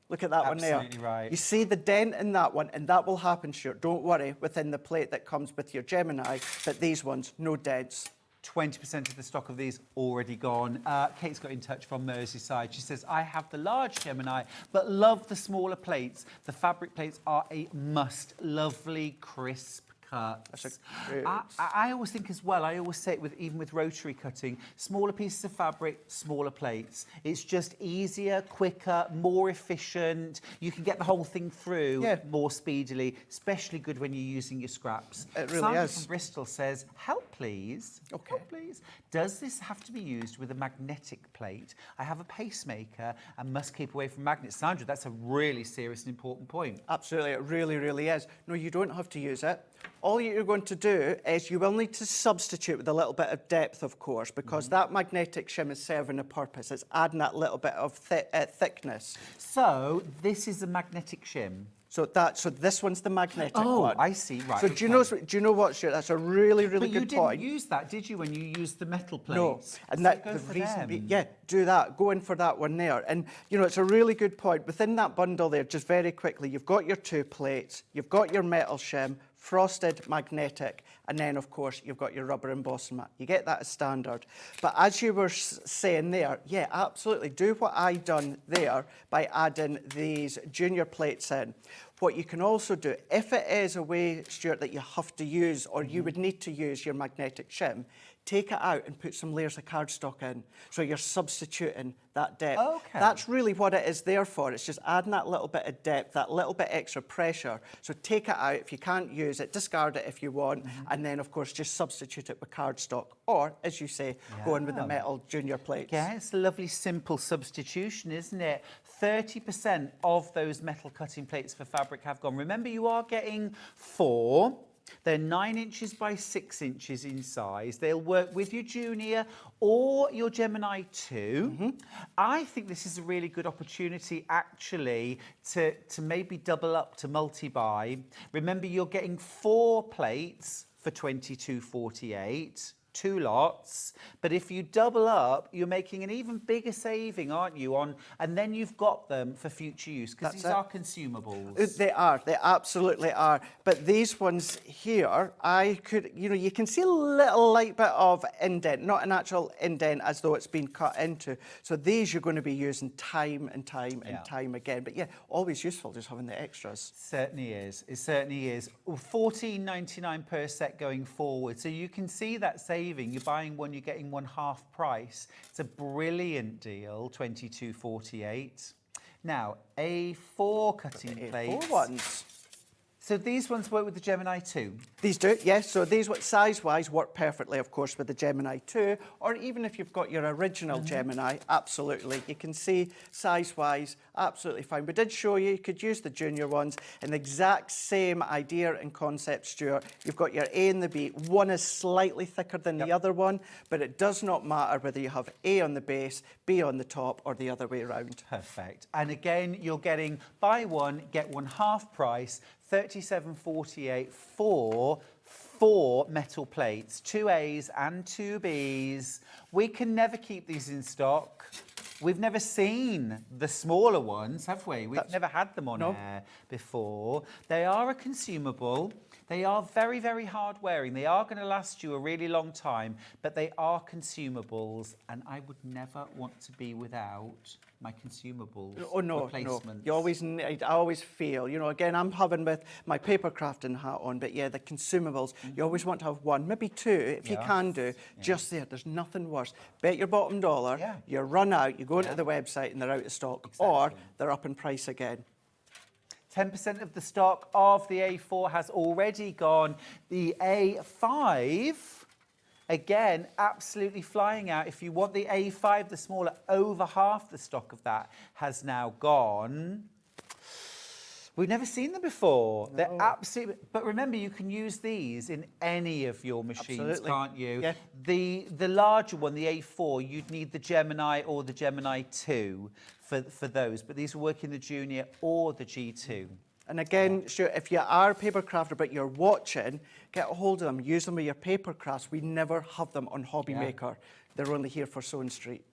look at that one there. Absolutely right. You see the dent in that one, and that will happen, Stuart. Don't worry, within the plate that comes with your Gemini, but these ones, no dents. 20% of the stock of these already gone. Kate's got in touch from Merseyside. She says, I have the large Gemini, but love the smaller plates. The fabric plates are a must. Lovely, crisp cuts. I always think as well, I always say it even with rotary cutting, smaller pieces of fabric, smaller plates. It's just easier, quicker, more efficient. You can get the whole thing through more speedily, especially good when you're using your scraps. It really Sandra is. from Bristol says, help please. Okay. Help please. Does this have to be used with a magnetic plate? I have a pacemaker and must keep away from magnets. Sandra, that's a really serious and important point. Absolutely, it really, really is. No, you don't have to use it. All you're going to do is you will need to substitute with a little bit of depth, of course, because that magnetic shim is serving a purpose. It's adding that little bit of thickness. So this is a magnetic shim. So this one's the magnetic one. Oh, I see. Right. So do you know what, Stuart? That's a really, really good point. But you didn't use that, did you, when you used the metal plates? No, and so that go the for reason. them. Do that. Go in for that one there. And you know, it's a really good point. Within that bundle there, just very quickly, you've got your 2 plates, you've got your metal shim, frosted, magnetic, and then, of course, you've got your rubber embossing mat. You get that as standard. But as you were saying there, yeah, absolutely, do what I done there by adding these junior plates in. What you can also do, if it is a way, Stuart, that you have to use or you would need to use your magnetic shim, take it out and put some layers of cardstock in. So you're substituting that depth. Okay. That's really what it is there for. It's just adding that little bit of depth, that little bit extra pressure. So take it out. If you can't use it, discard it if you want. And then, of course, just substitute it with cardstock. Or, as you say, go in with the metal junior plates. Yeah, it's a lovely, simple substitution, isn't it? 30% of those metal cutting plates for fabric have gone. Remember, you are getting 4. They're 9 inches by 6 inches in size. They'll work with your Junior or your Gemini 2. I think this is a really good opportunity, actually, to maybe double up, to multi-buy. Remember, you're getting 4 plates for $22.48. 2 lots, but if you double up, you're making an even bigger saving, aren't you? And then you've got them for future use, because these are consumables. They are, they absolutely are. But these ones here, you can see a little light bit of indent, not an actual indent as though it's been cut into. So these you're going to be using time and time and time again. But yeah, always useful just having the extras. Certainly is. It certainly is. $14.99 per set going forward. So you can see that saving. You're buying one, you're getting one half price. It's a brilliant deal, $22.48. Now, A4 cutting plates. A4 ones. So these ones work with the Gemini 2? These do, yes. So these, size-wise, work perfectly, of course, with the Gemini 2, or even if you've got your original Gemini, absolutely. You can see, size-wise, absolutely fine. We did show you could use the junior ones in the exact same idea and concept, Stuart. You've got your A and the B. One is slightly thicker than the other one, but it does not matter whether you have A on the base, B on the top, or the other way around. Perfect. And again, you're getting buy one, get one half price, $37.48 for 4 metal plates, 2 A's and 2 B's. We can never keep these in stock. We've never seen the smaller ones, have we? We've never had them on air before. They are a consumable. They are very, very hard wearing. They are going to last you a really long time, but they are consumables, and I would never want to be without my consumables. Oh, no, no. You always need, I always feel, again, I'm having with my paper crafting hat on, but yeah, the consumables, you always want to have 1, maybe 2, if you can do, just there. There's nothing worse. Bet your bottom dollar, you run out, you go into the website and they're out of stock, or they're up in price again. 10% of the stock of the A4 has already gone. The A5 Again, absolutely flying out. If you want the A5, the smaller, over half the stock of that has now gone. We've never seen them before. They're absolutely... But remember, you can use these in any of your machines, Absolutely. can't you? Yeah. The larger one, the A4, you'd need the Gemini or the Gemini 2 for those. But these will work in the Junior or the G2. And again, Stuart, if you are a paper crafter but you're watching, get a hold of them, use them with your paper crafts. We never have them on Hobby Maker. They're only here for Sewing Street.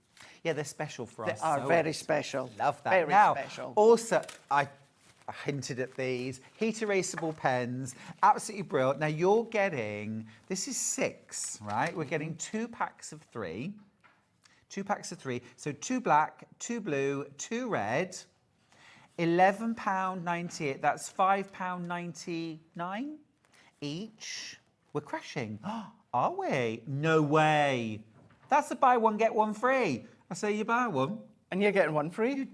Yeah, they're special for us. They are very special. Love that. Very Now, special. also, I hinted at these heat erasable pens, absolutely brilliant. Now you're getting, this is 6, right? We're getting 2 packs of 3. 2 packs of 3. So 2 black, 2 blue, 2 red. £11.98. That's £5.99 each. We're crashing. Are we? No way. That's a buy one, get one free. I say you buy one. And you're getting one free? You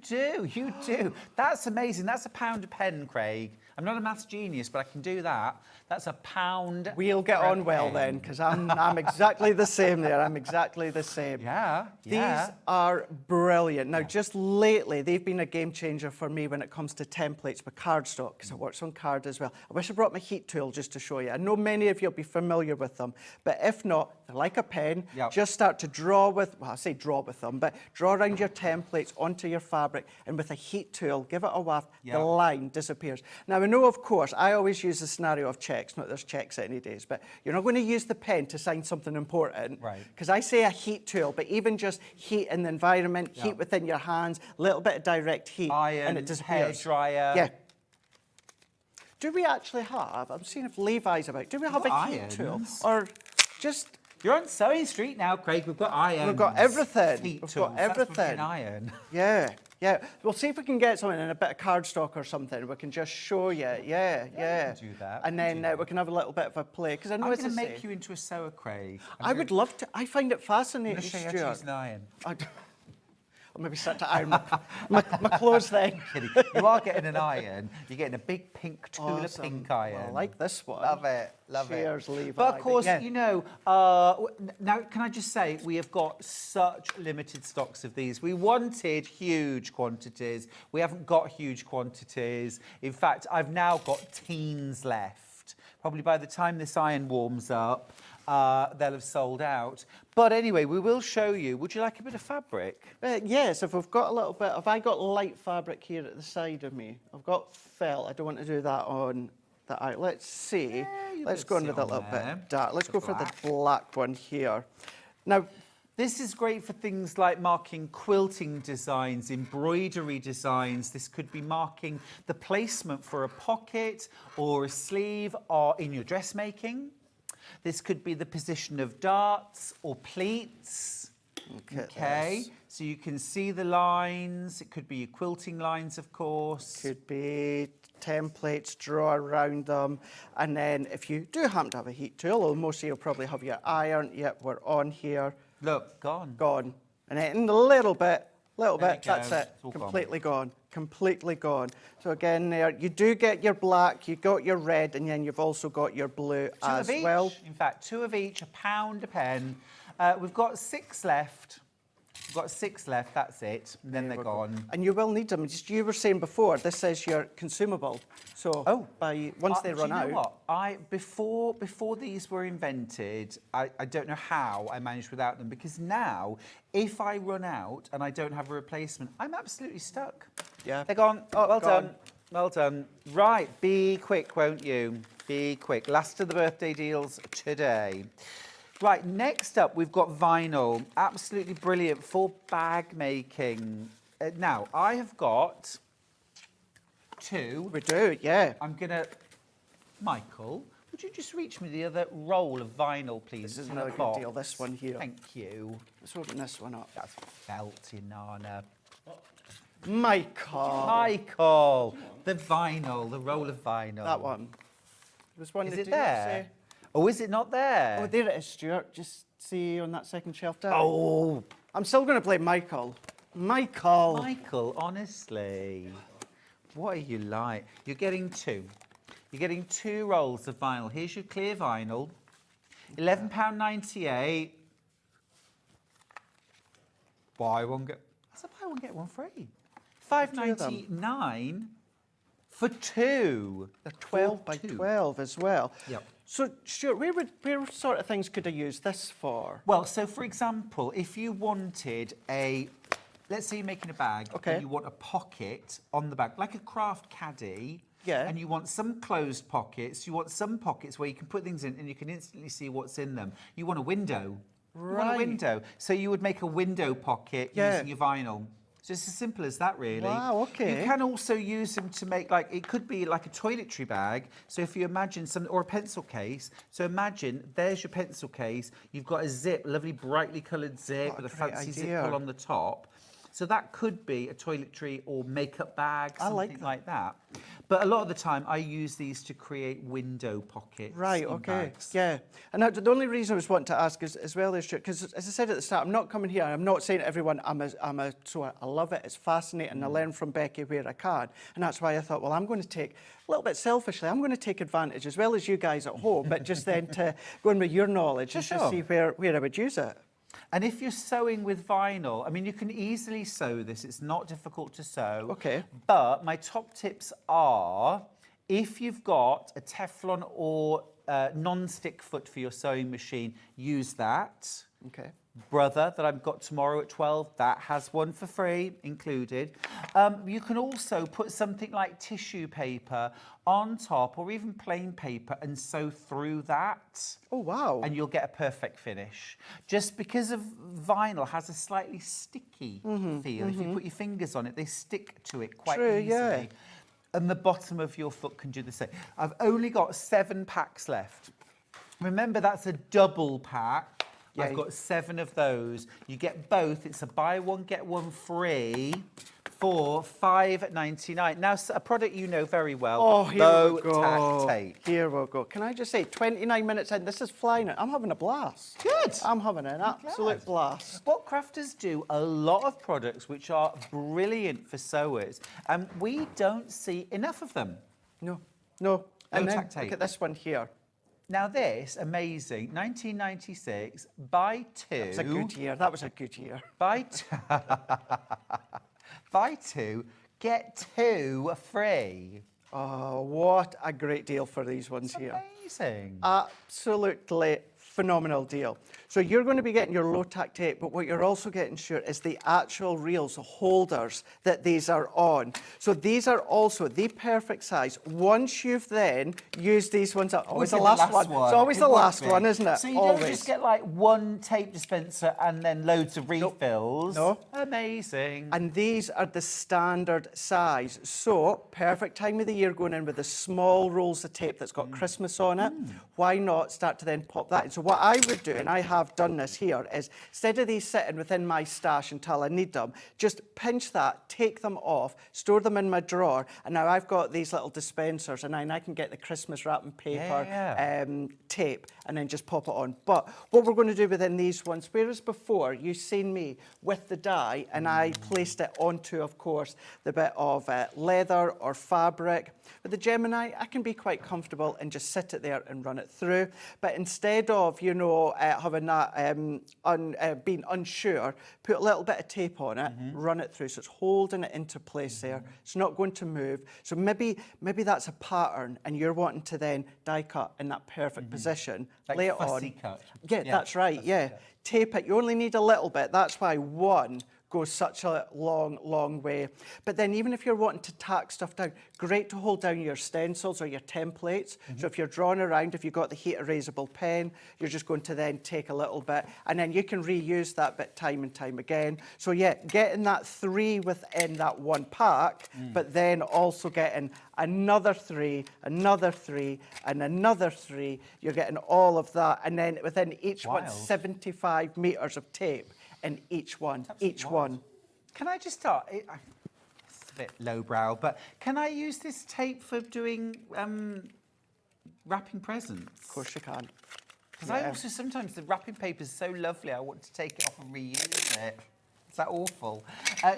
do. That's amazing. That's £1 a pen, Craig. I'm not a maths genius, but I can do that. That's £1. We'll get per on well pen. then, because I'm exactly the same there. I'm exactly the same. Yeah. These are brilliant. Now, just lately, they've been a game changer for me when it comes to templates with cardstock, because it works on card as well. I wish I brought my heat tool just to show you. I know many of you will be familiar with them, but if not, they're like a pen. Yep. Just start to draw with, well, I say draw with them, but draw around your templates onto your fabric, and with a heat tool, give it a waft, the line disappears. Now, I know, of course, I always use the scenario of checks. Not there's checks any days, but you're not going to use the pen to sign something important. Right. Because I say a heat tool, but even just heat in the environment, heat within your hands, a little bit of direct heat, Iron, and it disappears. hairdryer. Yeah. Do we actually have, I'm seeing if Levi's about, do we have a heat tool? irons. Or just, You're on Sewing Street now, Craig. We've got irons. We've got everything. Heat We've tools. got That's what everything. an iron. yeah. We'll see if we can get something in a bit of cardstock or something. We can just show you. Yeah. We can do that. And then we can have a little bit of a play. Because I know I'm it's going to a make you into a sewer, Craig. I would love to. I find it I'm fascinating, going to show you how to use Stuart. an iron. I'll maybe start to iron my clothes then. Kidding. You are getting an iron. You're getting a big pink Tula Awesome. pink iron. Well, I like this one. Love it. Cheers, Levi. But of course, Yeah. you know, now can I just say, we have got such limited stocks of these. We wanted huge quantities. We haven't got huge quantities. In fact, I've now got teens left. Probably by the time this iron warms up, they'll have sold out. But anyway, we will show you. Would you like a bit of fabric? Yes, if we've got a little bit, have I got light fabric here at the side of me? I've got felt. I don't want to do that on the eye. Let's see. you Let's could go see into the on little there. bit dark. Let's The go for black. the black one here. Now, This is great for things like marking quilting designs, embroidery designs. This could be marking the placement for a pocket or a sleeve or in your dressmaking. This could be the position of darts or pleats. Okay, so you can see the lines. It could be your quilting lines, of course. could be templates, draw around them. And then if you do happen to have a heat tool, well, most of you will probably have your iron. Yep, we're on here. Look, gone. Gone. And then in a little bit, There you that's go. it. It's all gone. Completely gone. Completely gone. So again there, you do get your black, you got your red, and then you've also got your blue Two as of each. well. In fact, 2 of each, £1 a pen. We've got 6 left. We've got 6 left, that's it. And then they're gone. And you will need them. Just you were saying before, this says your consumable. So once they Do run you know out. what? Before these were invented, I don't know how I managed without them, because now, if I run out and I don't have a replacement, I'm absolutely stuck. Yeah. They're gone. Oh, well Gone. done. Well done. Right, be quick, won't you? Be quick. Last of the birthday deals today. Right, next up, we've got vinyl. Absolutely brilliant for bag making. Now, I have got 2. We do, yeah. I'm going to... Michael, would you just reach me the other roll of vinyl, please? This is in another a good box? deal, this one here. Thank you. Let's open this one up. That's felt, Inanna. Michael. Michael, the vinyl, the roll of vinyl. That one. There's one Is that it did not there? say- Oh, is it not there? Oh, there it is, Stuart. Just see on that second shelf down. Oh, I'm still going to play Michael. Michael. Michael, honestly, what are you like? You're getting 2. You're getting 2 rolls of vinyl. Here's your clear vinyl. £11.98. Buy one get. That's a buy one get one free. £5.99 for two. They're 12 For by two. 12 as well. Yep. So, Stuart, where sort of things could I use this for? Well, so for example, if you wanted let's say you're making a bag Okay. and you want a pocket on the back, like a craft caddy. Yeah. And you want some closed pockets, you want some pockets where you can put things in and you can instantly see what's in them. You want a window. You want a Right. window. So you would make a window pocket Yeah. using your vinyl. So it's as simple as that, really. Wow, okay. You can also use them to make, like, it could be like a toiletry bag. So if you imagine or a pencil case. So imagine, there's your pencil case. You've got a zip, lovely brightly coloured zip What a with a great fancy zip idea. pull on the top. So that could be a toiletry or makeup bag, I like something like that. But a lot of the time, I use these to create window pockets. Right, in okay, bags. yeah. And the only reason I was wanting to ask is, as well as Stuart, because as I said at the start, I'm not coming here, I'm not saying to everyone, so I love it, it's fascinating, I learn from Becky where I can. And that's why I thought, well, I'm going to take, a little bit selfishly, I'm going to take advantage, as well as you guys at home, but just then to go in with your knowledge and Sure. just see where I would use it. And if you're sewing with vinyl, I mean, you can easily sew this. It's not difficult to sew. Okay. But my top tips are, if you've got a Teflon or non-stick foot for your sewing machine, use that. Okay. Brother that I've got tomorrow at 12, that has one for free included. You can also put something like tissue paper on top or even plain paper and sew through that. Oh, wow. And you'll get a perfect finish. Just because of vinyl has a slightly sticky feel. If you put your fingers on it, they stick to it quite True, easily. yeah. And the bottom of your foot can do the same. I've only got 7 packs left. Remember, that's a double pack. Yeah. I've got 7 of those. You get both. It's a buy one, get one free for £5.99. Now, a product you know very well. Oh, here bow we go. tack tape. Here we go. Can I just say, 29 minutes in, this is flying. I'm having a blast. Good. I'm having an absolute blast. What crafters do a lot of products which are brilliant for sewers, and we don't see enough of them. No. And then, tack tape. look at this one here. Now this, amazing, 1996, buy 2. It's a good year. That was a good year. Buy 2, buy 2, get 2 free. Oh, what a great deal for these ones It's here. amazing. Absolutely phenomenal deal. So you're going to be getting your low tack tape, but what you're also getting, Stuart, is the actual reels, the holders that these are on. So these are also the perfect size. Once you've then used these ones up, always the Look last at one. It's always It the would last be. one, isn't it? So you always. don't just get like one tape dispenser and then loads of refills. No. Amazing. And these are the standard size. So, perfect time of the year going in with the small rolls of tape that's got Christmas on it. Why not start to then pop that in? So what I would do, and I have done this here, is instead of these sitting within my stash until I need them, just pinch that, take them off, store them in my drawer, and now I've got these little dispensers, and I can get the Christmas wrapping paper, tape, and then just pop it on. But what we're going to do within these ones, whereas before you've seen me with the die, and I placed it onto, of course, the bit of leather or fabric. With the Gemini, I can be quite comfortable and just sit it there and run it through. But instead of, you know, having that being unsure, put a little bit of tape on it, run it through, so it's holding it into place there. It's not going to move. So maybe that's a pattern, and you're wanting to then die cut in that perfect position, Like lay it fussy on. cut. Yeah, that's right. Yeah, tape it. You only need a little bit. That's why one goes such a long way. But then even if you're wanting to tack stuff down, great to hold down your stencils or your templates. So if you're drawing around, if you've got the heat erasable pen, you're just going to then take a little bit, and then you can reuse that bit time and time again. So yeah, getting that 3 within that one pack, but then also getting another 3, another 3, and another 3. You're getting all of that, and then within each one, Wild. 75 metres of tape in each one, one. Can I just start? It's a bit lowbrow, but can I use this tape for doing wrapping presents? Of course you can. Because I also sometimes the wrapping paper is so lovely, I want to take it off and reuse it. Is that awful?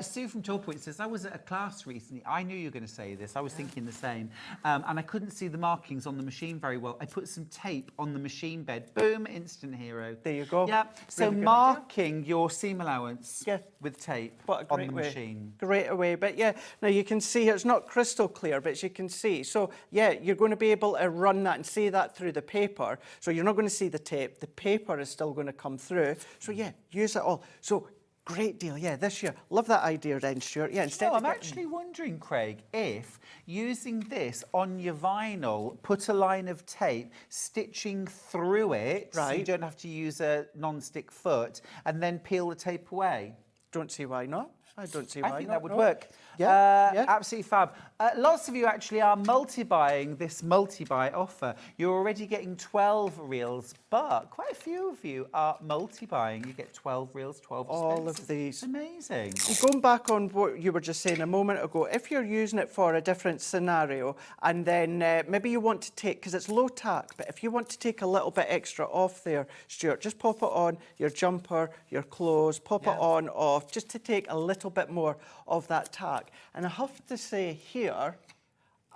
Sue from Torpoint says, I was at a class recently. I knew you were going to say this. I was thinking the same. And I couldn't see the markings on the machine very well. I put some tape on the machine bed. Boom, instant hero. There you go. Yeah. So Really good marking your seam allowance Yeah. with tape What a on great the way. machine. Great way. But yeah, now you can see here, it's not crystal clear, but as you can see. So yeah, you're going to be able to run that and see that through the paper. So you're not going to see the tape. The paper is still going to come through. So yeah, use it all. So great deal. Yeah, this year. Love that idea then, Stuart. Yeah, instead No, of I'm actually wondering, Craig, if using this on your vinyl, put a line of tape, stitching through it, so you Right. don't have to use a non-stick foot, and then peel the tape away. don't see why not. I don't see why I think not. that would no. work. Yeah, Absolutely fab. Lots of you actually are multi-buying this multi-buy offer. You're already getting 12 reels, but quite a few of you are multi-buying. You get 12 reels, 12 All of dispensers. these. It's amazing. Going back on what you were just saying a moment ago, if you're using it for a different scenario and then maybe you want to take, because it's low tack, but if you want to take a little bit extra off there, Stuart, just pop it on your jumper, your clothes, pop it on, off, just to take a little bit more of that tack. And I have to say here,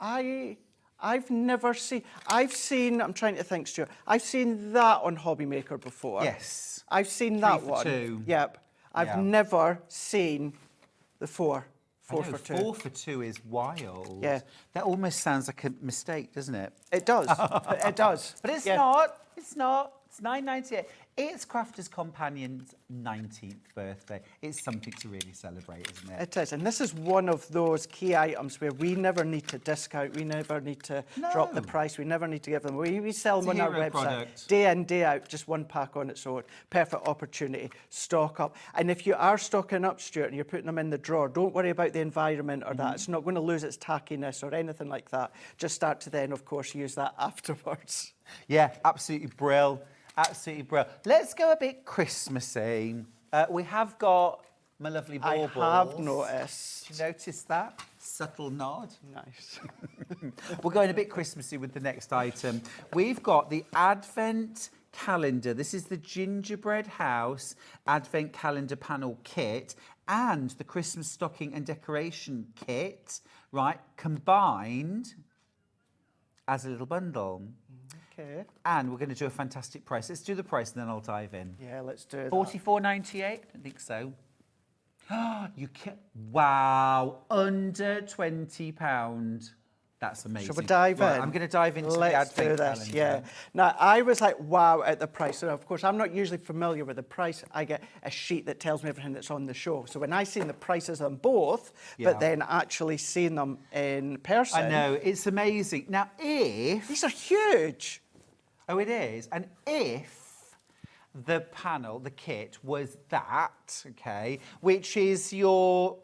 I've never seen, I'm trying to think, Stuart, I've seen that on Hobby Maker before. Yes. I've seen that 3 for one. 2. Yep. I've Yeah. never seen the 4 I know, for 2. 4 for 2 is wild. Yeah. That almost sounds like a mistake, doesn't it? It does. It does. But it's Yeah. not. It's not. It's £9.98. It's Crafter's Companion's 19th birthday. It's something to really celebrate, isn't it? It is. And this is one of those key items where we never need to discount. We never need to drop the No. price. We never need to give them. We sell them It's a on our hero website. product. Day in, day out, just one pack on its own. Perfect opportunity. Stock up. And if you are stocking up, Stuart, and you're putting them in the drawer, don't worry about the environment or that. It's not going to lose its tackiness or anything like that. Just start to then, of course, use that afterwards. Yeah, absolutely brill. Absolutely brill. Let's go a bit Christmassy. We have got my lovely baubles. I have noticed. Did you notice that? Subtle nod. Nice. We're going a bit Christmassy with the next item. We've got the Advent calendar. This is the Gingerbread House Advent Calendar Panel Kit and the Christmas Stocking and Decoration Kit, right, combined as a little bundle. Okay. And we're going to do a fantastic price. Let's do the price and then I'll dive in. Yeah, let's do that. $44.98? I don't think so. You can. Wow, under £20. That's amazing. Shall we dive Right, in? I'm going to dive into Let's the Advent do this, calendar. yeah. Now, I was like, wow, at the price. So, of course, I'm not usually familiar with the price. I get a sheet that tells me everything that's on the show. So when I seen the prices on both, Yeah. but then actually seeing them in person. I know, it's amazing. Now, if... These are huge. Oh, it is. And if the panel, the kit, was that, okay, which is your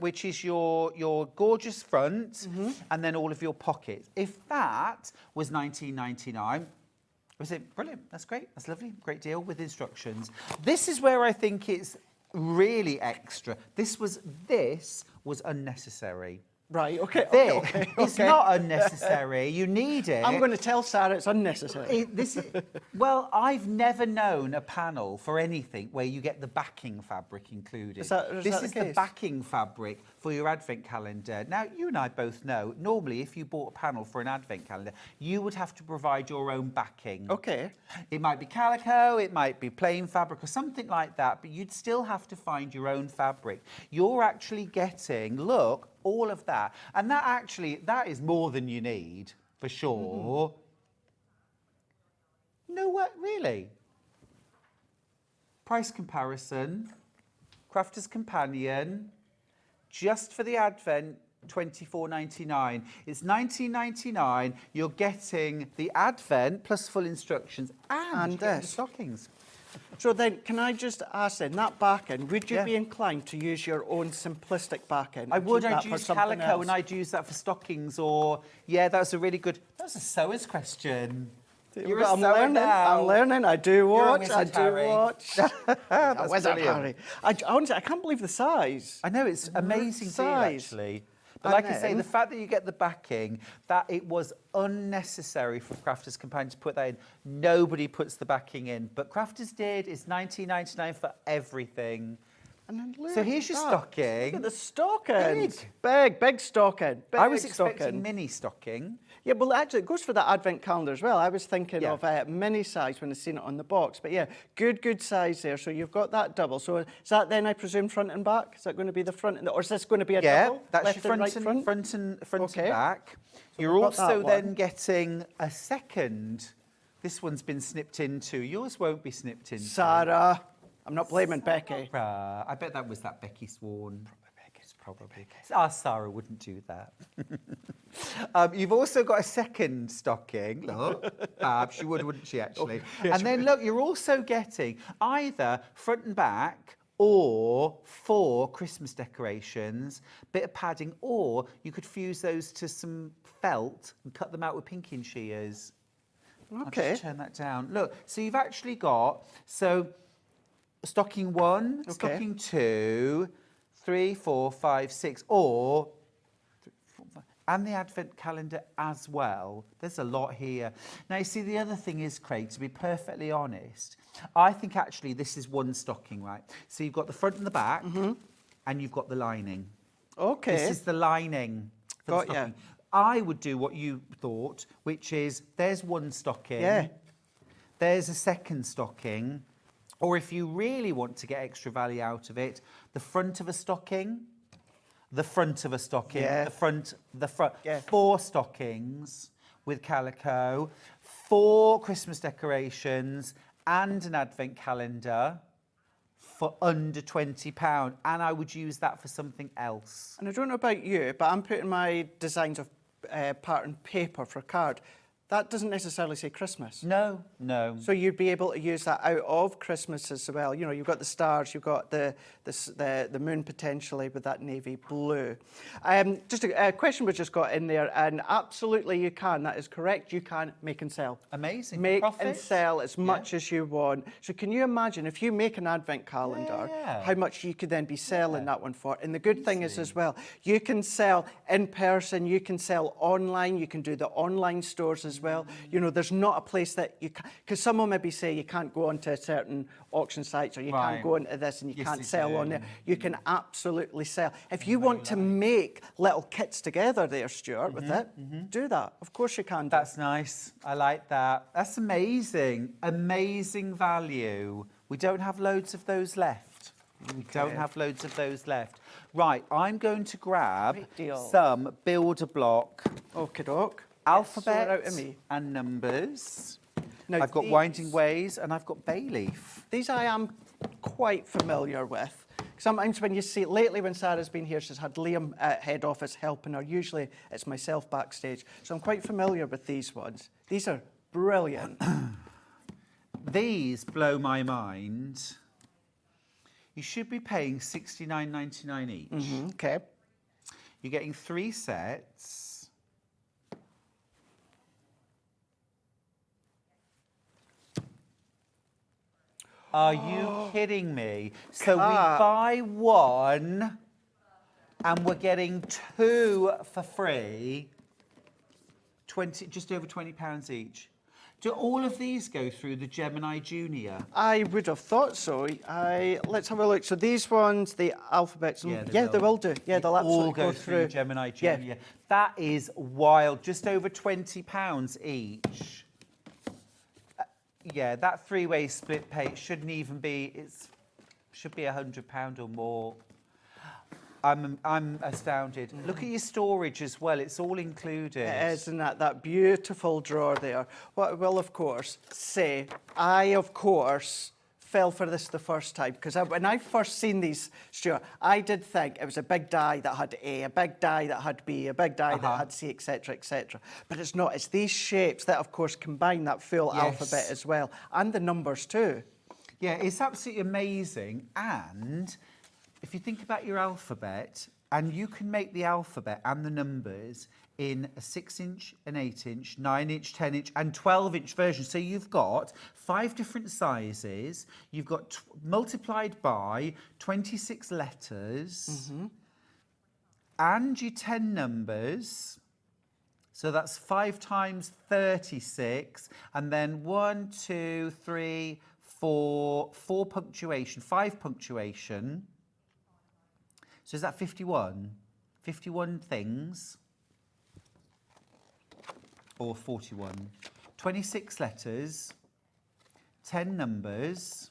gorgeous front and then all of your pockets. If that was $19.99, was it brilliant? That's great. That's lovely. Great deal with instructions. This is where I think it's really extra. This was unnecessary. Right, okay, This okay. it's not unnecessary. You need it. I'm going to tell Sarah it's unnecessary. Well, I've never known a panel for anything where you get the backing fabric included. Is that this the is case? the backing fabric for your advent calendar. Now, you and I both know, normally if you bought a panel for an advent calendar, you would have to provide your own backing. Okay. It might be calico, it might be plain fabric or something like that, but you'd still have to find your own fabric. You're actually getting, look, all of that. And that is more than you need, for sure. No, what, really? Price comparison, Crafter's Companion, just for the Advent, $24.99. It's $19.99. You're getting the Advent plus full instructions and you're getting the this. stockings. So then, can I just ask then, that back-end, would you Yeah. be inclined to use your own simplistic back-end? I and would. keep that I'd for use something calico else? and I'd use that for stockings or... Yeah, that's a really good... That was a sewer's question. You're a I'm sewer learning. now. I'm learning. I do You're a watch. I wizard, do Harry. watch. That's Wizard brilliant. Harry. Honestly, I can't believe the size. I know, it's amazing deal, size. actually. But And like I say, then- the fact that you get the backing, that it was unnecessary for Crafter's Companion to put that in. Nobody puts the backing in. But Crafters did. It's $19.99 for everything. And then look So here's at your that. stocking. Look at the stockings. Big. Big stocking. Big I was expecting stocking. mini stocking. Yeah, well, actually, it goes for that advent calendar as well. I was thinking Yeah. of mini size when I seen it on the box. But yeah, good size there. So you've got that double. So is that then, I presume, front and back? Is that going to be the front, or is this going to be a Yeah, double? that's Left your and right front and Okay. back. So You're we've got that also then one. getting a second. This one's been snipped into. Yours won't be snipped into. Sarah. I'm not blaming Becky. I bet that was that Becky Swan. Probably. Our Sarah wouldn't do that. You've also got a second stocking. Look, she would, wouldn't she, actually? And then, look, you're also getting either front and back or 4 Christmas decorations, bit of padding, or you could fuse those to some felt and cut them out with pinking shears. Okay. I'll just turn that down. Look, so you've actually got, stocking 1, Okay. stocking 2, 3, 4, 5, 6, or, and the advent calendar as well. There's a lot here. Now, you see, the other thing is, Craig, to be perfectly honest, I think actually this is one stocking, right? So you've got the front and the back, and you've got the lining. Okay. This is the lining for Got the ya. stocking. I would do what you thought, which is there's one stocking, Yeah. there's a second stocking, or if you really want to get extra value out of it, the front of a stocking, the front of a stocking, Yeah. the front. Yeah. 4 stockings with calico, 4 Christmas decorations, and an advent calendar for under £20. And I would use that for something else. And I don't know about you, but I'm putting my designs of pattern paper for a card. That doesn't necessarily say Christmas. No. So you'd be able to use that out of Christmas as well. You know, you've got the stars, you've got the moon potentially with that navy blue. Just a question we just got in there, and absolutely you can. That is correct. You can make and sell. Amazing. Make and Profit. sell as much as you want. So can you imagine if you make an advent calendar, Yeah. how much you could then be selling that one for? And the good thing is as well, you can sell in person, you can sell online, you can do the online stores as well. You know, there's not a place that you can, because someone maybe say you can't go onto certain auction sites, or you Right. can't go into this and you Yes, can't they sell on do. there. You can absolutely sell. If you want to make little kits together there, Stuart, with it, do that. Of course you can do. That's nice. I like that. That's amazing. Amazing value. We don't have loads of those left. We don't have loads of those left. Right, I'm going to grab Great deal. some build-a-block Okie doke. alphabet Sort out of me. and numbers. Now, I've got these- winding ways and I've got bay leaf. These I am quite familiar with. Sometimes when you see, lately when Sarah's been here, she's had Liam at head office helping her. Usually it's myself backstage. So I'm quite familiar with these ones. These are brilliant. These blow my mind. You should be paying $69.99 each. Okay. You're getting 3 sets. Are you kidding me? So we Cut. buy one and we're getting 2 for free. Just over £20 each. Do all of these go through the Gemini Junior? I would have thought so. Let's have a look. So these ones, the alphabets, Yeah, they will do. Yeah, they'll absolutely all go through Gemini Junior. Yeah. That is wild. Just over £20 each. Yeah, that 3-way split pay shouldn't even be. Should be £100 or more. I'm astounded. Look at your storage as well. It's all included. It is, and that beautiful drawer there. What I will, of course, say, I, of course, fell for this the first time, because when I first seen these, Stuart, I did think it was a big die that had A, a big die that had B, a big die that had C, etc., etc. But it's not. It's these shapes that, of course, combine that full Yes. alphabet as well, and the numbers too. Yeah, it's absolutely amazing. And if you think about your alphabet, and you can make the alphabet and the numbers in a 6-inch, an 8-inch, 9-inch, 10-inch, and 12-inch version. So you've got 5 different sizes. You've got multiplied by 26 letters, and your 10 numbers. So that's 5 times 36, and then 1, 2, 3, 4 punctuation, 5 punctuation. So is that 51? 51 things? Or 41? 26 letters, 10 numbers,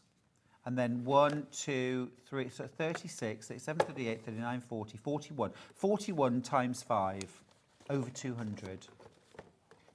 and then 1, 2, 3, so 36, 37, 38, 39, 40, 41. 41 times 5, over 200.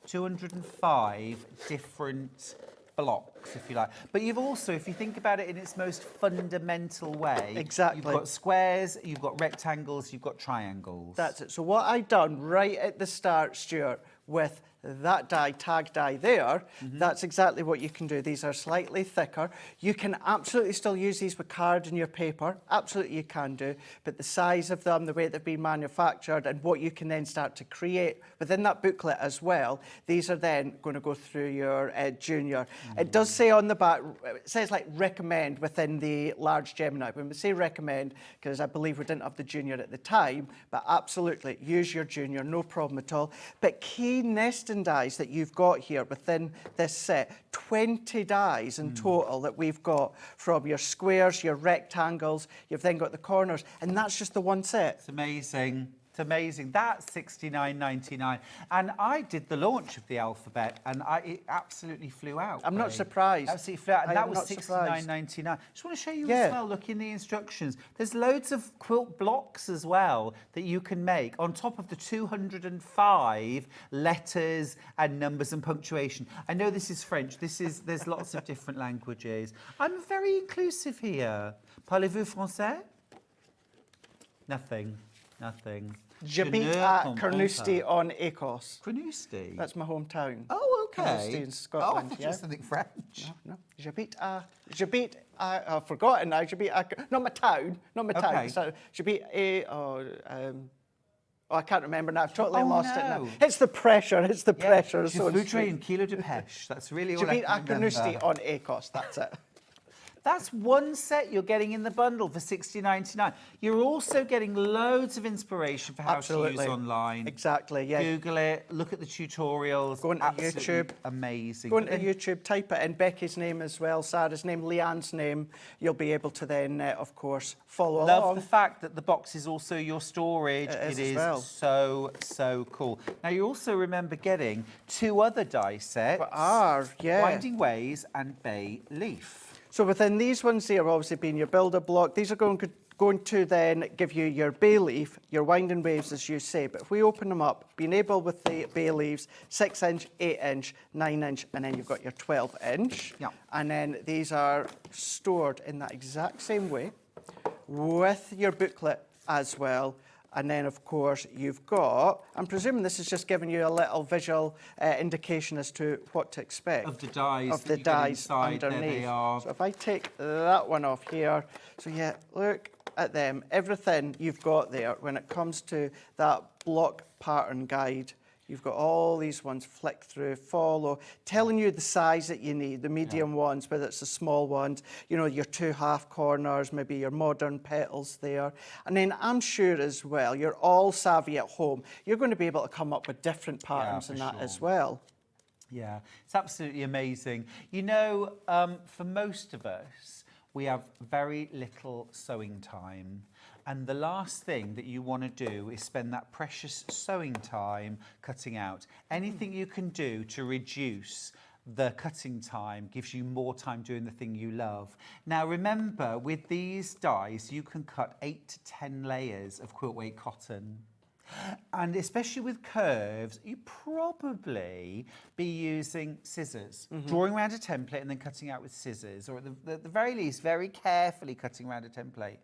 205 different blocks, if you like. But you've also, if you think about it in its most fundamental way, Exactly. you've got squares, you've got rectangles, you've got triangles. That's it. So what I've done right at the start, Stuart, with that die, tag die there, that's exactly what you can do. These are slightly thicker. You can absolutely still use these with card in your paper. Absolutely you can do. But the size of them, the way they've been manufactured, and what you can then start to create within that booklet as well, these are then going to go through your junior. It does say on the back, it says like recommend within the large Gemini. When we say recommend, because I believe we didn't have the junior at the time, but absolutely use your junior, no problem at all. But key nesting dies that you've got here within this set, 20 dies in total that we've got, from your squares, your rectangles, you've then got the corners, and that's just the one set. It's amazing. It's amazing. That's $69.99. And I did the launch of the alphabet, and it absolutely flew out. I'm not surprised. Absolutely flew out. And I that am was not surprised. $69.99. Just want to show you Yeah. as well, look in the instructions. There's loads of quilt blocks as well that you can make on top of the 205 letters and numbers and punctuation. I know this is French. There's lots of different languages. I'm very inclusive here. Parlez-vous français? Nothing. Nothing. J'habite at Carnoustie on Écosse. Carnoustie? That's my hometown. Oh, okay. Carnoustie in Scotland. Oh, I thought you yeah. were something French. No, j'habite I've forgotten now. Not my town. Okay. So, I can't remember now. I've totally lost it now. no. It's the pressure. It's the pressure. Je voudrais un kilo de pêche. That's really all J'habite I at can Carnoustie remember. on Écosse. That's it. That's one set you're getting in the bundle for $60.99. You're also getting loads of inspiration for how to Absolutely. use online. Exactly, yeah. Google it, look at the tutorials. Go into Absolutely YouTube. Amazing. Go into YouTube, type it in Becky's name as well, Sarah's name, Leanne's name. You'll be able to then, of course, follow Love along. the fact that the box is also your storage. It is It as well. so cool. Now you also remember getting 2 other die sets. Yeah. Winding Ways and Bay Leaf. So within these ones here, obviously being your builder block, these are going to then give you your bay leaf, your winding waves, as you say. But if we open them up, being able with the bay leaves, 6-inch, 8-inch, 9-inch, and then you've got your 12-inch. Yeah. And then these are stored in that exact same way with your booklet as well. And then, of course, you've got, I'm presuming this is just giving you a little visual indication as to what to expect. Of the dies Of that the you get dies inside, there underneath. they are. So if I take that one off here, so yeah, look at them. Everything you've got there when it comes to that block pattern guide. You've got all these ones, flick through, follow, telling you the size that you need, the medium ones, whether it's the small ones, you know, your 2 half corners, maybe your modern petals there. And then I'm sure as well, you're all savvy at home. You're going to be able to come up with different patterns for in that sure. as well. Yeah, it's absolutely amazing. You know, for most of us, we have very little sewing time. And the last thing that you want to do is spend that precious sewing time cutting out. Anything you can do to reduce the cutting time gives you more time doing the thing you love. Now remember, with these dies, you can cut 8 to 10 layers of quilt weight cotton. And especially with curves, you probably be using scissors, drawing around a template and then cutting out with scissors, or at the very least, very carefully cutting around a template.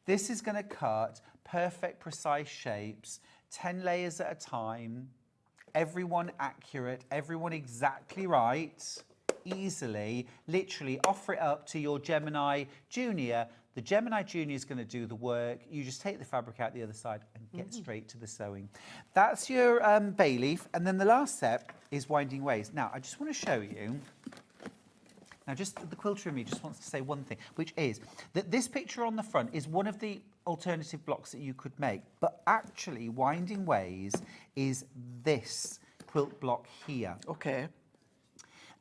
This is going to cut perfect, precise shapes, 10 layers at a time, everyone accurate, everyone exactly right, easily, literally offer it up to your Gemini Junior. The Gemini Junior is going to do the work. You just take the fabric out the other side and get straight to the sewing. That's your bay leaf. And then the last step is winding ways. Now, I just want to show you. Now, just the quilter in me just wants to say one thing, which is that this picture on the front is one of the alternative blocks that you could make. But actually, Winding Ways is this quilt block here. Okay.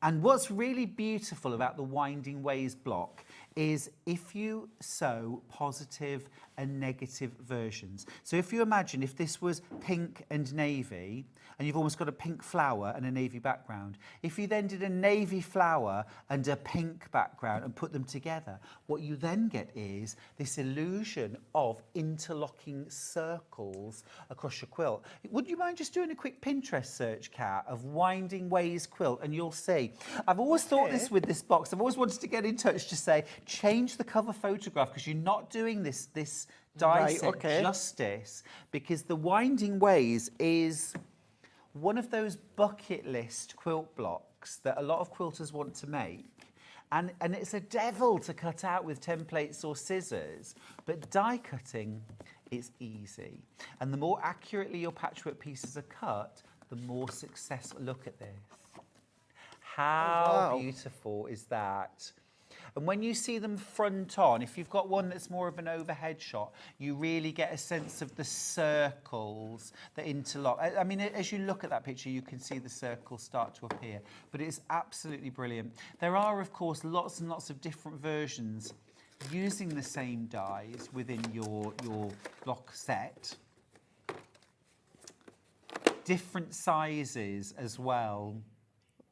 And what's really beautiful about the Winding Ways block is if you sew positive and negative versions. So if you imagine if this was pink and navy, and you've almost got a pink flower and a navy background, if you then did a navy flower and a pink background and put them together, what you then get is this illusion of interlocking circles across your quilt. Would you mind just doing a quick Pinterest search, Kat, of Winding Ways quilt, and you'll see. I've always thought this with this box. I've always wanted to get in touch to say, change the cover photograph, because you're not doing this die set justice, because the Winding Ways is one of those bucket list quilt blocks that a lot of quilters want to make. And it's a devil to cut out with templates or scissors, but die cutting is easy. And the more accurately your patchwork pieces are cut, the more successful. Look at this. How beautiful is that? And when you see them front on, if you've got one that's more of an overhead shot, you really get a sense of the circles that interlock. I mean, as you look at that picture, you can see the circles start to appear, but it's absolutely brilliant. There are, of course, lots and lots of different versions using the same dies within your block set. Different sizes as well.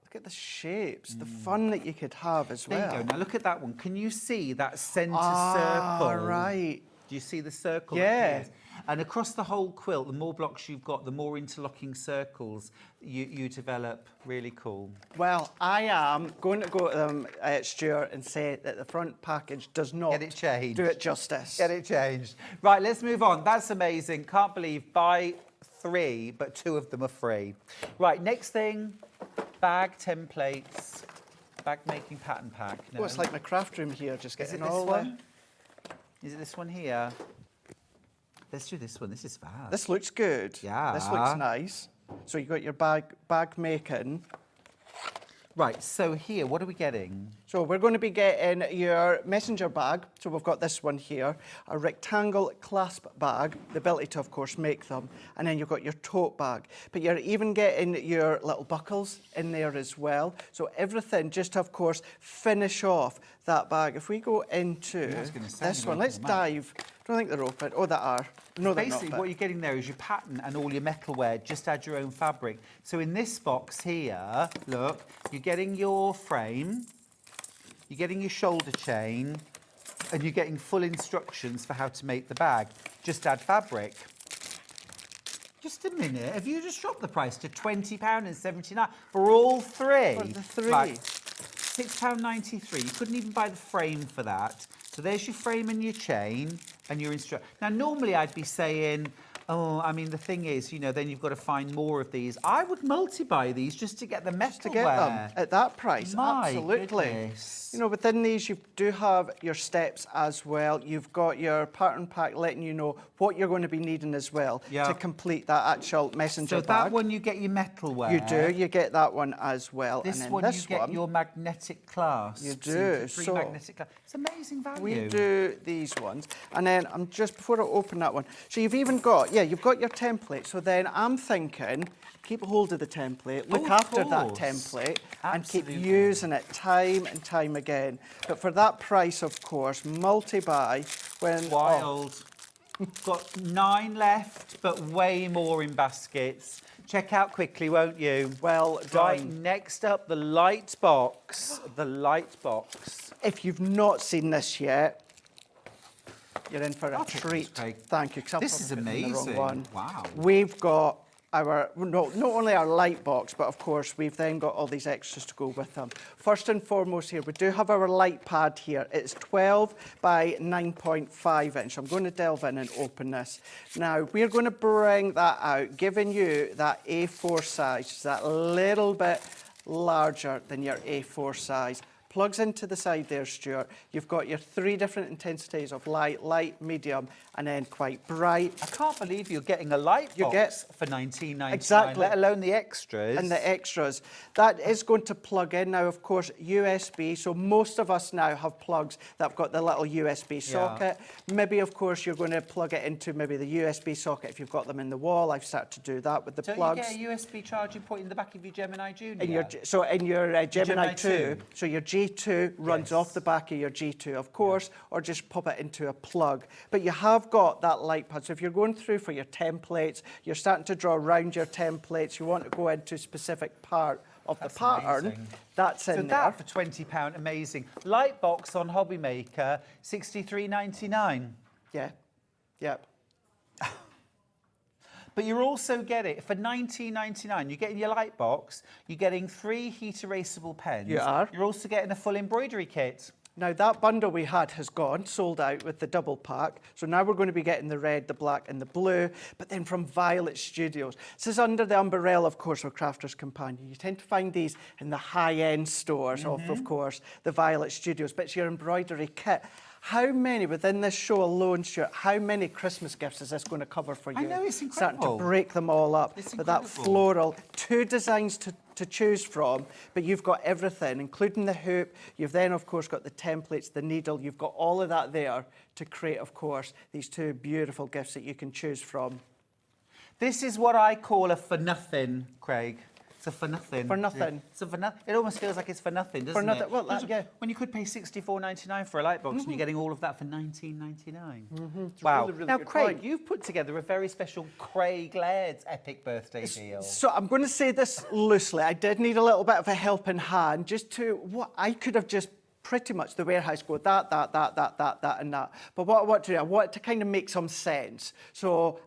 Look at the shapes, the fun that you could have as well. There you go. Now look at that one. Can you see that centre circle? Right. Do you see the circle? Yeah. And across the whole quilt, the more blocks you've got, the more interlocking circles you develop. Really cool. Well, I am going to go to them, Stuart, and say that the front package does not Get it changed. do it justice. Get it changed. Right, let's move on. That's amazing. Can't believe buy 3, but 2 of them are free. Right, next thing, bag templates, bag making pattern pack. No. Oh, it's like my craft room here, just Is getting it this all one? Is it this one here? Let's do this one. This is fast. This looks good. Yeah. This looks nice. So you got your bag making. Right, so here, what are we getting? So we're going to be getting your messenger bag. So we've got this one here, a rectangle clasp bag, the ability to, of course, make them. And then you've got your tote bag. But you're even getting your little buckles in there as well. So everything just to, of course, finish off that bag. If we go into this one, let's dive. I don't think they're open. Oh, they are. No, they're not. Basically, what you're getting there is your pattern and all your metalware. Just add your own fabric. So in this box here, look, you're getting your frame, you're getting your shoulder chain, and you're getting full instructions for how to make the bag. Just add fabric. Just a minute. Have you just dropped the price to £20.79 for all 3? For the 3. Right. £6.93. You couldn't even buy the frame for that. So there's your frame and your chain and your instruction. Now, normally I'd be saying, oh, I mean, the thing is, you know, then you've got to find more of these. I would multi-buy these just to get the metalware. To get them at that price, My absolutely. goodness. You know, within these, you do have your steps as well. You've got your pattern pack letting you know what you're going to be needing as well to complete that actual messenger bag. So that one, you get your metalware. You do. You get that one as well. This and then one, this you get your magnetic clasps. You do. Three So magnetic clasps. It's amazing value. we do these ones. And then I'm just, before I open that one, so you've even got, you've got your template. So then I'm thinking, keep a hold of the template, look after that template, and keep using it time and time again. But for that price, of course, multi-buy when... Wild. Got 9 left, but way more in baskets. Check out quickly, won't you? Well done. Right, next up, the light box. The light box. If you've not seen this yet, you're in for a treat. Thank you. This is amazing. Wow. We've got our, not only our light box, but of course we've then got all these extras to go with them. First and foremost here, we do have our light pad here. It's 12 by 9.5 inch. I'm going to delve in and open this. Now, we're going to bring that out, giving you that A4 size, just that little bit larger than your A4 size. Plugs into the side there, Stuart. You've got your 3 different intensities of light, light, medium, and then quite bright. I can't believe you're getting a light box for $19.99, exactly, let alone the extras. And the extras. That is going to plug in now, of course, USB. So most of us now have plugs that have got the little USB socket. Maybe, of course, you're going to plug it into maybe the USB socket if you've got them in the wall. I've started to do that with the plugs. Don't you get a USB charging point in the back of your Gemini Junior? In your Gemini 2, so your G G2 runs Yes. off the back of your G2, of course, or just pop it into a plug. But you have got that light pad. So if you're going through for your templates, you're starting to draw around your templates, you want to go into a specific part of the pattern, amazing. that's in So there. that for £20, amazing. Light box on Hobby Maker, $63.99. Yeah, yep. But you're also getting, for $19.99, you're getting your light box, you're getting 3 heat erasable pens. You are. You're also getting a full embroidery kit. Now that bundle we had has gone, sold out with the double pack. So now we're going to be getting the red, the black and the blue, but then from Violet Studios. This is under the umbrella, of course, of Crafter's Companion. You tend to find these in the high-end stores of course, the Violet Studios, but it's your embroidery kit. How many, within this show alone, Stuart, how many Christmas gifts is this going to cover for you? I know, it's Starting incredible. to break them all up. It's But that incredible. floral, 2 designs to choose from, but you've got everything, including the hoop. You've then, of course, got the templates, the needle. You've got all of that there to create, of course, these 2 beautiful gifts that you can choose from. This is what I call a for nothing, Craig. It's a for nothing. For nothing. It's a for nothing. It almost feels like it's for nothing, doesn't nothing. it? Well, yeah. When you could pay $64.99 for a light box and you're getting all of that for $19.99. It's a Wow. really, really Now, good Craig, point. you've put together a very special Craig Laird's epic birthday deal. So I'm going to say this loosely. I did need a little bit of a helping hand just to, what I could have just pretty much the warehouse go that, and that. But what I want to do, I want to kind of make some sense. So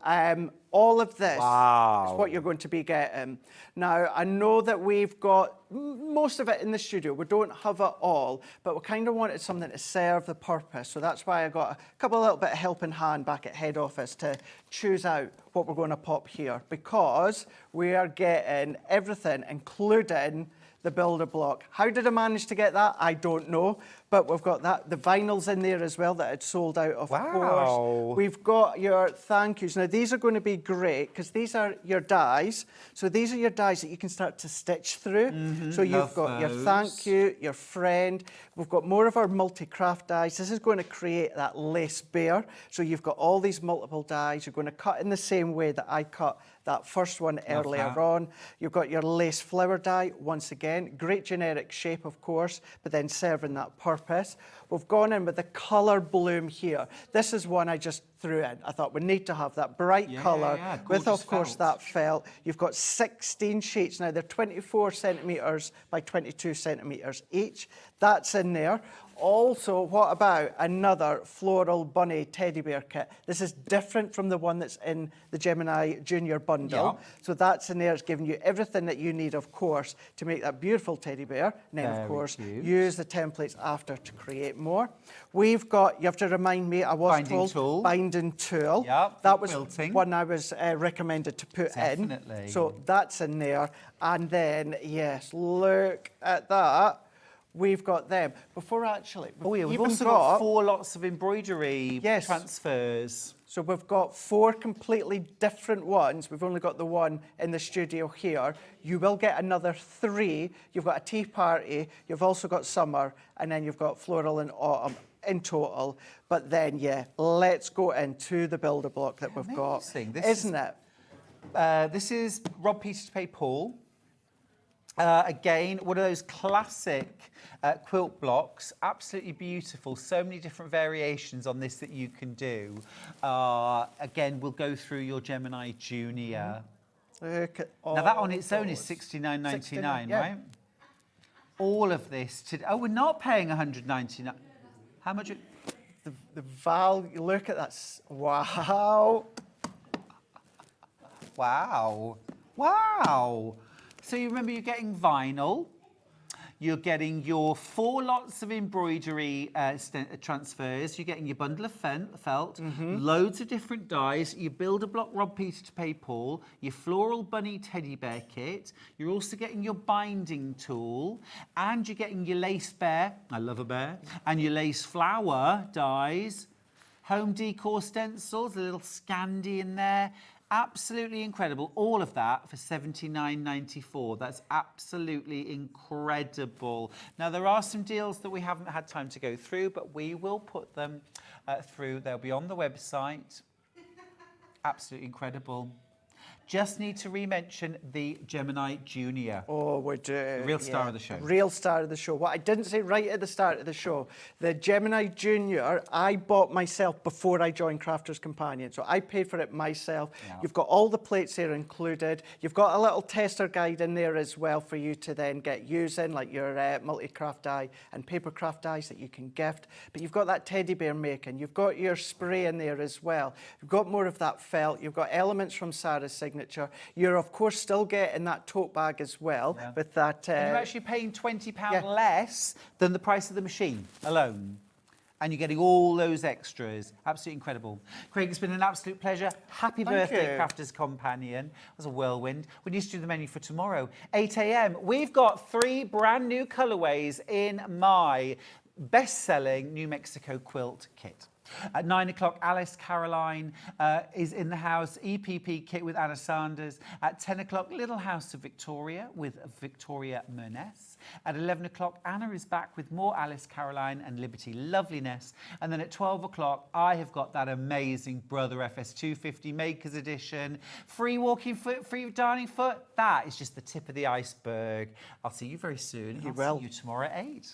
all of this is what you're going to be getting. Now, I know that we've got most of it in the studio. We don't have it all, but we kind of wanted something to serve the purpose. So that's why I got a couple of little bit of helping hand back at head office to choose out what we're going to pop here, because we are getting everything, including the builder block. How did I manage to get that? I don't know. But we've got that, the vinyls in there as well that had sold out, of course. We've got your thank yous. Now, these are going to be great because these are your dies. So these are your dies that you can start to stitch through. So you've got your thank you, your friend. We've got more of our multi-craft dies. This is going to create that lace bear. So you've got all these multiple dies. You're going to cut in the same way that I cut that first one earlier on. You've got your lace flower die, once again. Great generic shape, of course, but then serving that purpose. We've gone in with the colour bloom here. This is one I just threw in. I thought we need to have that bright colour with, of course, that felt. You've got 16 sheets. Now, they're 24 centimetres by 22 centimetres each. That's in there. Also, what about another floral bunny teddy bear kit? This is different from the one that's in the Gemini Junior bundle. So that's in there. It's giving you everything that you need, of course, to make that beautiful teddy bear. And then, of course, use the templates after to create more. We've got, you have to remind me, I was told, binding tool. That was one I was recommended to put in. So that's in there. And then, yes, look at that. We've got them. Before actually, we've also got 4 lots of embroidery transfers. So we've got 4 completely different ones. We've only got the one in the studio here. You will get another 3. You've got a tea party. You've also got summer, and then you've got floral and autumn in total. But then, let's go into the builder block that we've got. Isn't it? This is Rob Peter to Pay Paul. Again, one of those classic quilt blocks, absolutely beautiful. So many different variations on this that you can do. Again, we'll go through your Gemini Junior. Look at all now that on its own is $69.99, right? All of this. We're not paying $199. How much? The value. Look at that. Wow. Wow. Wow. So you remember you're getting vinyl, you're getting your 4 lots of embroidery transfers, you're getting your bundle of felt, loads of different dies, your builder block Rob Peter to Pay Paul, your floral bunny teddy bear kit, you're also getting your binding tool, and you're getting your lace bear, I love a bear, and your lace flower dies, home decor stencils, a little Scandi in there. Absolutely incredible. All of that for $79.94. That's absolutely incredible. Now, there are some deals that we haven't had time to go through, but we will put them through. They'll be on the website. Absolutely incredible. just need to re-mention the Gemini Junior. Oh, we do. The real star of the show. Real star of the show. What I didn't say right at the start of the show, the Gemini Junior, I bought myself before I joined Crafters Companion. So I paid for it myself. Yeah. You've got all the plates there included. You've got a little tester guide in there as well for you to then get using, like your multi-craft die and paper craft dies that you can gift. But you've got that teddy bear making. You've got your spray in there as well. You've got more of that felt. You've got elements from Sarah's signature. You're, of course, still getting that tote bag as well with that. And you're actually paying £20 yeah. less than the price of the machine alone. And you're getting all those extras. Absolutely incredible. Craig, it's been an absolute pleasure. Happy birthday, you. Crafters Companion. It was a whirlwind. We need to do the menu for tomorrow. 8 a.m. We've got 3 brand new colourways in my best-selling New Mexico quilt kit. At 9 o'clock, Alice Caroline is in the house, EPP kit with Anna Sanders. At 10 o'clock, Little House of Victoria with Victoria Murness. At 11 o'clock, Anna is back with more Alice Caroline and Liberty Loveliness. And then at 12 o'clock, I have got that amazing Brother FS 250 Makers Edition. Free walking foot, free dining foot. That is just the tip of the iceberg. I'll see you very soon. You I'll will. see you tomorrow at 8.